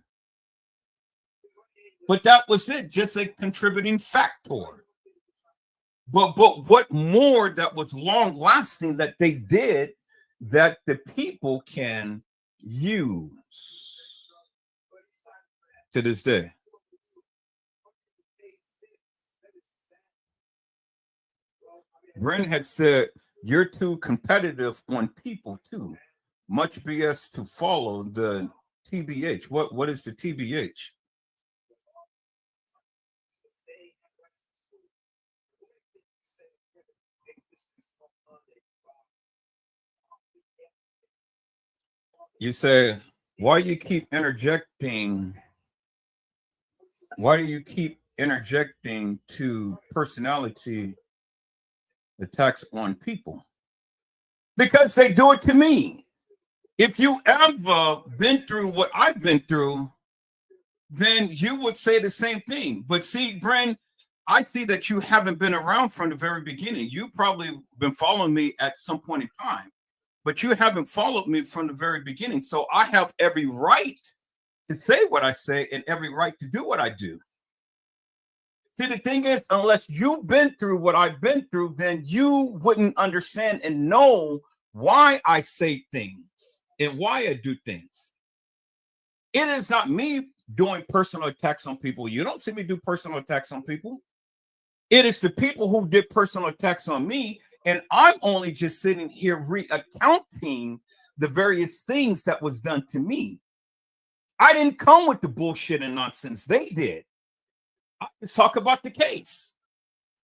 but that was it, just a contributing factor. But what more that was long lasting that they did that the people can use to this day? Bren had said, you're too competitive on people too. Much BS to follow the TBH. What is the TBH? You say, why do you keep interjecting? Why do you keep interjecting to personality attacks on people? Because they do it to me. If you ever been through what I've been through, then you would say the same thing. But see, Bren, I see that you haven't been around from the very beginning. You probably been following me at some point in time, but you haven't followed me from the very beginning. So I have every right to say what I say and every right to do what I do. See, the thing is, unless you've been through what I've been through, then you wouldn't understand and know why I say things and why I do things. It is not me doing personal attacks on people. You don't see me do personal attacks on people. It is the people who did personal attacks on me, and I'm only just sitting here recounting the various things that was done to me. I didn't come with the bullshit and nonsense. They did. I just talk about the case.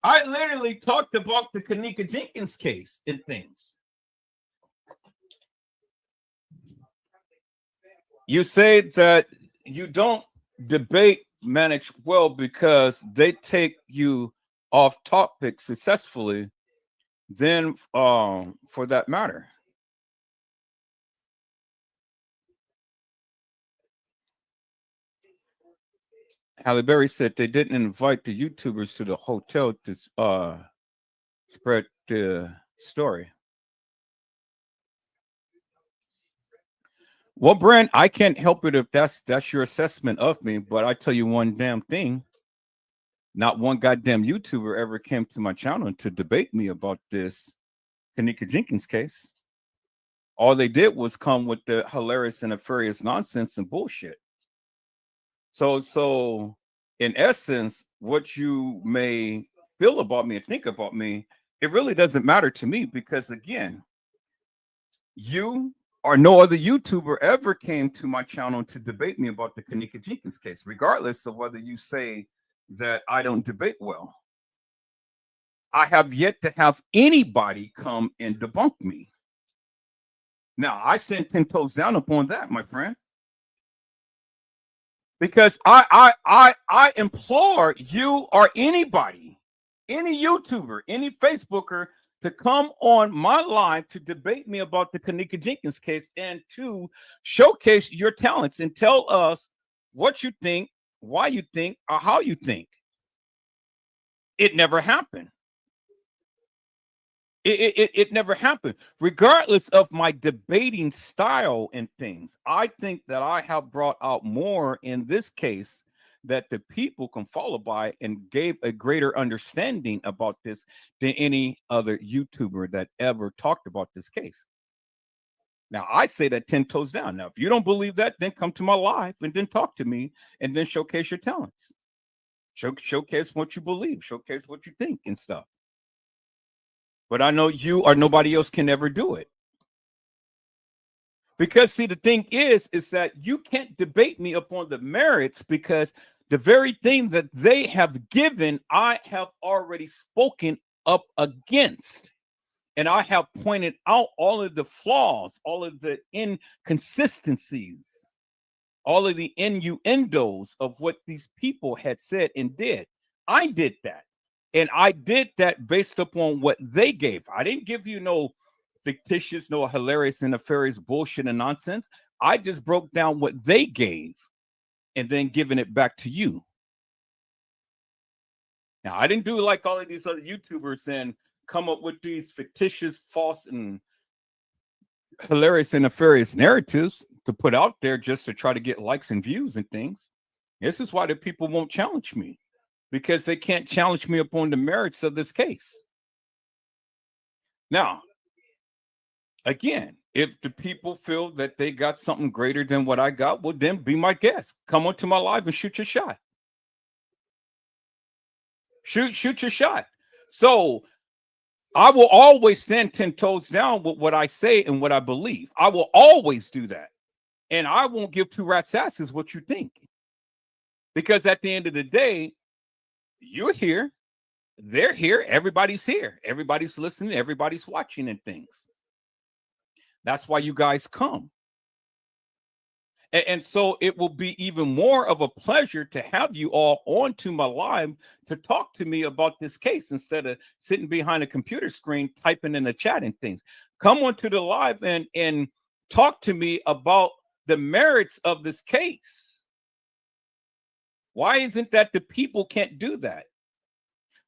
I literally talked about the kENNEka Jenkins case and things. You say that you don't debate manage well because they take you off topic successfully, then for that matter. Halle Berry said they didn't invite the YouTubers to the hotel to spread the story. Well, Brent, I can't help it if that's your assessment of me, but I tell you one damn thing. Not one goddamn YouTuber ever came to my channel to debate me about this kENNEka Jenkins case. All they did was come with the hilarious and nefarious nonsense and bullshit. So in essence, what you may feel about me and think about me, it really doesn't matter to me because again, you or no other YouTuber ever came to my channel to debate me about the kENNEka Jenkins case, regardless of whether you say that I don't debate well. I have yet to have anybody come and debunk me. Now, I stand 10 toes down upon that, my friend. Because I implore you or anybody, any YouTuber, any Facebooker to come on my live to debate me about the kENNEka Jenkins case and to showcase your talents and tell us what you think, why you think, or how you think. It never happened. It never happened. Regardless of my debating style and things, I think that I have brought out more in this case that the people can follow by and gave a greater understanding about this than any other YouTuber that ever talked about this case. Now, I say that 10 toes down. Now, if you don't believe that, then come to my live and then talk to me and then showcase your talents. Showcase what you believe, showcase what you think and stuff. But I know you or nobody else can ever do it. Because, see, the thing is that you can't debate me upon the merits, because the very thing that they have given, I have already spoken up against. And I have pointed out all of the flaws, all of the inconsistencies, all of the innuendos of what these people had said and did. I did that. And I did that based upon what they gave. I didn't give you no fictitious, no hilarious and nefarious bullshit and nonsense. I just broke down what they gave and then giving it back to you. Now, I didn't do like all of these other YouTubers and come up with these fictitious, false, and hilarious and nefarious narratives to put out there just to try to get likes and views and things. This is why the people won't challenge me, because they can't challenge me upon the merits of this case. Now, again, if the people feel that they got something greater than what I got, well, then be my guest. Come onto my live and shoot your shot. Shoot your shot. So I will always stand 10 toes down with what I say and what I believe. I will always do that. And I won't give two rat's asses what you think. Because at the end of the day, you're here, they're here, everybody's here. Everybody's listening, everybody's watching and things. That's why you guys come. And so it will be even more of a pleasure to have you all onto my live to talk to me about this case instead of sitting behind a computer screen typing in the chat and things. Come onto the live and talk to me about the merits of this case. Why isn't that the people can't do that?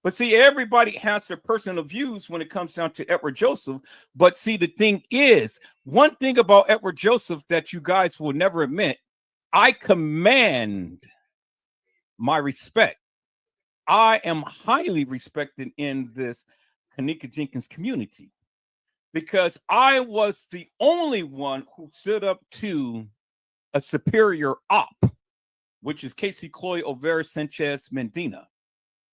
But see, everybody has their personal views when it comes down to Edward Joseph. But see, the thing is, one thing about Edward Joseph that you guys will never admit, I command my respect. I am highly respected in this kENNEka jENkINs community because I was the only one who stood up to a superior op, which is Casey Cloy Overa Sanchez Mendina,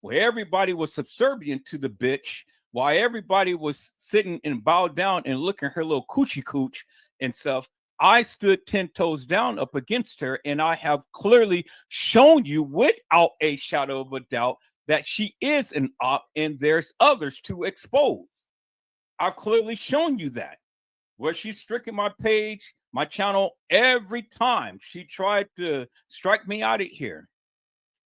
where everybody was subservient to the bitch, while everybody was sitting and bowed down and looking at her little coochie cooch and stuff. I stood 10 toes down up against her, and I have clearly shown you without a shadow of a doubt that she is an op, and there's others to expose. I've clearly shown you that. Where she's stricken my page, my channel, every time she tried to strike me out of here.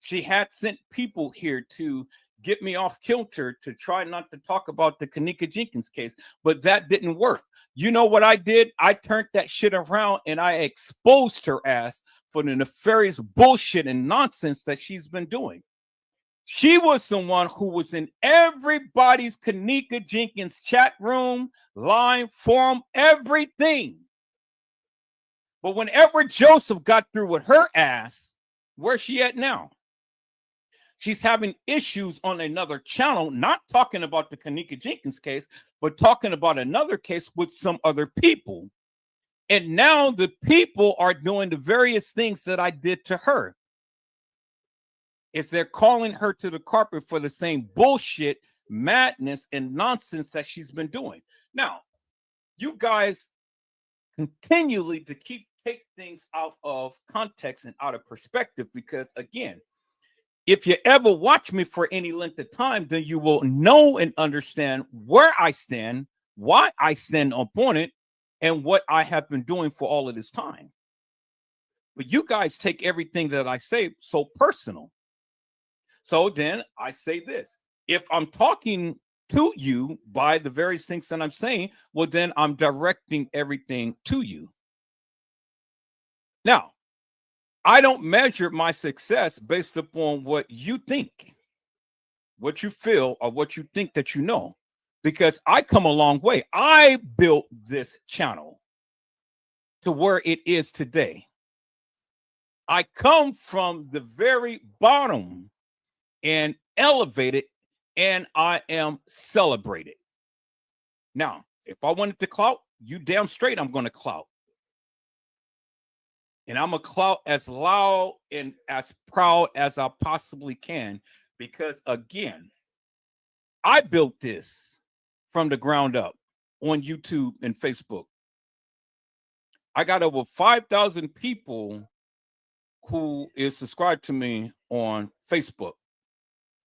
She had sent people here to get me off kilter to try not to talk about the kENNEka jENkINs case, but that didn't work. You know what I did? I turned that shit around and I exposed her ass for the nefarious bullshit and nonsense that she's been doing. She was the one who was in everybody's kENNEka jENkINs chat room, line, forum, everything. But when Edward Joseph got through with her ass, where's she at now? She's having issues on another channel, not talking about the kENNEka jENkINs case, but talking about another case with some other people. And now the people are doing the various things that I did to her. Is they're calling her to the carpet for the same bullshit, madness, and nonsense that she's been doing. Now, you guys continually to take things out of context and out of perspective, because again, if you ever watch me for any length of time, then you will know and understand where I stand, why I stand upon it, and what I have been doing for all of this time. But you guys take everything that I say so personal. So then I say this. If I'm talking to you by the various things that I'm saying, well, then I'm directing everything to you. Now, I don't measure my success based upon what you think, what you feel, or what you think that you know, because I come a long way. I built this channel to where it is today. I come from the very bottom and elevated, and I am celebrated. Now, If I wanted to clout, you damn straight I'm going to clout. And I'm going to clout as loud and as proud as I possibly can. Because, again, I built this from the ground up on YouTube and Facebook. I got over 5,000 people who is subscribed to me on Facebook.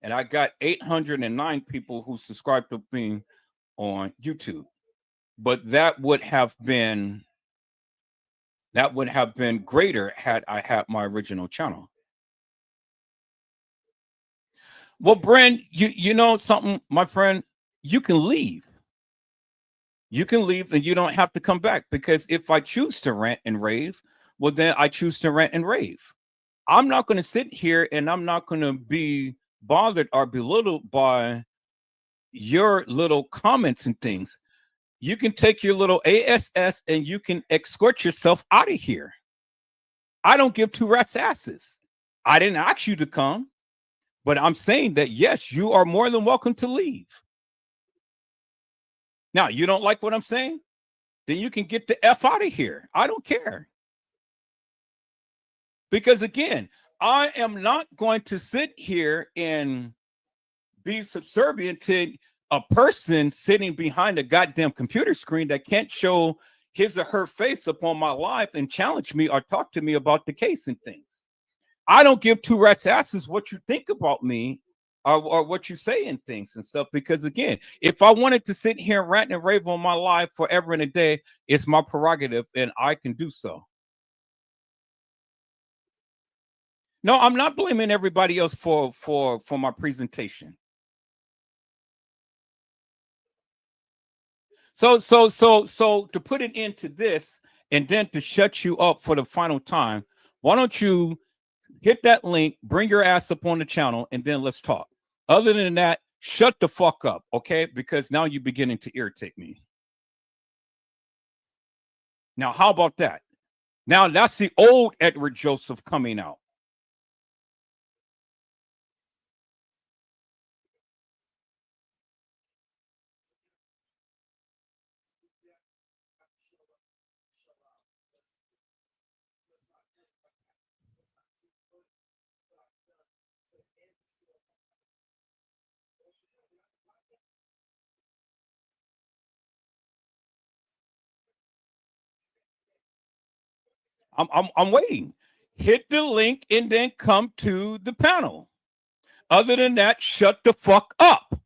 And I got 809 people who subscribed to me on YouTube. But that would have been greater had I had my original channel. Well, Brent, you know something, my friend, you can leave. You can leave and you don't have to come back, because if I choose to rant and rave, well, then I choose to rant and rave. I'm not going to sit here and I'm not going to be bothered or belittled by your little comments and things. You can take your little ASS and you can escort yourself out of here. I don't give two rats' asses. I didn't ask you to come, but I'm saying that, yes, you are more than welcome to leave. Now, you don't like what I'm saying? Then you can get the F out of here. I don't care. Because, again, I am not going to sit here and be subservient to a person sitting behind a goddamn computer screen that can't show his or her face upon my life and challenge me or talk to me about the case and things. I don't give two rats' asses what you think about me or what you say and things and stuff. Because, again, if I wanted to sit here and rant and rave on my life forever and a day, it's my prerogative and I can do so. No, I'm not blaming everybody else for my presentation. So to put it into this and then to shut you up for the final time, why don't you hit that link, bring your ass up on the channel, and then let's talk. Other than that, shut the fuck up, okay? Because now you're beginning to irritate me. Now, how about that? Now, that's the old Edward Joseph coming out. I'm waiting. Hit the link and then come to the panel. Other than that, shut the fuck up.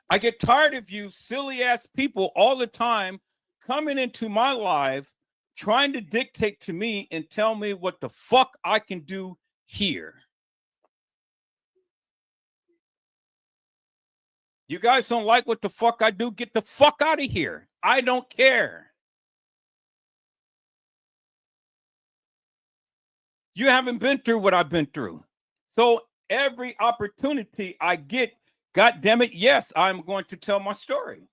I get tired of you silly ass people all the time coming into my live trying to dictate to me and tell me what the fuck I can do here. You guys don't like what the fuck I do? Get the fuck out of here. I don't care. You haven't been through what I've been through. So every opportunity I get, God damn it, yes, I'm going to tell my story.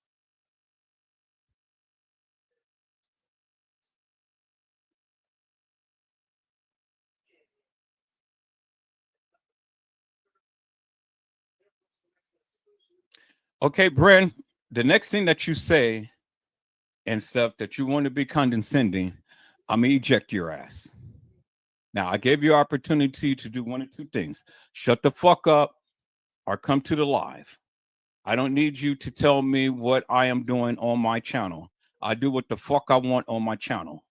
Okay, Brent, the next thing that you say and stuff that you want to be condescending, I'm going to eject your ass. Now, I gave you opportunity to do one of two things. Shut the fuck up or come to the live. I don't need you to tell me what I am doing on my channel. I do what the fuck I want on my channel.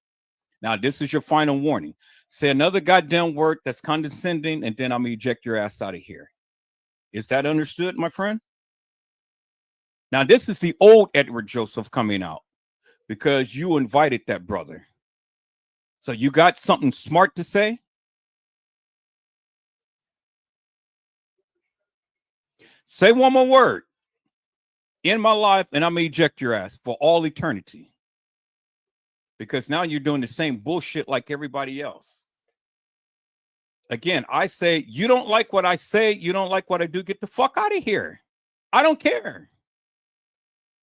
Now, this is your final warning. Say another goddamn word that's condescending, and then I'm going to eject your ass out of here. Is that understood, my friend? Now, this is the old Edward Joseph coming out because you invited that brother. So you got something smart to say? Say one more word in my life, and I'm going to eject your ass for all eternity. Because now you're doing the same bullshit like everybody else. Again, I say, you don't like what I say, you don't like what I do, get the fuck out of here. I don't care.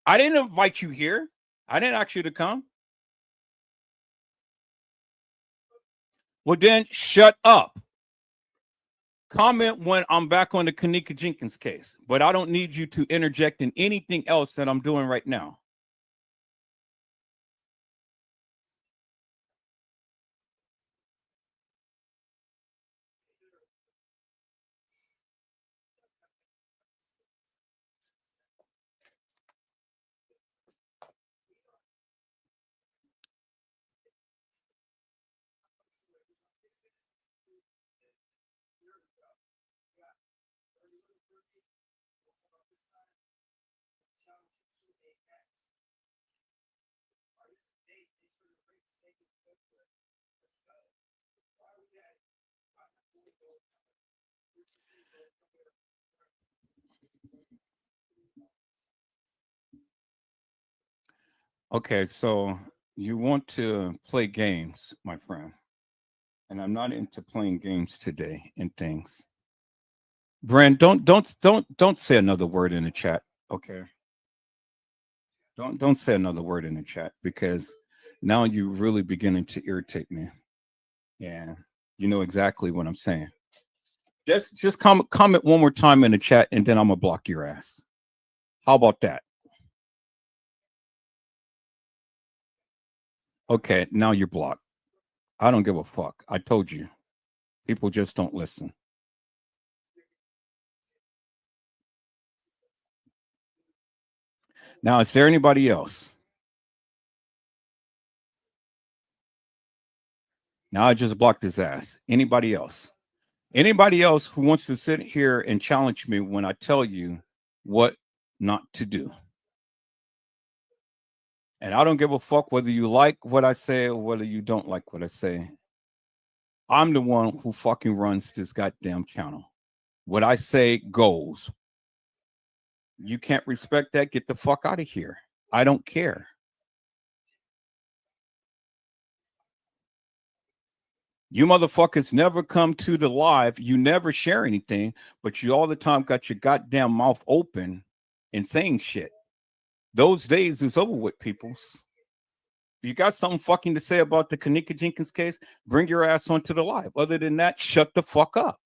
I didn't invite you here. I didn't ask you to come. Well, then shut up. Comment when I'm back on the kENNEka jENkINs case, but I don't need you to interject in anything else that I'm doing right now. Okay, so you want to play games, my friend, and I'm not into playing games today and things. Brand, don't say another word in the chat. Okay, don't say another word in the chat because now you're really beginning to irritate me, and you know exactly what I'm saying. Just comment one more time in the chat, and then I'm gonna block your ass. How about that? Okay, now you're blocked. I don't give a fuck. I told you. People just don't listen. Now, is there anybody else? Now I just blocked his ass. Anybody else? Anybody else who wants to sit here and challenge me when I tell you what not to do? And I don't give a fuck whether you like what I say or whether you don't like what I say. I'm the one who fucking runs this goddamn channel. What I say goes. You can't respect that? Get the fuck out of here. I don't care. You motherfuckers never come to the live. You never share anything, but you all the time got your goddamn mouth open and saying shit. Those days is over with, peoples. You got something fucking to say about the kENNEka jENkINs case? Bring your ass onto the live. Other than that, shut the fuck up.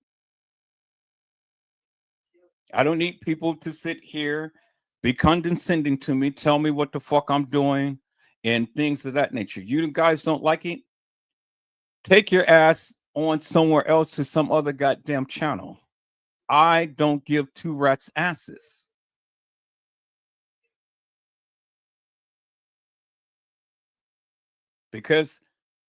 I don't need people to sit here, be condescending to me, tell me what the fuck I'm doing, and things of that nature. You guys don't like it? Take your ass on somewhere else to some other goddamn channel. I don't give two rats asses. Because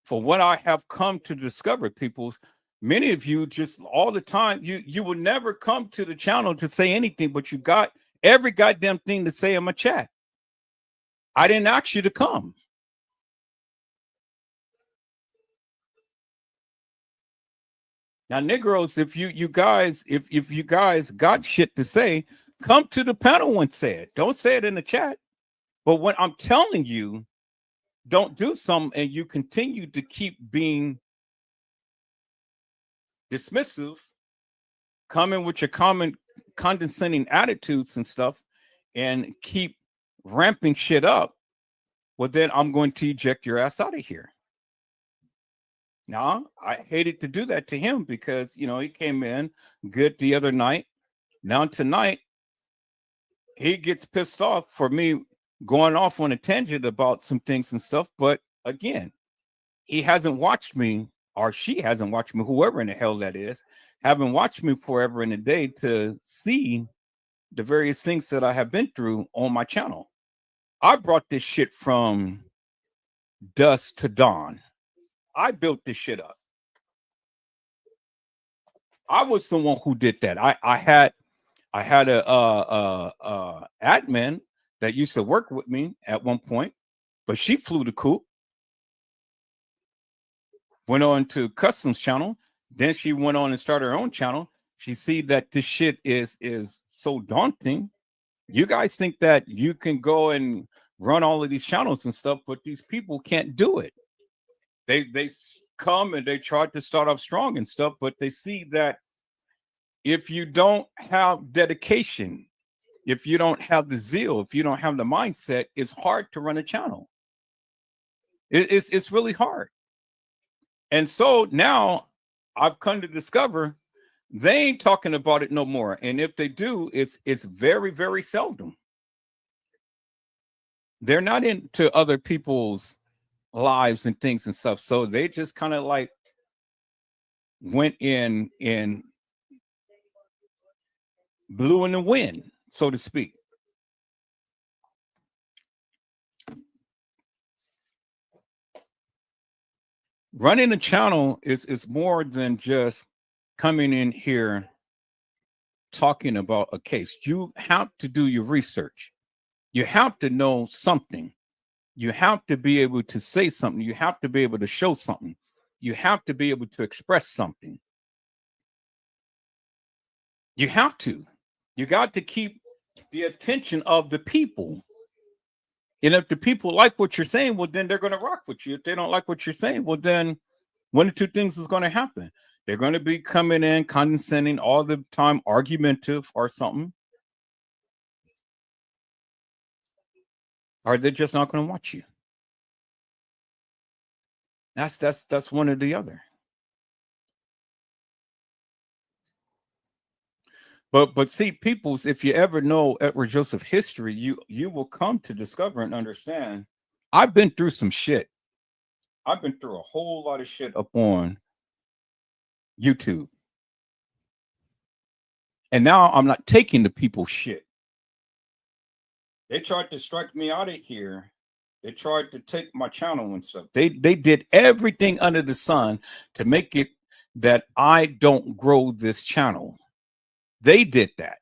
for what I have come to discover, peoples, many of you just all the time, you would never come to the channel to say anything, but you got every goddamn thing to say in my chat. I didn't ask you to come. Now, Negroes, if you guys got shit to say, come to the panel and say it. Don't say it in the chat. But when I'm telling you, don't do something and you continue to keep being dismissive, coming with your condescending attitudes and stuff, and keep ramping shit up, well, then I'm going to eject your ass out of here. Now, I hated to do that to him because, you know, he came in good the other night. Now, tonight, he gets pissed off for me going off on a tangent about some things and stuff. But again, he hasn't watched me, or she hasn't watched me, whoever in the hell that is, haven't watched me forever in a day to see the various things that I have been through on my channel. I brought this shit from dusk to dawn. I built this shit up. I was the one who did that. I had a admin that used to work with me at one point, but she flew the coop. Went on to Customs channel. Then she went on and started her own channel. She see that this shit is so daunting. You guys think that you can go and run all of these channels and stuff, but these people can't do it. They come and they try to start off strong and stuff, but they see that if you don't have dedication, if you don't have the zeal, if you don't have the mindset, it's hard to run a channel. It's really hard. And so now I've come to discover They ain't talking about it no more. And if they do, it's very, very seldom. They're not into other people's lives and things and stuff. So they just kind of like went in and blew in the wind, so to speak. Running a channel is more than just coming in here talking about a case. You have to do your research. You have to know something. You have to be able to say something. You have to be able to show something. You have to be able to express something. You have to. You got to keep the attention of the people. And if the people like what you're saying, well, then they're going to rock with you. If they don't like what you're saying, well, then one of two things is going to happen. They're going to be coming in condescending all the time, argumentative or something. Or they're just not going to watch you. That's one or the other. But see, peoples, if you ever know Edward Joseph history, you will come to discover and understand. I've been through some shit. I've been through a whole lot of shit up on YouTube. And now I'm not taking the people's shit. They tried to strike me out of here. They tried to take my channel and stuff. They did everything under the sun to make it that I don't grow this channel. They did that.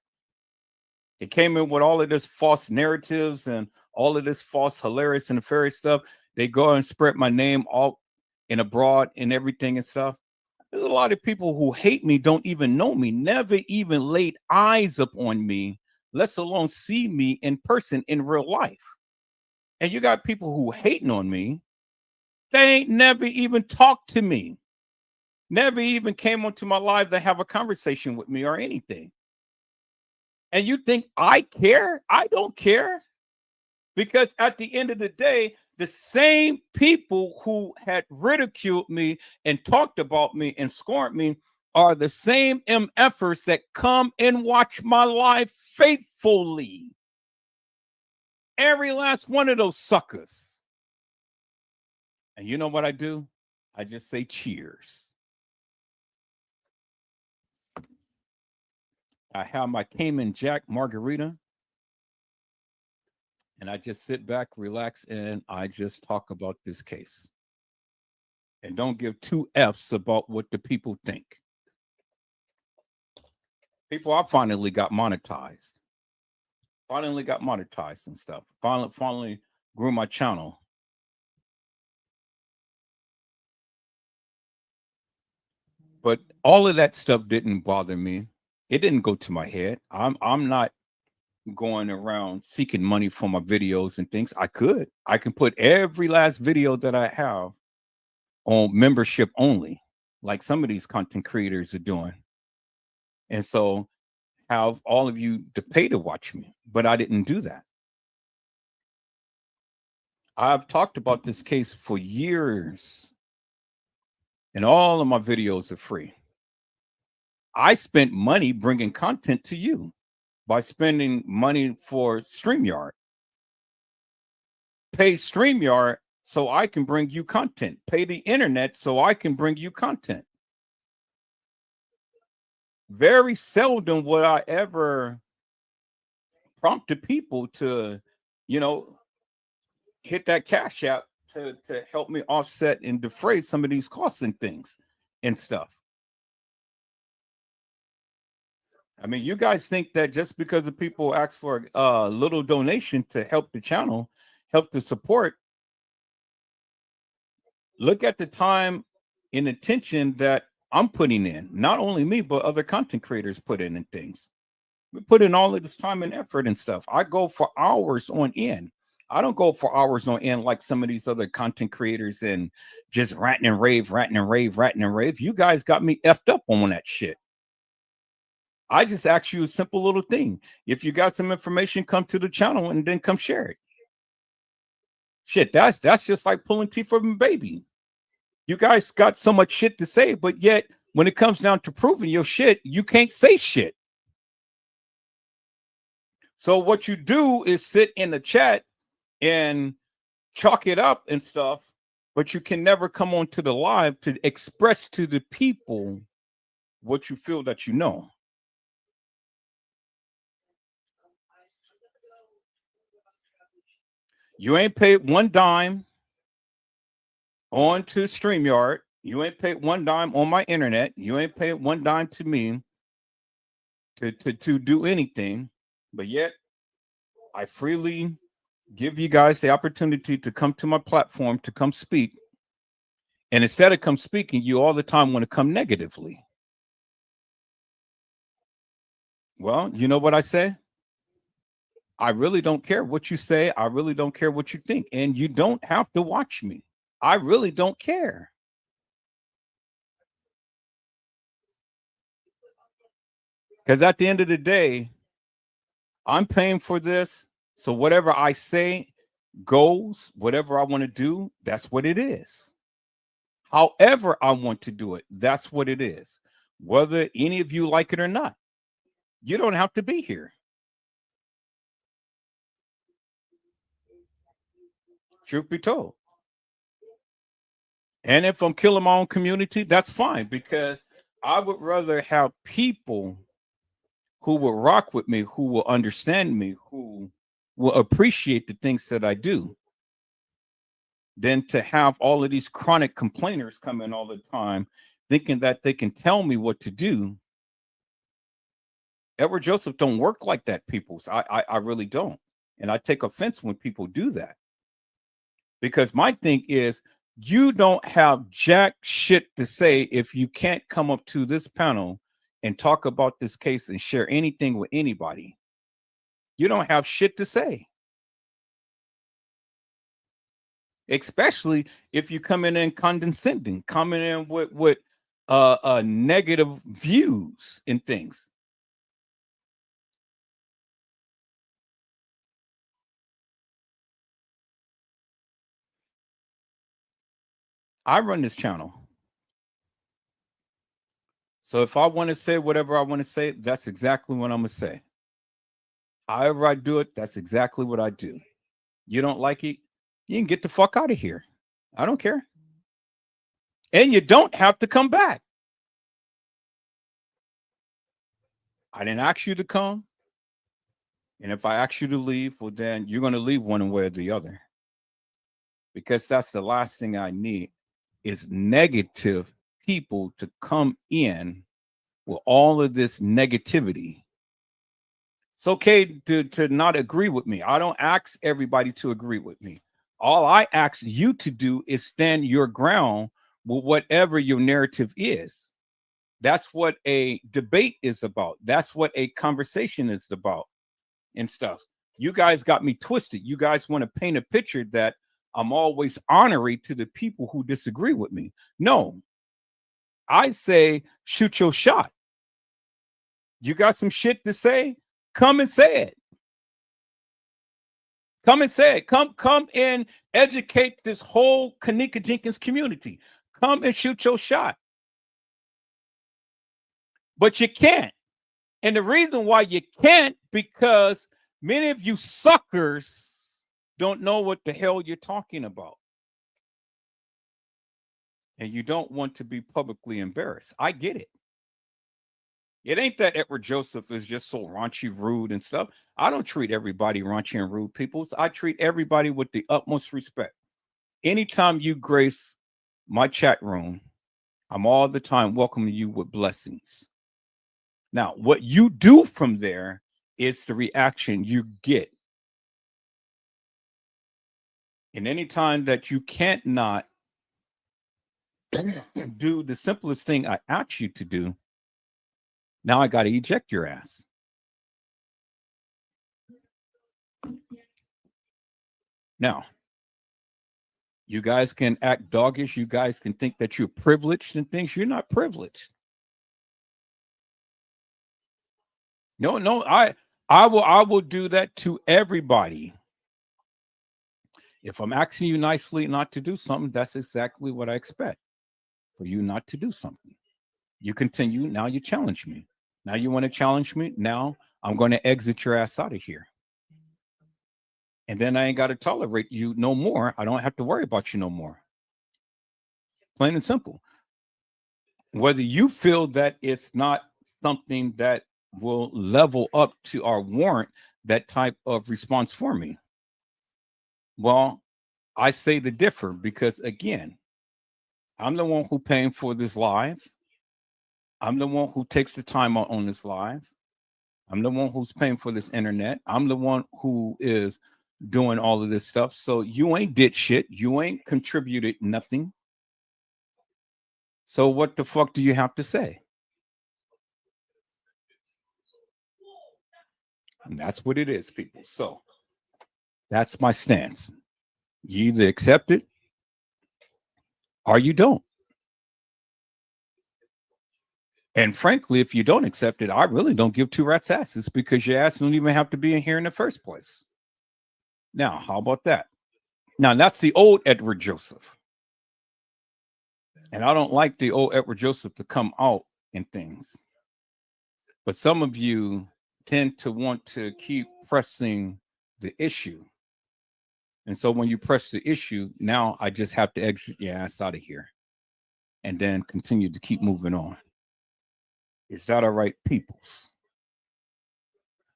It came in with all of this false narratives and all of this false hilarious and nefarious stuff. They go and spread my name all in abroad and everything and stuff. There's a lot of people who hate me, don't even know me, never even laid eyes upon me, let alone see me in person in real life. And you got people who hating on me. They ain't never even talked to me. Never even came onto my live to have a conversation with me or anything. And you think I care? I don't care. Because at the end of the day, the same people who had ridiculed me and talked about me and scorned me are the same MFers that come and watch my live faithfully. Every last one of those suckers. And you know what I do? I just say cheers. I have my Cayman Jack margarita. And I just sit back, relax, and I just talk about this case. And don't give two F's about what the people think. People, I finally got monetized. Finally got monetized and stuff. Finally grew my channel. But all of that stuff didn't bother me. It didn't go to my head. I'm not going around seeking money for my videos and things. I can put every last video that I have on membership only, like some of these content creators are doing. And so have all of you to pay to watch me, but I didn't do that. I've talked about this case for years, and all of my videos are free. I spent money bringing content to you by spending money for StreamYard. Pay StreamYard so I can bring you content. Pay the internet so I can bring you content. Very seldom would I ever prompt the people to, hit that cash app to help me offset and defray some of these costs and things and stuff. I mean, you guys think that just because the people ask for a little donation to help the channel, help the support, look at the time and attention that I'm putting in. Not only me, but other content creators put in and things. We put in all of this time and effort and stuff. I go for hours on end. I don't go for hours on end like some of these other content creators and just ranting and rave. You guys got me effed up on that shit. I just ask you a simple little thing. If you got some information, come to the channel and then come share it. Shit, that's just like pulling teeth from a baby. You guys got so much shit to say, but yet when it comes down to proving your shit, you can't say shit. So what you do is sit in the chat and chalk it up and stuff, but you can never come on to the live to express to the people what you feel that you know. You ain't paid one dime on to StreamYard. You ain't paid one dime on my internet. You ain't paid one dime to me to do anything. But yet, I freely give you guys the opportunity to come to my platform to come speak. And instead of come speaking, you all the time want to come negatively. Well, you know what I say? I really don't care what you say. I really don't care what you think. And you don't have to watch me. I really don't care. Because at the end of the day, I'm paying for this. So whatever I say goes, whatever I want to do, that's what it is. However I want to do it, that's what it is. Whether any of you like it or not, you don't have to be here. Truth be told. And if I'm killing my own community, that's fine, because I would rather have people who will rock with me, who will understand me, who will appreciate the things that I do, than to have all of these chronic complainers come in all the time thinking that they can tell me what to do. Edward Joseph don't work like that, people. I really don't. And I take offense when people do that. Because my thing is, you don't have jack shit to say if you can't come up to this panel and talk about this case and share anything with anybody. You don't have shit to say. Especially if you come in condescending, coming in with negative views and things. I run this channel. So if I want to say whatever I want to say, that's exactly what I'm going to say. However I do it, that's exactly what I do. You don't like it, you can get the fuck out of here. I don't care. And you don't have to come back. I didn't ask you to come. And if I ask you to leave, well, then you're going to leave one way or the other. Because that's the last thing I need, is negative people to come in with all of this negativity. It's okay to not agree with me. I don't ask everybody to agree with me. All I ask you to do is stand your ground with whatever your narrative is. That's what a debate is about. That's what a conversation is about and stuff. You guys got me twisted. You guys want to paint a picture that I'm always honorary to the people who disagree with me. No, I say, shoot your shot. You got some shit to say? Come and say it. Come and say it. Come and educate this whole kENNEka Jenkins community. Come and shoot your shot. But you can't. And the reason why you can't, because many of you suckers don't know what the hell you're talking about. And you don't want to be publicly embarrassed. I get it. It ain't that Edward Joseph is just so raunchy, rude and stuff. I don't treat everybody raunchy and rude, people. I treat everybody with the utmost respect. Anytime you grace my chat room, I'm all the time welcoming you with blessings. Now, what you do from there is the reaction you get. And anytime that you can't not do the simplest thing I ask you to do, now I got to eject your ass. Now, you guys can act doggish. You guys can think that you're privileged and things. You're not privileged. No, I will do that to everybody. If I'm asking you nicely not to do something, that's exactly what I expect, for you not to do something. You continue. Now you challenge me. Now you want to challenge me. Now I'm going to exit your ass out of here. And then I ain't got to tolerate you no more. I don't have to worry about you no more. Plain and simple. Whether you feel that it's not something that will level up to or warrant that type of response for me. Well, I say the differ because, again, I'm the one who paying for this live. I'm the one who takes the time out on this live. I'm the one who's paying for this internet. I'm the one who is doing all of this stuff. So you ain't did shit. You ain't contributed nothing. So what the fuck do you have to say? And that's what it is, people. So that's my stance. You either accept it or you don't. And frankly, if you don't accept it, I really don't give two rats asses because your ass don't even have to be in here in the first place. Now, how about that? Now, that's the old Edward Joseph. And I don't like the old Edward Joseph to come out in things. But some of you tend to want to keep pressing the issue. And so when you press the issue, now I just have to exit your ass out of here and then continue to keep moving on. Is that all right, peoples?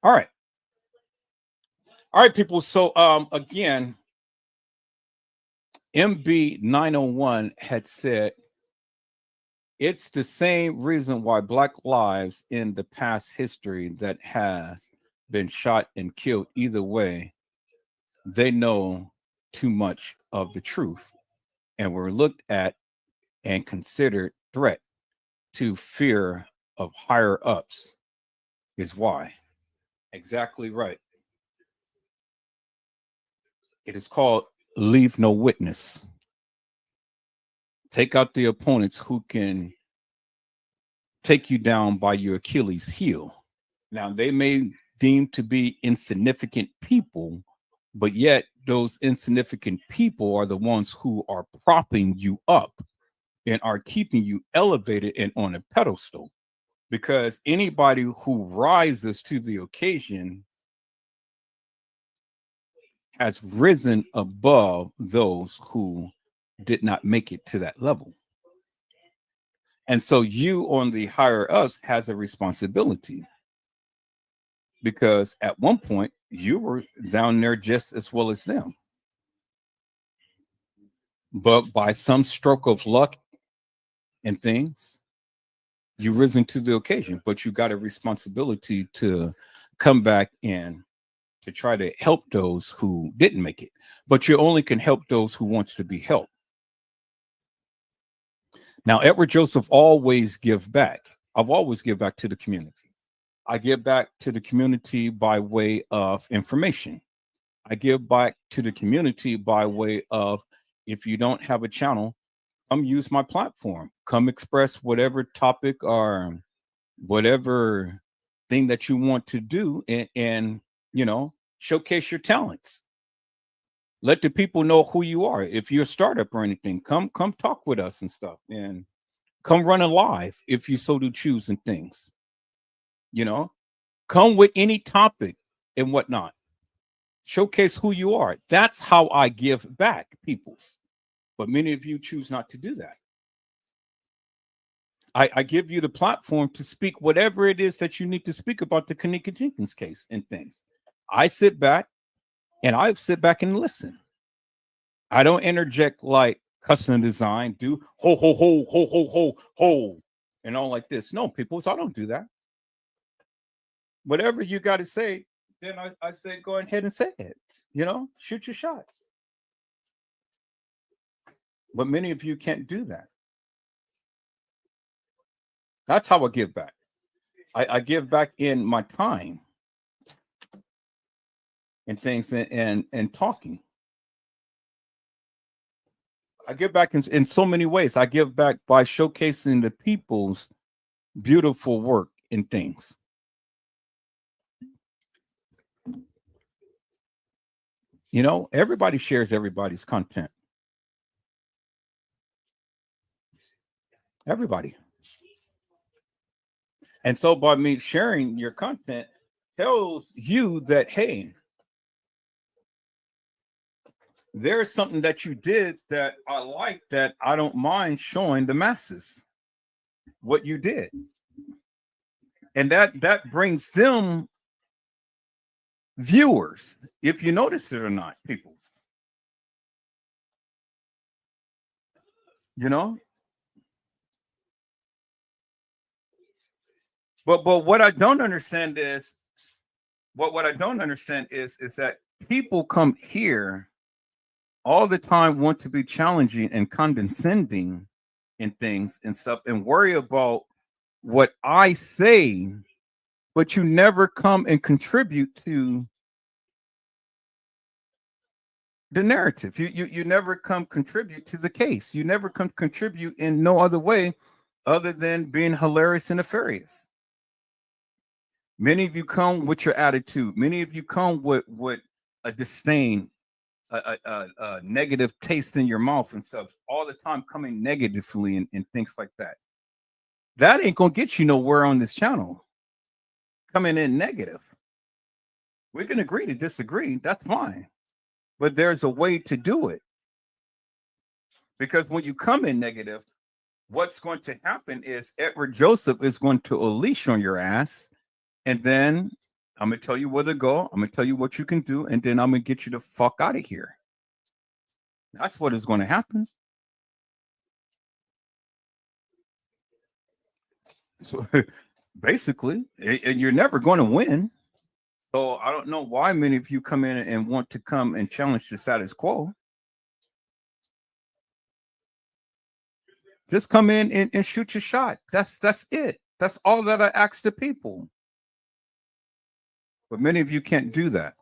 All right. All right, people. So again, MB 901 had said it's the same reason why Black lives in the past history that has been shot and killed either way, they know too much of the truth and were looked at and considered threat to fear of higher ups is why. Exactly right. It is called leave no witness. Take out the opponents who can take you down by your Achilles heel. Now, they may deem to be insignificant people, but yet those insignificant people are the ones who are propping you up and are keeping you elevated and on a pedestal. Because anybody who rises to the occasion has risen above those who did not make it to that level. And so you on the higher ups has a responsibility because at one point you were down there just as well as them. But by some stroke of luck and things, you risen to the occasion, but you got a responsibility to come back and to try to help those who didn't make it. But you only can help those who wants to be helped. Now, Edward Joseph always give back. I've always give back to the community. I give back to the community by way of information. I give back to the community by way of, if you don't have a channel, come use my platform. Come express whatever topic or whatever thing that you want to do and you know, showcase your talents. Let the people know who you are. If you're a startup or anything, come talk with us and stuff, and come run a live if you so do choose and things. You know, come with any topic and whatnot. Showcase who you are. That's how I give back, peoples. But many of you choose not to do that. I give you the platform to speak whatever it is that you need to speak about the kENNEka Jenkins case and things. I sit back and listen. I don't interject like custom design, do ho ho ho ho ho ho ho and all like this. No, people, so I don't do that. Whatever you got to say, then I say go ahead and say it. You know, shoot your shot. But many of you can't do that. That's how I give back. I give back in my time and things and talking. I give back in so many ways. I give back by showcasing the people's beautiful work and things. You know, everybody shares everybody's content. Everybody. And so by me sharing your content tells you that, hey, there's something that you did that I like, that I don't mind showing the masses what you did. And that brings them viewers, if you notice it or not, people. You know? But what I don't understand is what I don't understand is that people come here all the time, want to be challenging and condescending in things and stuff, and worry about what I say, but you never come and contribute to the narrative. You never come contribute to the case. You never come contribute in no other way other than being hilarious and nefarious. Many of you come with your attitude. Many of you come with a disdain, a negative taste in your mouth and stuff all the time, coming negatively and things like that. That ain't gonna get you nowhere on this channel. Coming in negative. We can agree to disagree. That's fine. But there's a way to do it. Because when you come in negative, what's going to happen is Edward Joseph is going to unleash on your ass. And then I'm going to tell you where to go. I'm going to tell you what you can do. And then I'm going to get you the fuck out of here. That's what is going to happen. So basically, and you're never going to win. So I don't know why many of you come in and want to come and challenge the status quo. Just come in and shoot your shot. That's it. That's all that I ask the people. But many of you can't do that.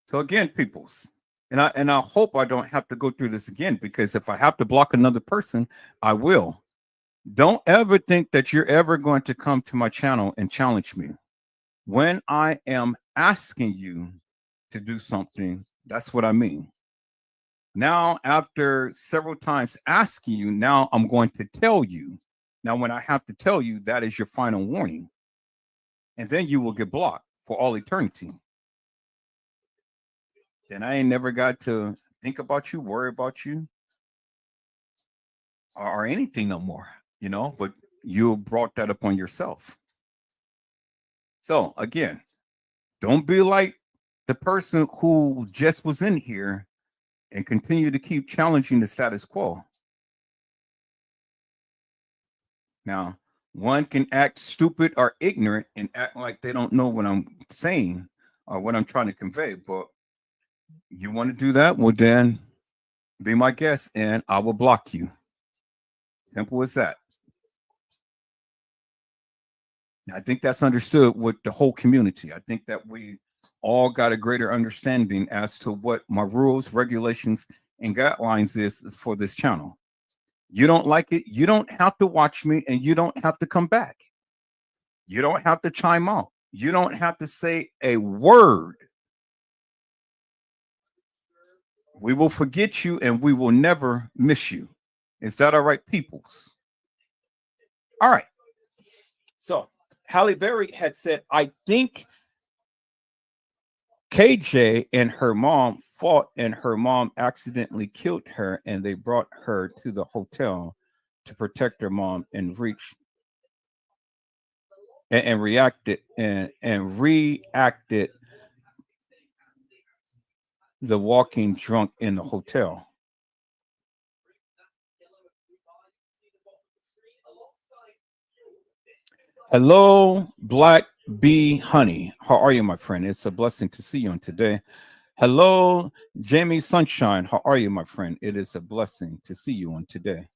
So again, peoples, and I hope I don't have to go through this again, because if I have to block another person, I will. Don't ever think that you're ever going to come to my channel and challenge me. When I am asking you to do something, that's what I mean. Now, after several times asking you, now I'm going to tell you. Now, when I have to tell you, that is your final warning. And then you will get blocked for all eternity. Then I ain't never got to think about you, worry about you, or anything no more, but you brought that upon yourself. So again, don't be like the person who just was in here and continue to keep challenging the status quo. Now, one can act stupid or ignorant and act like they don't know what I'm saying or what I'm trying to convey. But you want to do that? Well, then be my guest and I will block you. Simple as that. I think that's understood with the whole community. I think that we all got a greater understanding as to what my rules, regulations, and guidelines is for this channel. You don't like it, you don't have to watch me, and you don't have to come back. You don't have to chime out. You don't have to say a word. We will forget you and we will never miss you. Is that all right, peoples? All right. So Halle Berry had said, I think KJ and her mom fought and her mom accidentally killed her, and they brought her to the hotel to protect her mom and reacted the walking drunk in the hotel. Hello, Black Bee Honey. How are you, my friend? It's a blessing to see you on today. Hello, Jamie Sunshine. How are you, my friend? It is a blessing to see you on today.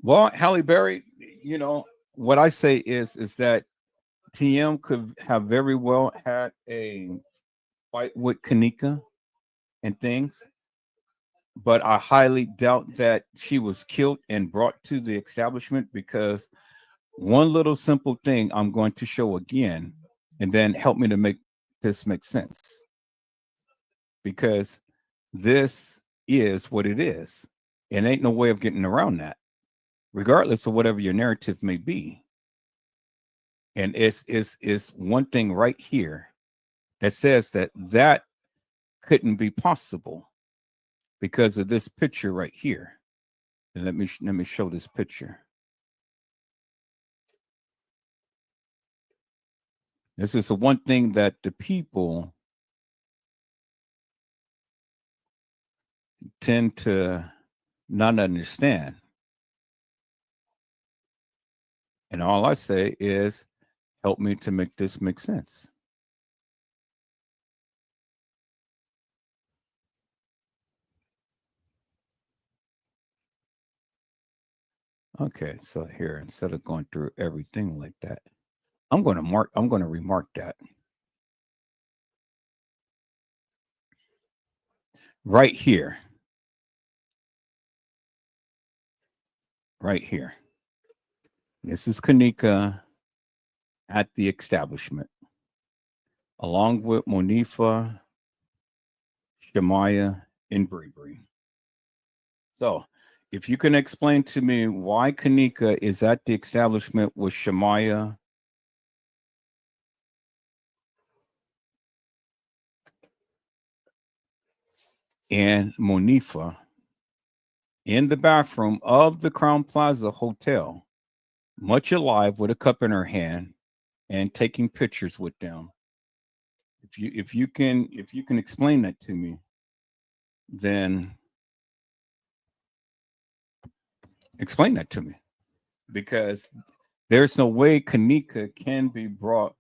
Well, Halle Berry, what I say is that TM could have very well had a fight with kENNEka and things, but I highly doubt that she was killed and brought to the establishment, because one little simple thing I'm going to show again, and then help me to make this make sense. Because this is what it is. And ain't no way of getting around that, regardless of whatever your narrative may be. And it's one thing right here that says that that couldn't be possible because of this picture right here. And let me show this picture. This is the one thing that the people tend to not understand. And all I say is, help me to make this make sense. Okay, so here, instead of going through everything like that, I'm going to remark that. Right here. Right here. This is kENNEka at the establishment, along with Monifa, Shemaya, and Bree. So, if you can explain to me why kENNEka is at the establishment with Shemaya and Monifa in the bathroom of the Crown Plaza Hotel, much alive with a cup in her hand and taking pictures with them. If you can explain that to me, then explain that to me, because there's no way kENNEka can be brought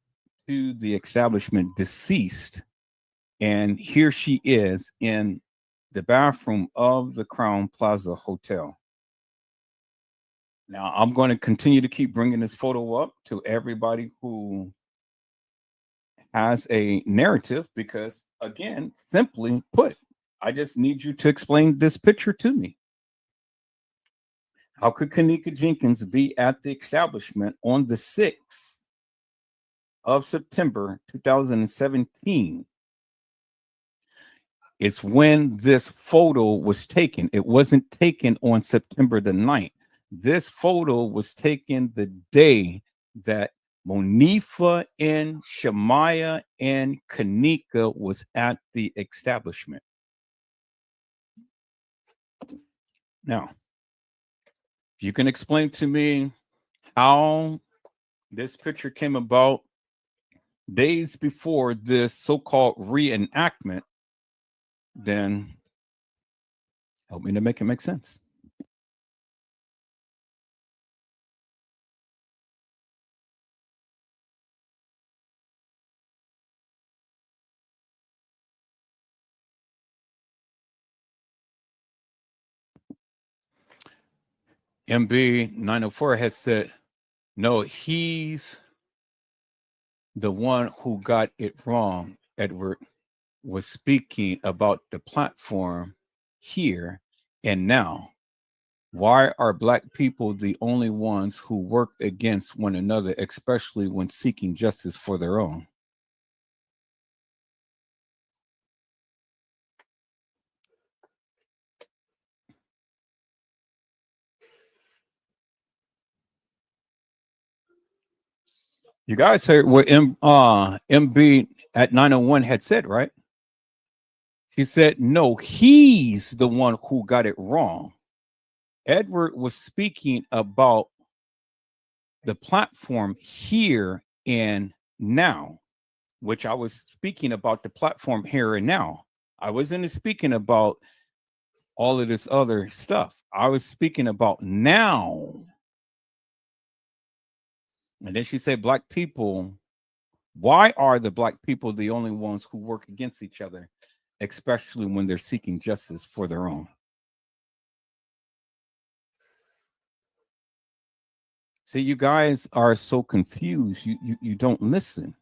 to the establishment deceased, and here she is in the bathroom of the Crown Plaza Hotel. Now, I'm going to continue to keep bringing this photo up to everybody who has a narrative, because, again, simply put, I just need you to explain this picture to me. How could kENNEka Jenkins be at the establishment on the 6th of September 2017? It's when this photo was taken. It wasn't taken on September the 9th. This photo was taken the day that Monifa and Shemaya and kENNEka was at the establishment. Now, you can explain to me how this picture came about days before this so-called reenactment, then help me to make it make sense. MB 904 has said, no, he's the one who got it wrong. Edward was speaking about the platform here and now. Why are Black people the only ones who work against one another, especially when seeking justice for their own? You guys heard what MB at 901 had said, right? She said, no, he's the one who got it wrong. Edward was speaking about the platform here and now, which I was speaking about the platform here and now. I wasn't speaking about all of this other stuff. I was speaking about now. And then she said, Black people, why are the Black people the only ones who work against each other, especially when they're seeking justice for their own? See, you guys are so confused. You don't listen.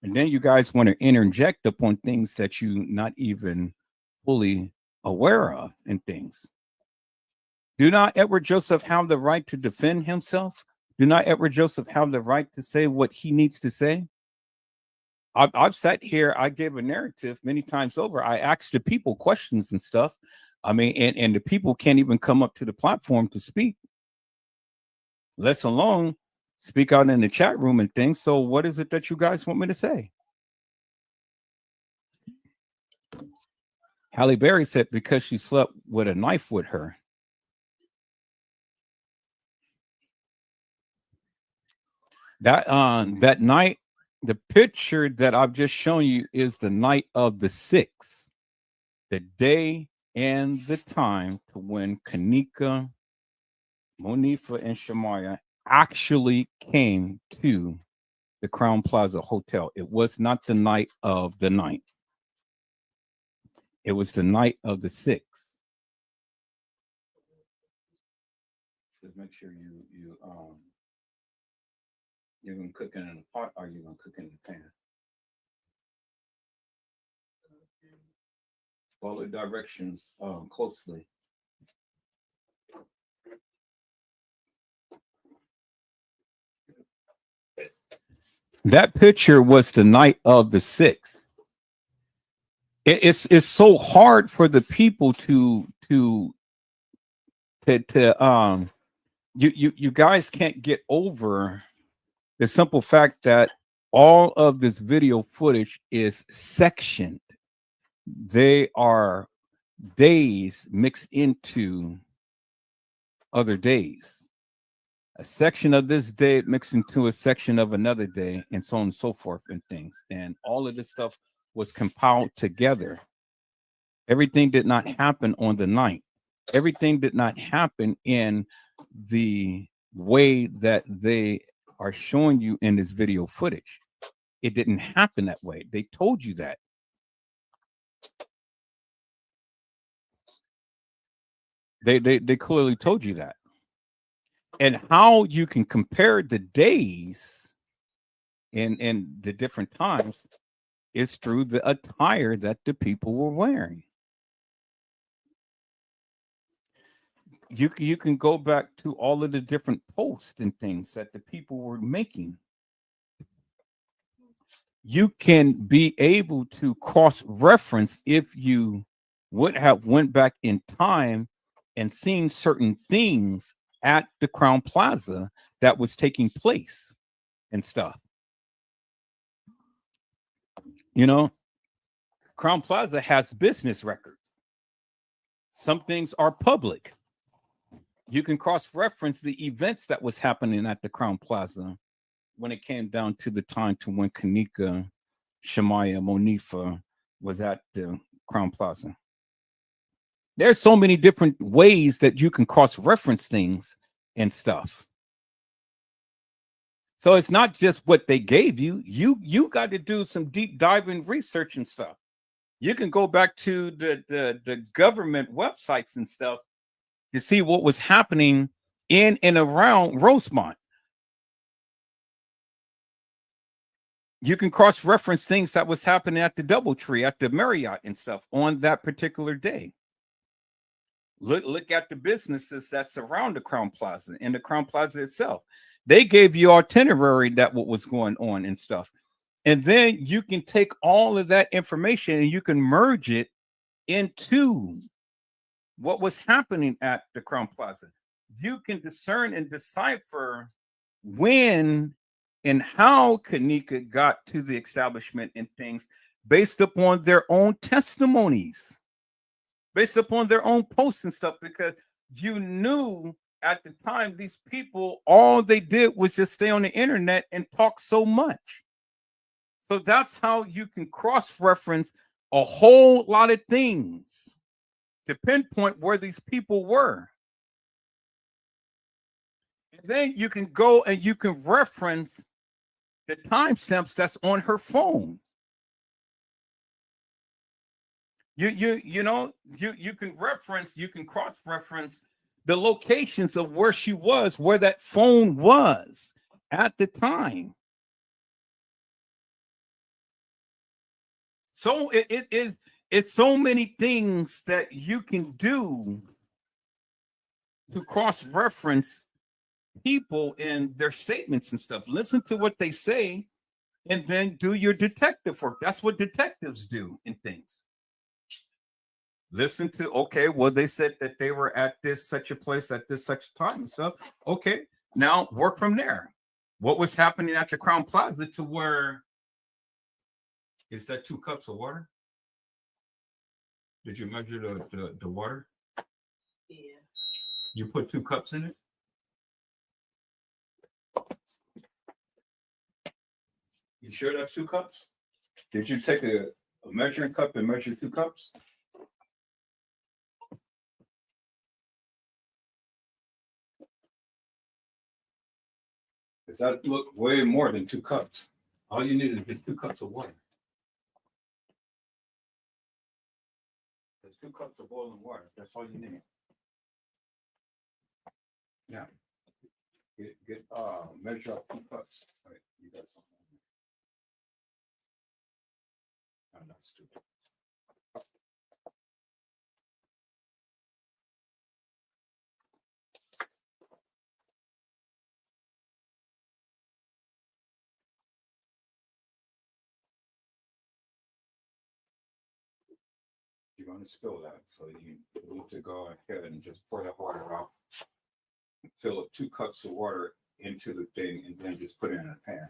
And then you guys want to interject upon things that you not even fully aware of and things. Do not Edward Joseph have the right to defend himself? Do not Edward Joseph have the right to say what he needs to say? I've sat here, I gave a narrative many times over. I asked the people questions and stuff. I mean, and the people can't even come up to the platform to speak, let alone speak out in the chat room and things. So what is it that you guys want me to say? Halle Berry said because she slept with a knife with her. That night, the picture that I've just shown you is the night of the 6th, the day and the time to when kENNEka, Monifa, and Shamaya actually came to the Crown Plaza Hotel. It was not the night of the 9th. It was the night of the 6th. Just make sure you're gonna cook it in a pot or you're gonna cook it in the pan. Follow the directions closely. That picture was the night of the 6th. It's so hard for the people to you guys can't get over the simple fact that all of this video footage is sectioned. They are days mixed into other days. A section of this day mixed into a section of another day, and so on and so forth, and things. And all of this stuff was compiled together. Everything did not happen on the 9th. Everything did not happen in the way that they are showing you in this video footage. It didn't happen that way. They told you that. They clearly told you that. And how you can compare the days and the different times is through the attire that the people were wearing. You can go back to all of the different posts and things that the people were making. You can be able to cross-reference if you would have went back in time and seen certain things at the Crown Plaza that was taking place and stuff. You know, Crown Plaza has business records. Some things are public. You can cross-reference the events that was happening at the Crown Plaza when it came down to the time to when kENNEka, Shamaya, Monifa was at the Crown Plaza. There's so many different ways that you can cross-reference things and stuff. So it's not just what they gave you. You got to do some deep diving research and stuff. You can go back to the government websites and stuff to see what was happening in and around Rosemont. You can cross-reference things that was happening at the DoubleTree, at the Marriott and stuff on that particular day. Look at the businesses that surround the Crown Plaza and the Crown Plaza itself. They gave you itinerary that what was going on and stuff. And then you can take all of that information and you can merge it into what was happening at the Crown Plaza. You can discern and decipher when and how kENNEka got to the establishment and things based upon their own testimonies, based upon their own posts and stuff, because you knew at the time these people, all they did was just stay on the internet and talk so much. So that's how you can cross-reference a whole lot of things to pinpoint where these people were. And then you can go and you can reference the timestamps that's on her phone. You can reference, you can cross-reference the locations of where she was, where that phone was at the time. So it's so many things that you can do to cross-reference people and their statements and stuff. Listen to what they say and then do your detective work. That's what detectives do in things. Listen to, okay, well, they said that they were at this such a place at this such time and stuff. Okay, now work from there. What was happening at the Crown Plaza to where is that 2 cups of water? Did you measure the water? Yeah. You put 2 cups in it? You sure that's 2 cups? Did you take a measuring cup and measure 2 cups? Because that looked way more than 2 cups. All you need is just 2 cups of water. There's 2 cups of boiling water. That's all you need. Yeah. Measure up 2 cups. All right, you got something. Oh, that's stupid. You're going to spill that, so you need to go ahead and just pour that water out. Fill up 2 cups of water into the thing, and then just put it in a pan.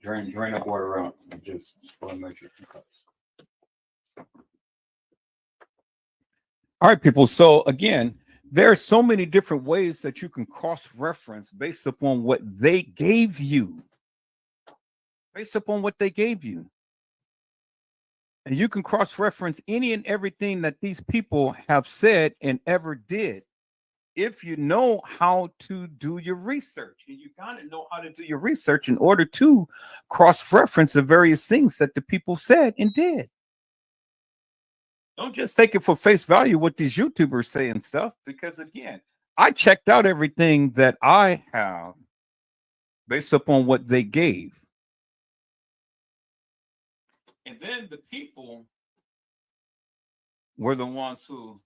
Drain that water out, and just measure 2 cups. All right, people. So again, there are so many different ways that you can cross-reference based upon what they gave you. Based upon what they gave you. And you can cross-reference any and everything that these people have said and ever did. If you know how to do your research, and you got to know how to do your research in order to cross-reference the various things that the people said and did. Don't just take it for face value what these YouTubers say and stuff, because again, I checked out everything that I have based upon what they gave. And then the people were the ones who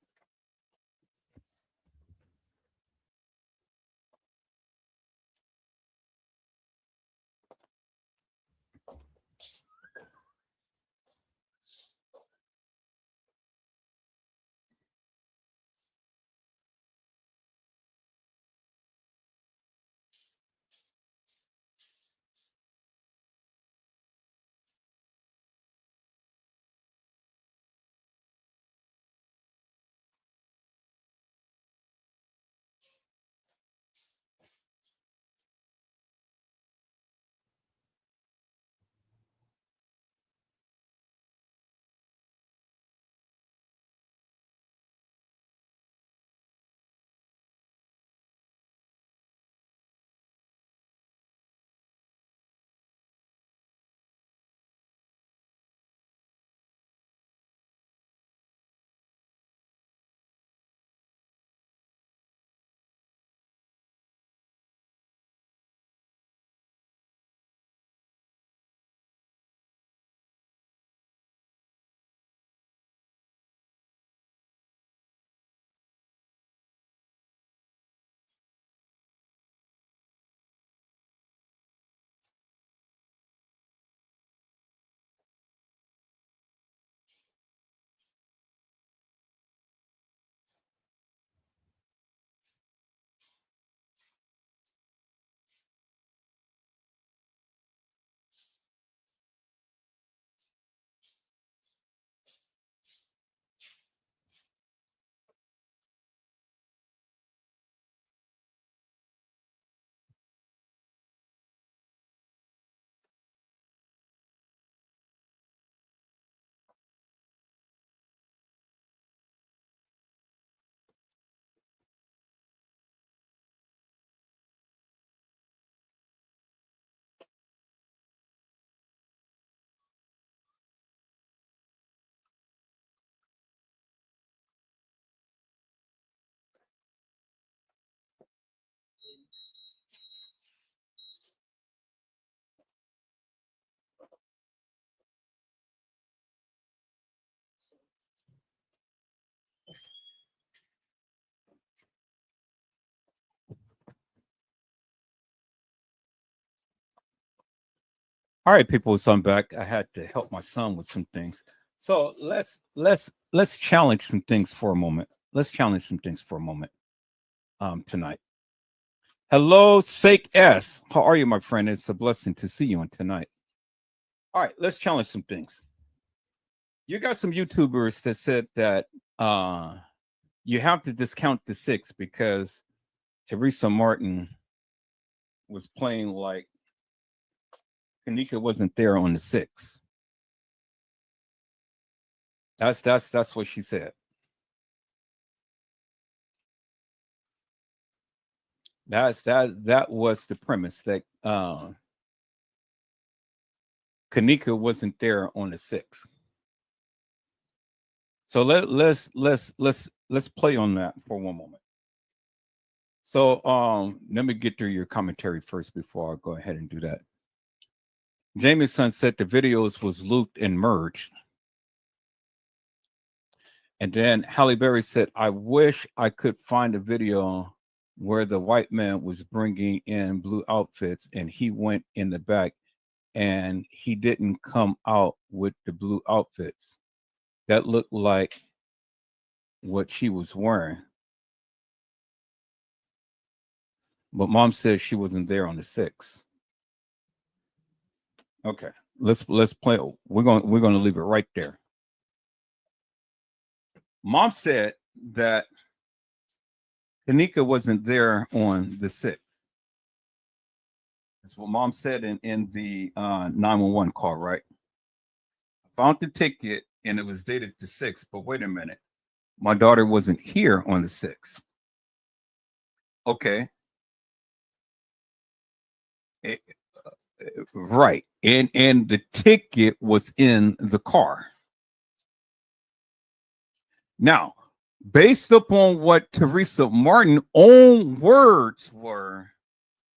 All right, people, so I'm back. I had to help my son with some things. So let's challenge some things for a moment. Let's challenge some things for a moment tonight. Hello, Sake S. How are you, my friend? It's a blessing to see you on tonight. All right, let's challenge some things. You got some YouTubers that said that you have to discount the 6 because Teresa Martin was playing like kENNEka wasn't there on the 6. That's what she said. That was the premise, that kENNEka wasn't there on the 6. So let's play on that for one moment. So let me get through your commentary first before I go ahead and do that. Jameson said the videos was looped and merged. And then Halle Berry said, I wish I could find a video where the white man was bringing in blue outfits and he went in the back and he didn't come out with the blue outfits. That looked like what she was wearing. But mom says she wasn't there on the 6. Okay, let's play. We're going to leave it right there. Mom said that kENNEka wasn't there on the 6th. That's what mom said in the 911 call, right? I found the ticket and it was dated the 6th, but wait a minute. My daughter wasn't here on the 6th. Okay. Right. And the ticket was in the car. Now, based upon what Teresa Martin's own words were,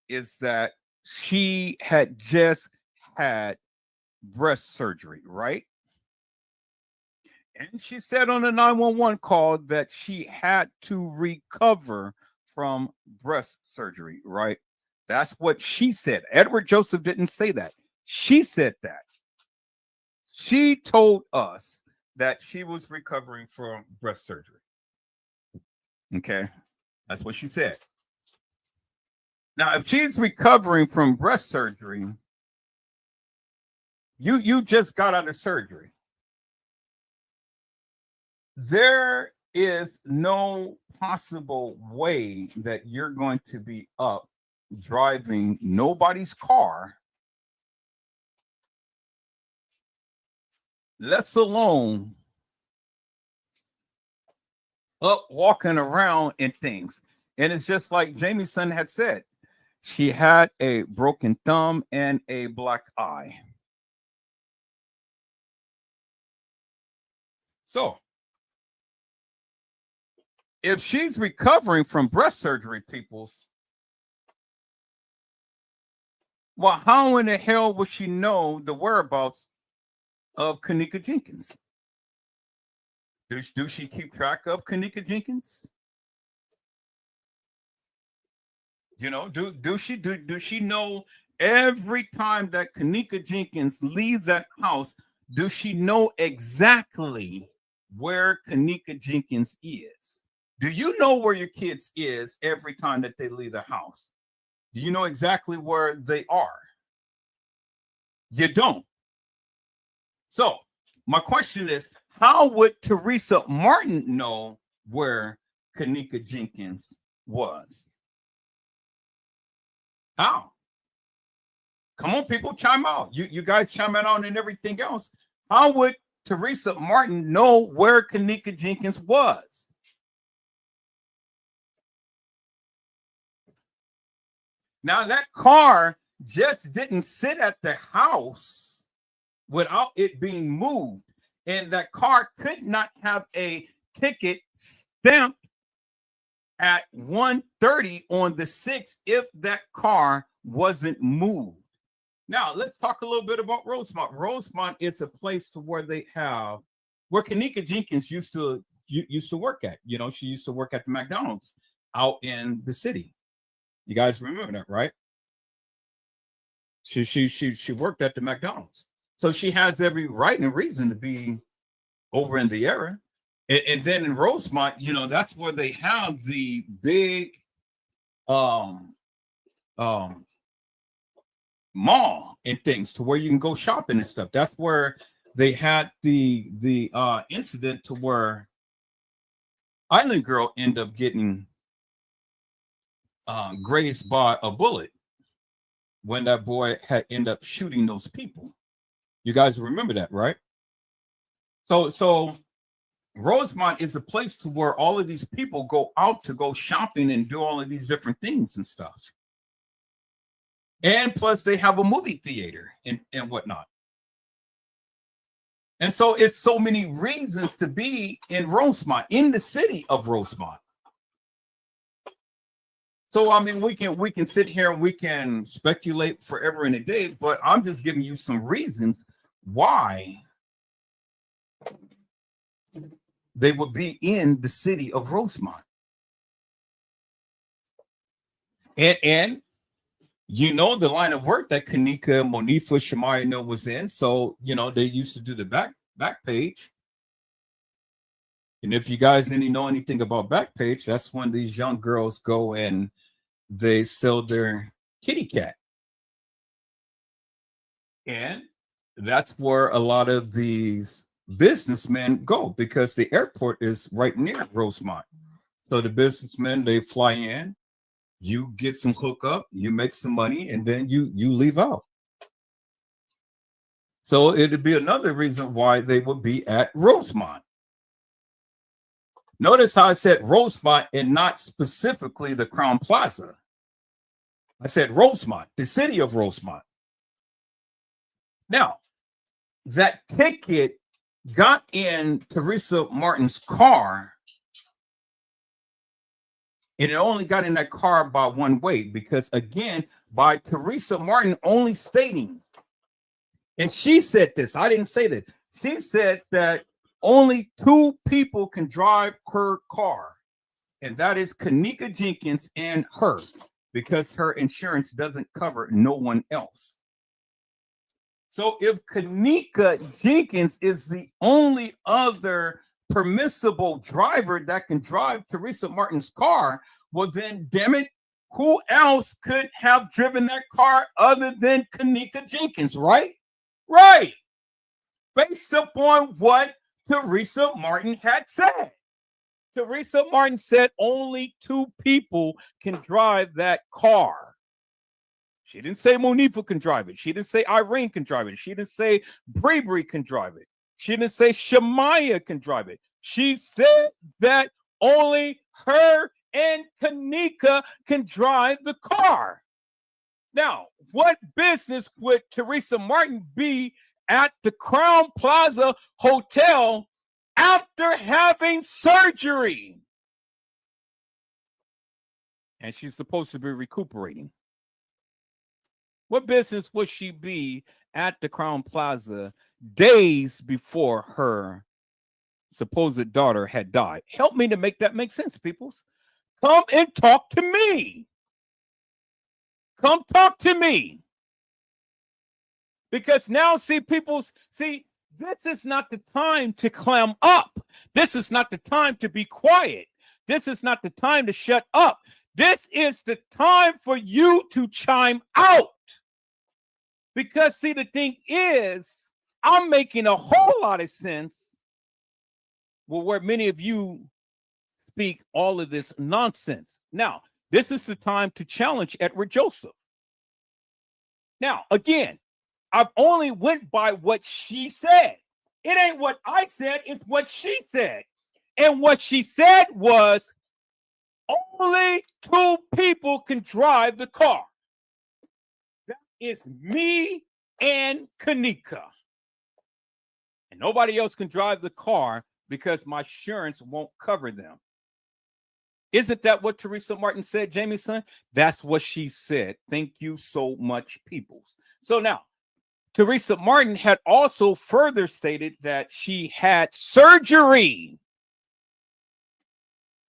is that she had just had breast surgery, right? And she said on the 911 call that she had to recover from breast surgery, right? That's what she said. Edward Joseph didn't say that. She said that. She told us that she was recovering from breast surgery. Okay. That's what she said. Now, if she's recovering from breast surgery, you just got out of surgery. There is no possible way that you're going to be up driving nobody's car, let alone up walking around and things. And it's just like Jameson had said, she had a broken thumb and a black eye. So if she's recovering from breast surgery, peoples, well, how in the hell would she know the whereabouts of kENNEka Jenkins? Do she keep track of kENNEka Jenkins? You know, do she know every time that kENNEka Jenkins leaves that house? Do she know exactly where kENNEka Jenkins is? Do you know where your kids is every time that they leave the house? Do you know exactly where they are? You don't. So my question is, how would Teresa Martin know where kENNEka Jenkins was? How? Come on, people, chime out. You guys chime out and everything else. How would Teresa Martin know where kENNEka Jenkins was? Now, that car just didn't sit at the house without it being moved. And that car could not have a ticket stamped at 1:30 on the 6th if that car wasn't moved. Now, let's talk a little bit about Rosemont. Rosemont is a place to where they have, where kENNEka Jenkins used to work at. You know, she used to work at the McDonald's out in the city. You guys remember that, right? She worked at the McDonald's, so she has every right and reason to be over in the area. And then in Rosemont, you know, that's where they have the big um mall and things to where you can go shopping and stuff. That's where they had the incident to where Island Girl ended up getting grazed by a bullet when that boy had ended up shooting those people. You guys remember that, right? So Rosemont is a place to where all of these people go out to go shopping and do all of these different things and stuff. And plus they have a movie theater and whatnot. And so it's so many reasons to be in Rosemont, in the city of Rosemont. So I mean, we can sit here and we can speculate forever and a day, but I'm just giving you some reasons why they would be in the city of Rosemont. And you know the line of work that kENNEka, Monifa, Shemaya was in. So you know they used to do the back page. And if you guys know anything about Backpage, that's when these young girls go and they sell their kitty cat. And that's where a lot of these businessmen go because the airport is right near Rosemont. So the businessmen, they fly in, you get some hookup, you make some money, and then you leave out. So it'd be another reason why they would be at Rosemont. Notice how I said Rosemont and not specifically the Crown Plaza. I said Rosemont, the city of Rosemont. Now, that ticket got in Teresa Martin's car, and it only got in that car by one way because, again, by Teresa Martin only stating, and she said this, I didn't say this, she said that only two people can drive her car, and that is kENNEka JENkINs and her, because her insurance doesn't cover no one else. So if kENNEka JENkINs is the only other permissible driver that can drive Teresa Martin's car, well then, damn it, who else could have driven that car other than kENNEka JENkINs, right? Right. Based upon what Teresa Martin had said. Teresa Martin said only two people can drive that car. She didn't say Monifa can drive it. She didn't say Irene can drive it. She didn't say Bravery can drive it. She didn't say Shemaya can drive it. She said that only her and kENNEka can drive the car. Now, what business would Teresa Martin be at the Crown Plaza Hotel after having surgery? And she's supposed to be recuperating. What business would she be at the Crown Plaza days before her supposed daughter had died? Help me to make that make sense, peoples. Come and talk to me. Come talk to me. Because now, see, peoples, see, this is not the time to clam up. This is not the time to be quiet. This is not the time to shut up. This is the time for you to chime out. Because, see, the thing is, I'm making a whole lot of sense where many of you speak all of this nonsense. Now, this is the time to challenge Edward Joseph. Now, again, I've only went by what she said. It ain't what I said, it's what she said. And what she said was only two people can drive the car. That is me and kENNEka. And nobody else can drive the car because my insurance won't cover them. Isn't that what Teresa Martin said, Jamieson? That's what she said. Thank you so much, peoples. So now, Teresa Martin had also further stated that she had surgery.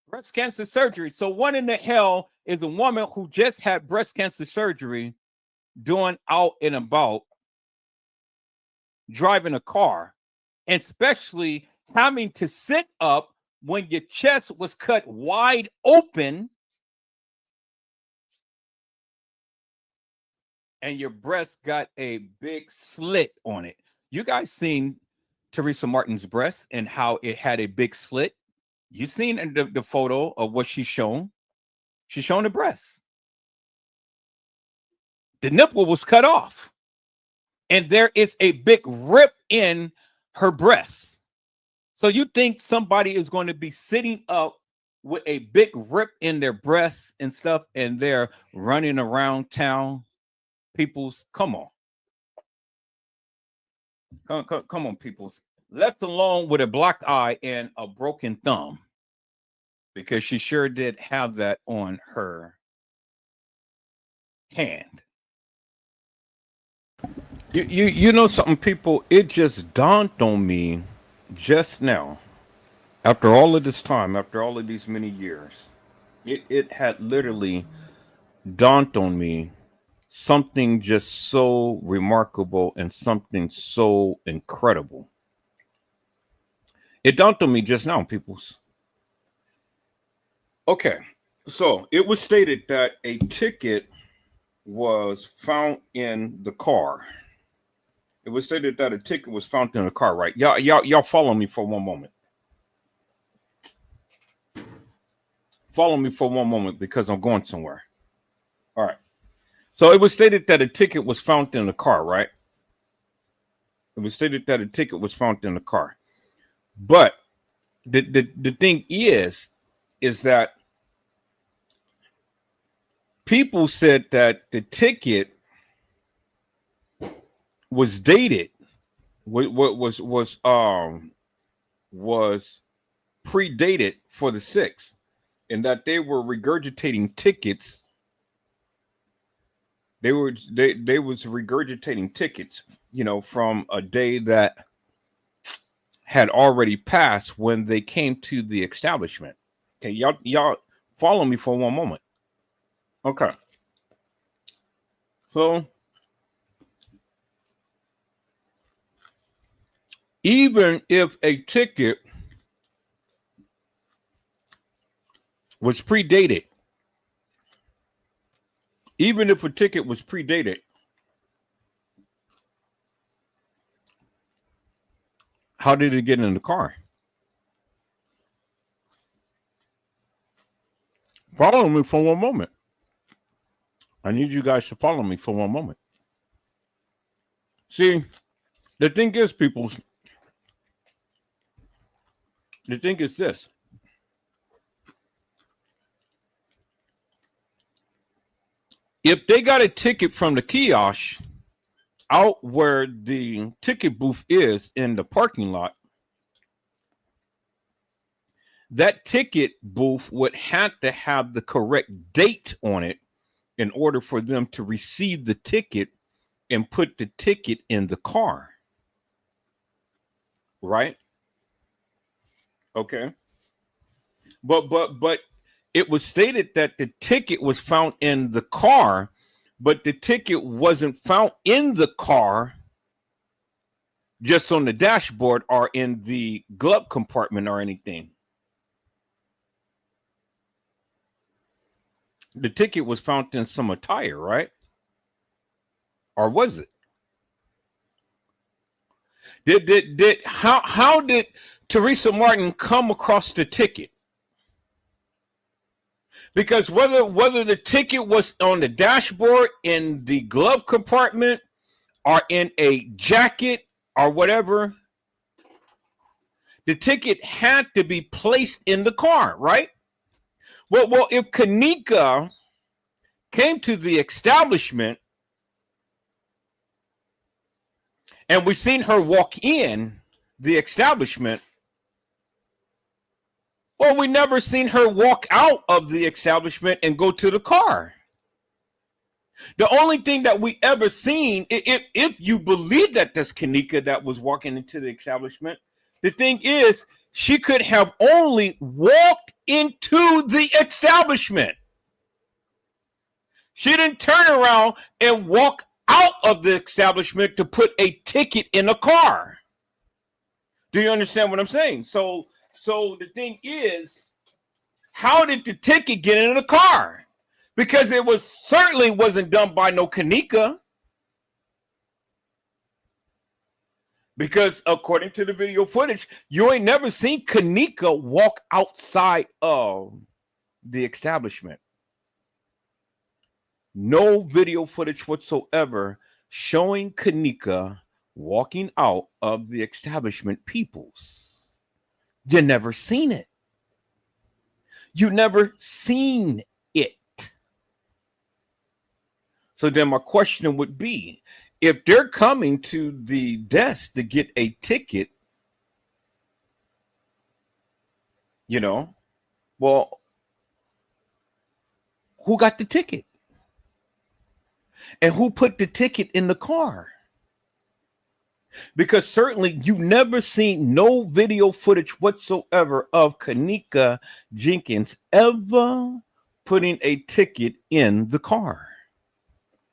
Breast cancer surgery. So what in the hell is a woman who just had breast cancer surgery doing out and about, driving a car, and especially having to sit up when your chest was cut wide open and your breast got a big slit on it. You guys seen Teresa Martin's breast and how it had a big slit? You seen the photo of what she's shown? She's showing the breast. The nipple was cut off. And there is a big rip in her breast. So you think somebody is going to be sitting up with a big rip in their breasts and stuff, and they're running around town? Peoples, come on. Come on, peoples. Left alone with a black eye and a broken thumb, because she sure did have that on her hand. You know something, people? It just dawned on me just now, after all of this time, after all of these many years, it had literally dawned on me something just so remarkable and something so incredible. It dawned on me just now, peoples. Okay, so it was stated that a ticket was found in the car. It was stated that a ticket was found in the car, right? Y'all follow me for one moment. Follow me for one moment because I'm going somewhere. All right. So it was stated that a ticket was found in the car, right? It was stated that a ticket was found in the car. But the thing is that people said that the ticket was dated, was predated for the 6th, and that they were regurgitating tickets. They was regurgitating tickets, from a day that had already passed when they came to the establishment. Okay, y'all follow me for one moment. Okay. So even if a ticket was predated, how did it get in the car? Follow me for one moment. I need you guys to follow me for one moment. See, the thing is, people, the thing is this. If they got a ticket from the kiosk out where the ticket booth is in the parking lot, that ticket booth would have to have the correct date on it in order for them to receive the ticket and put the ticket in the car. Right? Okay. But it was stated that the ticket was found in the car, but the ticket wasn't found in the car, just on the dashboard or in the glove compartment or anything. The ticket was found in some attire, right? Or was it? How did Teresa Martin come across the ticket? Because whether the ticket was on the dashboard, in the glove compartment, or in a jacket or whatever, the ticket had to be placed in the car, right? Well, if KENNEka came to the establishment and we seen her walk in the establishment, well, we never seen her walk out of the establishment and go to the car. The only thing that we ever seen, if you believe that that's KENNEka that was walking into the establishment, the thing is, she could have only walked into the establishment. She didn't turn around and walk out of the establishment to put a ticket in a car. Do you understand what I'm saying? So the thing is, how did the ticket get in the car? Because it was certainly wasn't done by no kENNEka. Because according to the video footage, you ain't never seen kENNEka walk outside of the establishment. No video footage whatsoever showing kENNEka walking out of the establishment, peoples. You never seen it. You never seen it. So then my question would be, if they're coming to the desk to get a ticket, you know, well, who got the ticket? And who put the ticket in the car? Because certainly you never seen no video footage whatsoever of kENNEka jENkINs ever putting a ticket in the car.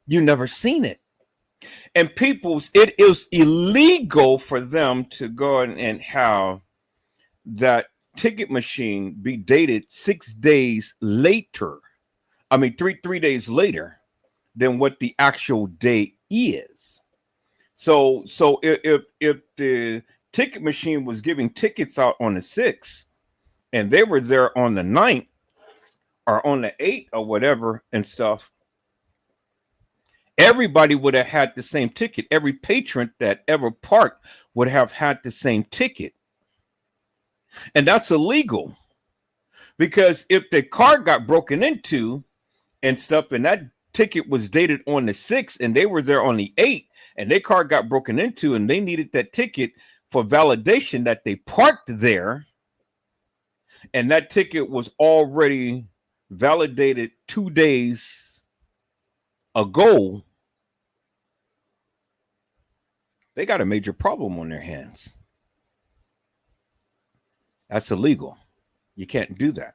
You never seen it. And peoples, it is illegal for them to go and have that ticket machine be dated 6 days later. I mean, three days later than what the actual date is. So if the ticket machine was giving tickets out on the 6th and they were there on the 9th or on the 8th or whatever and stuff, everybody would have had the same ticket. Every patron that ever parked would have had the same ticket. And that's illegal. Because if the car got broken into and stuff, and that ticket was dated on the 6th and they were there on the 8th, and their car got broken into and they needed that ticket for validation that they parked there, and that ticket was already validated 2 days ago, they got a major problem on their hands. That's illegal. You can't do that.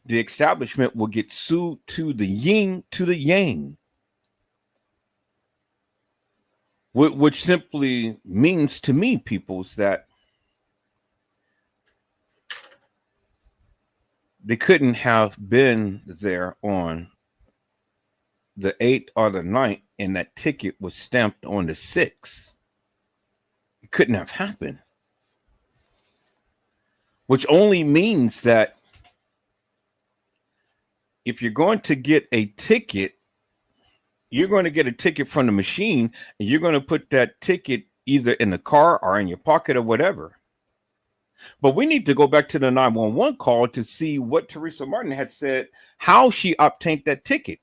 The establishment will get sued to the yin to the yang, which simply means to me, peoples, that they couldn't have been there on the 8th or the 9th and that ticket was stamped on the 6th. It couldn't have happened. Which only means that if you're going to get a ticket, you're going to get a ticket from the machine and you're going to put that ticket either in the car or in your pocket or whatever. But we need to go back to the 911 call to see what Teresa Martin had said, how she obtained that ticket.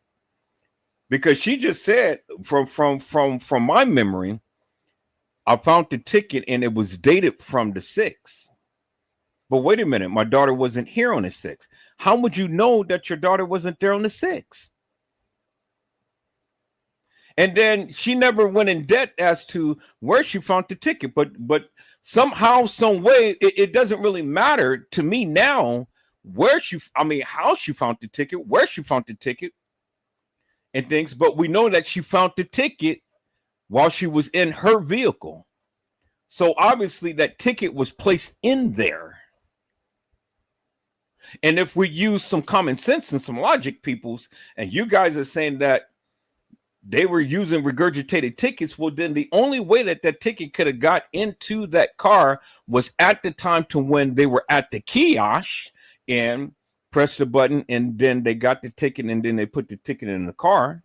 Because she just said, from my memory, I found the ticket and it was dated from the 6th. But wait a minute, my daughter wasn't here on the 6th. How would you know that your daughter wasn't there on the 6th? And then she never went in debt as to where she found the ticket. But somehow, some way, it doesn't really matter to me now how she found the ticket, where she found the ticket and things. But we know that she found the ticket while she was in her vehicle. So obviously that ticket was placed in there. And if we use some common sense and some logic, peoples, and you guys are saying that they were using regurgitated tickets, well, then the only way that that ticket could have got into that car was at the time to when they were at the kiosk and pressed the button and then they got the ticket and then they put the ticket in the car.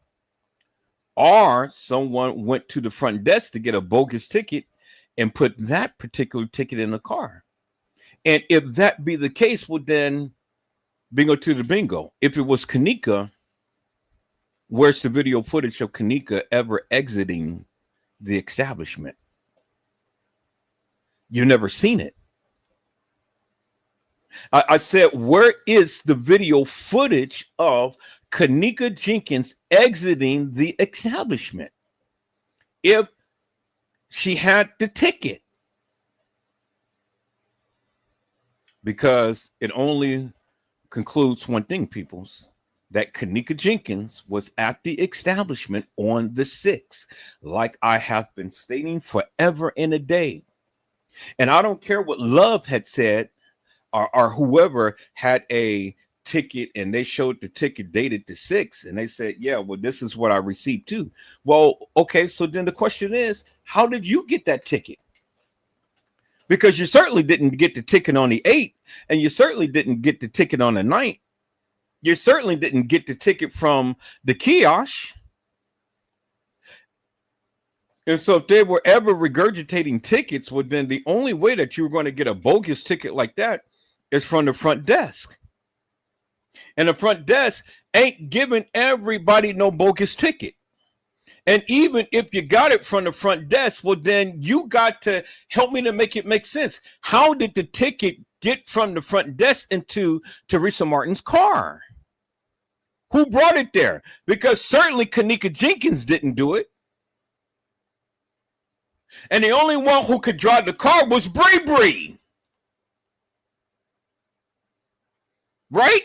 Or someone went to the front desk to get a bogus ticket and put that particular ticket in the car. And if that be the case, well, then bingo to the bingo. If it was kENNEka, where's the video footage of kENNEka ever exiting the establishment? You've never seen it. I said, where is the video footage of kENNEka jENkINs exiting the establishment? If she had the ticket. Because it only concludes one thing, peoples. that kENNEka Jenkins was at the establishment on the 6th, like I have been stating forever and a day. And I don't care what Love had said, or whoever had a ticket and they showed the ticket dated the 6th, and they said, yeah, well, this is what I received too. Well, okay, so then the question is, how did you get that ticket? Because you certainly didn't get the ticket on the 8th, and you certainly didn't get the ticket on the 9th. You certainly didn't get the ticket from the kiosk. And so if they were ever regurgitating tickets, well, then the only way that you were going to get a bogus ticket like that is from the front desk. And the front desk ain't giving everybody no bogus ticket. And even if you got it from the front desk, well, then you got to help me to make it make sense. How did the ticket get from the front desk into Teresa Martin's car? Who brought it there? Because certainly kENNEka Jenkins didn't do it. And the only one who could drive the car was Bree. Right?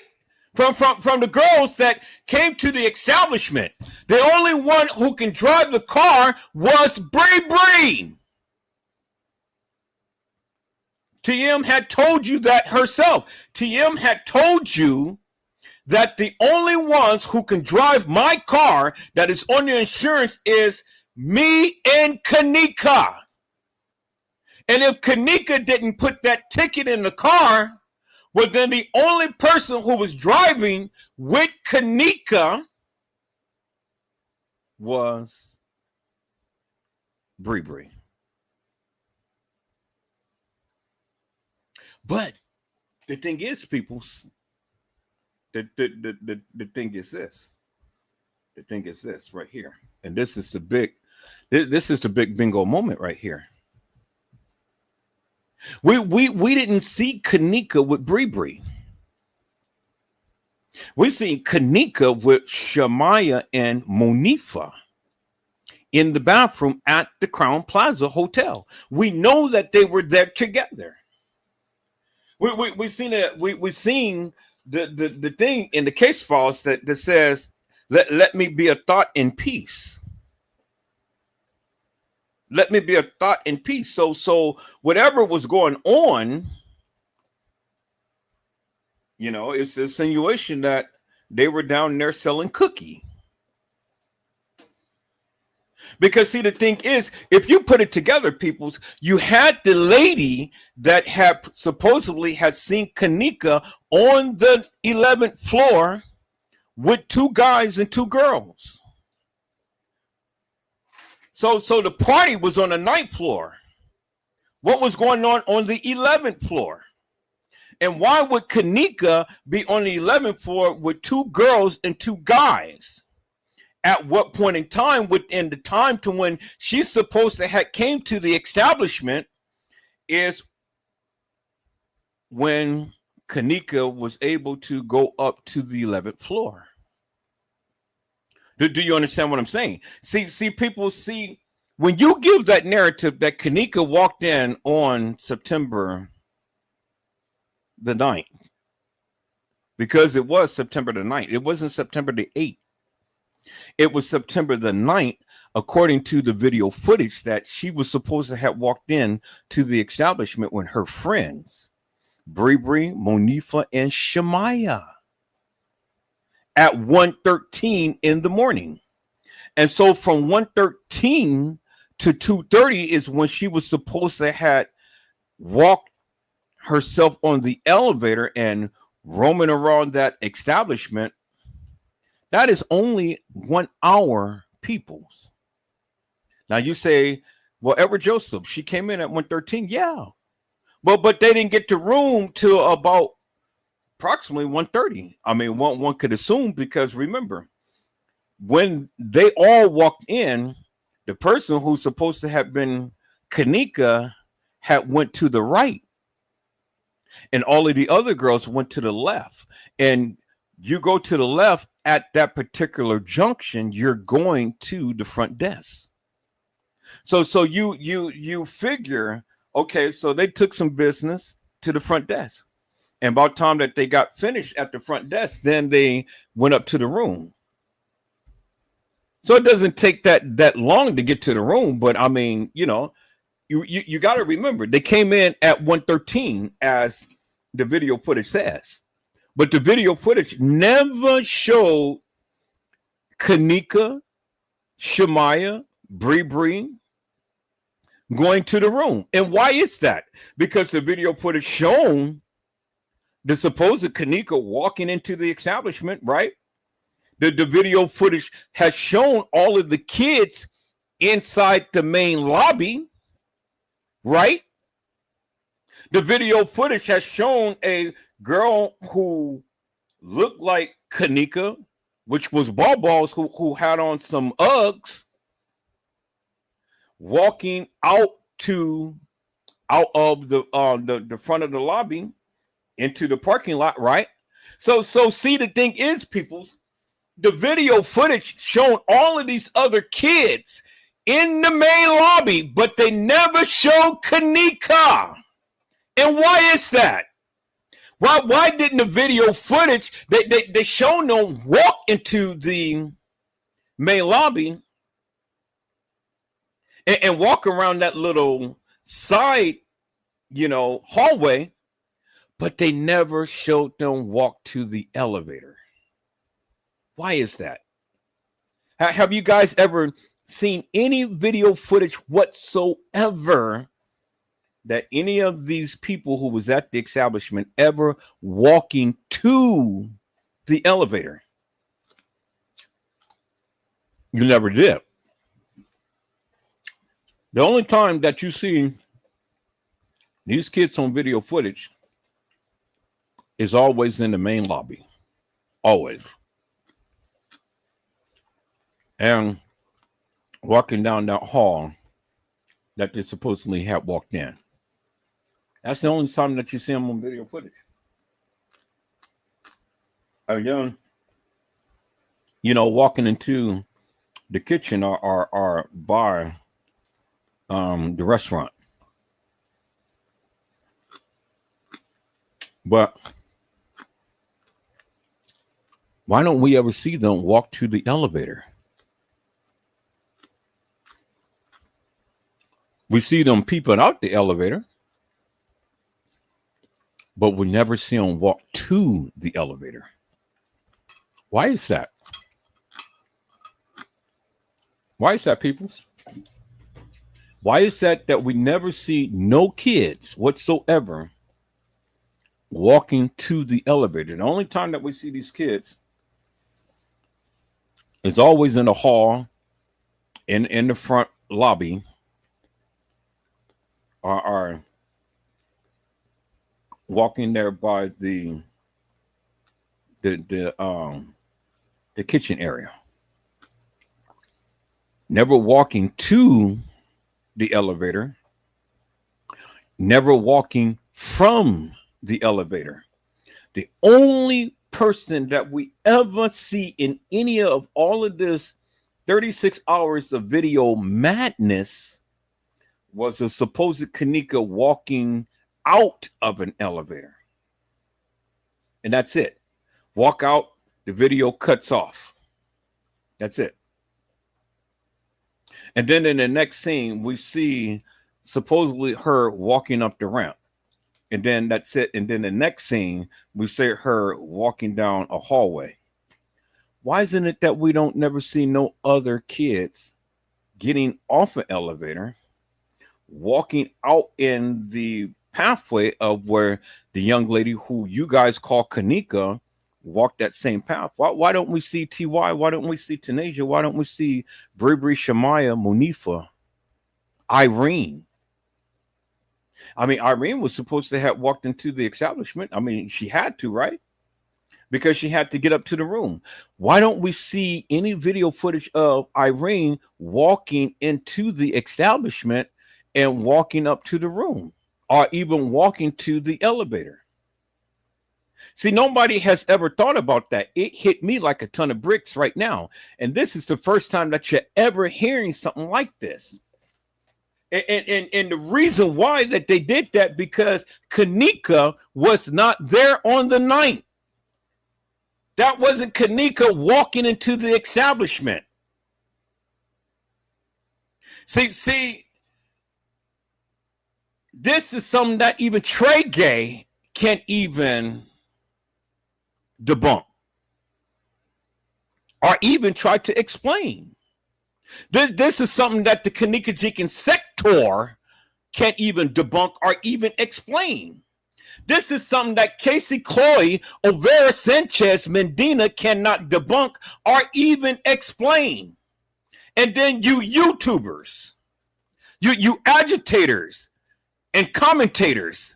From the girls that came to the establishment. The only one who can drive the car was Bree. TM had told you that herself. TM had told you that the only ones who can drive my car that is on the insurance is me and kENNEka. And if kENNEka didn't put that ticket in the car, well, then the only person who was driving with kENNEka was Bree. But the thing is, peoples, the thing is this. The thing is this right here. And this is the big bingo moment right here. We didn't see kENNEka with Bree. We seen kENNEka with Shamaya and Monifa in the bathroom at the Crown Plaza Hotel. We know that they were there together. We seen the thing in the case files that says, let me be a thought in peace. Let me be a thought in peace. So whatever was going on, you know, it's the insinuation that they were down there selling cookie. Because see, the thing is, if you put it together, peoples, you had the lady that had supposedly had seen kENNEka on the 11th floor with 2 guys and 2 girls. So the party was on the 9th floor. What was going on the 11th floor? And why would kENNEka be on the 11th floor with 2 girls and 2 guys? At what point in time, within the time to when she's supposed to have came to the establishment, is when kENNEka was able to go up to the 11th floor. Do you understand what I'm saying? See, people see, when you give that narrative that kENNEka walked in on September the 9th, because it was September the 9th. It wasn't September the 8th. It was September the 9th, according to the video footage, that she was supposed to have walked in to the establishment when her friends, Bree, Monifa, and Shamaya, at 1:13 in the morning. And so from 1:13 to 2:30 is when she was supposed to have walked herself on the elevator and roaming around that establishment. That is only 1 hour, peoples. Now you say, well, Edward Joseph, she came in at 1:13. Yeah. But they didn't get to room till about approximately 1:30. I mean, one could assume, because remember, when they all walked in, the person who's supposed to have been kENNEka had went to the right, and all of the other girls went to the left. And you go to the left at that particular junction, you're going to the front desk. So you figure, okay, so they took some business to the front desk. And about time that they got finished at the front desk, then they went up to the room. So it doesn't take that long to get to the room. But I mean, you know, you got to remember they came in at 1:13 as the video footage says. But the video footage never showed kENNEka, Shemaya, Bree going to the room. And why is that? Because the video footage shown the supposed kENNEka walking into the establishment, right? The video footage has shown all of the kids inside the main lobby, right? The video footage has shown a girl who looked like kENNEka, which was Balls, who had on some Uggs, walking out of the front of the lobby into the parking lot, right? So see, the thing is, peoples, the video footage shown all of these other kids in the main lobby, but they never showed kENNEka. And why is that? Why didn't the video footage they show them walk into the main lobby and walk around that little side, you know, hallway, but they never showed them walk to the elevator? Why is that? Have you guys ever seen any video footage whatsoever that any of these people who was at the establishment ever walking to the elevator? You never did. The only time that you see these kids on video footage is always in the main lobby. Always. And walking down that hall that they supposedly had walked in. That's the only time that you see them on video footage. And then, you know, walking into the kitchen or by the restaurant. But why don't we ever see them walk to the elevator? We see them peeping out the elevator, but we never see them walk to the elevator. Why is that? Why is that, peoples? Why is that we never see no kids whatsoever walking to the elevator? The only time that we see these kids is always in the hall, in the front lobby, are walking there by the kitchen area. Never walking to the elevator. Never walking from the elevator. The only person that we ever see in any of all of this 36 hours of video madness was a supposed kENNEka walking out of an elevator. And that's it. Walk out, the video cuts off. That's it. And then in the next scene, we see supposedly her walking up the ramp. And then that's it. And then the next scene, we see her walking down a hallway. Why isn't it that we don't never see no other kids getting off an elevator, walking out in the pathway of where the young lady who you guys call kENNEka walked that same path? Why don't we see TY? Why don't we see Tanasia? Why don't we see Bree, Shemaya, Monifa, Irene? I mean, Irene was supposed to have walked into the establishment. I mean, she had to, right? Because she had to get up to the room. Why don't we see any video footage of Irene walking into the establishment and walking up to the room, or even walking to the elevator? See, nobody has ever thought about that. It hit me like a ton of bricks right now. And this is the first time that you're ever hearing something like this. And the reason why that they did that, because kENNEka was not there on the 9th. That wasn't kENNEka walking into the establishment. See, this is something that even Trey Gay can't even debunk or even try to explain. This is something that the kENNEka jENkINs sector can't even debunk or even explain. This is something that Casey Chloe, Overa Sanchez, Medina cannot debunk or even explain. And then you YouTubers, you agitators and commentators,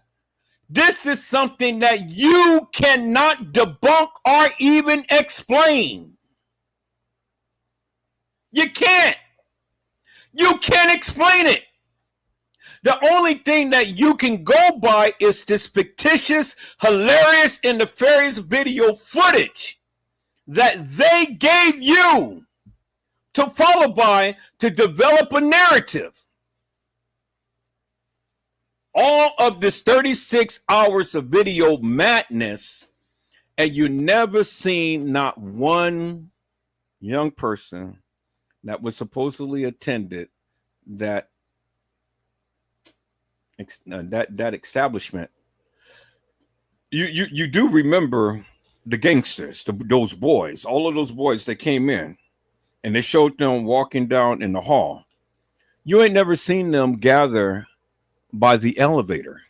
this is something that you cannot debunk or even explain. You can't. You can't explain it. The only thing that you can go by is this fictitious, hilarious, and nefarious video footage that they gave you to follow by to develop a narrative. All of this 36 hours of video madness, and you never seen not one young person that was supposedly attended that establishment. You do remember the gangsters, those boys, all of those boys that came in, and they showed them walking down in the hall. You ain't never seen them gather by the elevator.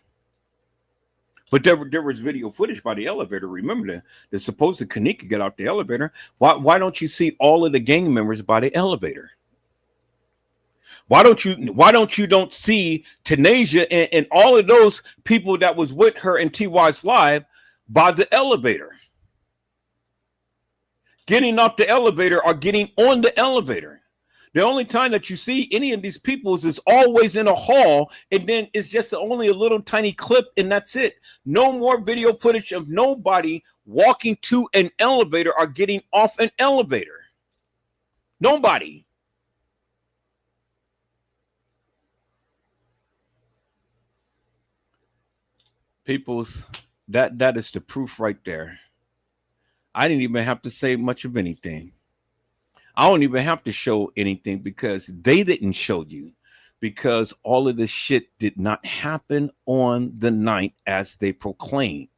But there was video footage by the elevator. Remember the supposed kENNEka get out the elevator. Why don't you see all of the gang members by the elevator? Why don't you don't see Tanasia and all of those people that was with her in TY's live by the elevator? Getting off the elevator or getting on the elevator. The only time that you see any of these people is always in a hall, and then it's just only a little tiny clip, and that's it. No more video footage of nobody walking to an elevator or getting off an elevator. Nobody. Peoples, that is the proof right there. I didn't even have to say much of anything. I don't even have to show anything because they didn't show you, because all of this shit did not happen on the night as they proclaimed.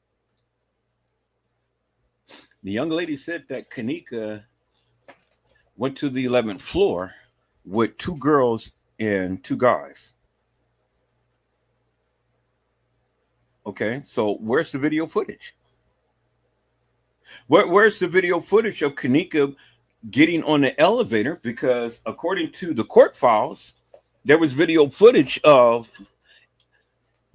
The young lady said that kENNEka went to the 11th floor with 2 girls and 2 guys. Okay, so where's the video footage? Where's the video footage of kENNEka getting on the elevator? Because according to the court files, there was video footage of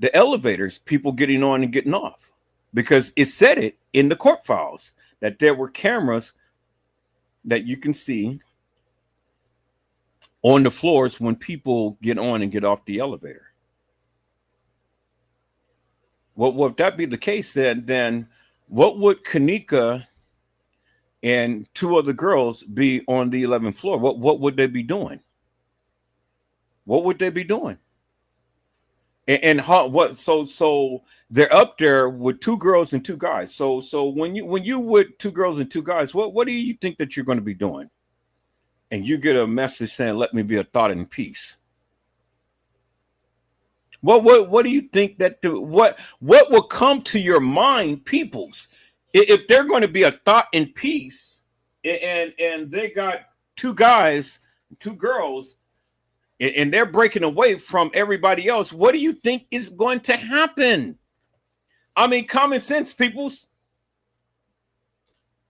the elevators, people getting on and getting off, because it said it in the court files that there were cameras that you can see on the floors when people get on and get off the elevator. Well, if that be the case, then what would kENNEka and 2 other girls be on the 11th floor? What would they be doing? What would they be doing? And how, what? So they're up there with 2 girls and 2 guys. So when you with 2 girls and 2 guys, what do you think that you're going to be doing? And you get a message saying, "Let me be a thought in peace." What do you think that what will come to your mind, peoples, if they're going to be a thought in peace, and they got 2 guys, 2 girls, and they're breaking away from everybody else? What do you think is going to happen? I mean, common sense, peoples.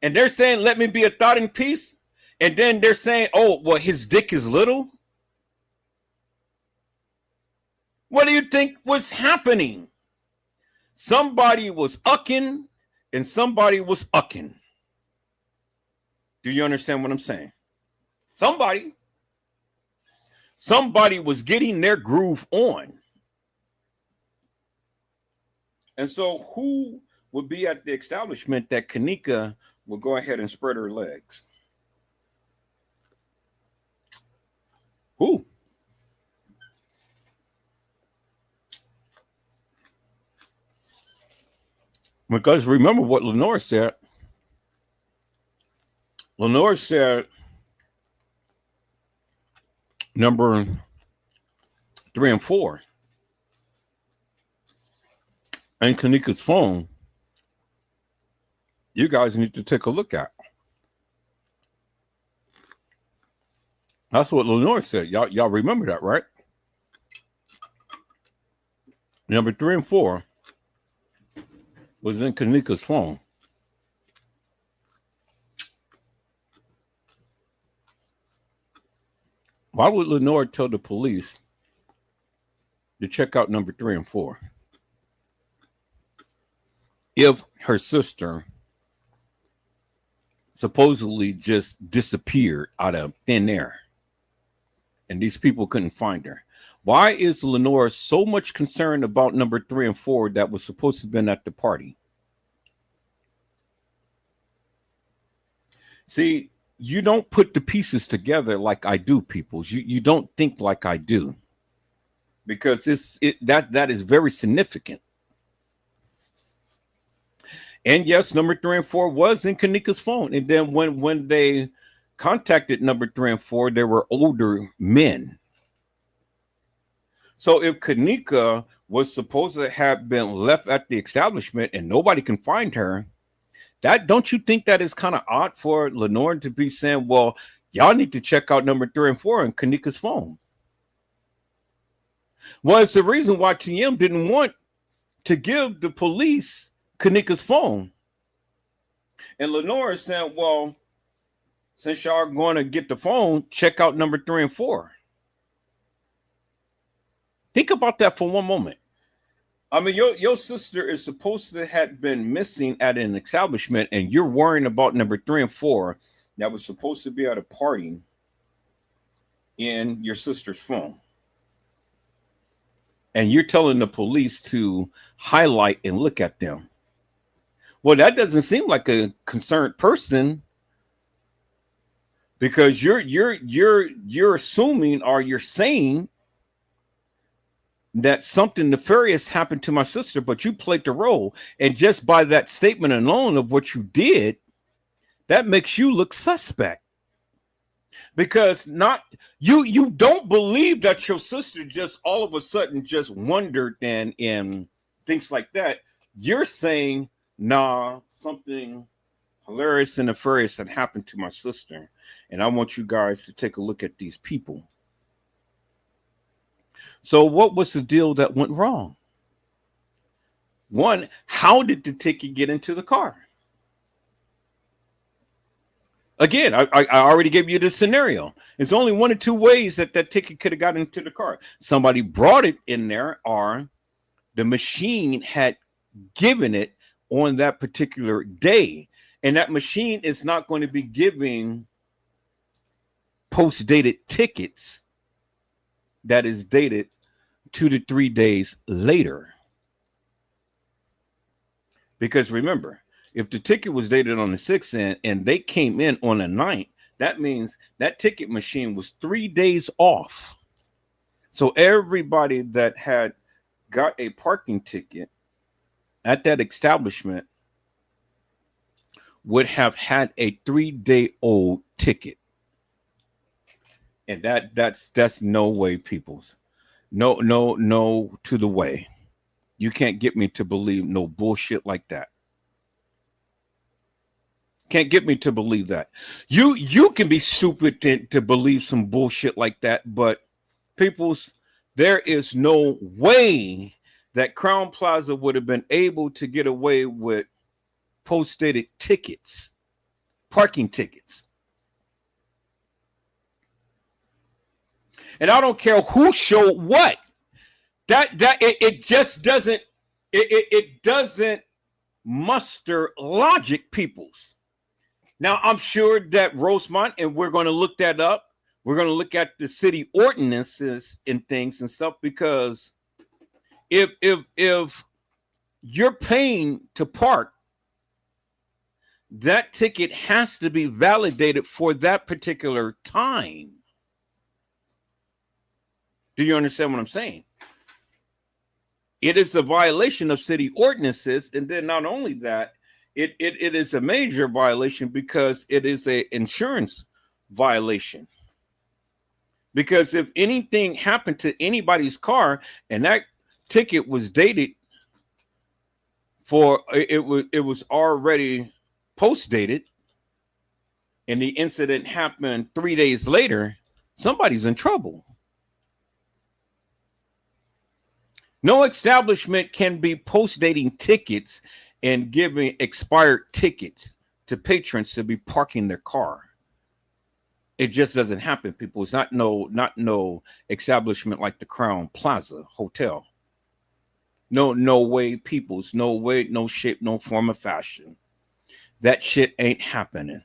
And they're saying, "Let me be a thought in peace," and then they're saying, "Oh, well, his dick is little." What do you think was happening? Somebody was ucking and somebody was ucking. Do you understand what I'm saying? Somebody was getting their groove on. And so who would be at the establishment that kENNEka will go ahead and spread her legs? Who? Because remember what Lenore said. Lenore said number 3 and 4 and kENNEka's phone, you guys need to take a look at. That's what Lenore said. Y'all remember that, right? Number 3 and 4 was in kENNEka's phone. Why would Lenore tell the police to check out number 3 and 4 if her sister supposedly just disappeared out of thin air and these people couldn't find her? Why is Lenore so much concerned about number 3 and 4 that was supposed to have been at the party? See, you don't put the pieces together like I do, people. You don't think like I do, because that is very significant. And yes, number 3 and 4 was in kENNEka's phone. And then when they contacted number 3 and 4, they were older men. So if kENNEka was supposed to have been left at the establishment and nobody can find her, don't you think that is kind of odd for Lenore to be saying, well, y'all need to check out number 3 and 4 in kENNEka's phone? Well, it's the reason why TM didn't want to give the police kENNEka's phone. And Lenore is saying, well, since y'all are going to get the phone, check out number 3 and 4. Think about that for one moment. I mean, your sister is supposed to have been missing at an establishment, and you're worrying about number 3 and 4 that was supposed to be at a party in your sister's phone. And you're telling the police to highlight and look at them. Well, that doesn't seem like a concerned person, because you're assuming, or you're saying that something nefarious happened to my sister, but you played the role. And just by that statement alone of what you did, that makes you look suspect. Because you don't believe that your sister just all of a sudden just wondered and things like that. You're saying, nah, something hilarious and nefarious had happened to my sister, and I want you guys to take a look at these people. So what was the deal that went wrong? One, how did the ticket get into the car? Again, I already gave you the scenario. There's only one or two ways that ticket could have got into the car. Somebody brought it in there, or the machine had given it on that particular day. And that machine is not going to be giving post-dated tickets that is dated 2 to 3 days later. Because remember, if the ticket was dated on the 6th and they came in on the 9th, that means that ticket machine was 3 days off. So everybody that had got a parking ticket at that establishment would have had a 3-day-old ticket. And that's no way, peoples. No to the way. You can't get me to believe no bullshit like that. Can't get me to believe that. You can be stupid to believe some bullshit like that, but peoples, there is no way that Crown Plaza would have been able to get away with post-dated tickets, parking tickets. And I don't care who showed what. It just doesn't it doesn't muster logic, peoples. Now I'm sure that Rosemont, and we're going to look that up. We're going to look at the city ordinances and things and stuff, because if you're paying to park, that ticket has to be validated for that particular time. Do you understand what I'm saying? It is a violation of city ordinances, and then not only that, it is a major violation because it is a insurance violation. Because if anything happened to anybody's car and that ticket was dated for it was already post dated, and the incident happened 3 days later, somebody's in trouble. No establishment can be post dating tickets and giving expired tickets to patrons to be parking their car. It just doesn't happen, people. It's not no establishment like the Crown Plaza Hotel. No way, peoples. No way, no shape, no form of fashion. That shit ain't happening.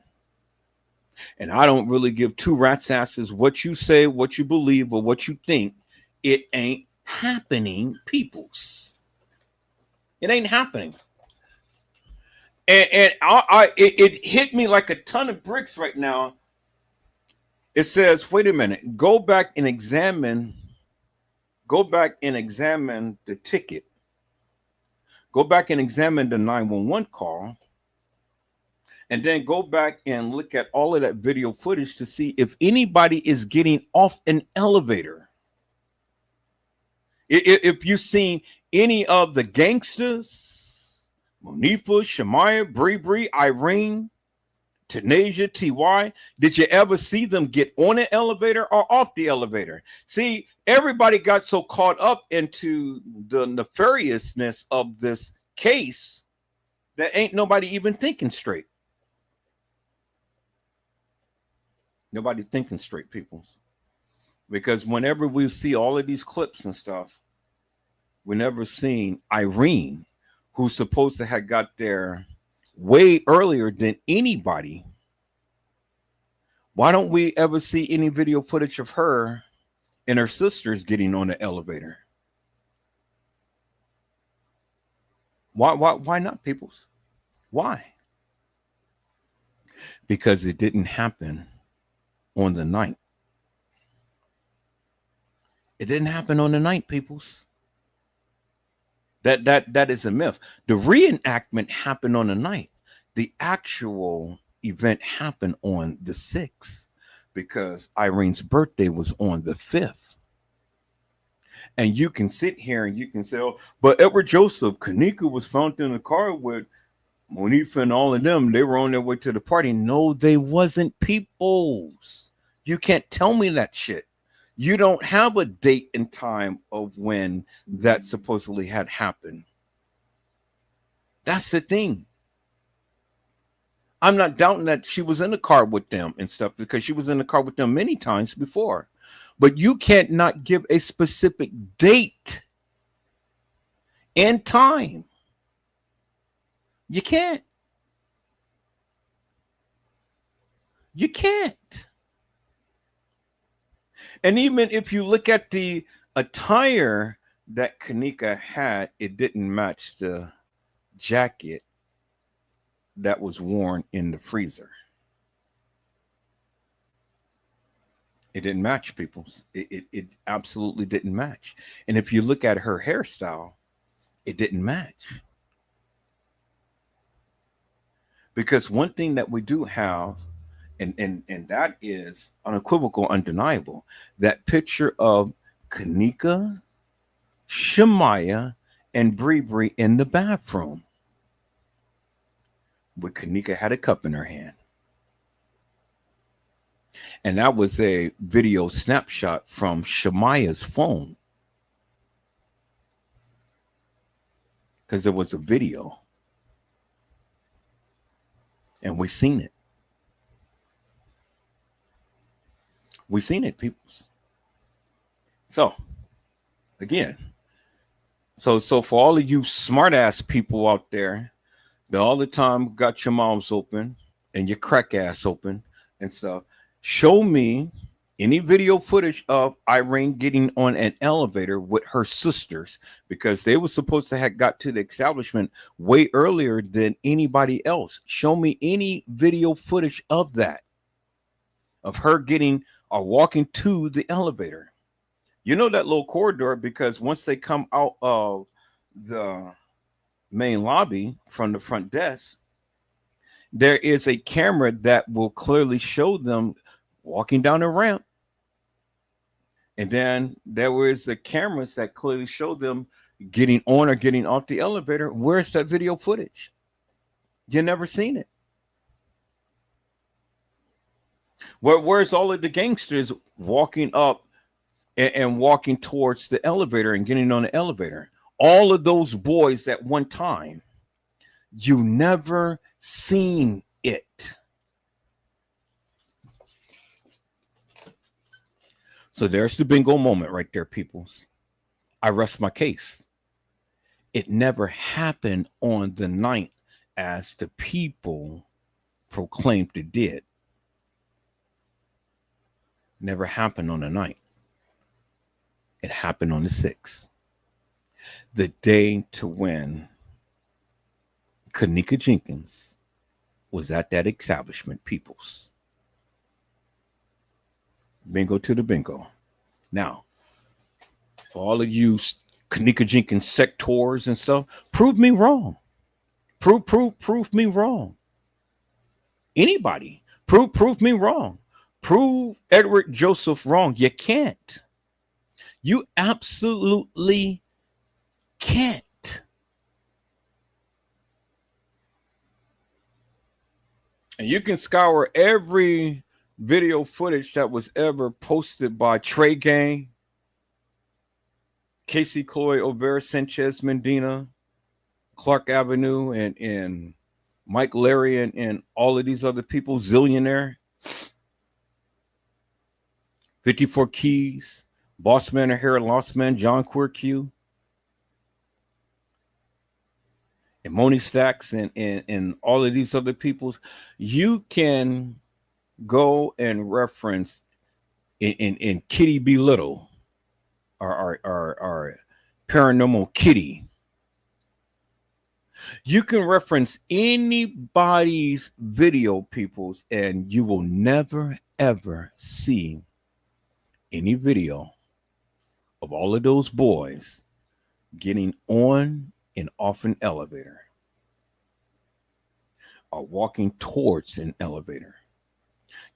And I don't really give two rat's asses what you say, what you believe, or what you think. It ain't happening, peoples. It ain't happening. And it hit me like a ton of bricks right now. It says, wait a minute, go back and examine the ticket. Go back and examine the 911 call. And then go back and look at all of that video footage to see if anybody is getting off an elevator. If you've seen any of the gangsters, Monifa, Shamaya, Bree, Irene, Tanasia, TY, did you ever see them get on an elevator or off the elevator? See, everybody got so caught up into the nefariousness of this case that ain't nobody even thinking straight. Nobody thinking straight, peoples. Because whenever we see all of these clips and stuff, we never seen Irene, who's supposed to have got there way earlier than anybody. Why don't we ever see any video footage of her and her sisters getting on the elevator? Why not, peoples? Why? Because it didn't happen on the night. It didn't happen on the night, peoples. That is a myth. The reenactment happened on the night. The actual event happened on the 6th because Irene's birthday was on the 5th. And you can sit here and you can say, oh, but Edward Joseph, kENNEka was found in the car with Monifa and all of them. They were on their way to the party. No, they wasn't, peoples. You can't tell me that shit. You don't have a date and time of when that supposedly had happened. That's the thing. I'm not doubting that she was in the car with them and stuff because she was in the car with them many times before. But you can't not give a specific date and time. You can't. You can't. And even if you look at the attire that kENNEka had, it didn't match the jacket that was worn in the freezer. It didn't match, people. It absolutely didn't match. And if you look at her hairstyle, it didn't match. Because one thing that we do have, and that is unequivocal, undeniable, that picture of kENNEka, Shamaya, and Bree in the bathroom. But kENNEka had a cup in her hand. And that was a video snapshot from Shamaya's phone. Because there was a video. And we seen it. We seen it, peoples. So, again, so for all of you smart ass people out there that all the time got your mouths open and your crack ass open and stuff, show me any video footage of Irene getting on an elevator with her sisters, because they were supposed to have got to the establishment way earlier than anybody else. Show me any video footage of that, of her getting or walking to the elevator. You know that little corridor, because once they come out of the main lobby from the front desk, there is a camera that will clearly show them walking down the ramp. And then there was the cameras that clearly show them getting on or getting off the elevator. Where's that video footage? You never seen it. Where's all of the gangsters walking up and walking towards the elevator and getting on the elevator? All of those boys at one time, you never seen it. So there's the bingo moment right there, peoples. I rest my case. It never happened on the night as the people proclaimed it did. Never happened on the night. It happened on the 6th. The day to when kENNEka Jenkins was at that establishment, peoples. Bingo to the bingo. Now, for all of you kENNEka Jenkins sectors and stuff, prove me wrong. Prove me wrong. Anybody, prove me wrong. Prove Edward Joseph wrong. You can't. You absolutely can't. And you can scour every video footage that was ever posted by Trey Gang, Casey Cloy, Overa Sanchez Medina, Clark Avenue, and Mike Larry, and all of these other people, Zillionaire, 54 Keys, Boss Man or Hair Lost Man, John Queer Q, and Moni Stacks, and all of these other peoples. You can go and reference in Kitty B. Little, our Paranormal Kitty. You can reference anybody's video, peoples, and you will never, ever see any video of all of those boys getting on and off an elevator or walking towards an elevator.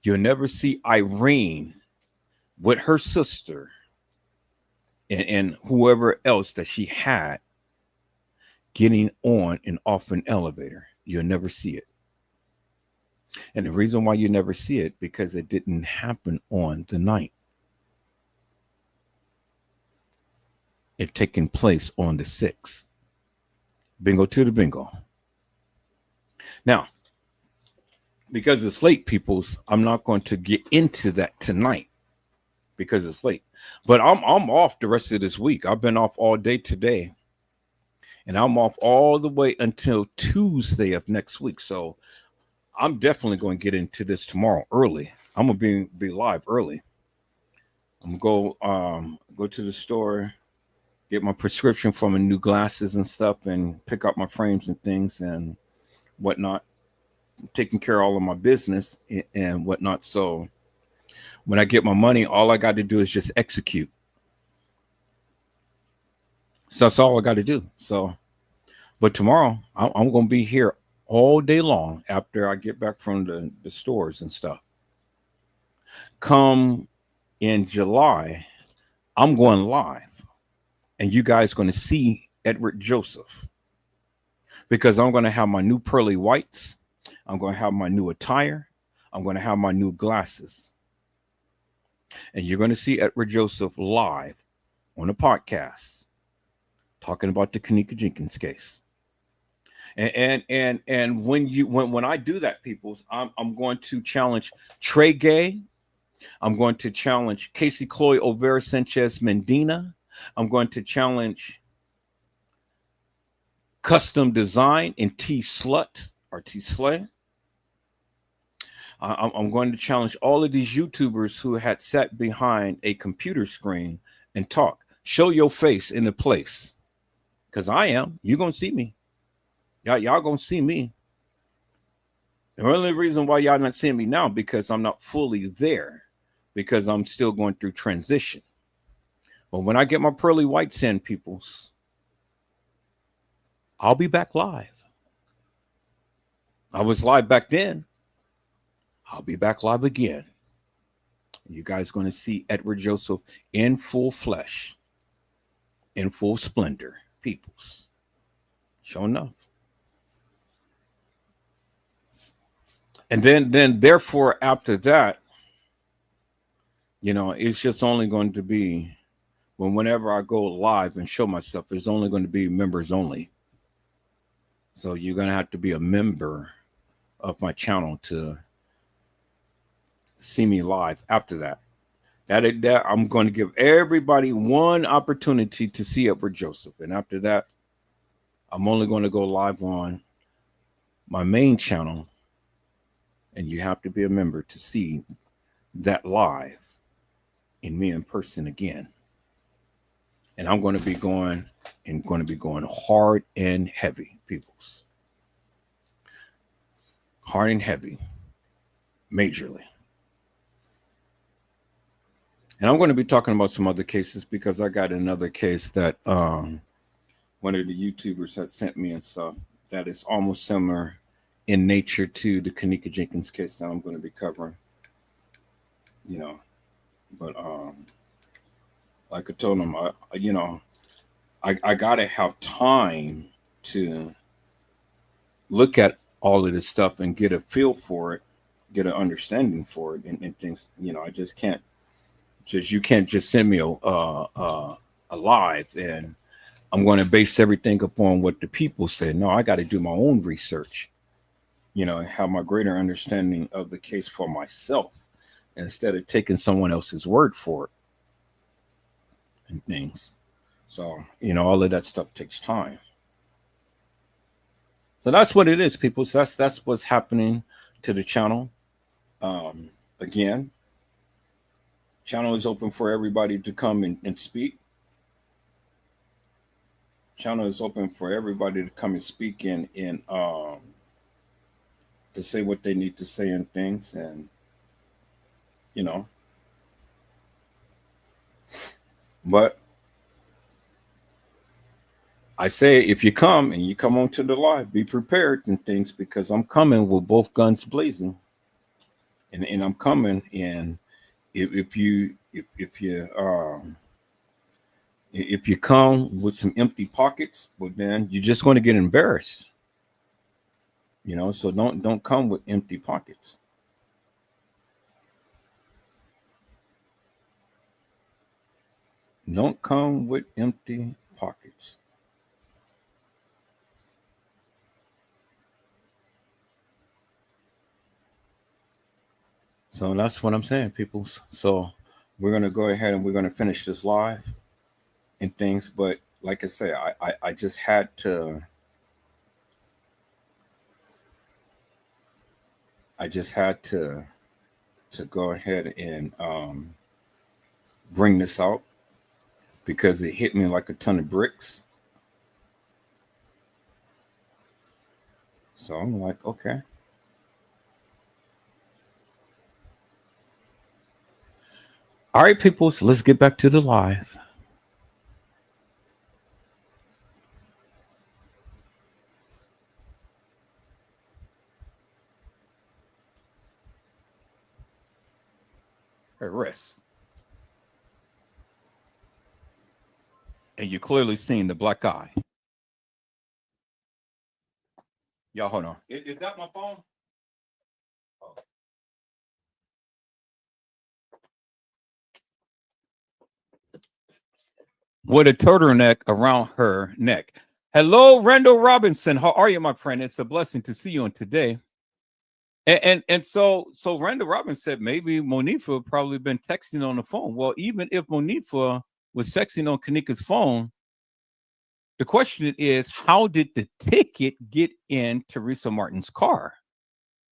You'll never see Irene with her sister and whoever else that she had getting on and off an elevator. You'll never see it. And the reason why you never see it, because it didn't happen on the night. It taking place on the 6th. Bingo to the bingo. Now, because it's late, peoples, I'm not going to get into that tonight because it's late. But I'm off the rest of this week. I've been off all day today. And I'm off all the way until Tuesday of next week. So I'm definitely going to get into this tomorrow early. I'm going to be live early. I'm going to go to the store, get my prescription for my new glasses and stuff, and pick up my frames and things and whatnot. Taking care of all of my business and whatnot. So when I get my money, all I got to do is just execute. So that's all I got to do. So, but tomorrow I'm going to be here all day long after I get back from the stores and stuff. Come in July, I'm going live, and you guys going to see Edward Joseph, because I'm going to have my new pearly whites. I'm going to have my new attire. I'm going to have my new glasses. And you're going to see Edward Joseph live on a podcast talking about the kENNEka Jenkins case. And when I do that, peoples, I'm going to challenge Trey Gay. I'm going to challenge Casey Cloy, Overa Sanchez Medina. I'm going to challenge Custom Design and T Slut or T Slay. I'm going to challenge all of these YouTubers who had sat behind a computer screen and talk. Show your face in the place. Because I am. You're going to see me. Y'all going to see me. The only reason why y'all not seeing me now, because I'm not fully there. Because I'm still going through transition. But when I get my pearly whites in, peoples, I'll be back live. I was live back then. I'll be back live again. You guys going to see Edward Joseph in full flesh, in full splendor, peoples. Sure enough. And then therefore after that, it's just only going to be whenever I go live and show myself, it's only going to be members only. So you're going to have to be a member of my channel to see me live after that. That I'm going to give everybody one opportunity to see Edward Joseph. And after that, I'm only going to go live on my main channel. And you have to be a member to see that live in me in person again. And I'm going to be going hard and heavy, peoples. Hard and heavy, majorly. And I'm going to be talking about some other cases because I got another case that one of the YouTubers had sent me and stuff that is almost similar in nature to the kENNEka JENkINs case that I'm going to be covering. But like I told him, I gotta have time to look at all of this stuff and get a feel for it, get an understanding for it, and things. I just can't. You can't just send me a live and I'm going to base everything upon what the people say. No, I got to do my own research. Have my greater understanding of the case for myself instead of taking someone else's word for it and things. So, all of that stuff takes time. So that's what it is, people. So that's what's happening to the channel. Again, channel is open for everybody to come and speak. Channel is open for everybody to come and speak in to say what they need to say and things, and but I say if you come and you come onto the live, be prepared and things because I'm coming with both guns blazing, and I'm coming, and if you come with some empty pockets, well then you're just going to get embarrassed. So don't come with empty pockets. Don't come with empty pockets. So that's what I'm saying, people. So we're gonna go ahead and we're gonna finish this live and things. But like I say, I just had to. I just had to go ahead and bring this out because it hit me like a ton of bricks. So I'm like, okay. All right, people. So let's get back to the live. Rest. And you clearly seen the black eye. Y'all, hold on. Is that my phone? Oh. With a turtleneck around her neck. Hello, Randall Robinson. How are you, my friend? It's a blessing to see you on today. And so Randall Robinson said maybe Monifa probably been texting on the phone. Well, even if Monifa was texting on kENNEka's phone, the question is, how did the ticket get in Teresa Martin's car?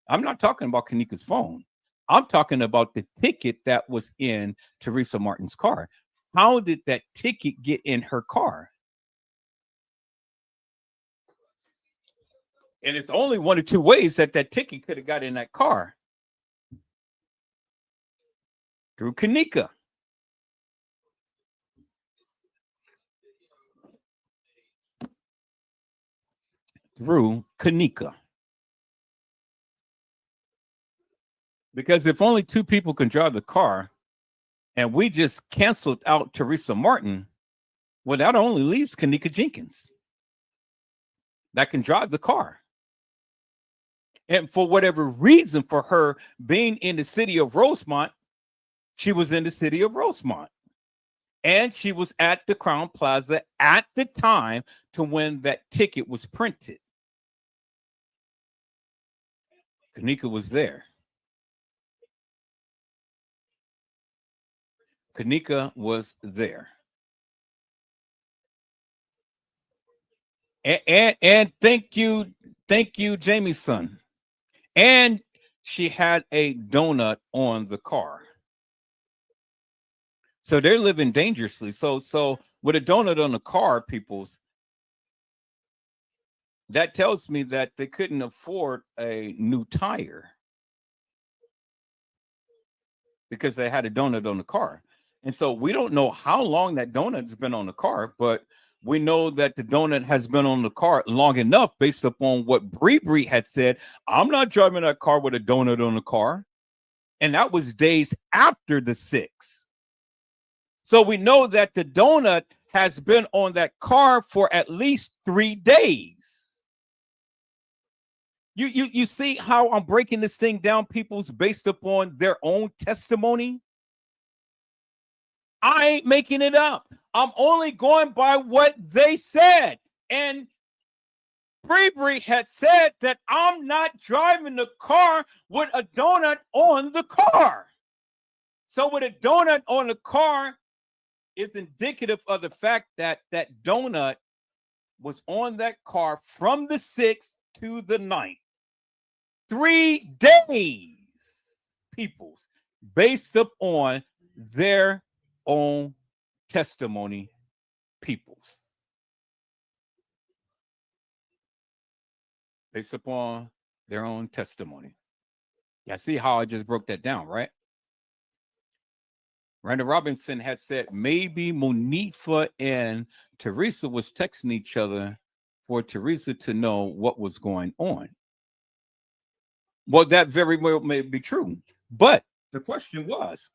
I'm not talking about kENNEka's phone. I'm talking about the ticket that was in Teresa Martin's car. How did that ticket get in her car? And it's only one or two ways that ticket could have got in that car. Through kENNEka. through kENNEka. Because if only two people can drive the car and we just canceled out Teresa Martin, well, that only leaves kENNEka jENkINs that can drive the car. And for whatever reason, for her being in the city of Rosemont, she was in the city of Rosemont. And she was at the Crown Plaza at the time to when that ticket was printed. kENNEka was there. kENNEka was there. And thank you, Jamie's son. And she had a donut on the car. So they're living dangerously. So with a donut on the car, peoples, that tells me that they couldn't afford a new tire because they had a donut on the car. And so we don't know how long that donut's been on the car, but we know that the donut has been on the car long enough based upon what Bree had said. I'm not driving that car with a donut on the car. And that was days after the 6th. So we know that the donut has been on that car for at least 3 days. You see how I'm breaking this thing down, people's, based upon their own testimony? I ain't making it up. I'm only going by what they said. And Bree had said that I'm not driving the car with a donut on the car. So with a donut on the car is indicative of the fact that that donut was on that car from the 6th to the 9th. 3 days, peoples, based upon their own testimony, peoples. Based upon their own testimony. Yeah, see how I just broke that down, right? Randall Robinson had said maybe Monifa and Teresa was texting each other for Teresa to know what was going on. Well, that very well may be true. But the question was,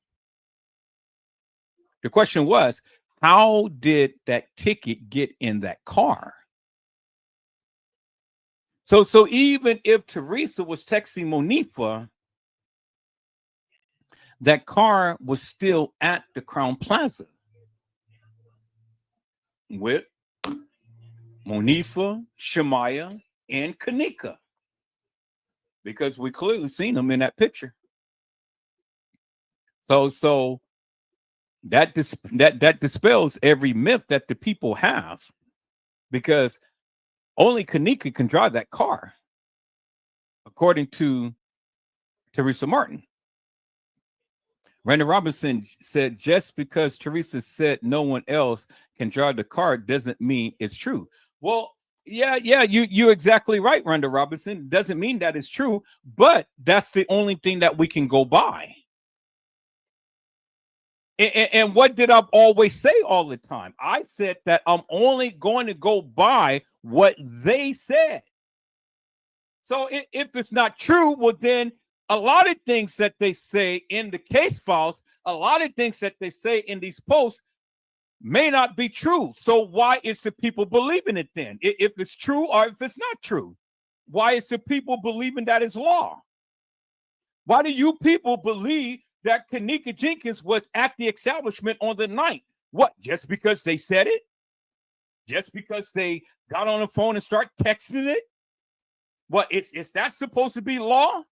how did that ticket get in that car? So even if Teresa was texting Monifa, that car was still at the Crown Plaza with Monifa, Shemaya, and kENNEka, because we clearly seen them in that picture. So that dispels every myth that the people have, because only kENNEka can drive that car, according to Teresa Martin. Randall Robinson said, just because Teresa said no one else can drive the car doesn't mean it's true. Well, yeah, you're exactly right, Randall Robinson. Doesn't mean that it's true, but that's the only thing that we can go by. And what did I always say all the time? I said that I'm only going to go by what they said. So if it's not true, well, then a lot of things that they say in the case files, a lot of things that they say in these posts may not be true. So why is the people believing it then? If it's true or if it's not true, why is the people believing that it's law? Why do you people believe that kENNEka jENkINs was at the establishment on the 9th? What, just because they said it? Just because they got on the phone and start texting it? What, is that supposed to be law?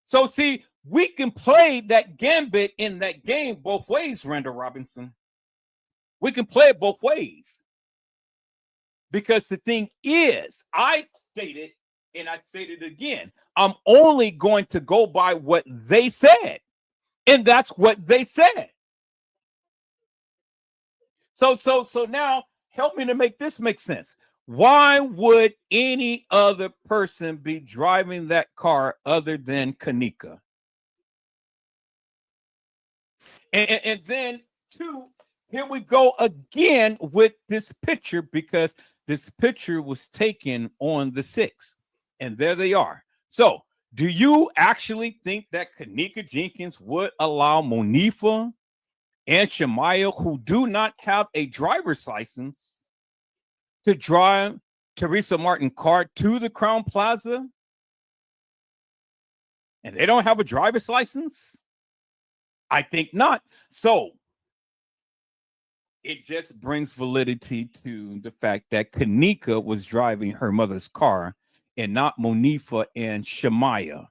So see, we can play that gambit in that game both ways, Randall Robinson. We can play it both ways. Because the thing is, I stated, and I stated again, I'm only going to go by what they said. And that's what they said. So now help me to make this make sense. Why would any other person be driving that car other than kENNEka? And then two, here we go again with this picture, because this picture was taken on the 6th, and there they are. So, do you actually think that kENNEka Jenkins would allow Monifa and Shemaya, who do not have a driver's license, to drive Teresa Martin car to the Crown Plaza? And they don't have a driver's license? I think not. So it just brings validity to the fact that kENNEka was driving her mother's car and not Monifa and Shemaya.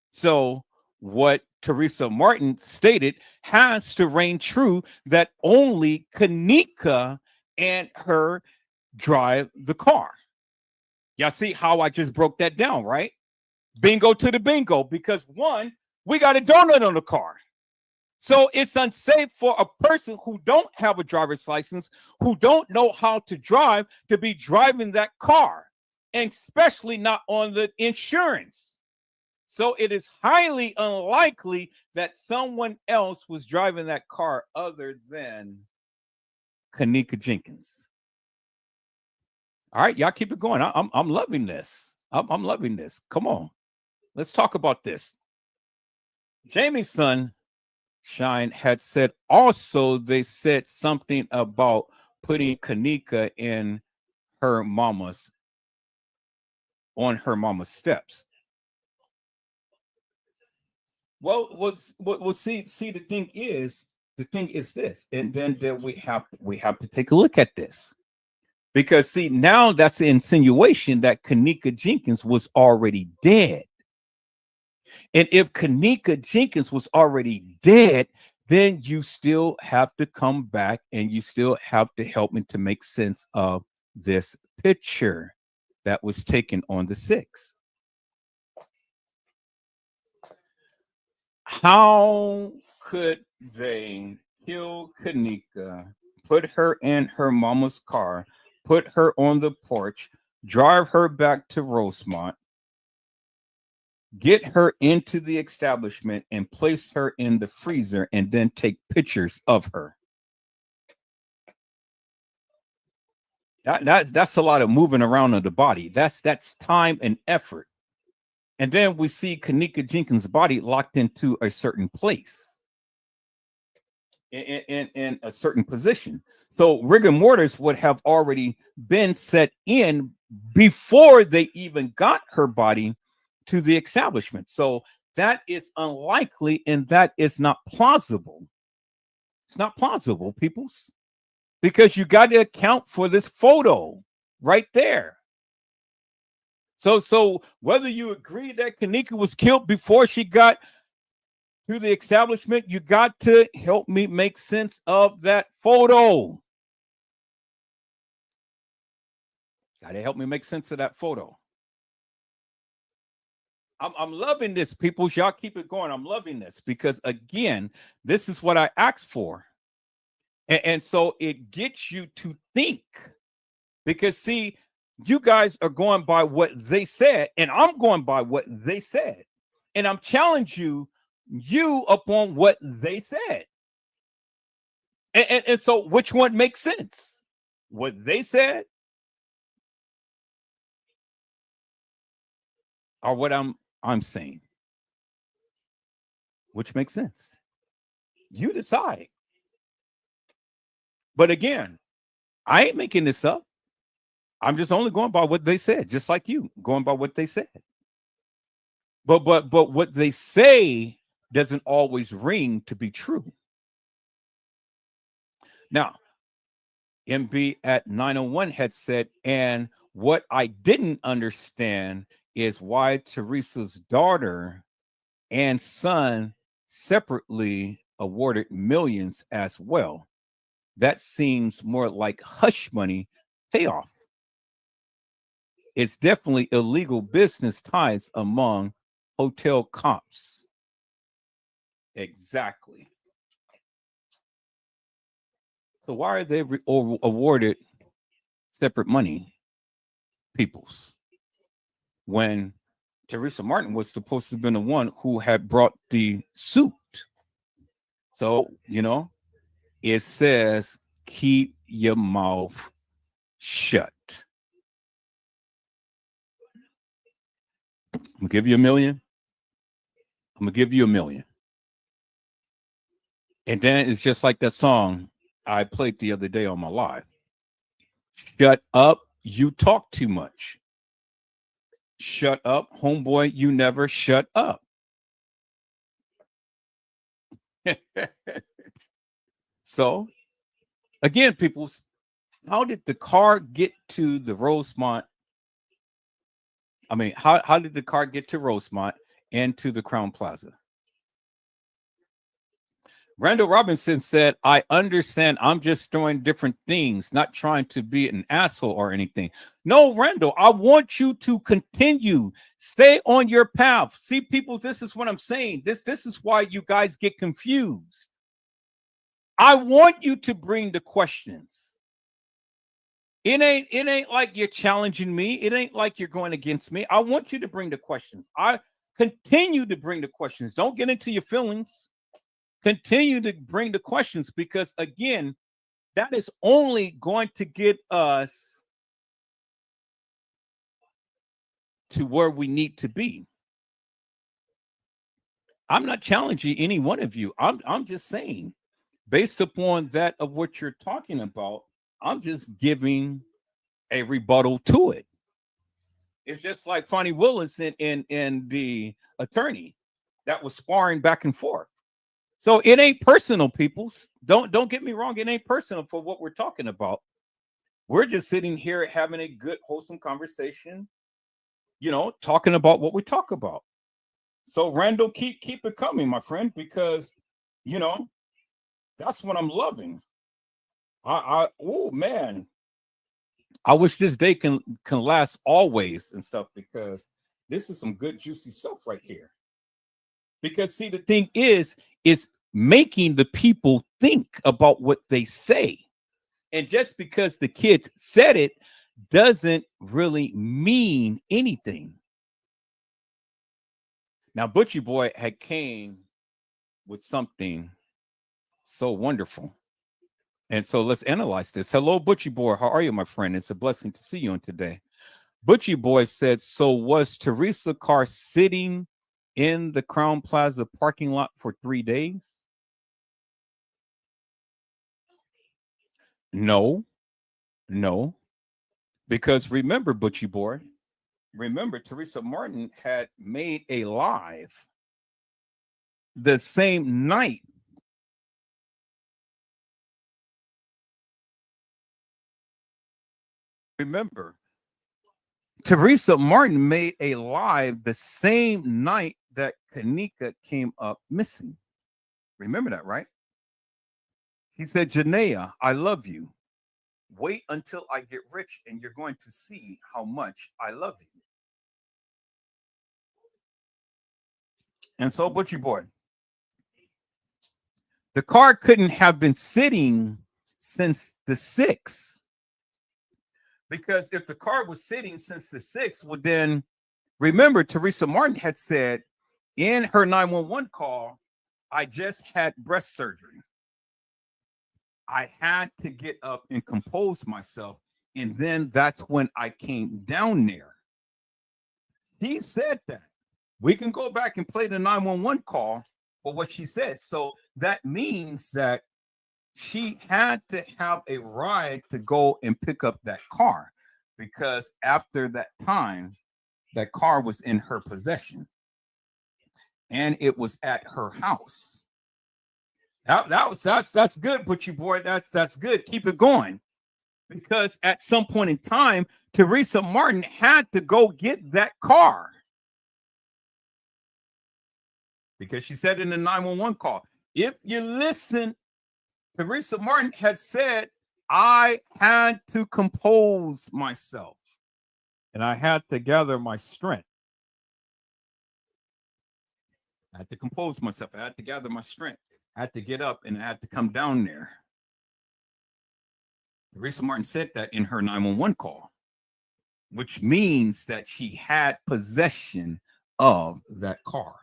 So what Teresa Martin stated has to reign true, that only kENNEka and her drive the car. Y'all see how I just broke that down, right? Bingo to the bingo, because one, we got a donut on the car. So it's unsafe for a person who don't have a driver's license, who don't know how to drive, to be driving that car, and especially not on the insurance. So it is highly unlikely that someone else was driving that car other than kENNEka Jenkins. All right, y'all keep it going. I'm loving this. I'm loving this. Come on, let's talk about this. Jamie's son Shine had said also, they said something about putting kENNEka in her mama's, on her mama's steps. Well, see, the thing is this, and then we have to take a look at this, because see, now that's the insinuation that kENNEka Jenkins was already dead. And if kENNEka Jenkins was already dead, then you still have to come back and you still have to help me to make sense of this picture that was taken on the 6th. How could they kill kENNEka, put her in her mama's car, put her on the porch, drive her back to Rosemont, get her into the establishment and place her in the freezer, and then take pictures of her? That's a lot of moving around of the body. That's time and effort. And then we see kENNEka Jenkins' body locked into a certain place, in a certain position. So rigor mortis would have already been set in before they even got her body to the establishment. So that is unlikely, and that is not plausible. It's not plausible, peoples, because you got to account for this photo right there. So whether you agree that kENNEka was killed before she got to the establishment, you got to help me make sense of that photo. Got to help me make sense of that photo. I'm loving this, people. Y'all keep it going. I'm loving this because, again, this is what I asked for. And so it gets you to think, because, see, you guys are going by what they said, and I'm going by what they said. And I'm challenging you upon what they said. And so which one makes sense? What they said or what I'm saying? Which makes sense? You decide. But again, I ain't making this up. I'm just only going by what they said, just like you, going by what they said. But what they say doesn't always ring to be true. Now, MB at 901 had said, and what I didn't understand is why Teresa's daughter and son separately awarded millions as well. That seems more like hush money payoff. It's definitely illegal business ties among hotel cops. Exactly. So why are they awarded separate money, peoples, when Teresa Martin was supposed to have been the one who had brought the suit? So, it says keep your mouth shut. I'm gonna give you $1 million. I'm gonna give you $1 million. And then it's just like that song I played the other day on my live. Shut up, you talk too much. Shut up, homeboy, you never shut up. So, again, people, how did the car get to the Rosemont? I mean, how did the car get to Rosemont and to the Crown Plaza? Randall Robinson said, I understand. I'm just throwing different things, not trying to be an asshole or anything. No, Randall, I want you to continue. Stay on your path. See, people, this is what I'm saying. This is why you guys get confused. I want you to bring the questions. It ain't like you're challenging me. It ain't like you're going against me. I want you to bring the questions. I continue to bring the questions. Don't get into your feelings. Continue to bring the questions, because again, that is only going to get us to where we need to be. I'm not challenging any one of you. I'm just saying, based upon that of what you're talking about, I'm just giving a rebuttal to it. It's just like Fonnie Willis and the attorney that was sparring back and forth. So it ain't personal, people. Don't get me wrong. It ain't personal for what we're talking about. We're just sitting here having a good, wholesome conversation, talking about what we talk about. So Randall, keep it coming, my friend, because that's what I'm loving. Oh man, I wish this day can last always and stuff, because this is some good juicy stuff right here. Because see, the thing is making the people think about what they say. And just because the kids said it doesn't really mean anything. Now, Butchie Boy had came with something so wonderful. And so let's analyze this. Hello, Butchie Boy. How are you, my friend? It's a blessing to see you on today. Butchie Boy said, so was Teresa Carr sitting in the Crown Plaza parking lot for 3 days? No. Because remember, Butchie Boy, Teresa Martin had made a live the same night. Remember, Teresa Martin made a live the same night that kENNEka came up missing. Remember that, right? He said, Janaea, I love you. Wait until I get rich and you're going to see how much I love you. And so, Butchie Boy, the car couldn't have been sitting since the 6th. Because if the car was sitting since the 6th, well, then remember, Teresa Martin had said in her 911 call, I just had breast surgery. I had to get up and compose myself. And then that's when I came down there. He said that. We can go back and play the 911 call for what she said. So that means that she had to have a ride to go and pick up that car, because after that time, that car was in her possession and it was at her house. That's good, Butchie Boy. That's good. Keep it going, because at some point in time, Teresa Martin had to go get that car, because she said in the 911 call, if you listen, Teresa Martin had said, I had to compose myself and I had to gather my strength. I had to compose myself. I had to gather my strength. I had to get up and I had to come down there. Teresa Martin said that in her 911 call, which means that she had possession of that car.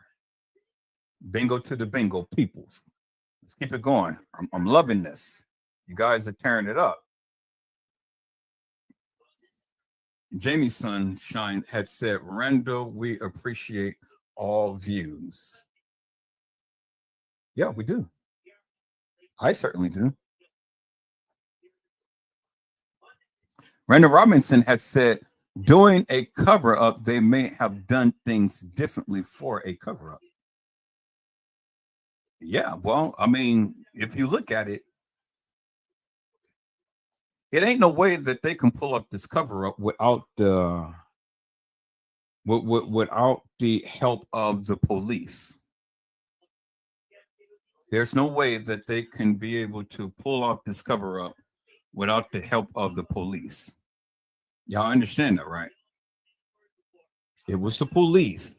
Bingo to the bingo, peoples. Let's keep it going. I'm loving this. You guys are tearing it up. Jamie Sunshine had said, Randall, we appreciate all views. Yeah, we do. I certainly do. Randall Robinson had said, doing a cover up, they may have done things differently for a cover up. Yeah, well, I mean, if you look at it, it ain't no way that they can pull up this cover up without the without the help of the police. There's no way that they can be able to pull off this cover up without the help of the police. Y'all understand that, right? It was the police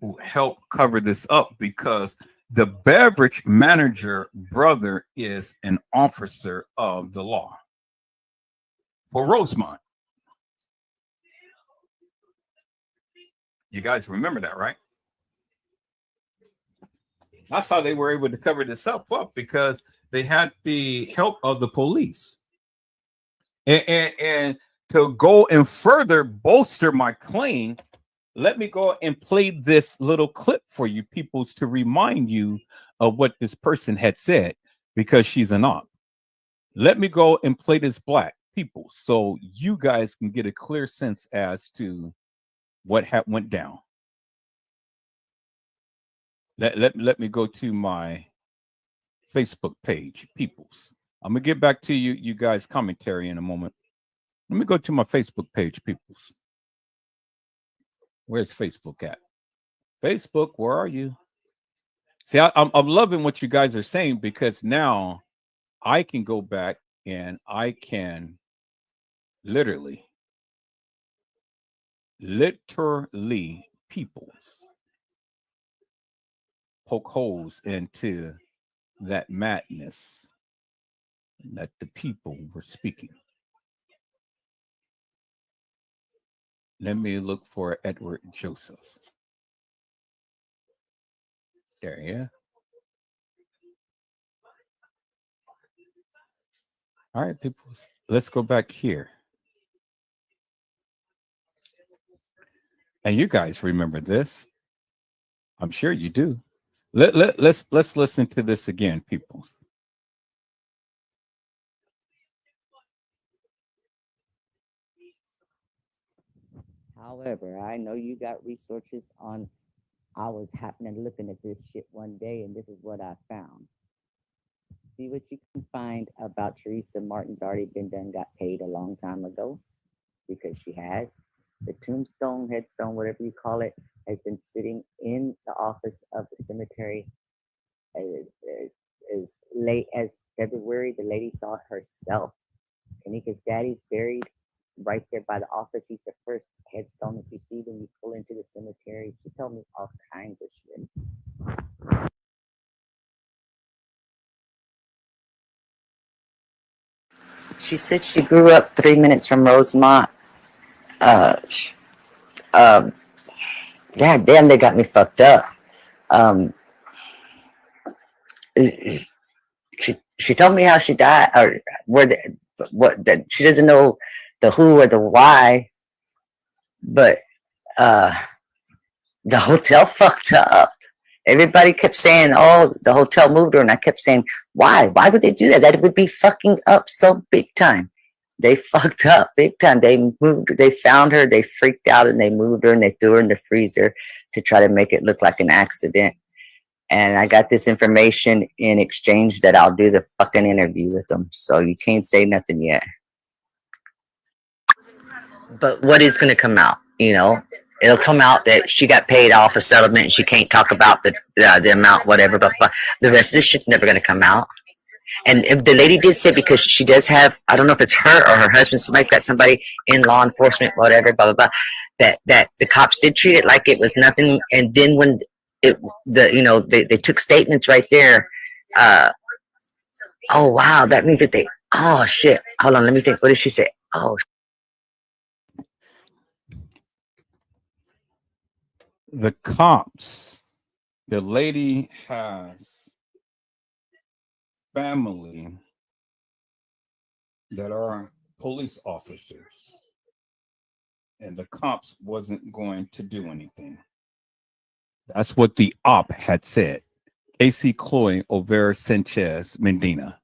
who helped cover this up because the beverage manager brother is an officer of the law for Rosemont. You guys remember that, right? That's how they were able to cover this up because they had the help of the police. And to go and further bolster my claim, let me go and play this little clip for you peoples to remind you of what this person had said because she's an op. Let me go and play this black people so you guys can get a clear sense as to what went down. Let me go to my Facebook page, peoples. I'm gonna get back to you guys' commentary in a moment. Let me go to my Facebook page, peoples. Where's Facebook at? Facebook, where are you? See, I'm loving what you guys are saying because now I can go back and I can literally peoples poke holes into that madness that the people were speaking. Let me look for Edward Joseph. There, yeah. All right, people, let's go back here. And you guys remember this. I'm sure you do. Let's listen to this again, people. However, I know you got researches on. I was happening looking at this shit one day, and this is what I found. See what you can find about Teresa Martin's already been done, got paid a long time ago, because she has. The tombstone, headstone, whatever you call it, has been sitting in the office of the cemetery as late as February. The lady saw it herself. kENNEka's daddy's buried right there by the office. He's the first headstone that you see when you pull into the cemetery. She told me all kinds of shit. She said she grew up 3 minutes from Rosemont. God damn, they got me fucked up. She told me how she died, or that she doesn't know the who or the why, but the hotel fucked up. Everybody kept saying, "Oh, the hotel moved her," and I kept saying, "Why? Why would they do that? That would be fucking up so big time." They fucked up big time. They moved. They found her. They freaked out and they moved her and they threw her in the freezer to try to make it look like an accident. And I got this information in exchange that I'll do the fucking interview with them. So you can't say nothing yet. But what is going to come out? You know, it'll come out that she got paid off a settlement and she can't talk about the amount, whatever. But the rest of this shit's never going to come out. And if the lady did say, because she does have, I don't know if it's her or her husband, somebody's got somebody in law enforcement, whatever, blah, blah, blah, that the cops did treat it like it was nothing. And then when they took statements right there. Oh, wow. That means that oh, shit. Hold on. Let me think. What did she say? Oh, the cops, the lady has family that are police officers. and the cops wasn't going to do anything. That's what the op had said. Casey Chloe Olvera Sanchez Medina.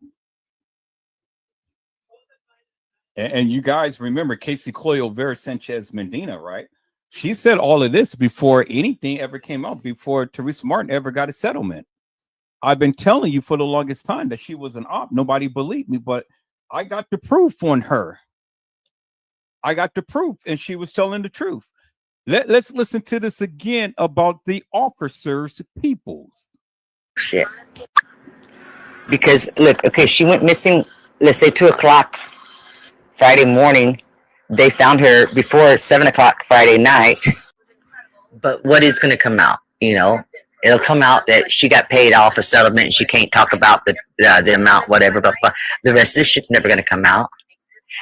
And you guys remember Casey Chloe Olvera Sanchez Medina, right? She said all of this before anything ever came out, before Teresa Martin ever got a settlement. I've been telling you for the longest time that she was an op. Nobody believed me, but I got the proof on her. I got the proof, and she was telling the truth. Let's listen to this again about the officers' peoples. Shit. Because look, okay, she went missing, let's say 2 o'clock Friday morning. They found her before 7 o'clock Friday night. But what is going to come out? You know, it'll come out that she got paid off a settlement and she can't talk about the amount, whatever. But the rest of this shit's never going to come out.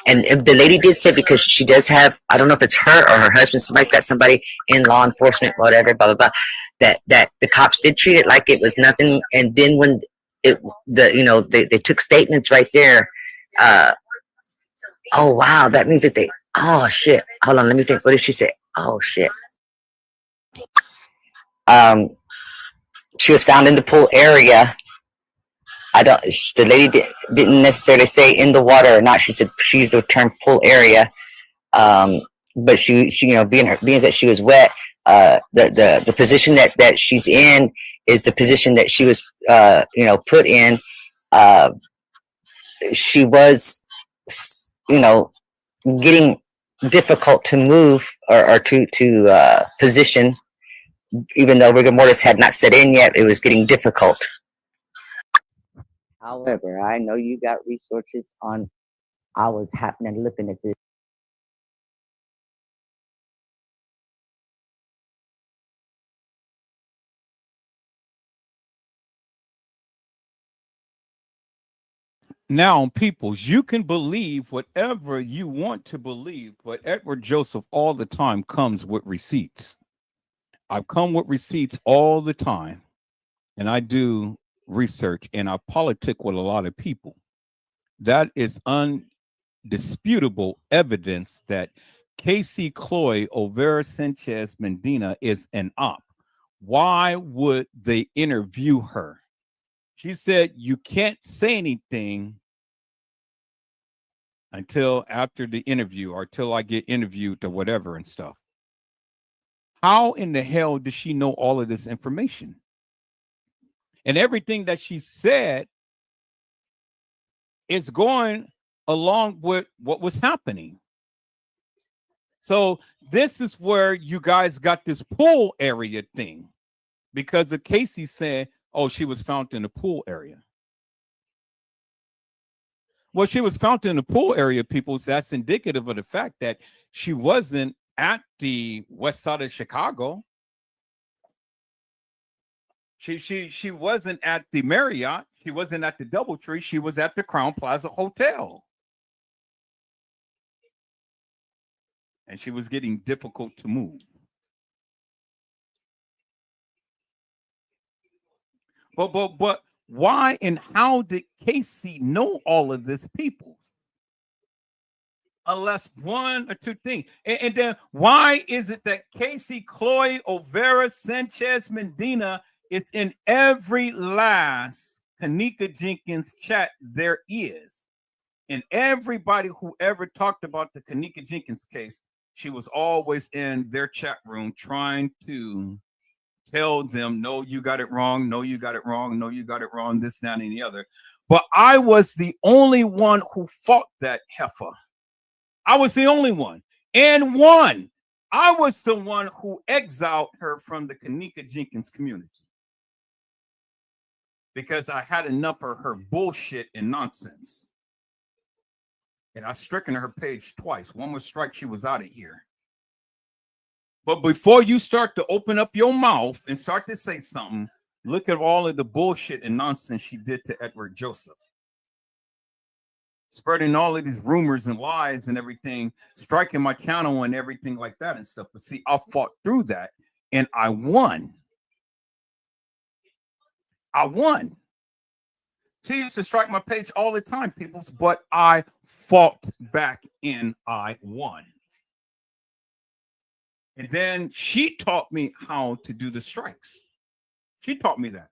And if the lady did say, because she does have, I don't know if it's her or her husband, somebody's got somebody in law enforcement, whatever, blah, blah, blah, that the cops did treat it like it was nothing. And then when they took statements right there. Oh, wow. That means that oh, shit. Hold on. Let me think. What did she say? Oh, shit. She was found in the pool area. The lady didn't necessarily say in the water or not. She said she used the term pool area. But she being that she was wet, the position that she's in is the position that she was, put in. She was, getting difficult to move or to position, even though rigor mortis had not set in yet. It was getting difficult. However, I know you got resources on. I was happening looking at this. Now, peoples, you can believe whatever you want to believe, but Edward Joseph all the time comes with receipts. I've come with receipts all the time, and I do research, and I politic with a lot of people. That is undisputable evidence that Casey Chloe Olvera Sanchez Medina is an op. Why would they interview her? She said, you can't say anything until after the interview or till I get interviewed or whatever and stuff. How in the hell does she know all of this information? And everything that she said is going along with what was happening. So this is where you guys got this pool area thing, because of Casey said, oh, she was found in the pool area. Well, she was found in the pool area, people. So that's indicative of the fact that she wasn't at the west side of Chicago. She wasn't at the Marriott. She wasn't at the Doubletree. She was at the Crown Plaza Hotel. And she was getting difficult to move. But why and how did Casey know all of this, people? Unless one or two things. And then why is it that Casey Chloe Olvera Sanchez Medina is in every last kENNEka JENkINs chat there is? And everybody who ever talked about the kENNEka JENkINs case, she was always in their chat room trying to tell them, no, you got it wrong. No, you got it wrong. No, you got it wrong. This, that, and the other. But I was the only one who fought that heifer. I was the only one and won. I was the one who exiled her from the kENNEka JENkINs community because I had enough of her bullshit and nonsense. And I stricken her page twice. One was strike, she was out of here. But before you start to open up your mouth and start to say something, look at all of the bullshit and nonsense she did to Edward Joseph. Spreading all of these rumors and lies and everything, striking my channel and everything like that and stuff. But see, I fought through that and I won. I won. She used to strike my page all the time, peoples, but I fought back and I won. And then she taught me how to do the strikes. She taught me that.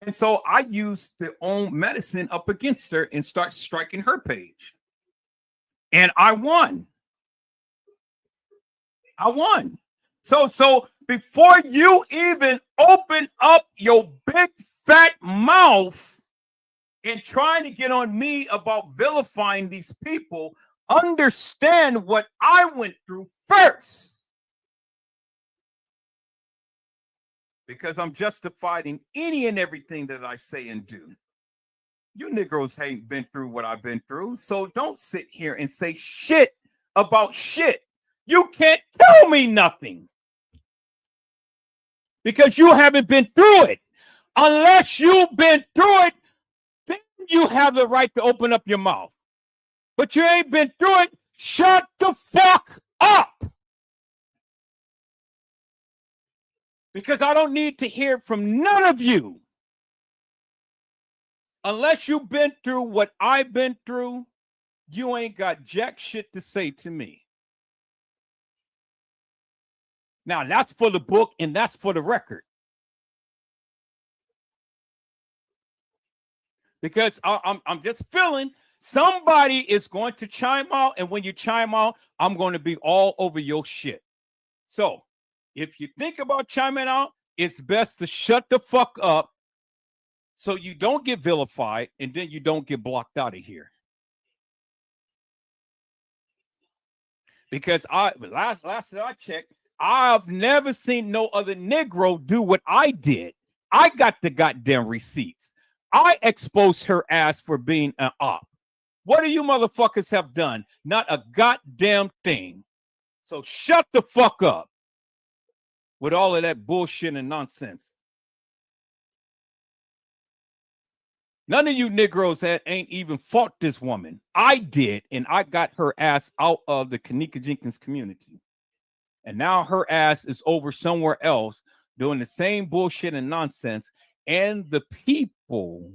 And so I used the own medicine up against her and start striking her page. And I won. I won. So before you even open up your big fat mouth and trying to get on me about vilifying these people, understand what I went through first. Because I'm justified in any and everything that I say and do. You Negroes ain't been through what I've been through, so don't sit here and say shit about shit. You can't tell me nothing because you haven't been through it. Unless you've been through it, then you have the right to open up your mouth. But you ain't been through it. Shut the fuck up. Because I don't need to hear from none of you. Unless you've been through what I've been through, you ain't got jack shit to say to me. Now, that's for the book and that's for the record. Because I'm just feeling somebody is going to chime out, and when you chime out, I'm going to be all over your shit. So, if you think about chiming out, it's best to shut the fuck up so you don't get vilified and then you don't get blocked out of here. Because last I checked, I've never seen no other Negro do what I did. I got the goddamn receipts. I exposed her ass for being an op. What do you motherfuckers have done? Not a goddamn thing. So shut the fuck up with all of that bullshit and nonsense. None of you Negroes that ain't even fought this woman. I did, and I got her ass out of the kENNEka Jenkins community. And now her ass is over somewhere else doing the same bullshit and nonsense. And the people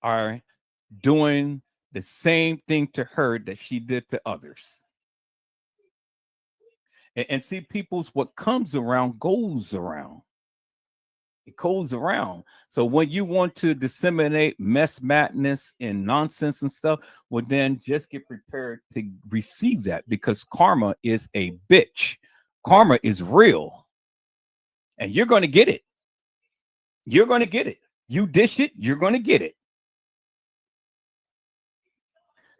are doing the same thing to her that she did to others. And see, people's what comes around goes around. It goes around. So when you want to disseminate mess, madness, and nonsense and stuff, well, then just get prepared to receive that, because karma is a bitch. Karma is real. And you're going to get it. You're going to get it. You dish it, you're going to get it.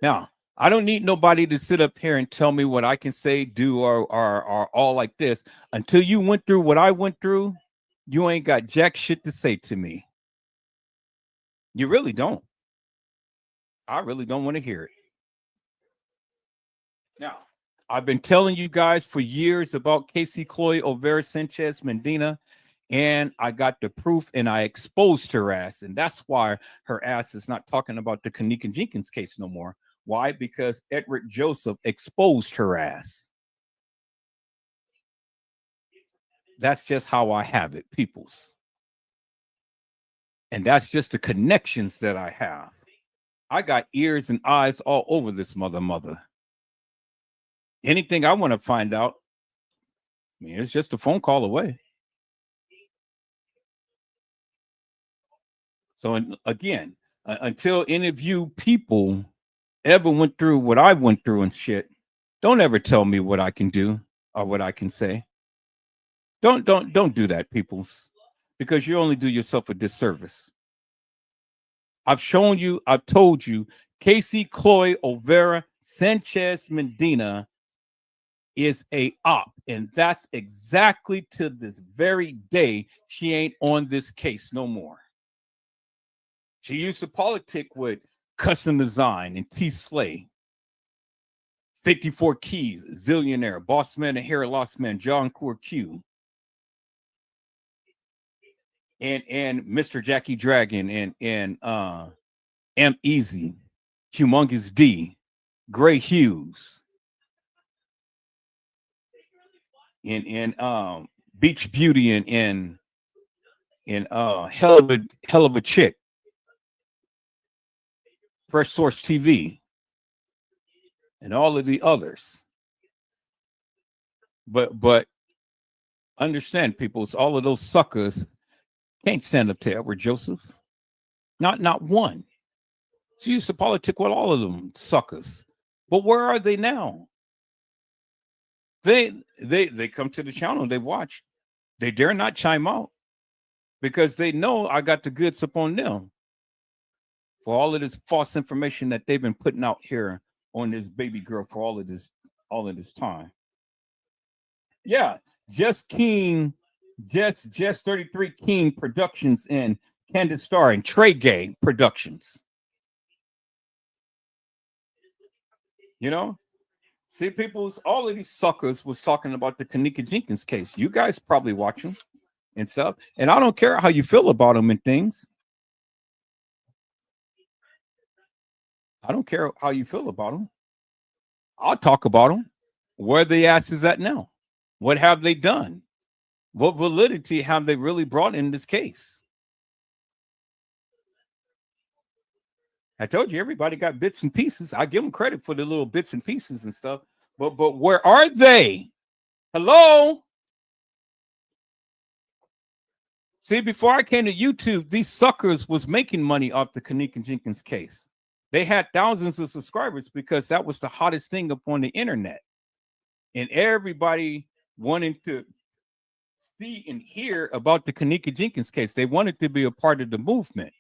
Now, I don't need nobody to sit up here and tell me what I can say, do, or all like this. Until you went through what I went through, you ain't got jack shit to say to me. You really don't. I really don't want to hear it. Now, I've been telling you guys for years about Casey Chloe Olvera Sanchez Medina, and I got the proof and I exposed her ass. And that's why her ass is not talking about the kENNEka Jenkins case no more. Why? Because Edward Joseph exposed her ass. That's just how I have it, peoples. And that's just the connections that I have. I got ears and eyes all over this mother. Anything I want to find out, I mean, it's just a phone call away. So again, until any of you people ever went through what I went through and shit, don't ever tell me what I can do or what I can say. Don't do that, peoples, because you only do yourself a disservice. I've shown you, I've told you, Casey Chloe Olvera Sanchez Medina is a op, and that's exactly to this very day she ain't on this case no more. She used to politic with Custom Design and T. Slay, 54 Keys, Zillionaire, Boss Man and Hair Lost Man, John Core Q, and Mr. Jackie Dragon, and M Easy, Humongous D, Gray Hughes, and Beach Beauty, and hell of a chick, Fresh Source TV, and all of the others. But understand, people, it's all of those suckers can't stand up to Edward Joseph. Not one. She used to politic with all of them suckers. But where are they now? They come to the channel, they watch. They dare not chime out because they know I got the goods upon them for all of this false information that they've been putting out here on this baby girl for all of this time. Yeah, just 33 King Productions and Candid Star and Trey Gay Productions. You know, see, people's all of these suckers was talking about the kENNEka jENkINs case. You guys probably watch them and stuff, and I don't care how you feel about them and things. I don't care how you feel about them. I'll talk about them. Where the ass is at now? What have they done? What validity have they really brought in this case? I told you everybody got bits and pieces. I give them credit for the little bits and pieces and stuff. But where are they? Hello? See, before I came to YouTube, these suckers was making money off the kENNEka jENkINs case. They had thousands of subscribers because that was the hottest thing upon the internet. And everybody wanting to see and hear about the kENNEka jENkINs case. They wanted to be a part of the movement.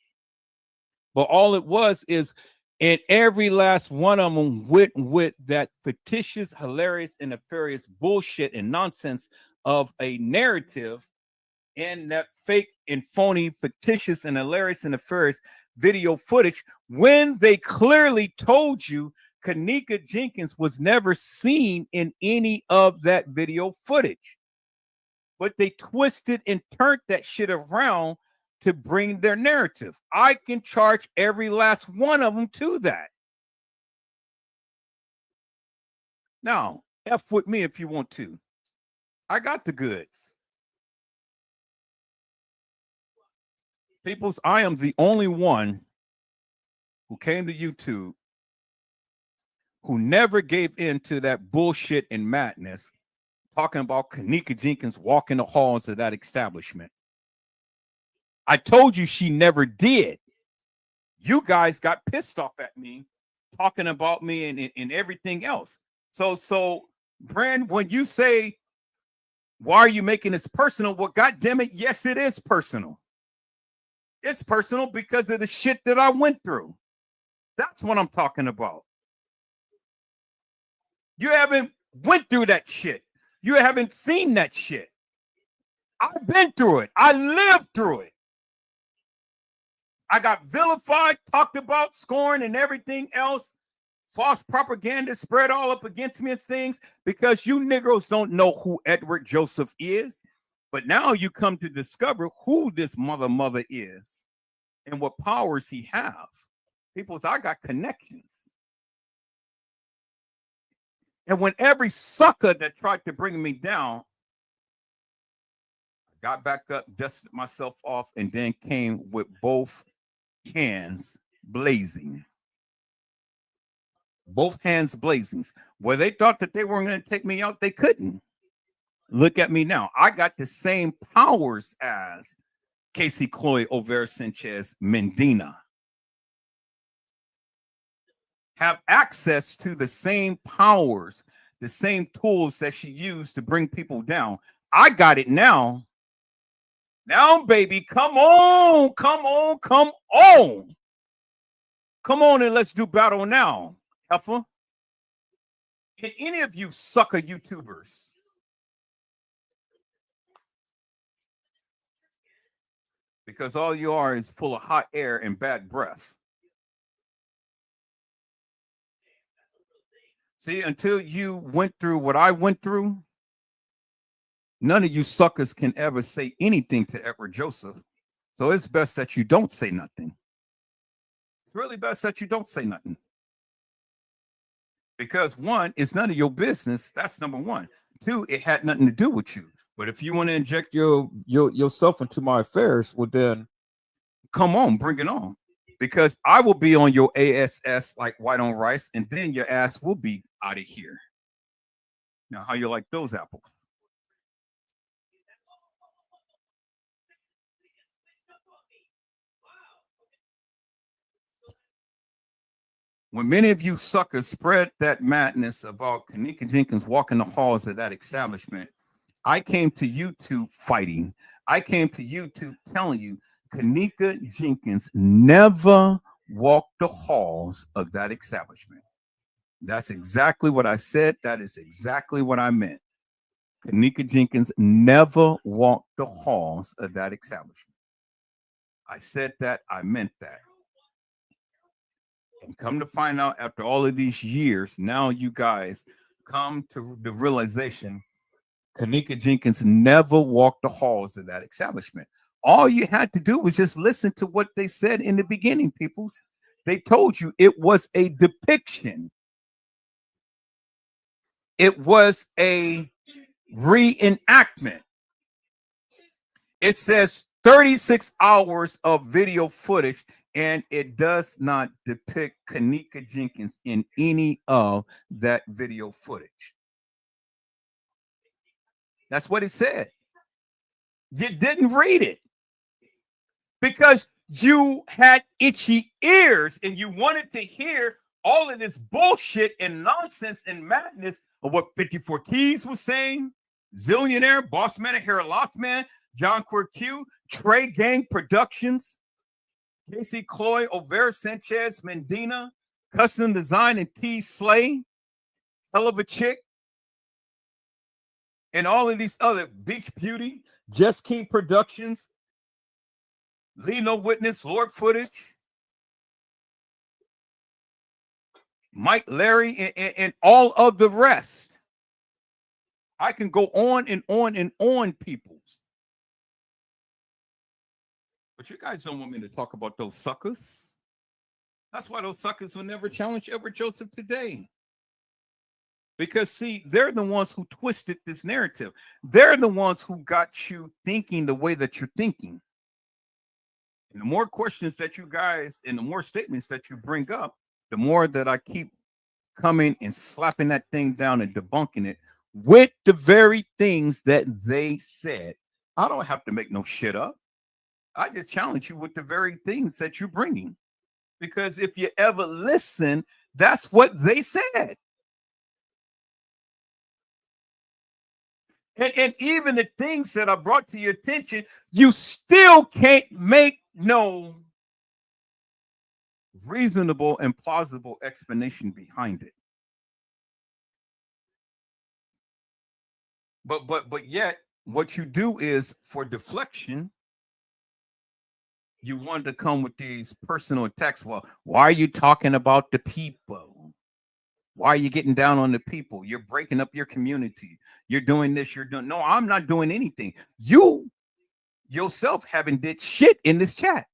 But all it was is, and every last one of them went with that fictitious, hilarious, and nefarious bullshit and nonsense of a narrative and that fake and phony, fictitious, and hilarious and nefarious video footage when they clearly told you kENNEka jENkINs was never seen in any of that video footage. But they twisted and turned that shit around to bring their narrative. I can charge every last one of them to that. Now, F with me if you want to. I got the goods. Peoples, I am the only one who came to YouTube who never gave in to that bullshit and madness talking about kENNEka jENkINs walking the halls of that establishment. I told you she never did. You guys got pissed off at me talking about me and everything else. So Brand, when you say, why are you making this personal? Well, goddamn it, yes, it is personal. It's personal because of the shit that I went through. That's what I'm talking about. You haven't went through that shit. You haven't seen that shit. I've been through it. I lived through it. I got vilified, talked about, scorned, and everything else. False propaganda spread all up against me and things because you Negroes don't know who Edward Joseph is. But now you come to discover who this mother is and what powers he has. People, I got connections. And when every sucker that tried to bring me down, I got back up, dusted myself off, and then came with both hands blazing. Both hands blazing. Where they thought that they weren't going to take me out, they couldn't. Look at me now. I got the same powers as Casey Chloe Over Sanchez Mendina. Have access to the same powers, the same tools that she used to bring people down. I got it now. Now, baby, come on, come on, come on. Come on and let's do battle now, heifer. Can any of you sucker YouTubers? Because all you are is full of hot air and bad breath. See, until you went through what I went through, none of you suckers can ever say anything to Edward Joseph. So it's best that you don't say nothing. It's really best that you don't say nothing. Because one, it's none of your business. That's number one. Two, it had nothing to do with you. But if you want to inject yourself into my affairs, well then, come on, bring it on. Because I will be on your ASS like white on rice, and then your ass will be out of here. Now, how you like those apples? When many of you suckers spread that madness about kENNEka Jenkins walking the halls of that establishment, I came to YouTube fighting. I came to YouTube telling you kENNEka Jenkins never walked the halls of that establishment. That's exactly what I said. That is exactly what I meant. kENNEka Jenkins never walked the halls of that establishment. I said that. I meant that. And come to find out after all of these years, now you guys come to the realization kENNEka Jenkins never walked the halls of that establishment. All you had to do was just listen to what they said in the beginning, peoples. They told you it was a depiction. It was a reenactment. It says 36 hours of video footage, and it does not depict kENNEka Jenkins in any of that video footage. That's what it said. You didn't read it because you had itchy ears and you wanted to hear all of this bullshit and nonsense and madness of what 54 Keys was saying, Zillionaire, Boss Man, Hair Loft Man, John Q, Trey Gang Productions, Casey Cloy, Overa Sanchez, Mendina, Custom Design, and T Slay, Hell of a Chick, and all of these other Beach Beauty, Just King Productions, Lee No Witness, Lord Footage, Mike Larry, and all of the rest. I can go on and on and on, peoples. But you guys don't want me to talk about those suckers. That's why those suckers will never challenge Edward Joseph today. Because, see, they're the ones who twisted this narrative. They're the ones who got you thinking the way that you're thinking. And the more questions that you guys and the more statements that you bring up, the more that I keep coming and slapping that thing down and debunking it with the very things that they said. I don't have to make no shit up. I just challenge you with the very things that you're bringing. Because if you ever listen, that's what they said. And even the things that I brought to your attention, you still can't make no reasonable and plausible explanation behind it. But yet, what you do is for deflection, you want to come with these personal attacks. Well, why are you talking about the people? Why are you getting down on the people? You're breaking up your community. You're doing this. You're doing. No, I'm not doing anything. You yourself haven't did shit in this chat.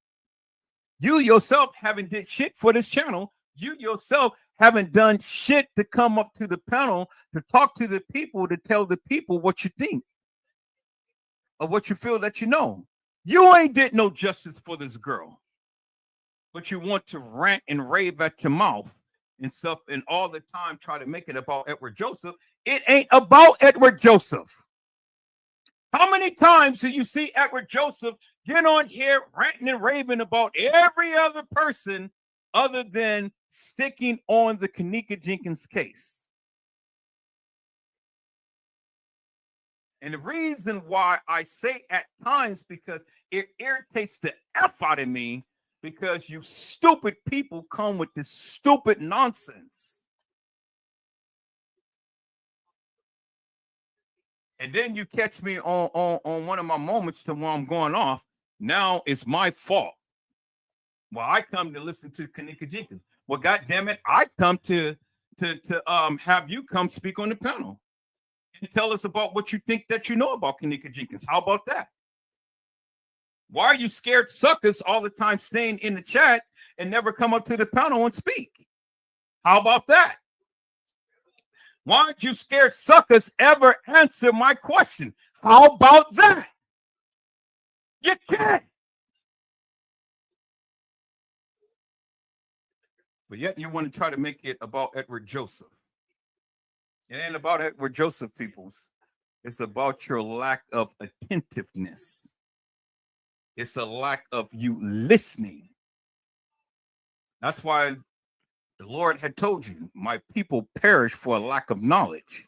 You yourself haven't did shit for this channel. You yourself haven't done shit to come up to the panel to talk to the people, to tell the people what you think or what you feel that you know. You ain't did no justice for this girl, but you want to rant and rave at your mouth and stuff, and all the time try to make it about Edward Joseph. It ain't about Edward Joseph. How many times do you see Edward Joseph get on here ranting and raving about every other person other than sticking on the kENNEka Jenkins case? And the reason why I say at times, because it irritates the F out of me, because you stupid people come with this stupid nonsense. And then you catch me on one of my moments to where I'm going off. Now it's my fault. Well, I come to listen to kENNEka Jenkins. Well, God damn it, I come to have you come speak on the panel and tell us about what you think that you know about kENNEka Jenkins. How about that? Why are you scared suckers all the time staying in the chat and never come up to the panel and speak? How about that? Why aren't you scared suckers ever answer my question? How about that? You can't. But yet you want to try to make it about Edward Joseph. It ain't about Edward Joseph, peoples. It's about your lack of attentiveness. It's a lack of you listening. That's why The Lord had told you, my people perish for a lack of knowledge.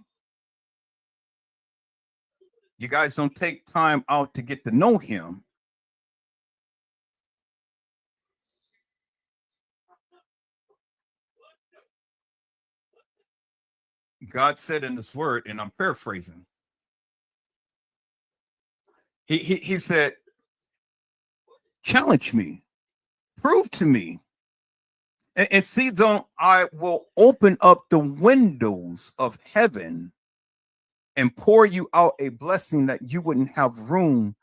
You guys don't take time out to get to know him. God said in his word, and I'm paraphrasing, he said, challenge me, prove to me, and see, I will open up the windows of heaven and pour you out a blessing that you wouldn't have room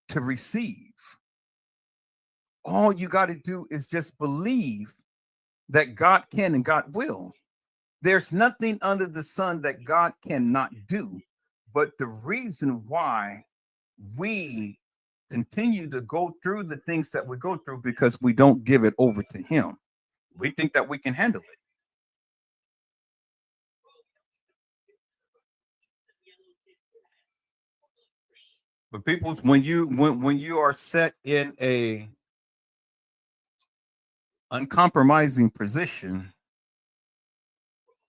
to receive. All you got to do is just believe that God can and God will. There's nothing under the sun that God cannot do. But the reason why we continue to go through the things that we go through, because we don't give it over to him. We think that we can handle it. But people, when you are set in a uncompromising position,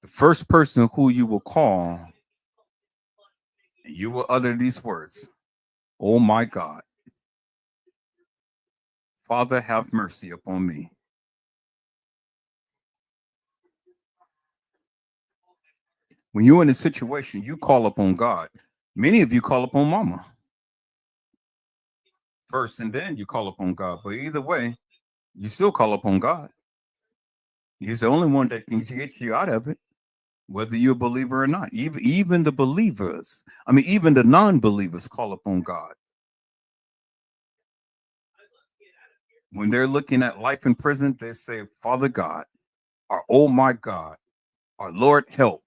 the first person who you will call, you will utter these words, oh my God, Father, have mercy upon me. When you're in a situation, you call upon God. Many of you call upon mama first, and then you call upon God. But either way, you still call upon God. He's the only one that can get you out of it, whether you're a believer or not. Even the believers, even the non-believers call upon God. When they're looking at life in prison, they say, Father God, or oh my God, or Lord help.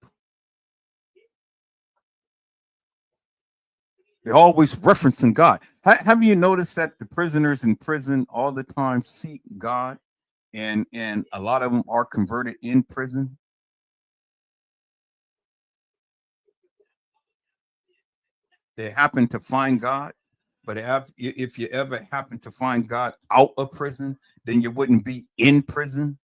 They're always referencing God. Have you noticed that the prisoners in prison all the time seek God, and a lot of them are converted in prison? They happen to find God, but if you ever happen to find God out of prison, then you wouldn't be in prison.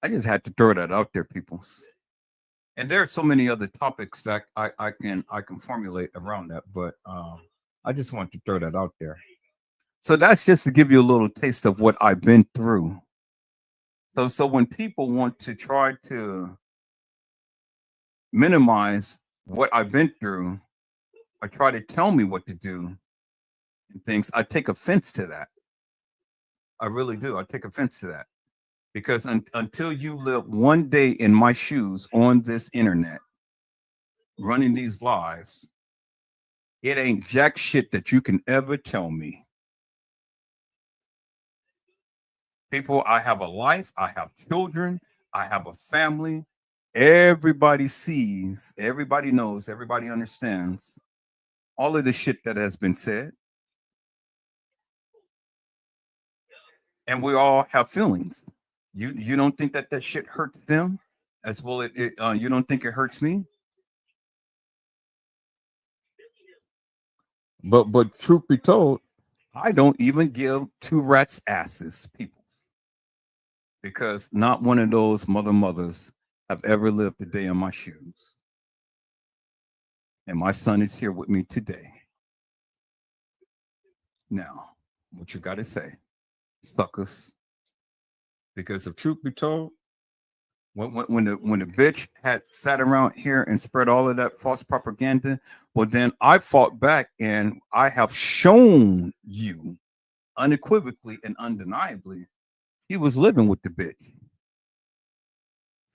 I just had to throw that out there, people. And there are so many other topics that I can formulate around that, but I just want to throw that out there. So that's just to give you a little taste of what I've been through. So when people want to try to minimize what I've been through, or try to tell me what to do and things, I take offense to that. I really do. I take offense to that. Because until you live one day in my shoes on this internet, running these lives, it ain't jack shit that you can ever tell me. People, I have a life, I have children, I have a family. Everybody sees, everybody knows, everybody understands all of the shit that has been said. And we all have feelings. You don't think that shit hurts them as well? You don't think it hurts me? But truth be told, I don't even give two rats asses, people, because not one of those mothers have ever lived a day in my shoes. And my son is here with me today. Now, what you got to say, suckers? Because if truth be told, when the bitch had sat around here and spread all of that false propaganda, well, then I fought back, and I have shown you unequivocally and undeniably he was living with the bitch,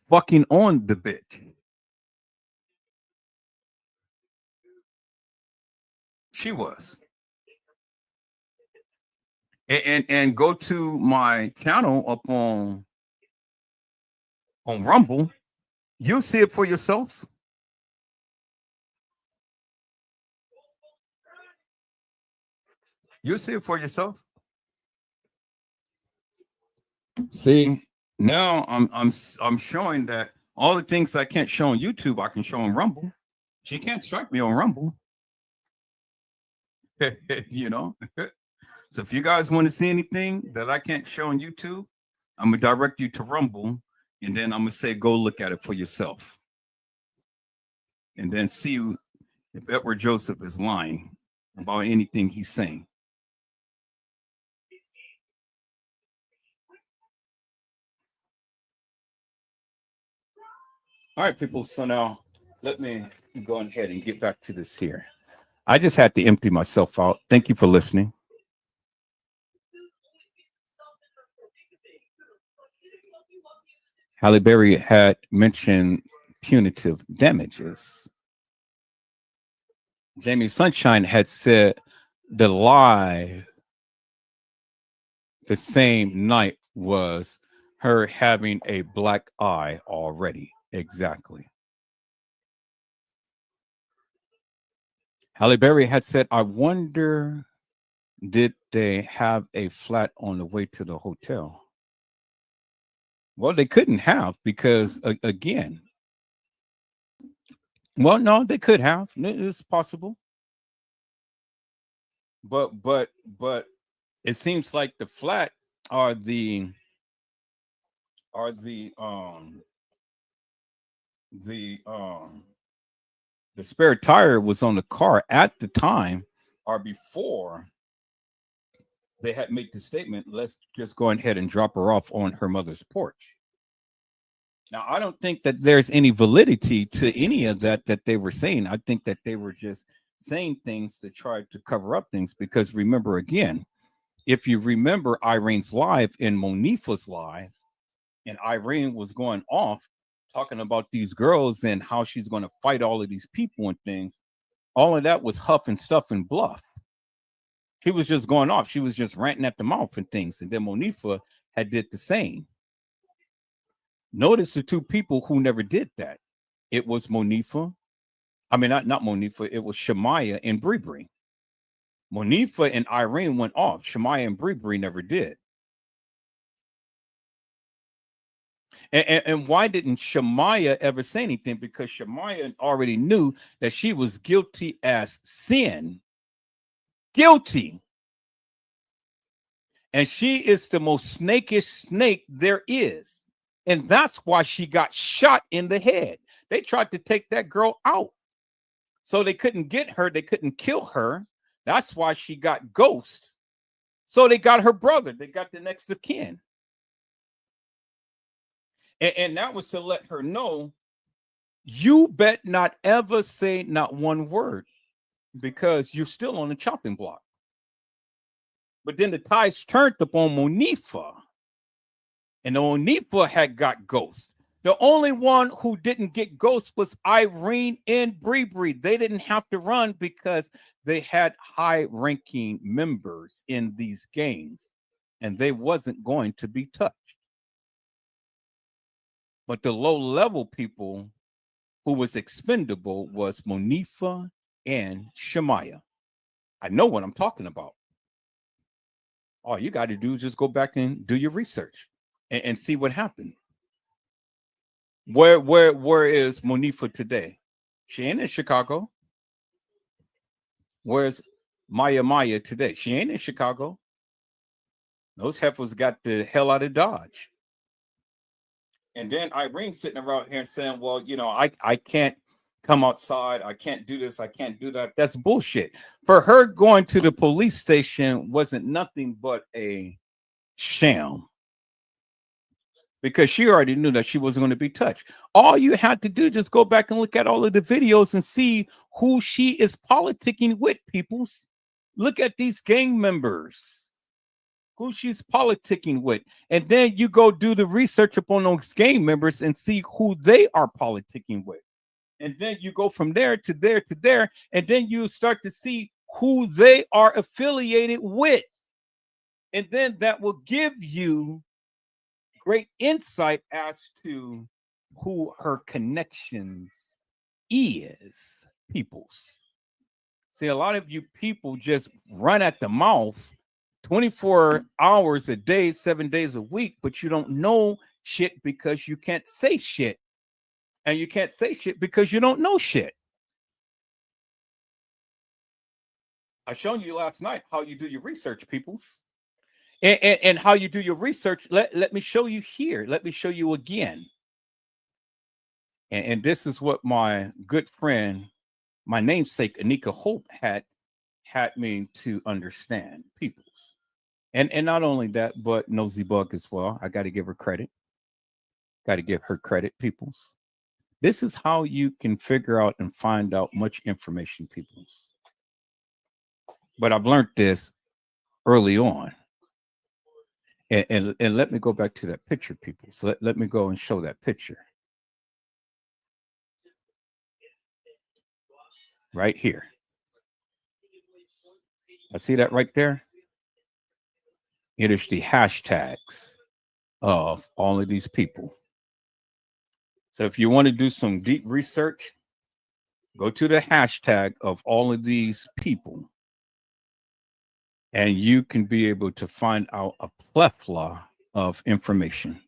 fucking on the bitch. She was. And go to my channel up on Rumble, you'll see it for yourself. You'll see it for yourself. See, now I'm showing that all the things I can't show on YouTube, I can show on Rumble. She can't strike me on Rumble. You know. So if you guys want to see anything that I can't show on YouTube, I'm gonna direct you to Rumble, and then I'm gonna say go look at it for yourself, and then see if Edward Joseph is lying about anything he's saying. All right, people. So now let me go ahead and get back to this here. I just had to empty myself out. Thank you for listening. Halle Berry had mentioned punitive damages. Jamie Sunshine had said the lie the same night was her having a black eye already. Exactly. Halle Berry had said, I wonder, did they have a flat on the way to the hotel? Well, they couldn't have because, again, well, no, they could have. It's possible. But it seems like the flat are the spare tire was on the car at the time or before they had made the statement, let's just go ahead and drop her off on her mother's porch. Now, I don't think that there's any validity to any of that they were saying. I think that they were just saying things to try to cover up things because remember, again, if you remember Irene's live and Monifa's live, and Irene was going off talking about these girls and how she's going to fight all of these people and things, all of that was huff and stuff and bluff. She was just going off. She was just ranting at the mouth and things. And then Monifa had did the same. Notice the two people who never did that. It was Monifa. I mean, not Monifa. It was Shemaya and Bree. Monifa and Irene went off. Shemaya and Bree never did. And why didn't Shemaya ever say anything? Because Shemaya already knew that she was guilty as sin. Guilty. And she is the most snakish snake there is. And that's why she got shot in the head. They tried to take that girl out. So they couldn't get her. They couldn't kill her. That's why she got ghost. So they got her brother. They got the next of kin. And that was to let her know, you bet not ever say not one word because you're still on the chopping block. But then the tides turned upon Monifa. And Monifa had got ghost. The only one who didn't get ghost was Irene and Bree. They didn't have to run because they had high-ranking members in these gangs, and they wasn't going to be touched. But the low-level people who was expendable was Monifa and Shemaya. I know what I'm talking about. All you got to do is just go back and do your research and see what happened. Where is Monifa today? She ain't in Chicago. Where's Maya today? She ain't in Chicago. Those heifers got the hell out of Dodge. And then Irene sitting around here saying, well, you know, I can't come outside. I can't do this. I can't do that. That's bullshit. For her going to the police station wasn't nothing but a sham. Because she already knew that she wasn't going to be touched. All you had to do is just go back and look at all of the videos and see who she is politicking with, peoples. Look at these gang members, who she's politicking with. And then you go do the research upon those gang members and see who they are politicking with. And then you go from there to there to there. And then you start to see who they are affiliated with. And then that will give you great insight as to who her connections is, peoples. See, a lot of you people just run at the mouth 24 hours a day, 7 days a week, but you don't know shit because you can't say shit. And you can't say shit because you don't know shit. I shown you last night how you do your research, peoples. And how you do your research. Let me show you here. Let me show you again. And this is what my good friend, my namesake, kENNEka Hope, had me to understand, peoples. And not only that, but Nosy Bug as well. I got to give her credit. Got to give her credit, peoples. This is how you can figure out and find out much information, peoples. But I've learned this early on. And let me go back to that picture, people. So let me go and show that picture. Right here. I see that right there. It is the hashtags of all of these people. So if you want to do some deep research, go to the hashtag of all of these people, and you can be able to find out a plethora of information.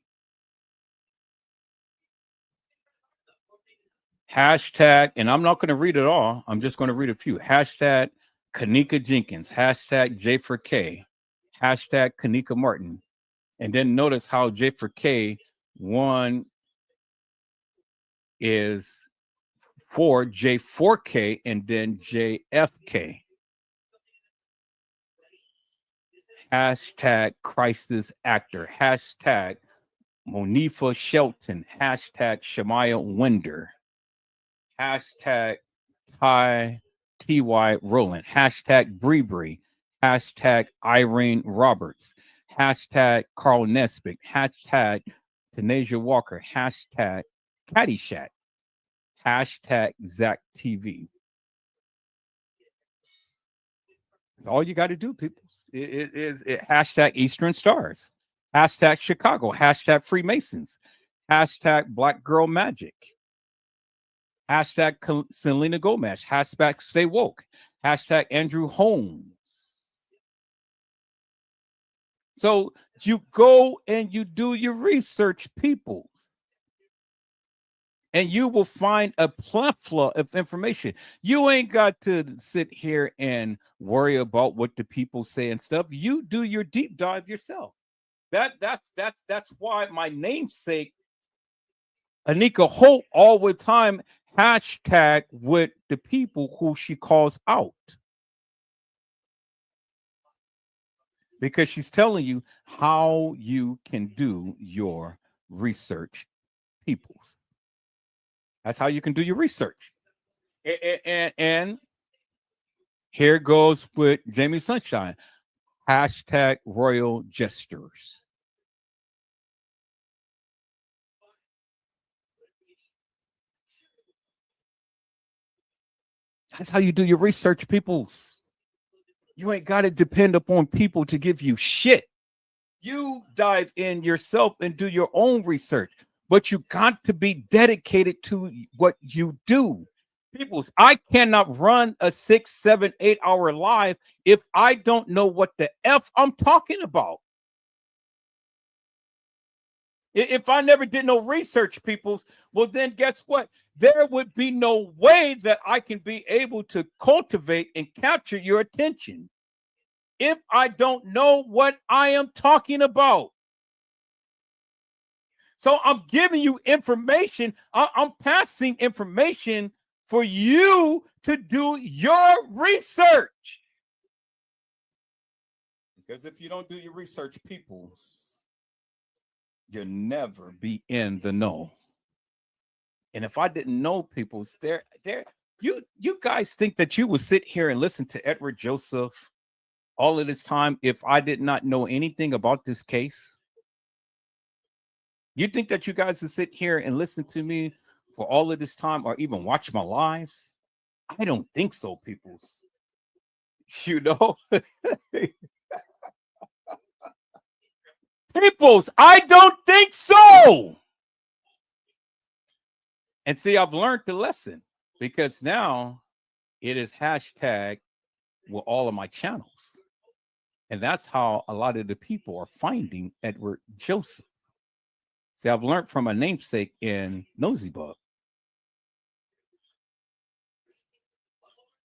Hashtag, and I'm not going to read it all. I'm just going to read a few. Hashtag kENNEka Jenkins. Hashtag J4K. Hashtag kENNEka Martin. And then notice how J4K one is for J4K and then JFK. Hashtag crisis actor. Hashtag Monifa Shelton. Hashtag Shamaya Winder. Hashtag Ty Rowland. Hashtag Bree. Hashtag Irene Roberts. Hashtag Carl Nesbitt. Hashtag Tanasia Walker. Hashtag Caddyshack. Hashtag Zach TV. All you got to do, people, is hashtag Eastern Stars. Hashtag Chicago. Hashtag Freemasons. Hashtag Black Girl Magic. Hashtag Selena Gomez. Hashtag Stay Woke. Hashtag Andrew Holmes. So you go and you do your research, people, and you will find a plethora of information. You ain't got to sit here and worry about what the people say and stuff. You do your deep dive yourself. That's why my namesake, kENNEka Hope, all the time hashtag with the people who she calls out, because she's telling you how you can do your research, people. That's how you can do your research. And here goes with Jamie Sunshine. Hashtag Royal Jesters. That's how you do your research, peoples. You ain't got to depend upon people to give you shit. You dive in yourself and do your own research, but you got to be dedicated to what you do. Peoples, I cannot run a 6, 7, 8 hour live if I don't know what the F I'm talking about. If I never did no research, peoples, well, then guess what? There would be no way that I can be able to cultivate and capture your attention if I don't know what I am talking about. So I'm giving you information. I'm passing information for you to do your research. Because if you don't do your research, peoples, you'll never be in the know. And if I didn't know, peoples, you guys think that you would sit here and listen to Edward Joseph all of this time if I did not know anything about this case? You think that you guys would sit here and listen to me for all of this time or even watch my lives? I don't think so, peoples. You know? Peoples, I don't think so. And see, I've learned the lesson because now it is hashtag with all of my channels. And that's how a lot of the people are finding Edward Joseph. See, I've learned from a namesake in Nosy Bug.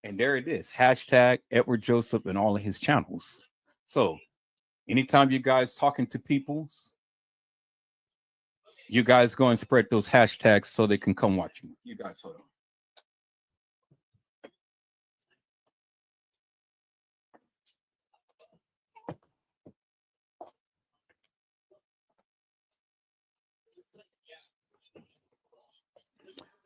And there it is. Hashtag Edward Joseph and all of his channels. So anytime you guys talking to people, you guys go and spread those hashtags so they can come watch me. You guys hold on.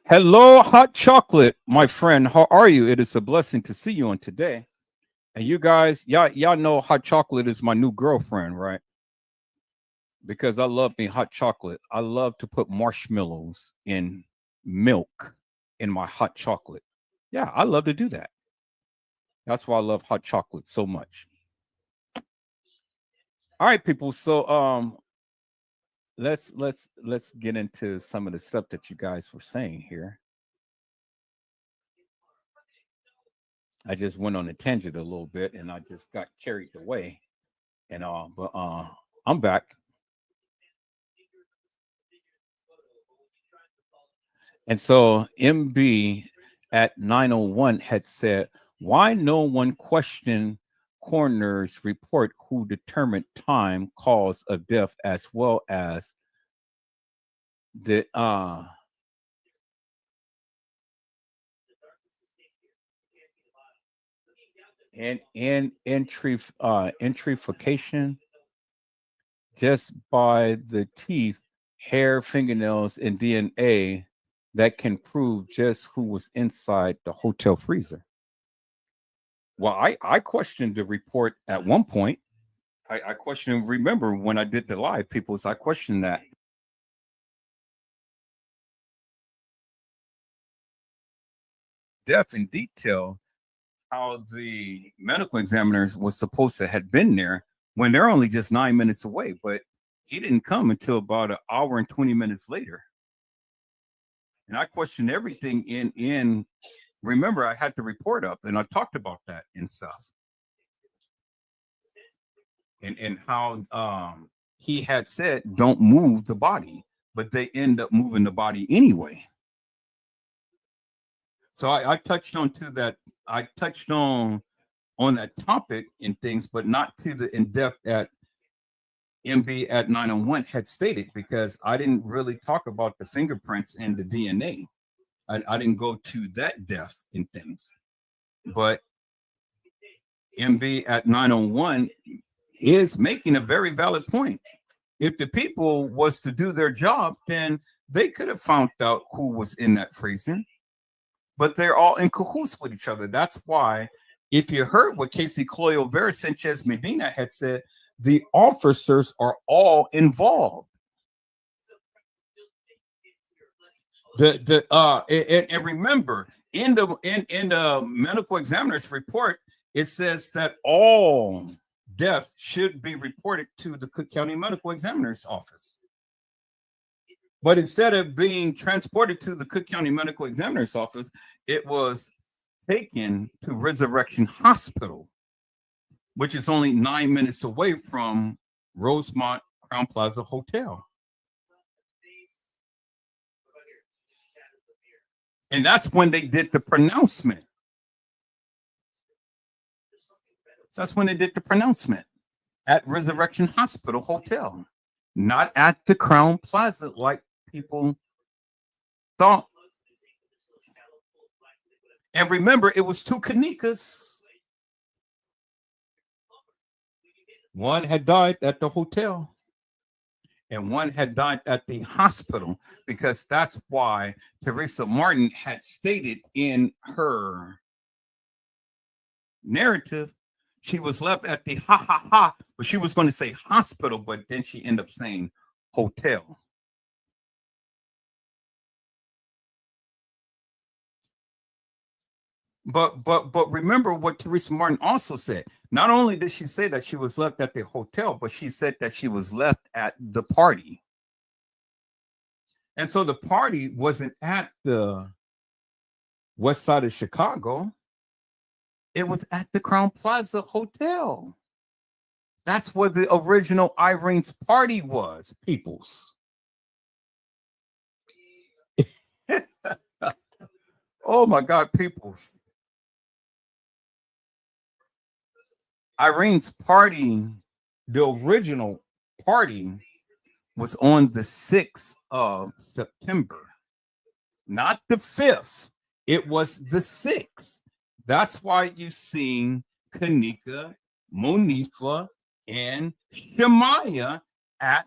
Hello, hot chocolate, my friend. How are you? It is a blessing to see you on today. And you guys, y'all know hot chocolate is my new girlfriend, right? Because I love me hot chocolate. I love to put marshmallows in milk in my hot chocolate. Yeah, I love to do that. That's why I love hot chocolate so much. All right, people. So let's get into some of the stuff that you guys were saying here. I just went on a tangent a little bit and I just got carried away. And but I'm back. And so MB at 901 had said, why no one questioned coroner's report who determined time, cause of death, as well as the entrification just by the teeth, hair, fingernails, and DNA that can prove just who was inside the hotel freezer. Well, I questioned the report at one point. I questioned, remember when I did the live, people, I questioned that. Depth in detail how the medical examiners was supposed to had been there when they're only just 9 minutes away, but he didn't come until about an hour and 20 minutes later. And I questioned everything in remember I had the report up and I talked about that and stuff. And how he had said don't move the body, but they end up moving the body anyway. So I touched on to that. I touched on that topic and things, but not to the in depth that MB at 901 had stated, because I didn't really talk about the fingerprints and the DNA. I didn't go to that depth in things, but MB at 901 is making a very valid point. If the people was to do their job, then they could have found out who was in that freezer. But they're all in cahoots with each other. That's why, if you heard what Casey Cloyo Vera Sanchez Medina had said, the officers are all involved. And remember, in the medical examiner's report, it says that all death should be reported to the Cook County Medical Examiner's office. But instead of being transported to the Cook County Medical Examiner's office, it was taken to Resurrection Hospital, which is only 9 minutes away from Rosemont Crown Plaza Hotel. And that's when they did the pronouncement. That's when they did the pronouncement at Resurrection Hospital Hotel, not at the Crown Plaza like people thought. And remember, it was two kENNEkas. One had died at the hotel and one had died at the hospital, because that's why Teresa Martin had stated in her narrative, she was left at the but she was going to say hospital, but then she ended up saying hotel. But remember what Teresa Martin also said. Not only did she say that she was left at the hotel, but she said that she was left at the party. And so the party wasn't at the west side of Chicago. It was at the Crown Plaza Hotel. That's where the original Irene's party was, peoples. Oh my God, peoples. Irene's party, the original party, was on the 6th of September, not the 5th. It was the 6th. That's why you seen kENNEka, Monifa, and Shemaya at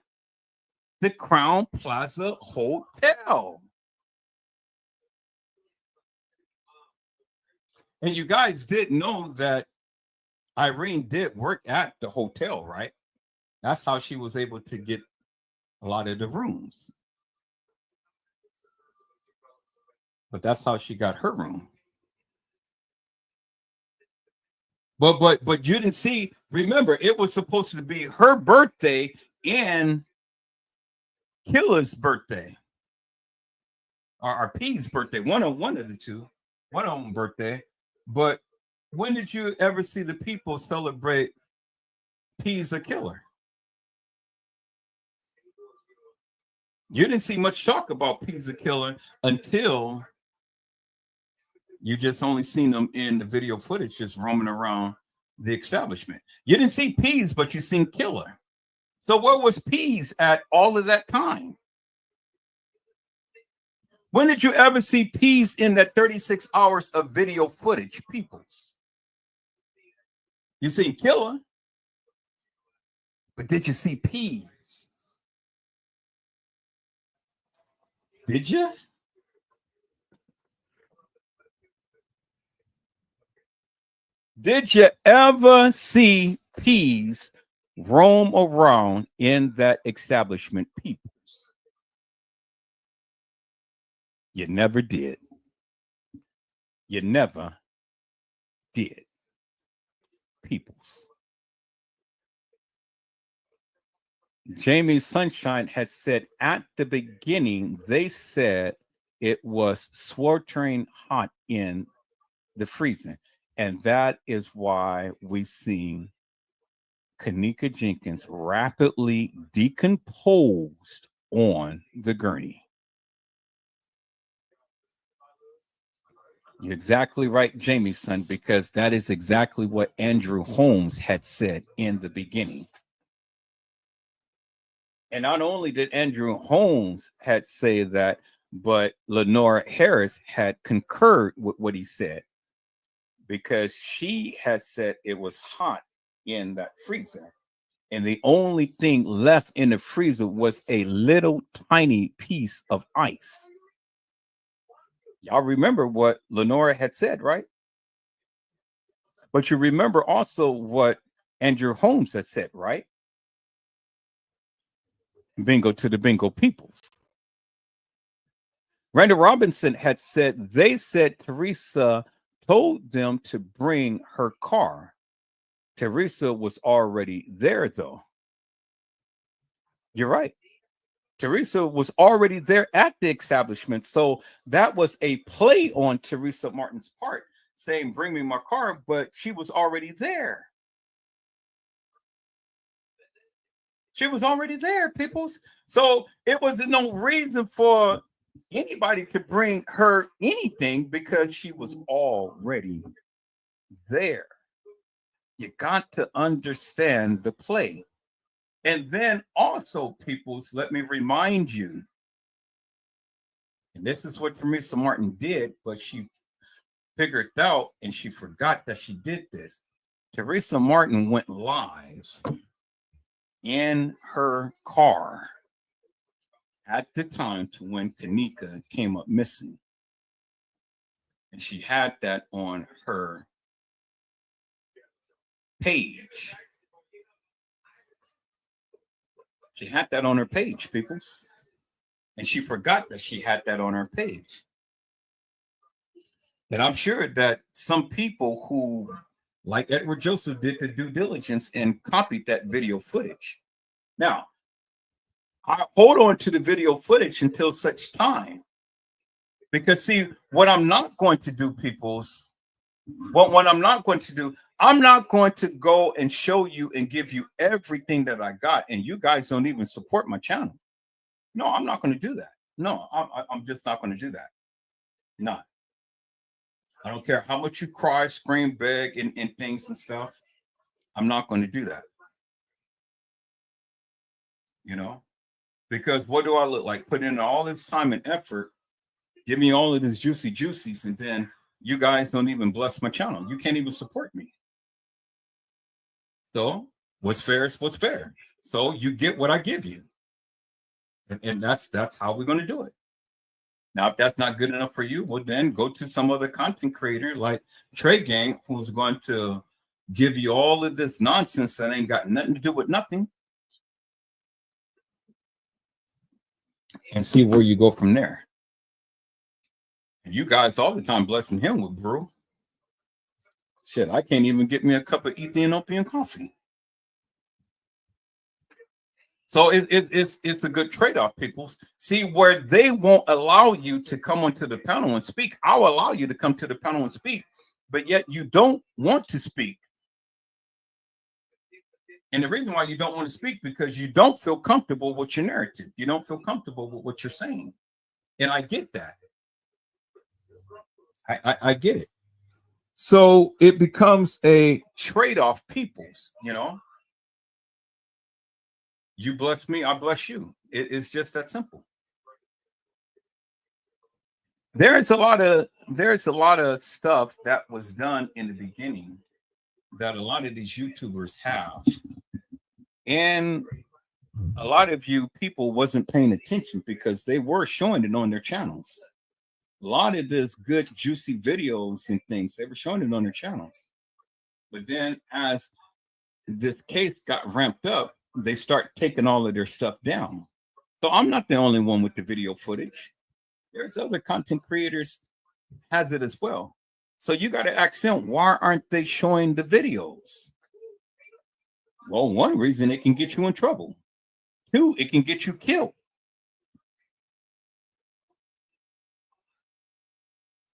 the Crown Plaza Hotel. And you guys did know that Irene did work at the hotel, right? That's how she was able to get a lot of the rooms. But that's how she got her room. But you didn't see, remember, it was supposed to be her birthday and Killer's birthday. Or P's birthday. One of the two. One of them birthday. But when did you ever see the people celebrate P's a Killer? You didn't see much talk about P's a Killer until you just only seen them in the video footage just roaming around the establishment. You didn't see P's, but you seen Killer. So where was P's at all of that time? When did you ever see P's in that 36 hours of video footage, peoples? You seen Killer, but did you see P's? Did you? Did you ever see P's roam around in that establishment, peoples? You never did. You never did, peoples. Jamie Sunshine has said at the beginning, they said it was sweltering hot in the freezing. And that is why we seen kENNEka Jenkins rapidly decomposed on the gurney. You're exactly right, Jamie's son, because that is exactly what Andrew Holmes had said in the beginning. And not only did Andrew Holmes had say that, but Lenora Harris had concurred with what he said, because she had said it was hot in that freezer. And the only thing left in the freezer was a little tiny piece of ice. Y'all remember what Lenora had said, right? But you remember also what Andrew Holmes had said, right? Bingo to the bingo peoples. Randall Robinson had said, they said Teresa told them to bring her car. Teresa was already there, though. You're right. Teresa was already there at the establishment. So that was a play on Teresa Martin's part, saying, bring me my car, but she was already there. She was already there, peoples. So it was no reason for anybody to bring her anything because she was already there. You got to understand the play. And then also, peoples, let me remind you, and this is what Teresa Martin did, but she figured out and she forgot that she did this. Teresa Martin went live in her car at the time to when kENNEka came up missing. And she had that on her page. She had that on her page, peoples. And she forgot that she had that on her page. And I'm sure that some people who, like Edward Joseph, did the due diligence and copied that video footage. Now, I hold on to the video footage until such time. Because see, what I'm not going to do, peoples, what I'm not going to do, I'm not going to go and show you and give you everything that I got, and you guys don't even support my channel. No, I'm not going to do that. No, I'm just not going to do that. Not. I don't care how much you cry, scream, beg, and things and stuff. I'm not going to do that. You know, because what do I look like? Put in all this time and effort, give me all of this juicies, and then you guys don't even bless my channel. You can't even support me. So what's fair is what's fair. So you get what I give you. And that's how we're going to do it. Now, if that's not good enough for you, well, then go to some other content creator like Trey Gang, who's going to give you all of this nonsense that ain't got nothing to do with nothing, and see where you go from there. And you guys all the time blessing him with brew. Shit, I can't even get me a cup of Ethiopian coffee. So it's a good trade-off, people. See, where they won't allow you to come onto the panel and speak, I'll allow you to come to the panel and speak, but yet you don't want to speak. And the reason why you don't want to speak, because you don't feel comfortable with your narrative. You don't feel comfortable with what you're saying. And I get that. I get it. So it becomes a trade-off, peoples, you know. You bless me, I bless you. It's just that simple. There's a lot of stuff that was done in the beginning that a lot of these YouTubers have, and a lot of you people wasn't paying attention because they were showing it on their channels. A lot of this good juicy videos and things, they were showing it on their channels. But then as this case got ramped up, they start taking all of their stuff down. So I'm not the only one with the video footage. There's other content creators has it as well. So you got to ask them, why aren't they showing the videos? Well, one reason, it can get you in trouble. Two, it can get you killed.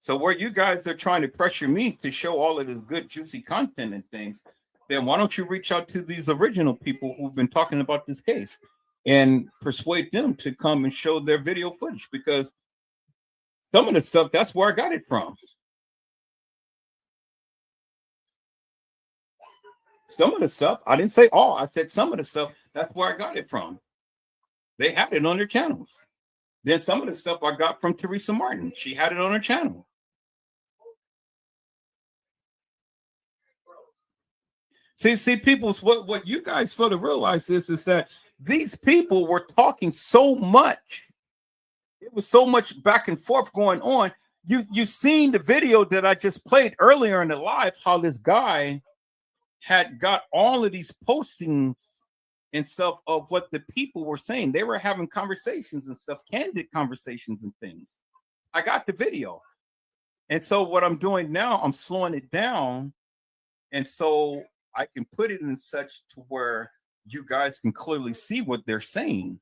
So where you guys are trying to pressure me to show all of this good juicy content and things, then why don't you reach out to these original people who've been talking about this case and persuade them to come and show their video footage? Because some of the stuff, that's where I got it from. Some of the stuff, I didn't say all, I said some of the stuff, that's where I got it from. They had it on their channels. Then some of the stuff I got from Teresa Martin. She had it on her channel. See, people, what you guys fail to realize is that these people were talking so much. It was so much back and forth going on. You seen the video that I just played earlier in the live, how this guy had got all of these postings and stuff of what the people were saying. They were having conversations and stuff, candid conversations and things. I got the video. And so what I'm doing now, I'm slowing it down. And so I can put it in such to where you guys can clearly see what they're saying.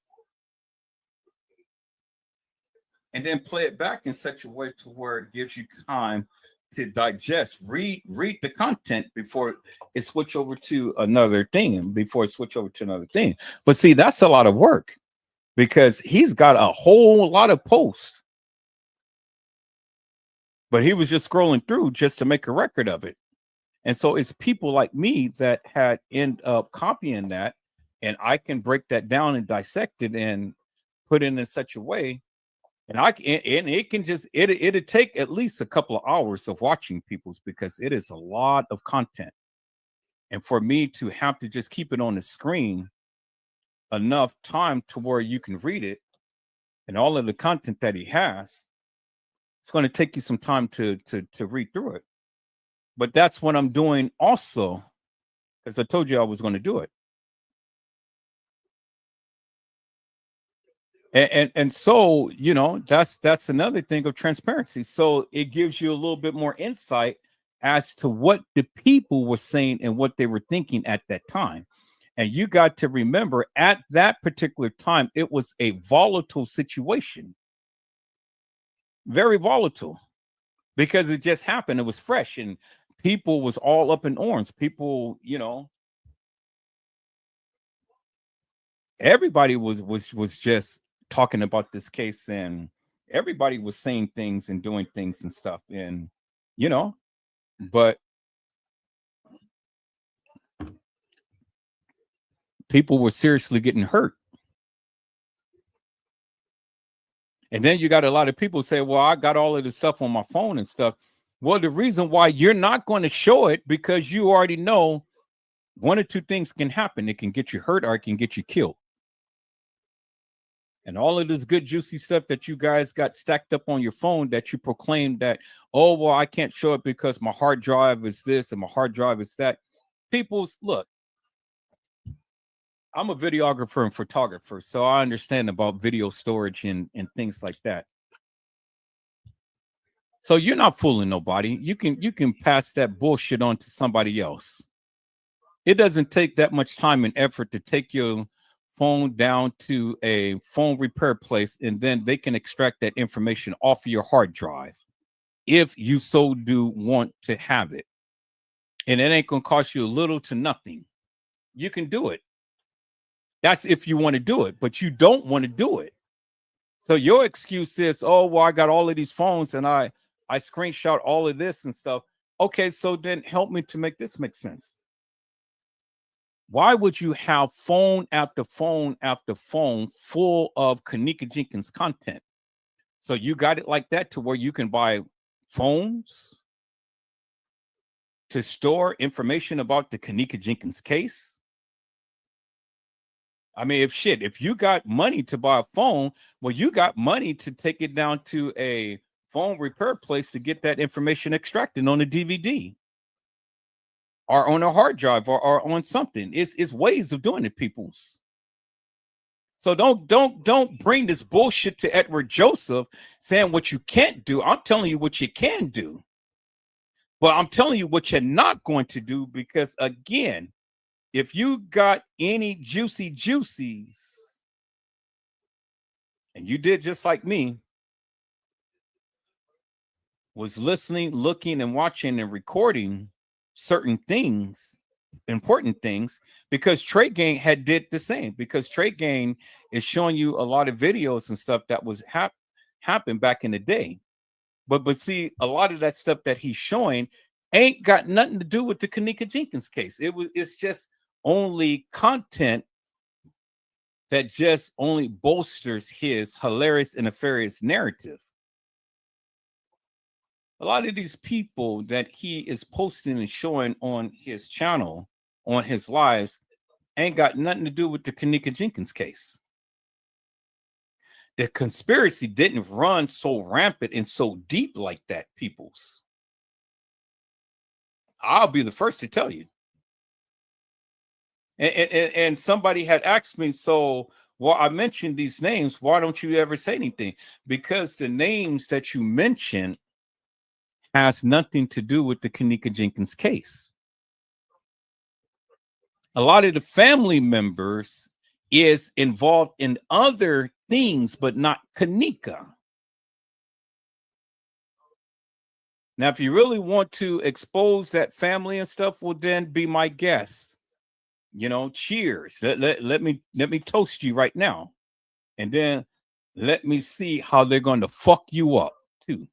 And then play it back in such a way to where it gives you time to digest, read the content before it switch over to another thing, and before it switch over to another thing. But see, that's a lot of work because he's got a whole lot of posts. But he was just scrolling through just to make a record of it. And so it's people like me that had end up copying that, and I can break that down and dissect it and put it in such a way. And it can just it'll take at least a couple of hours of watching people's, because it is a lot of content. And for me to have to just keep it on the screen enough time to where you can read it and all of the content that he has, it's going to take you some time to read through it. But that's what I'm doing also, because I told you I was going to do it. And so, you know, that's another thing of transparency. So it gives you a little bit more insight as to what the people were saying and what they were thinking at that time. And you got to remember, at that particular time, it was a volatile situation. Very volatile, because it just happened. It was fresh and people was all up in arms. People, you know, everybody was just talking about this case, and everybody was saying things and doing things and stuff, and you know, but People were seriously getting hurt. And then you got a lot of people say, well, I got all of this stuff on my phone and stuff. Well, the reason why you're not going to show it, because you already know one or two things can happen. It can get you hurt or it can get you killed. And all of this good, juicy stuff that you guys got stacked up on your phone that you proclaim that, oh, well, I can't show it because my hard drive is this and my hard drive is that. People's, look, I'm a videographer and photographer, so I understand about video storage and things like that. So you're not fooling nobody. You can pass that bullshit on to somebody else. It doesn't take that much time and effort to take your phone down to a phone repair place, and then they can extract that information off of your hard drive if you so do want to have it. And it ain't gonna cost you a little to nothing. You can do it. That's if you want to do it, but you don't want to do it. So your excuse is, oh, well, I got all of these phones and I screenshot all of this and stuff. Okay, so then help me to make this make sense. Why would you have phone after phone after phone full of kENNEka JENkINs content? So you got it like that to where you can buy phones to store information about the kENNEka JENkINs case? I mean, if you got money to buy a phone, well, you got money to take it down to a phone repair place to get that information extracted on a DVD or on a hard drive or on something. It's ways of doing it, peoples. So don't bring this bullshit to Edward Joseph saying what you can't do. I'm telling you what you can do. But I'm telling you what you're not going to do, because again, if you got any juicy juicies and you did just like me, was listening, looking, and watching and recording certain things, important things, because Trade Gang had did the same, because Trade Gang is showing you a lot of videos and stuff that was happened back in the day. But see, a lot of that stuff that he's showing ain't got nothing to do with the kENNEka JENkINs case. It's just only content that just only bolsters his hilarious and nefarious narrative. A lot of these people that he is posting and showing on his channel, on his lives, ain't got nothing to do with the kENNEka JENkINs case. The conspiracy didn't run so rampant and so deep like that, peoples. I'll be the first to tell you. And somebody had asked me, so, well, I mentioned these names, why don't you ever say anything? Because the names that you mentioned has nothing to do with the kENNEka JENkINs case. A lot of the family members is involved in other things, but not kENNEka. Now, if you really want to expose that family and stuff, well, then be my guest. You know, cheers. Let me toast you right now. And then let me see how they're going to fuck you up too.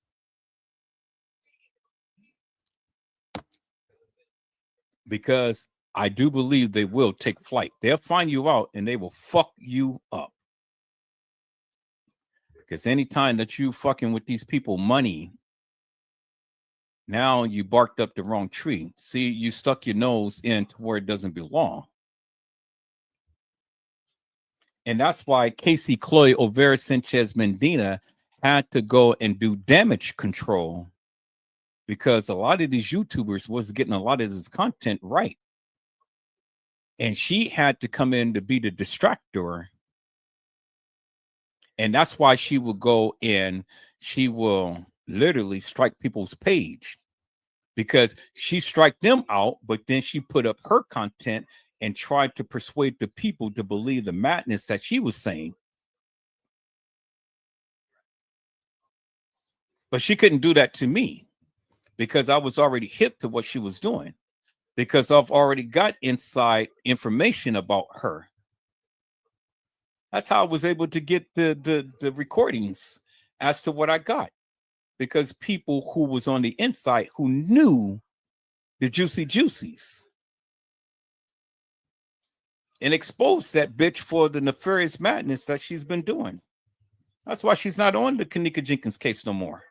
Because I do believe they will take flight. They'll find you out and they will fuck you up. Because anytime that you fucking with these people money, now you barked up the wrong tree. See, you stuck your nose into where it doesn't belong. And that's why Casey Chloe Overa Sanchez Mendina had to go and do damage control, because a lot of these YouTubers was getting a lot of this content right. And she had to come in to be the distractor. And that's why she will go in, she will literally strike people's page, because she strike them out, but then she put up her content and tried to persuade the people to believe the madness that she was saying. But she couldn't do that to me, because I was already hip to what she was doing, because I've already got inside information about her. That's how I was able to get the recordings as to what I got, because people who was on the inside who knew the juicy juicies. and expose that bitch for the nefarious madness that she's been doing. That's why she's not on the kENNEka Jenkins case no more.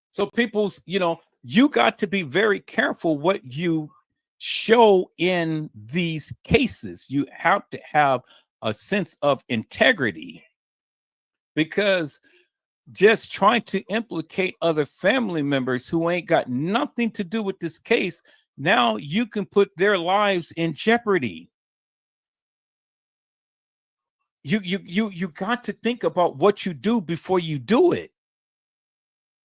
So people's, you got to be very careful what you show in these cases. You have to have a sense of integrity, because just trying to implicate other family members who ain't got nothing to do with this case, now you can put their lives in jeopardy. You got to think about what you do before you do it.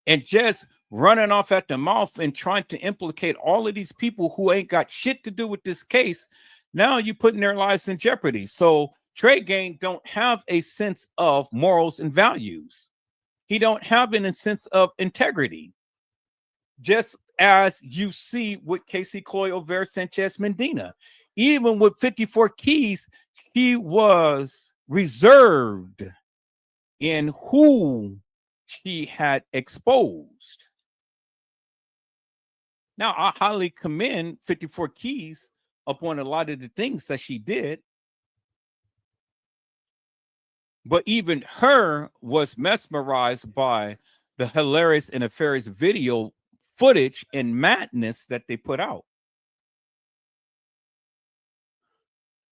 And just running off at the mouth and trying to implicate all of these people who ain't got shit to do with this case, now you're putting their lives in jeopardy. So Trey Gang don't have a sense of morals and values. He don't have a sense of integrity. Just as you see with Casey Cloy Over Sanchez Medina. Even with 54 Keys, he was reserved in who she had exposed. Now, I highly commend 54 Keys upon a lot of the things that she did. But even her was mesmerized by the hilarious and nefarious video footage and madness that they put out.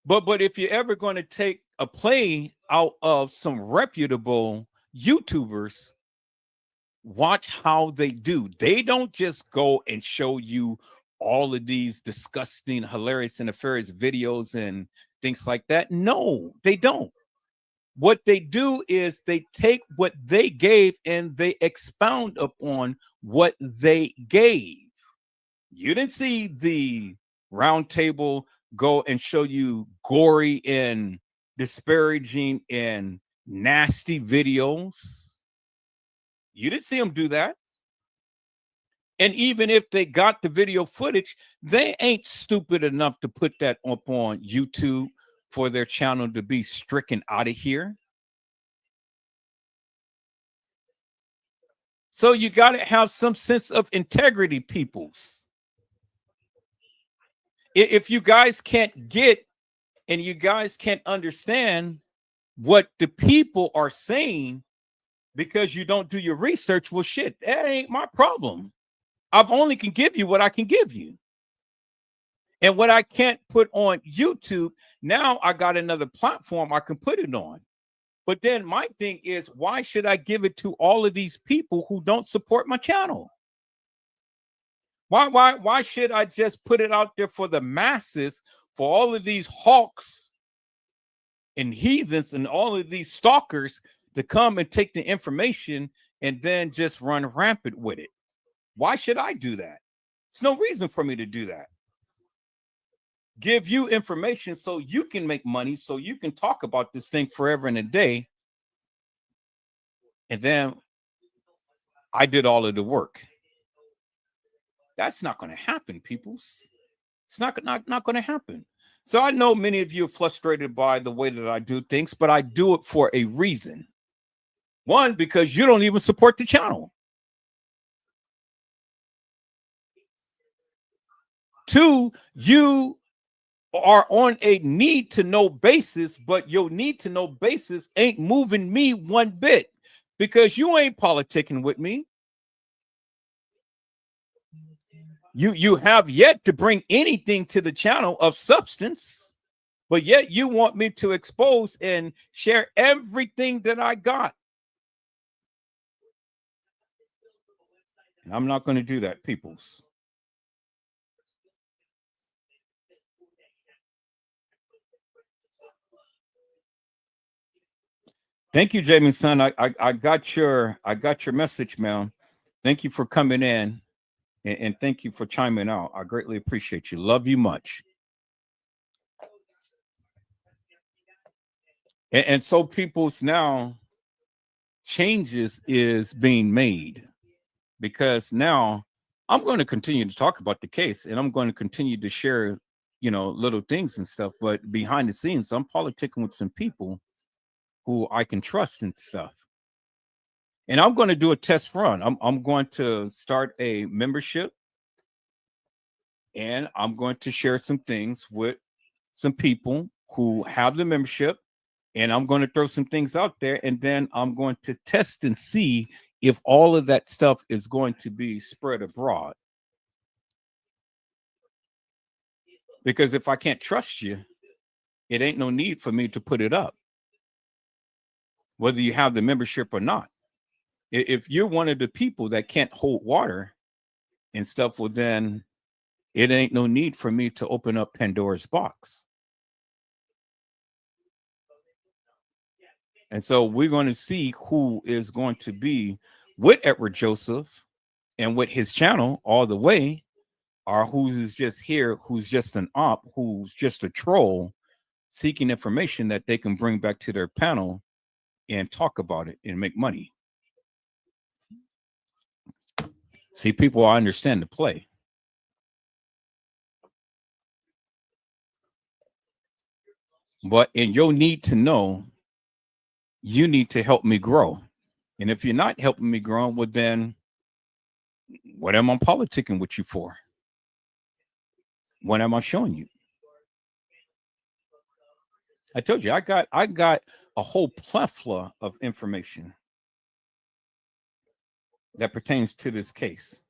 But if you're ever going to take a play out of some reputable YouTubers, watch how they do. They don't just go and show you all of these disgusting, hilarious, and nefarious videos and things like that. No, they don't. What they do is they take what they gave and they expound upon what they gave. You didn't see the round table go and show you gory and disparaging and nasty videos. You didn't see them do that. And even if they got the video footage, they ain't stupid enough to put that up on YouTube for their channel to be stricken out of here. So you got to have some sense of integrity, peoples. If you guys can't get and you guys can't understand what the people are saying because you don't do your research, well, shit, that ain't my problem. I've only can give you what I can give you. And what I can't put on YouTube, now I got another platform I can put it on. But then my thing is, why should I give it to all of these people who don't support my channel? Why should I just put it out there for the masses, for all of these hawks and heathens and all of these stalkers to come and take the information and then just run rampant with it? Why should I do that? There's no reason for me to do that. Give you information so you can make money, so you can talk about this thing forever and a day. And then I did all of the work. That's not going to happen, peoples. It's not going to happen. So I know many of you are frustrated by the way that I do things, but I do it for a reason. One, because you don't even support the channel. Two, you are on a need to know basis, but your need to know basis ain't moving me one bit, because you ain't politicking with me. You have yet to bring anything to the channel of substance, but yet you want me to expose and share everything that I got. And I'm not going to do that, peoples. Thank you, Jamie son. I got your message, man. Thank you for coming in, and thank you for chiming out. I greatly appreciate you. Love you much. And so people's now changes is being made, because now I'm going to continue to talk about the case, and I'm going to continue to share, little things and stuff. But behind the scenes, I'm politicking with some people who I can trust and stuff. And I'm going to do a test run. I'm going to start a membership, and I'm going to share some things with some people who have the membership, and I'm going to throw some things out there, and then I'm going to test and see if all of that stuff is going to be spread abroad. Because if I can't trust you, it ain't no need for me to put it up, whether you have the membership or not. If you're one of the people that can't hold water and stuff, well, then it ain't no need for me to open up Pandora's box. And so we're going to see who is going to be with Edward Joseph and with his channel all the way, or who's just here, who's just an op, who's just a troll seeking information that they can bring back to their panel and talk about it and make money. See, people, I understand the play. But in your need to know, you need to help me grow. And if you're not helping me grow, well, then what am I politicking with you for? What am I showing you? I told you, I got a whole plethora of information that pertains to this case.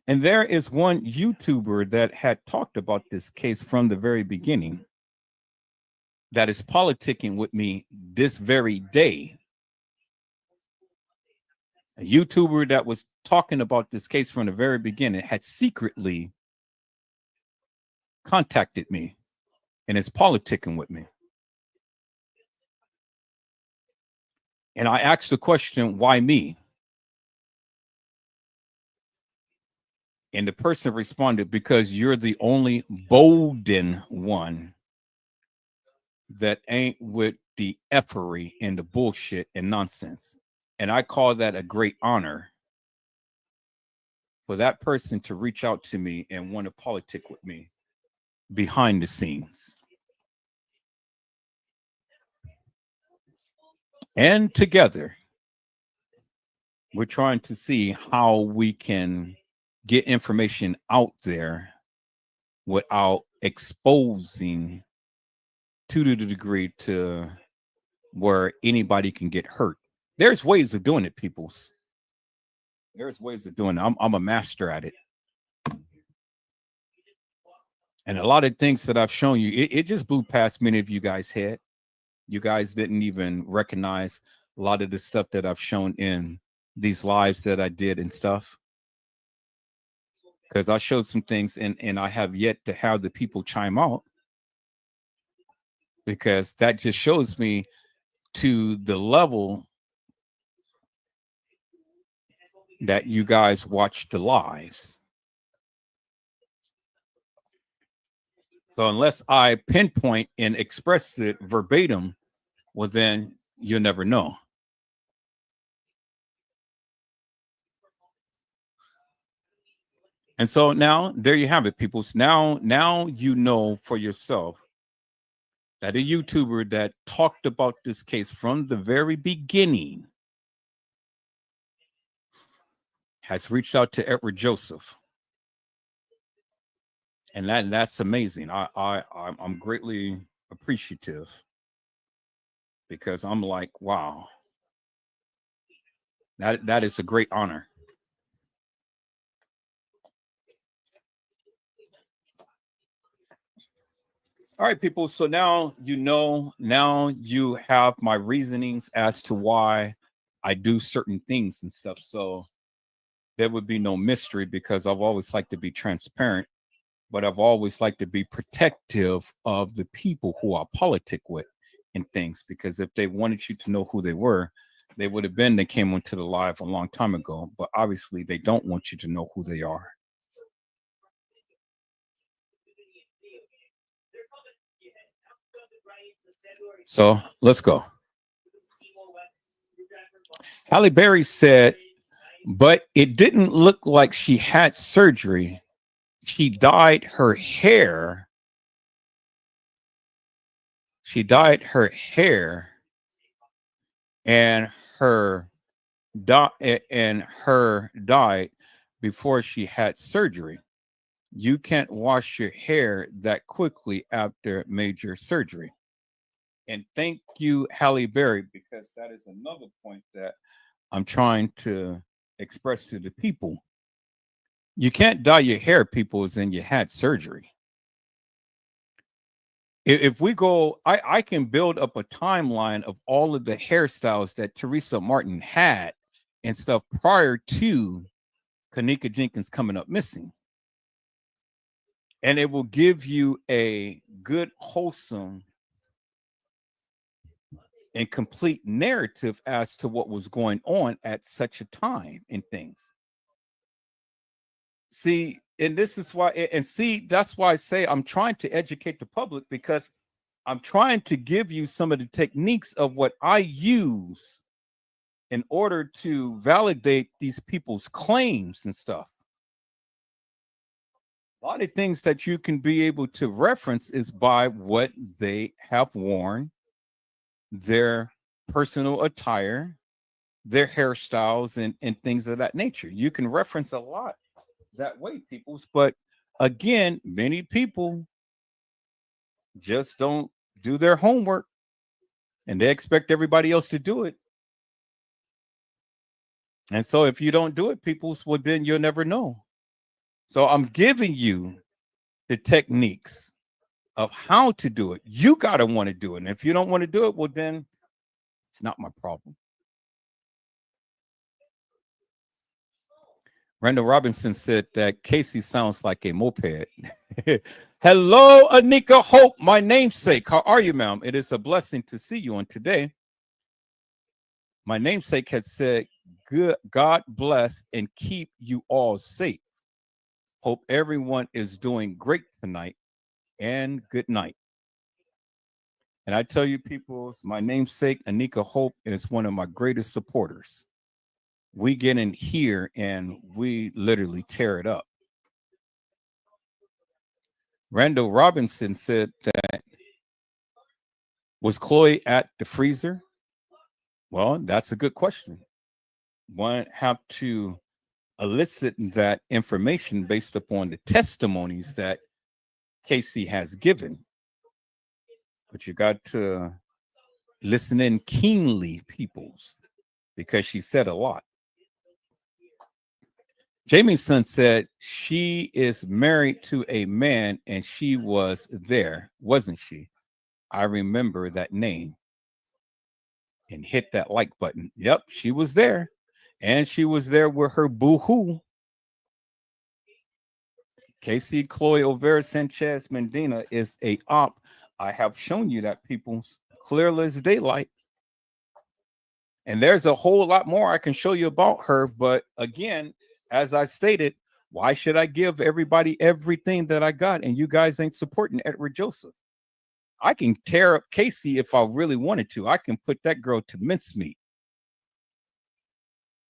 And there is one YouTuber that had talked about this case from the very beginning that is politicking with me this very day. A YouTuber that was talking about this case from the very beginning had secretly contacted me and is politicking with me. And I asked the question, why me? And the person responded, because you're the only bolden one that ain't with the effery and the bullshit and nonsense. And I call that a great honor for that person to reach out to me and want to politic with me behind the scenes. And together, we're trying to see how we can get information out there without exposing to the degree to where anybody can get hurt. There's ways of doing it, peoples. There's ways of doing it. I'm a master at it. And a lot of things that I've shown you, it just blew past many of you guys' head. You guys didn't even recognize a lot of the stuff that I've shown in these lives that I did and stuff. Because I showed some things and I have yet to have the people chime out. Because that just shows me to the level that you guys watch the lives. So unless I pinpoint and express it verbatim, well, then you'll never know. And so now there you have it, people. Now you know for yourself that a YouTuber that talked about this case from the very beginning has reached out to Edward Joseph. And that's amazing. I'm greatly appreciative, because I'm like, wow, that is a great honor. All right, people. So now you know, now you have my reasonings as to why I do certain things and stuff. So there would be no mystery, because I've always liked to be transparent, but I've always liked to be protective of the people who I politic with and things, because if they wanted you to know who they were, they would have been, they came onto the live a long time ago, but obviously they don't want you to know who they are. So let's go. Halle Berry said, but it didn't look like she had surgery. She dyed her hair. She dyed her hair and her died before she had surgery. you can't wash your hair that quickly after major surgery. And thank you, Halle Berry, because that is another point that I'm trying to express to the people. You can't dye your hair, people, as in you had surgery. If we go, I can build up a timeline of all of the hairstyles that Teresa Martin had and stuff prior to kENNEka Jenkins coming up missing. And it will give you a good, wholesome, and complete narrative as to what was going on at such a time and things. See, and this is why, and see, that's why I say I'm trying to educate the public, because I'm trying to give you some of the techniques of what I use in order to validate these people's claims and stuff. A lot of things that you can be able to reference is by what they have worn, their personal attire, their hairstyles, and things of that nature. You can reference a lot that way, peoples. But again, many people just don't do their homework and they expect everybody else to do it. And so if you don't do it, peoples, well, then you'll never know. So I'm giving you the techniques of how to do it. You got to want to do it. And if you don't want to do it, well, then it's not my problem. Randall Robinson said that Casey sounds like a moped. Hello, Anika Hope, my namesake. How are you, ma'am? It is a blessing to see you on today. My namesake had said, "Good God bless and keep you all safe. Hope everyone is doing great tonight, and good night." And I tell you, people, my namesake, Anika Hope, is one of my greatest supporters. We get in here and we literally tear it up. Randall Robinson said that, was Chloe at the freezer? Well, that's a good question. One have to elicit that information based upon the testimonies that Casey has given. But you got to listen in keenly, peoples, because she said a lot. Jamie's son said she is married to a man and she was there, wasn't she? I remember that name. And hit that like button. Yep, she was there. And she was there with her boo-hoo. Casey Chloe Overa Sanchez Medina is a op. I have shown you that, people, clear as daylight. And there's a whole lot more I can show you about her. But again, as I stated, why should I give everybody everything that I got and you guys ain't supporting Edward Joseph? I can tear up Casey if I really wanted to. I can put that girl to mincemeat.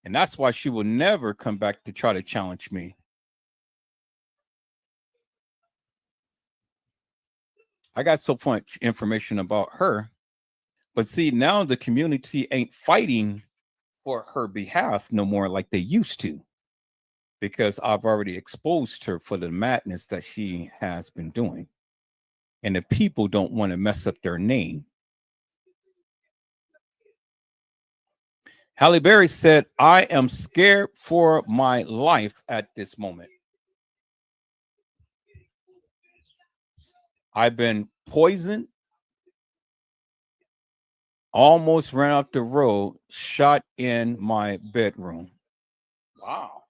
And that's why she will never come back to try to challenge me. I got so much information about her. But see, now the community ain't fighting for her behalf no more like they used to, because I've already exposed her for the madness that she has been doing. And the people don't want to mess up their name. Halle Berry said, I am scared for my life at this moment. I've been poisoned, almost ran off the road, shot in my bedroom. Wow.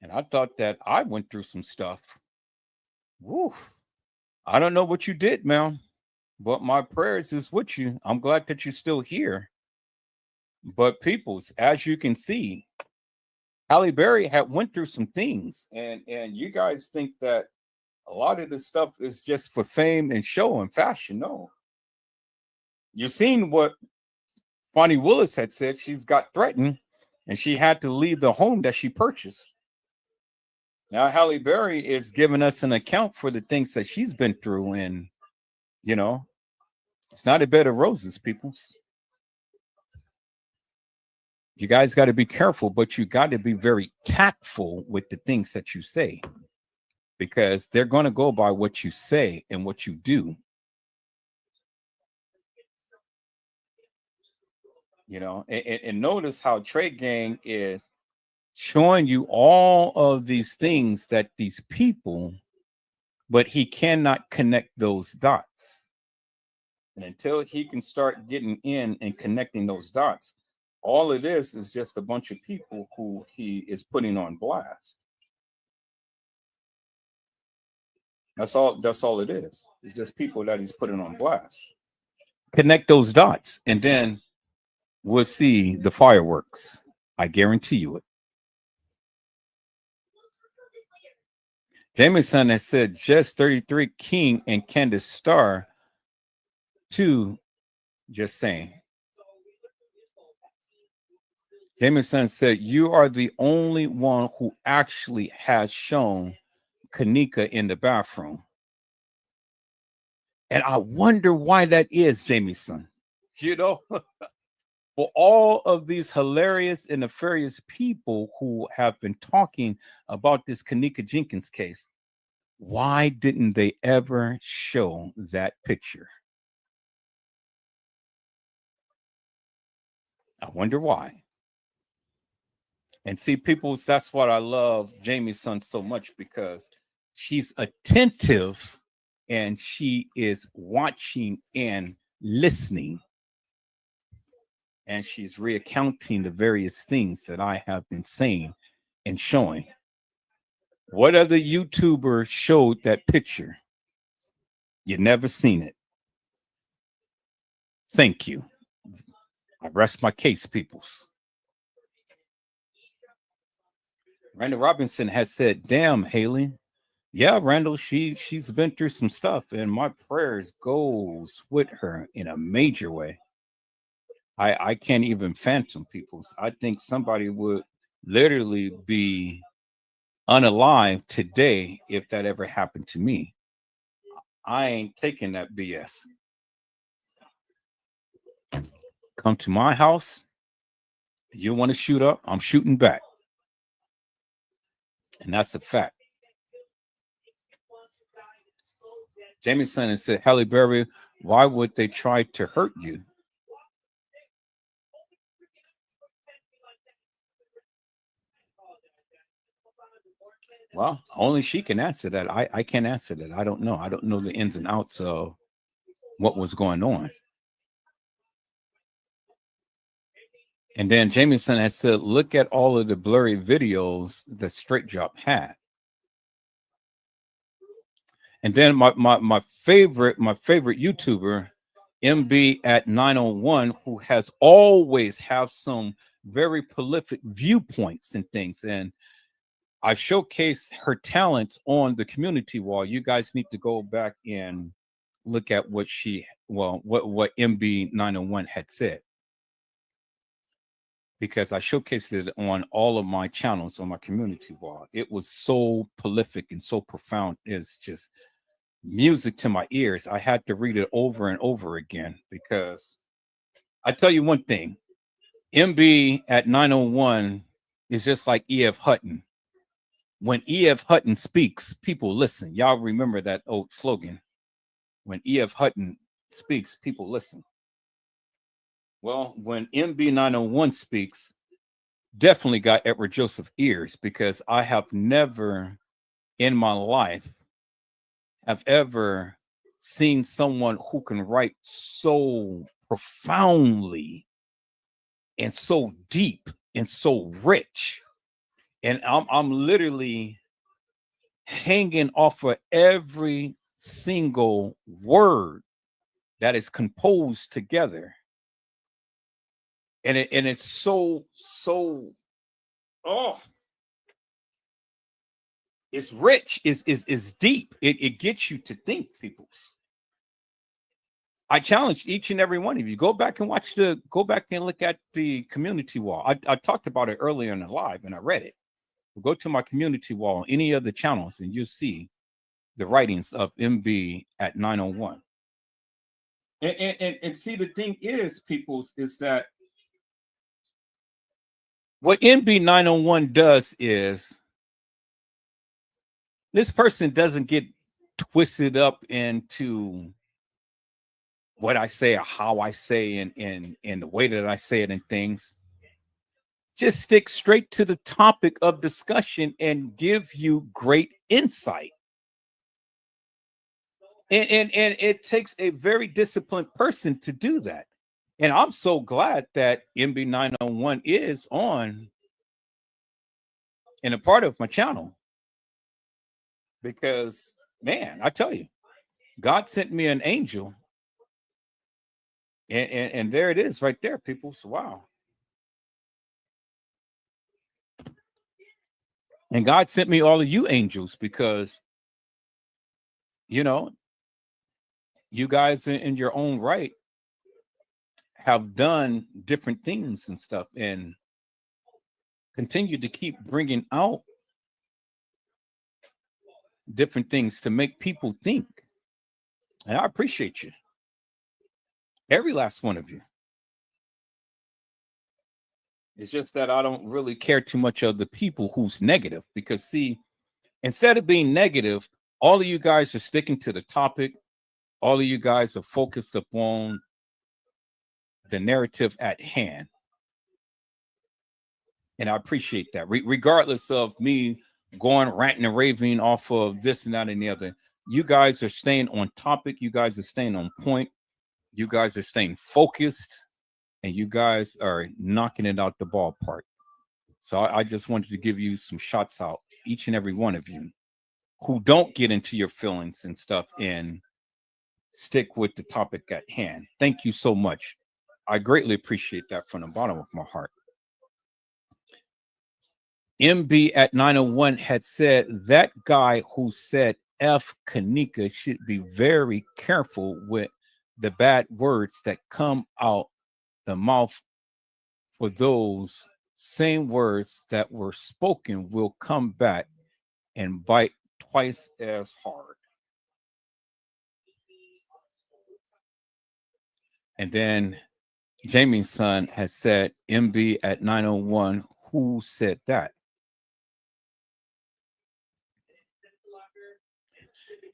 And I thought that I went through some stuff. Woof. I don't know what you did, ma'am, but my prayers is with you. I'm glad that you're still here. But peoples, as you can see, Halle Berry had went through some things, and you guys think that a lot of this stuff is just for fame and show and fashion. No. You've seen what Fonnie Willis had said. She's got threatened, and she had to leave the home that she purchased. Now Halle Berry is giving us an account for the things that she's been through, and you know, it's not a bed of roses, peoples. You guys got to be careful, but you got to be very tactful with the things that you say. because they're going to go by what you say and what you do. You know, and notice how Trade Gang is showing you all of these things that these people, but he cannot connect those dots. And until he can start getting in and connecting those dots, all it is just a bunch of people who he is putting on blast. That's all it is. It's just people that he's putting on blast. Connect those dots, and then we'll see the fireworks. I guarantee you it. Jameson has said just 33 King and Candace Star too. Just saying. Jameson said you are the only one who actually has shown kENNEka in the bathroom. And I wonder why that is, Jameson. You know, for all of these hilarious and nefarious people who have been talking about this kENNEka jENkINs case, why didn't they ever show that picture? I wonder why. And see, people, that's what I love Jamie's son so much, because she's attentive and she is watching and listening. And she's recounting the various things that I have been saying and showing. What other YouTuber showed that picture? You never seen it. Thank you. I rest my case, peoples. Randall Robinson has said, damn, Haley. Yeah, Randall, she's been through some stuff, and my prayers goes with her in a major way. I can't even phantom peoples. I think somebody would literally be unalive today if that ever happened to me. I ain't taking that BS. Come to my house, you want to shoot up, I'm shooting back. And that's a fact. Jameson has said, Halle Berry, why would they try to hurt you? Well, only she can answer that. I can't answer that. I don't know. I don't know the ins and outs of what was going on. And then Jameson has said, look at all of the blurry videos that Straight Drop had. And then my favorite YouTuber, MB at 901, who has always have some very prolific viewpoints and things. And I showcased her talents on the community wall. You guys need to go back and look at what what MB 901 had said, because I showcased it on all of my channels on my community wall. It was so prolific and so profound. It's just music to my ears. I had to read it over and over again, because I tell you one thing, MB at 901 is just like E.F. Hutton. When E.F. Hutton speaks, people listen. Y'all remember that old slogan? When E.F. Hutton speaks, people listen. Well, when MB 901 speaks, definitely got Edward Joseph ears, because I have never in my life have ever seen someone who can write so profoundly and so deep and so rich. And I'm literally hanging off of every single word that is composed together. And it's so it's rich, is deep. It gets you to think, peoples. I challenge each and every one of you, go back and look at the community wall. I talked about it earlier in the live, and I read it. Go to my community wall on any of the channels, and you'll see the writings of MB at 901. And see, the thing is, peoples, is that what MB 901 does is this person doesn't get twisted up into what I say or how I say and the way that I say it and things. Just stick straight to the topic of discussion and give you great insight. And it takes a very disciplined person to do that. And I'm so glad that MB 901 is on and a part of my channel. Because, man, I tell you, God sent me an angel. And there it is right there, people. So, wow. And God sent me all of you angels because, you know, you guys in your own right have done different things and stuff and continue to keep bringing out different things to make people think. And I appreciate you. Every last one of you. It's just that I don't really care too much of the people who's negative because, see, instead of being negative, all of you guys are sticking to the topic. All of you guys are focused upon the narrative at hand. And I appreciate that. Regardless of me going ranting and raving off of this and that and the other, you guys are staying on topic. You guys are staying on point. You guys are staying focused. And you guys are knocking it out the ballpark. So I just wanted to give you some shots out, each and every one of you who don't get into your feelings and stuff and stick with the topic at hand. Thank you so much. I greatly appreciate that from the bottom of my heart. MB at 901 had said that guy who said F kENNEka should be very careful with the bad words that come out the mouth, for those same words that were spoken will come back and bite twice as hard. And then Jamie's son has said, MB at 901, who said that?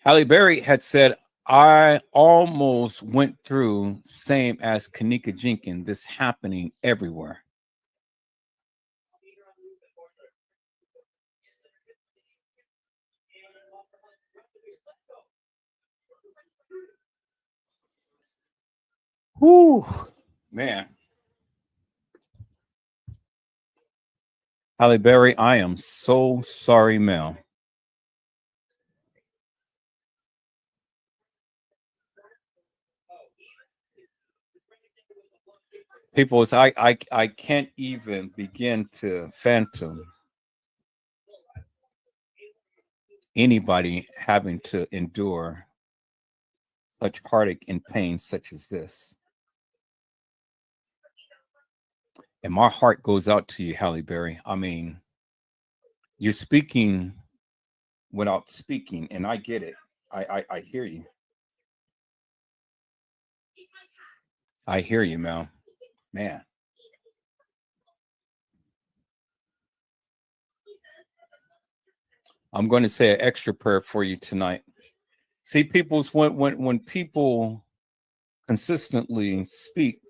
Halle Berry had said, I almost went through same as kENNEka JENKINS, this happening everywhere. Whoo, man. Halle Berry, I am so sorry, Mel. People, I can't even begin to phantom anybody having to endure such heartache and pain such as this. And my heart goes out to you, Halle Berry. I mean, you're speaking without speaking, and I get it. I hear you. I hear you, Mel. Man. I'm going to say an extra prayer for you tonight. See, people's when people consistently speak,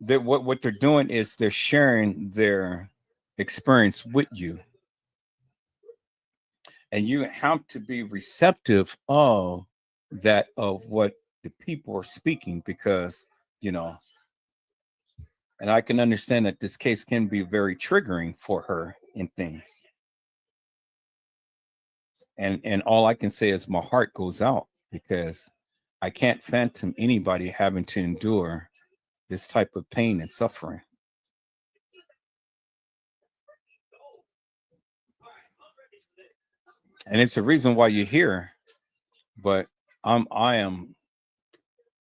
that what they're doing is they're sharing their experience with you. And you have to be receptive of that, of what the people are speaking, because, you know, and I can understand that this case can be very triggering for her in things. And all I can say is my heart goes out, because I can't phantom anybody having to endure this type of pain and suffering. And it's a reason why you're here, but I am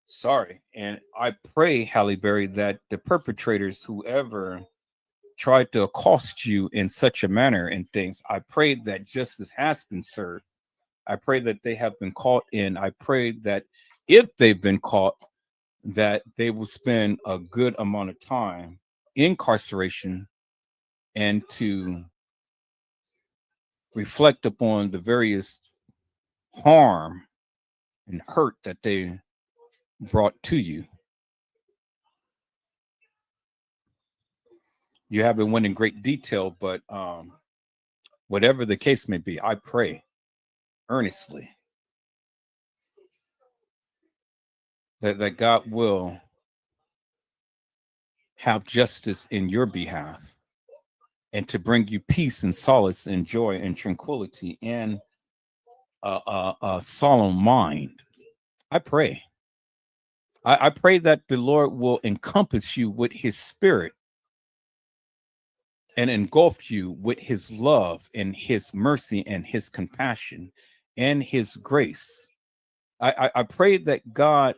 sorry. And I pray, Halle Berry, that the perpetrators, whoever tried to accost you in such a manner and things, I pray that justice has been served. I pray that they have been caught in. I pray that if they've been caught, that they will spend a good amount of time in incarceration and to reflect upon the various harm and hurt that they brought to you. You haven't went in great detail, but whatever the case may be, I pray earnestly that God will have justice in your behalf and to bring you peace and solace and joy and tranquility and a solemn mind. I pray. I pray that the Lord will encompass you with his spirit and engulf you with his love and his mercy and his compassion and his grace. I pray that God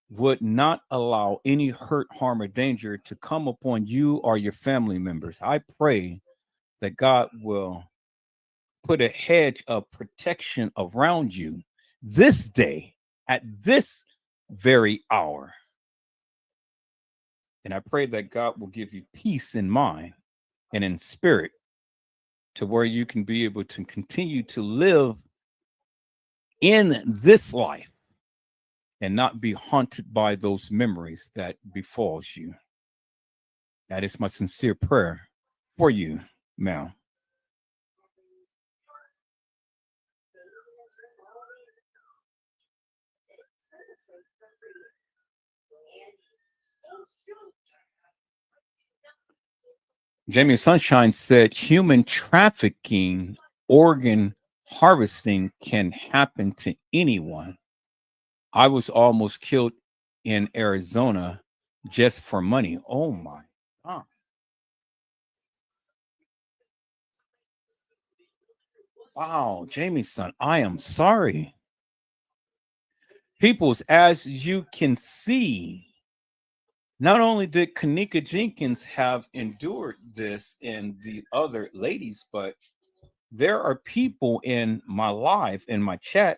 would not allow any hurt, harm, or danger to come upon you or your family members. I pray that God will put a hedge of protection around you this day at this very hour. And I pray that God will give you peace in mind and in spirit to where you can be able to continue to live in this life and not be haunted by those memories that befalls you. That is my sincere prayer for you, Mel. Jamie Sunshine said human trafficking, organ harvesting can happen to anyone. I was almost killed in Arizona just for money. Oh my God. Wow, Jamie's son, I am sorry. Peoples, as you can see, not only did kENNEka Jenkins have endured this and the other ladies, but there are people in my live, in my chat,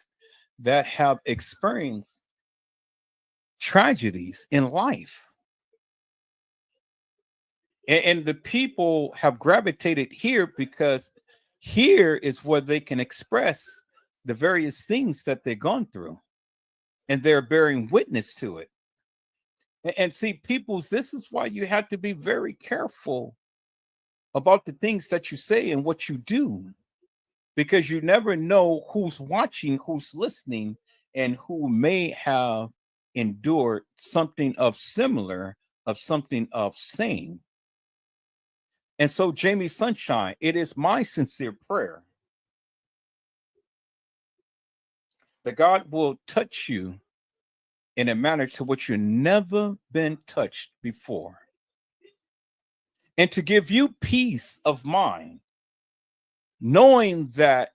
that have experienced tragedies in life. And the people have gravitated here because here is where they can express the various things that they've gone through, and they're bearing witness to it. And see, peoples, this is why you have to be very careful about the things that you say and what you do, because you never know who's watching, who's listening, and who may have endured something of similar, of something of same. And so, Jamie Sunshine, it is my sincere prayer that God will touch you in a manner to which you've never been touched before, and to give you peace of mind, knowing that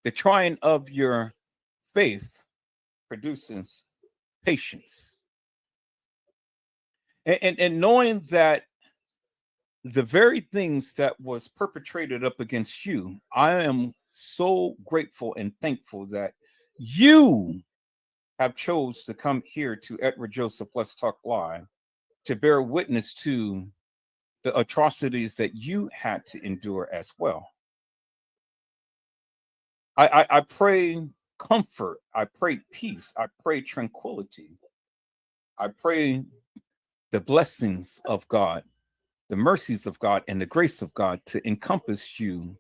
the trying of your faith produces patience, and knowing that the very things that was perpetrated up against you, I am so grateful and thankful that you have chose to come here to Edward Joseph Let's Talk Live to bear witness to the atrocities that you had to endure as well. I pray comfort, I pray peace, I pray tranquility, I pray the blessings of God, the mercies of God, and the grace of God to encompass you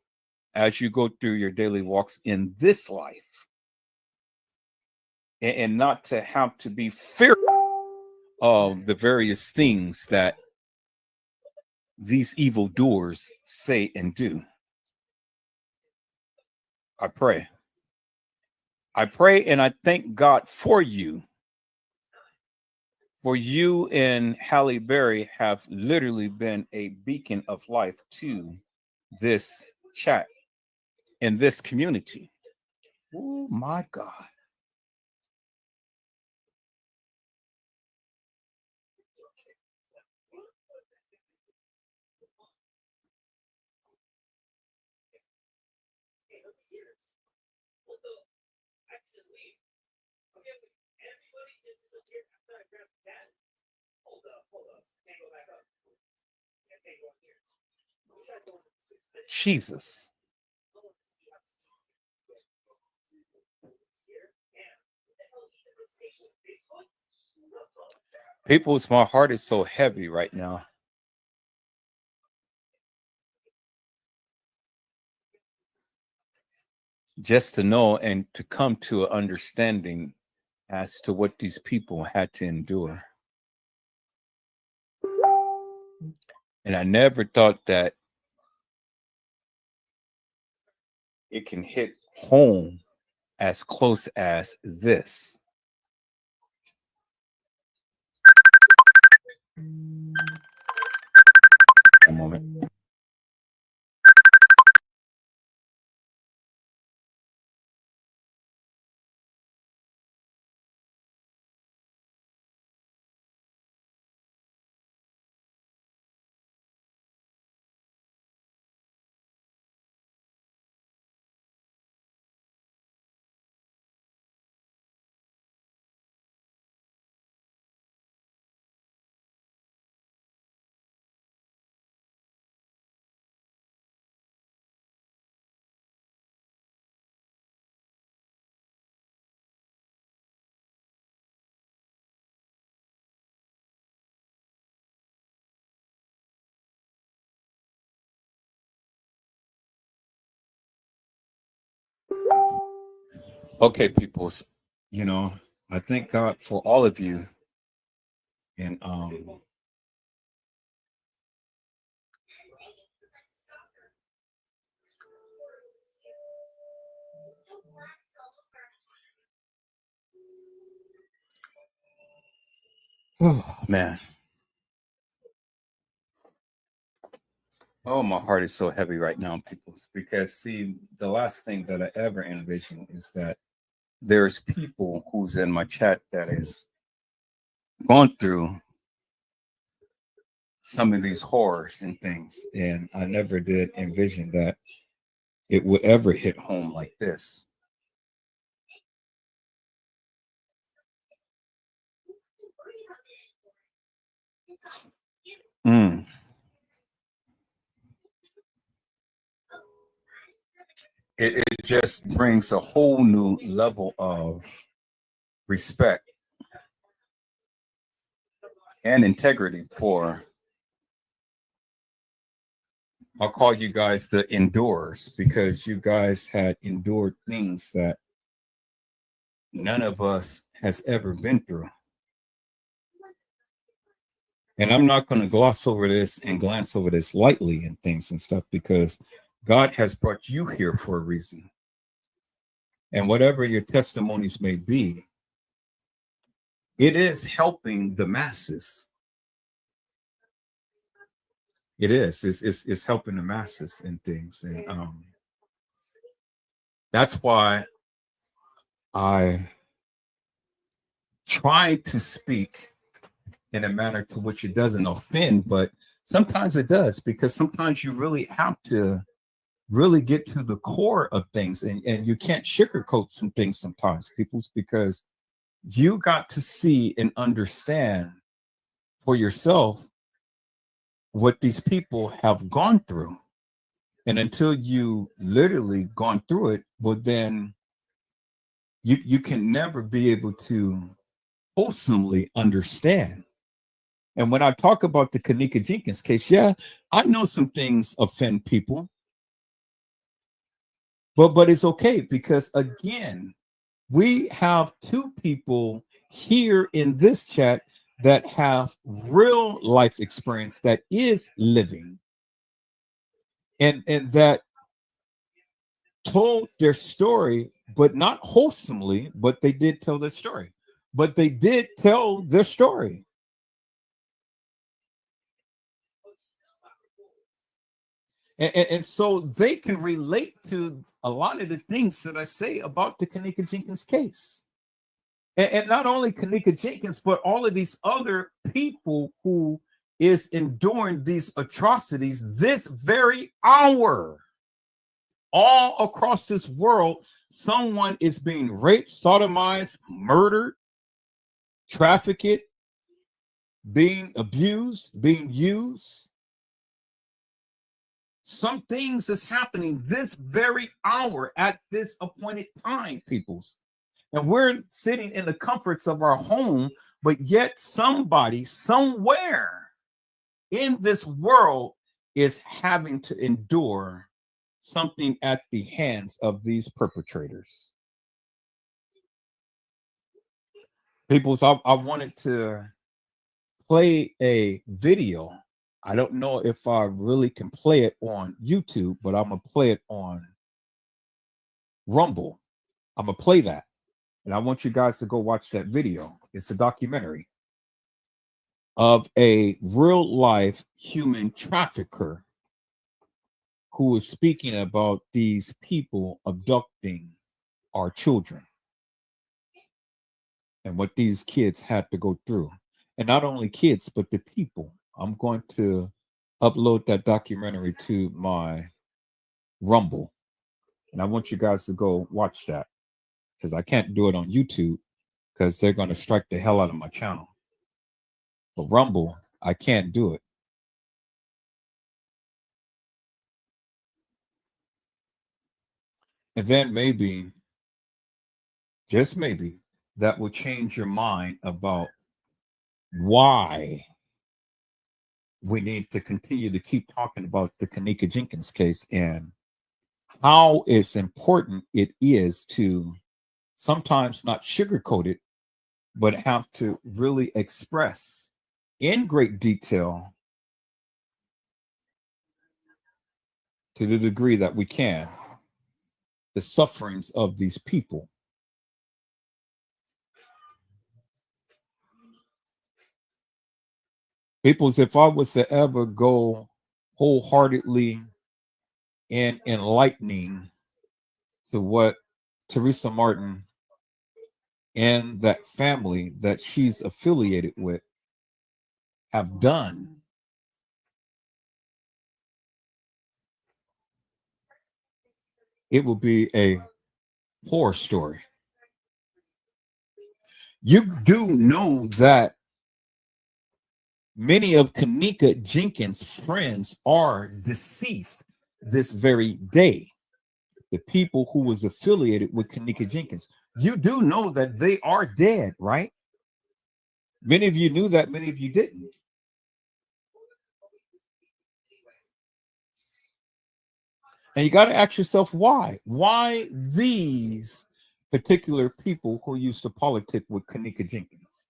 as you go through your daily walks in this life, and not to have to be fearful of the various things that these evildoers say and do. I pray. I pray and I thank God for you. For you and Halle Berry have literally been a beacon of life to this chat and this community. Oh my God. Jesus. People's, my heart is so heavy right now. Just to know and to come to an understanding as to what these people had to endure. And I never thought that it can hit home as close as this. A moment. Okay, peoples, you know, I thank God for all of you. And oh man. Oh, my heart is so heavy right now, peoples, because see, the last thing that I ever envisioned is that there's people who's in my chat that is gone through some of these horrors and things, and I never did envision that it would ever hit home like this. Mm. It just brings a whole new level of respect and integrity for, I'll call you guys the endurers, because you guys had endured things that none of us has ever been through. And I'm not going to gloss over this and glance over this lightly and things and stuff, because God has brought you here for a reason. And whatever your testimonies may be, it is helping the masses. It is. It's helping the masses and things. And that's why I try to speak in a manner to which it doesn't offend, but sometimes it does, because sometimes you really have to really get to the core of things, and you can't sugarcoat some things sometimes, people, because you got to see and understand for yourself what these people have gone through. And until you literally gone through it, well, then you can never be able to wholesomely understand. And when I talk about the kENNEka jENkINs case, yeah, I know some things offend people, but it's okay, because again, we have two people here in this chat that have real life experience that is living, and that told their story, but not wholesomely, but they did tell their story. But they did tell their story. And so they can relate to a lot of the things that I say about the kENNEka jENkINs case. And not only kENNEka jENkINs, but all of these other people who is enduring these atrocities this very hour. All across this world, someone is being raped, sodomized, murdered, trafficked, being abused, being used. Some things is happening this very hour at this appointed time, peoples. And we're sitting in the comforts of our home, but yet somebody somewhere in this world is having to endure something at the hands of these perpetrators. Peoples, I wanted to play a video. I don't know if I really can play it on YouTube, but I'm going to play it on Rumble. I'm going to play that. And I want you guys to go watch that video. It's a documentary of a real life human trafficker who is speaking about these people abducting our children and what these kids had to go through. And not only kids, but the people. I'm going to upload that documentary to my Rumble. And I want you guys to go watch that because I can't do it on YouTube because they're going to strike the hell out of my channel. But Rumble, I can't do it. And then maybe, just maybe, that will change your mind about why we need to continue to keep talking about the kENNEka Jenkins case and how it's important it is to sometimes not sugarcoat it, but have to really express in great detail to the degree that we can the sufferings of these people. Peoples, if I was to ever go wholeheartedly in enlightening to what Teresa Martin and that family that she's affiliated with have done, it will be a horror story. You do know that many of kENNEka Jenkins' friends are deceased this very day. The people who was affiliated with kENNEka Jenkins. You do know that they are dead, right? Many of you knew that, many of you didn't. And you got to ask yourself why. Why these particular people who used to politic with kENNEka Jenkins?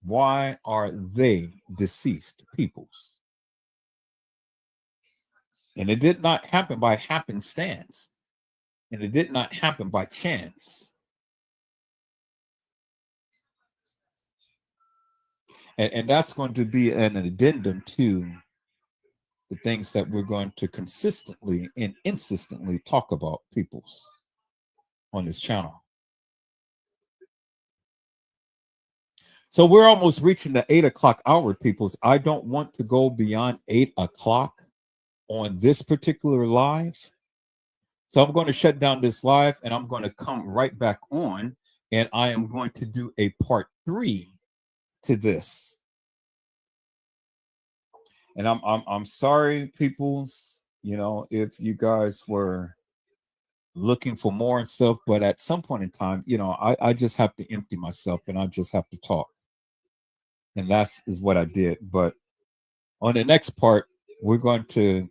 Why are they deceased peoples? And it did not happen by happenstance. And it did not happen by chance. And that's going to be an addendum to the things that we're going to consistently and insistently talk about, peoples, on this channel. So we're almost reaching the 8 o'clock hour, peoples. I don't want to go beyond 8 o'clock on this particular live. So I'm going to shut down this live and I'm going to come right back on and I am going to do a part 3 to this. And I'm sorry, peoples, you know, if you guys were looking for more and stuff, but at some point in time, you know, I just have to empty myself and I just have to talk. And that's is what I did. But on the next part, we're going to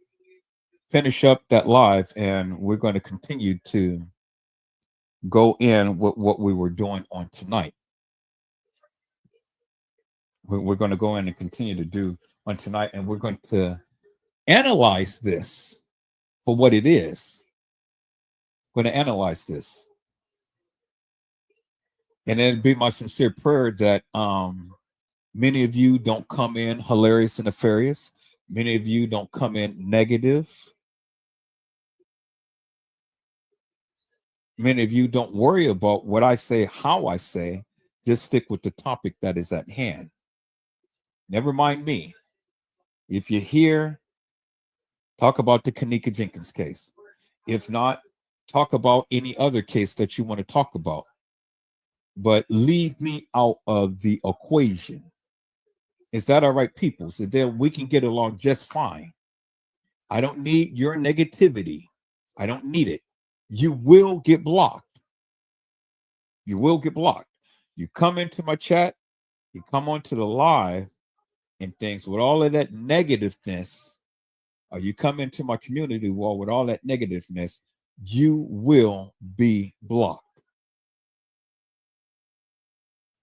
finish up that live and we're going to continue to go in with what we were doing on tonight. We're going to go in and continue to do on tonight, and we're going to analyze this for what it is. We're going to analyze this. And it'd be my sincere prayer that many of you don't come in hilarious and nefarious. Many of you don't come in negative. Many of you don't worry about what I say, how I say. Just stick with the topic that is at hand. Never mind me. If you're here, talk about the kENNEka Jenkins case. If not, talk about any other case that you want to talk about. But leave me out of the equation. Is that all right, people? So then we can get along just fine. I don't need your negativity. I don't need it. You will get blocked. You will get blocked. You come into my chat, you come onto the live and things with all of that negativeness, or you come into my community wall with all that negativeness, you will be blocked.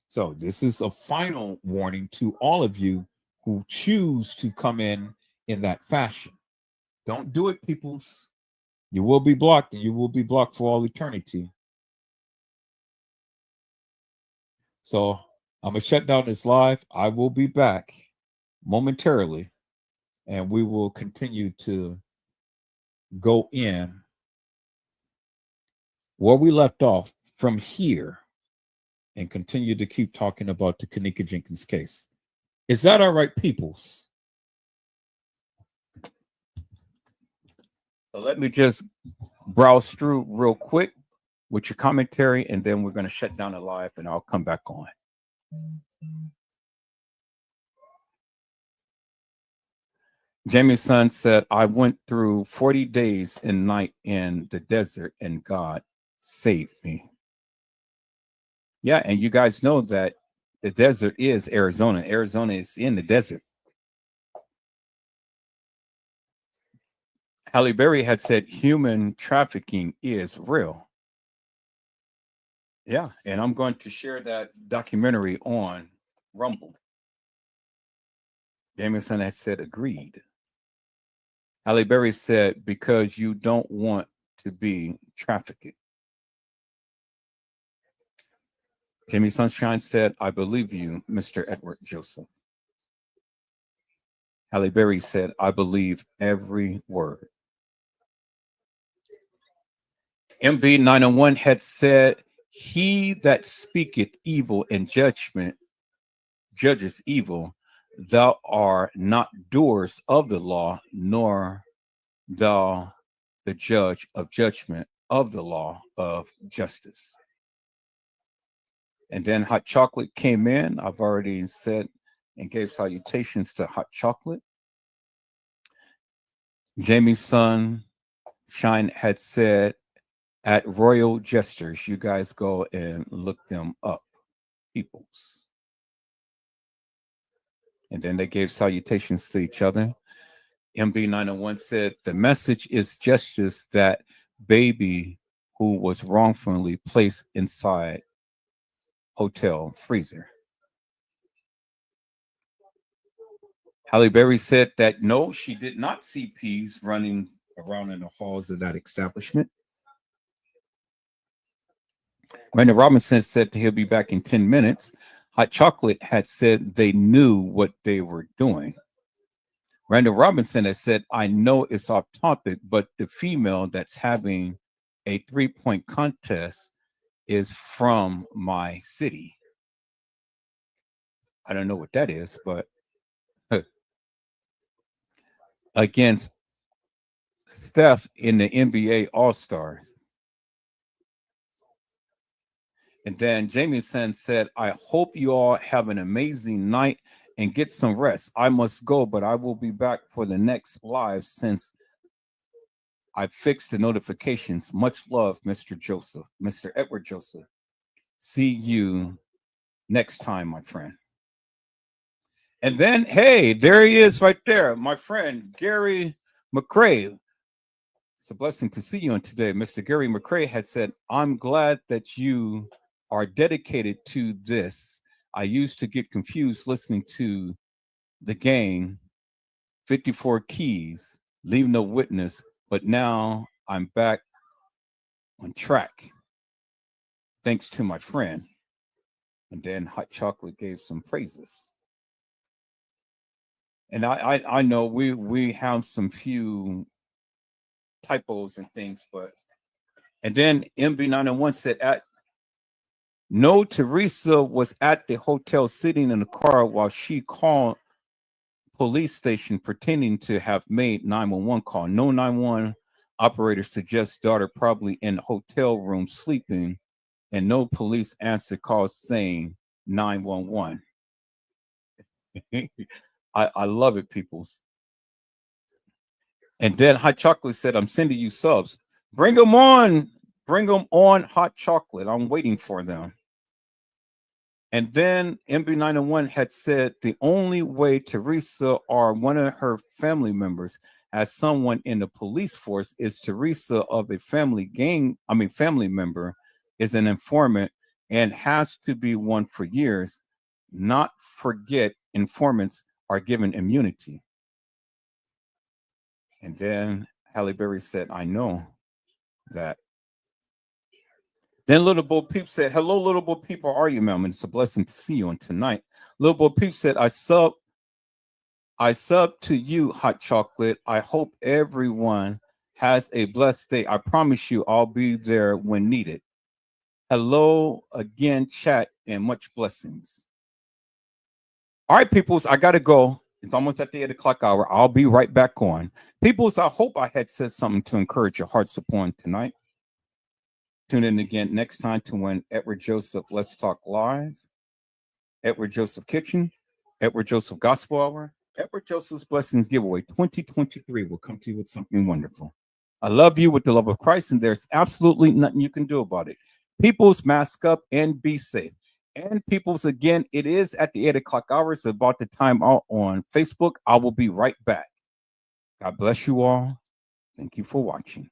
So this is a final warning to all of you who choose to come in that fashion. Don't do it, peoples. You will be blocked, and you will be blocked for all eternity. So I'm going to shut down this live. I will be back momentarily, and we will continue to go in where we left off from here and continue to keep talking about the kENNEka Jenkins case. Is that all right, peoples? So let me just browse through real quick with your commentary, and then we're going to shut down the live, and I'll come back on. Jamie's son said, I went through 40 days and night in the desert, and God saved me. Yeah, and you guys know that the desert is Arizona. Arizona is in the desert. Halle Berry had said human trafficking is real. Yeah, and I'm going to share that documentary on Rumble. Jamieson had said agreed. Halle Berry said, because you don't want to be trafficked. Jamie Sunshine said, I believe you, Mr. Edward Joseph. Halle Berry said, I believe every word. MB 901 had said, he that speaketh evil in judgment judges evil. Thou art not doers of the law, nor thou the judge of judgment of the law of justice. And then Hot Chocolate came in. I've already said and gave salutations to Hot Chocolate. Jamie's son, Shine, had said, at Royal Jesters, you guys go and look them up, peoples. And then they gave salutations to each other. MB901 said, the message is justice, that baby who was wrongfully placed inside hotel freezer. Halle Berry said that no, she did not see peas running around in the halls of that establishment. Randy Robinson said he'll be back in 10 minutes. Hot Chocolate had said they knew what they were doing. Randall Robinson has said, I know it's off topic, but the female that's having a 3-point contest is from my city. I don't know what that is, but against Steph in the NBA All-Stars. And then Jamieson said, I hope you all have an amazing night and get some rest. I must go, but I will be back for the next live since I fixed the notifications. Much love, Mr. Joseph, Mr. Edward Joseph. See you next time, my friend. And then, hey, there he is right there, my friend, Gary McCrae. It's a blessing to see you on today. Mr. Gary McCrae had said, I'm glad that you are dedicated to this. I used to get confused listening to the gang, 54 Keys, Leave No Witness, but now I'm back on track. Thanks to my friend. And then Hot Chocolate gave some praises. And I know we have some few typos and things, but and then MB901 said, no, Teresa was at the hotel sitting in the car while she called police station pretending to have made 911 call. No 911 operator suggests daughter probably in hotel room sleeping, and no police answer calls saying 911. I love it, peoples. And then Hot Chocolate said, I'm sending you subs. Bring them on, Bring them on hot chocolate. I'm waiting for them. And then MB901 had said the only way Teresa or one of her family members as someone in the police force is Teresa of a family member is an informant and has to be one for years. Not forget informants are given immunity. And then Halle Berry said, I know that. Then Little Bo Peep said, hello, Little Bo Peep, how are you, ma'am? And it's a blessing to see you on tonight. Little Bo Peep said, I sub to you, hot chocolate. I hope everyone has a blessed day. I promise you I'll be there when needed. Hello again, chat, and much blessings. All right, peoples, I gotta go. It's almost at the 8 o'clock hour. I'll be right back on. Peoples, I hope I had said something to encourage your hearts upon tonight. Tune in again next time to when Edward Joseph Let's Talk Live, Edward Joseph Kitchen, Edward Joseph Gospel Hour, Edward Joseph's Blessings Giveaway 2023 will come to you with something wonderful. I love you with the love of Christ, and there's absolutely nothing you can do about it. Peoples, mask up and be safe. And peoples, again, it is at the 8 o'clock hour. It's about the time out on Facebook. I will be right back. God bless you all. Thank you for watching.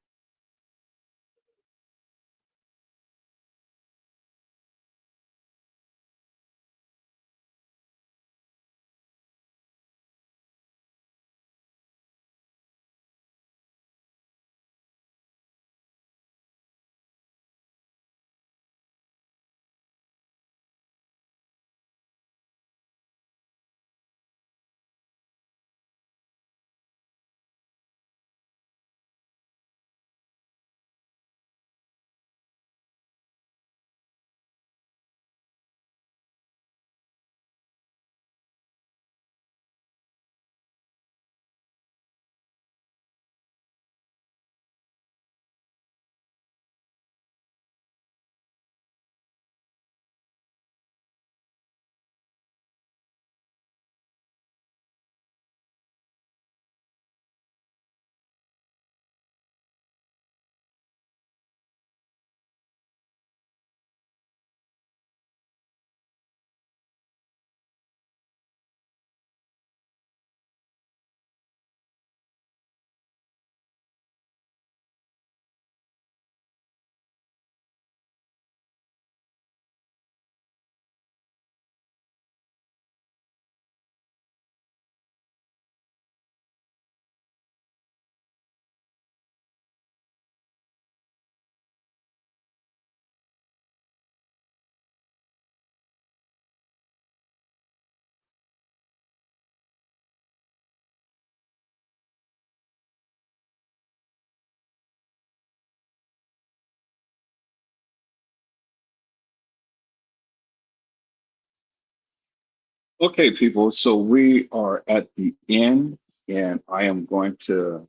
Okay, people, so we are at the end, and I am going to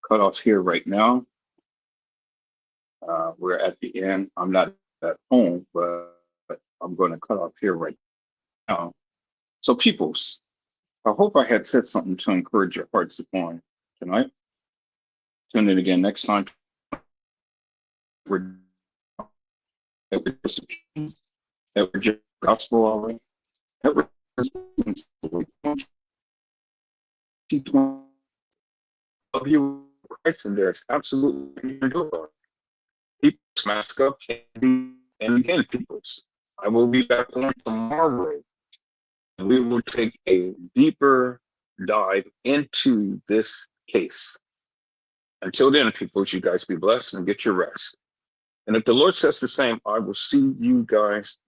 cut off here right now. We're at the end. I'm not at home, but I'm going to cut off here right now. So, peoples, I hope I had said something to encourage your hearts upon tonight. Tune in again next time. We're at the Gospel Hour. Of you, Christ, and there's absolutely nothing you can do about it. People mask up, and again, peoples, I will be back on tomorrow, and we will take a deeper dive into this case. Until then, peoples, you guys be blessed and get your rest. And if the Lord says the same, I will see you guys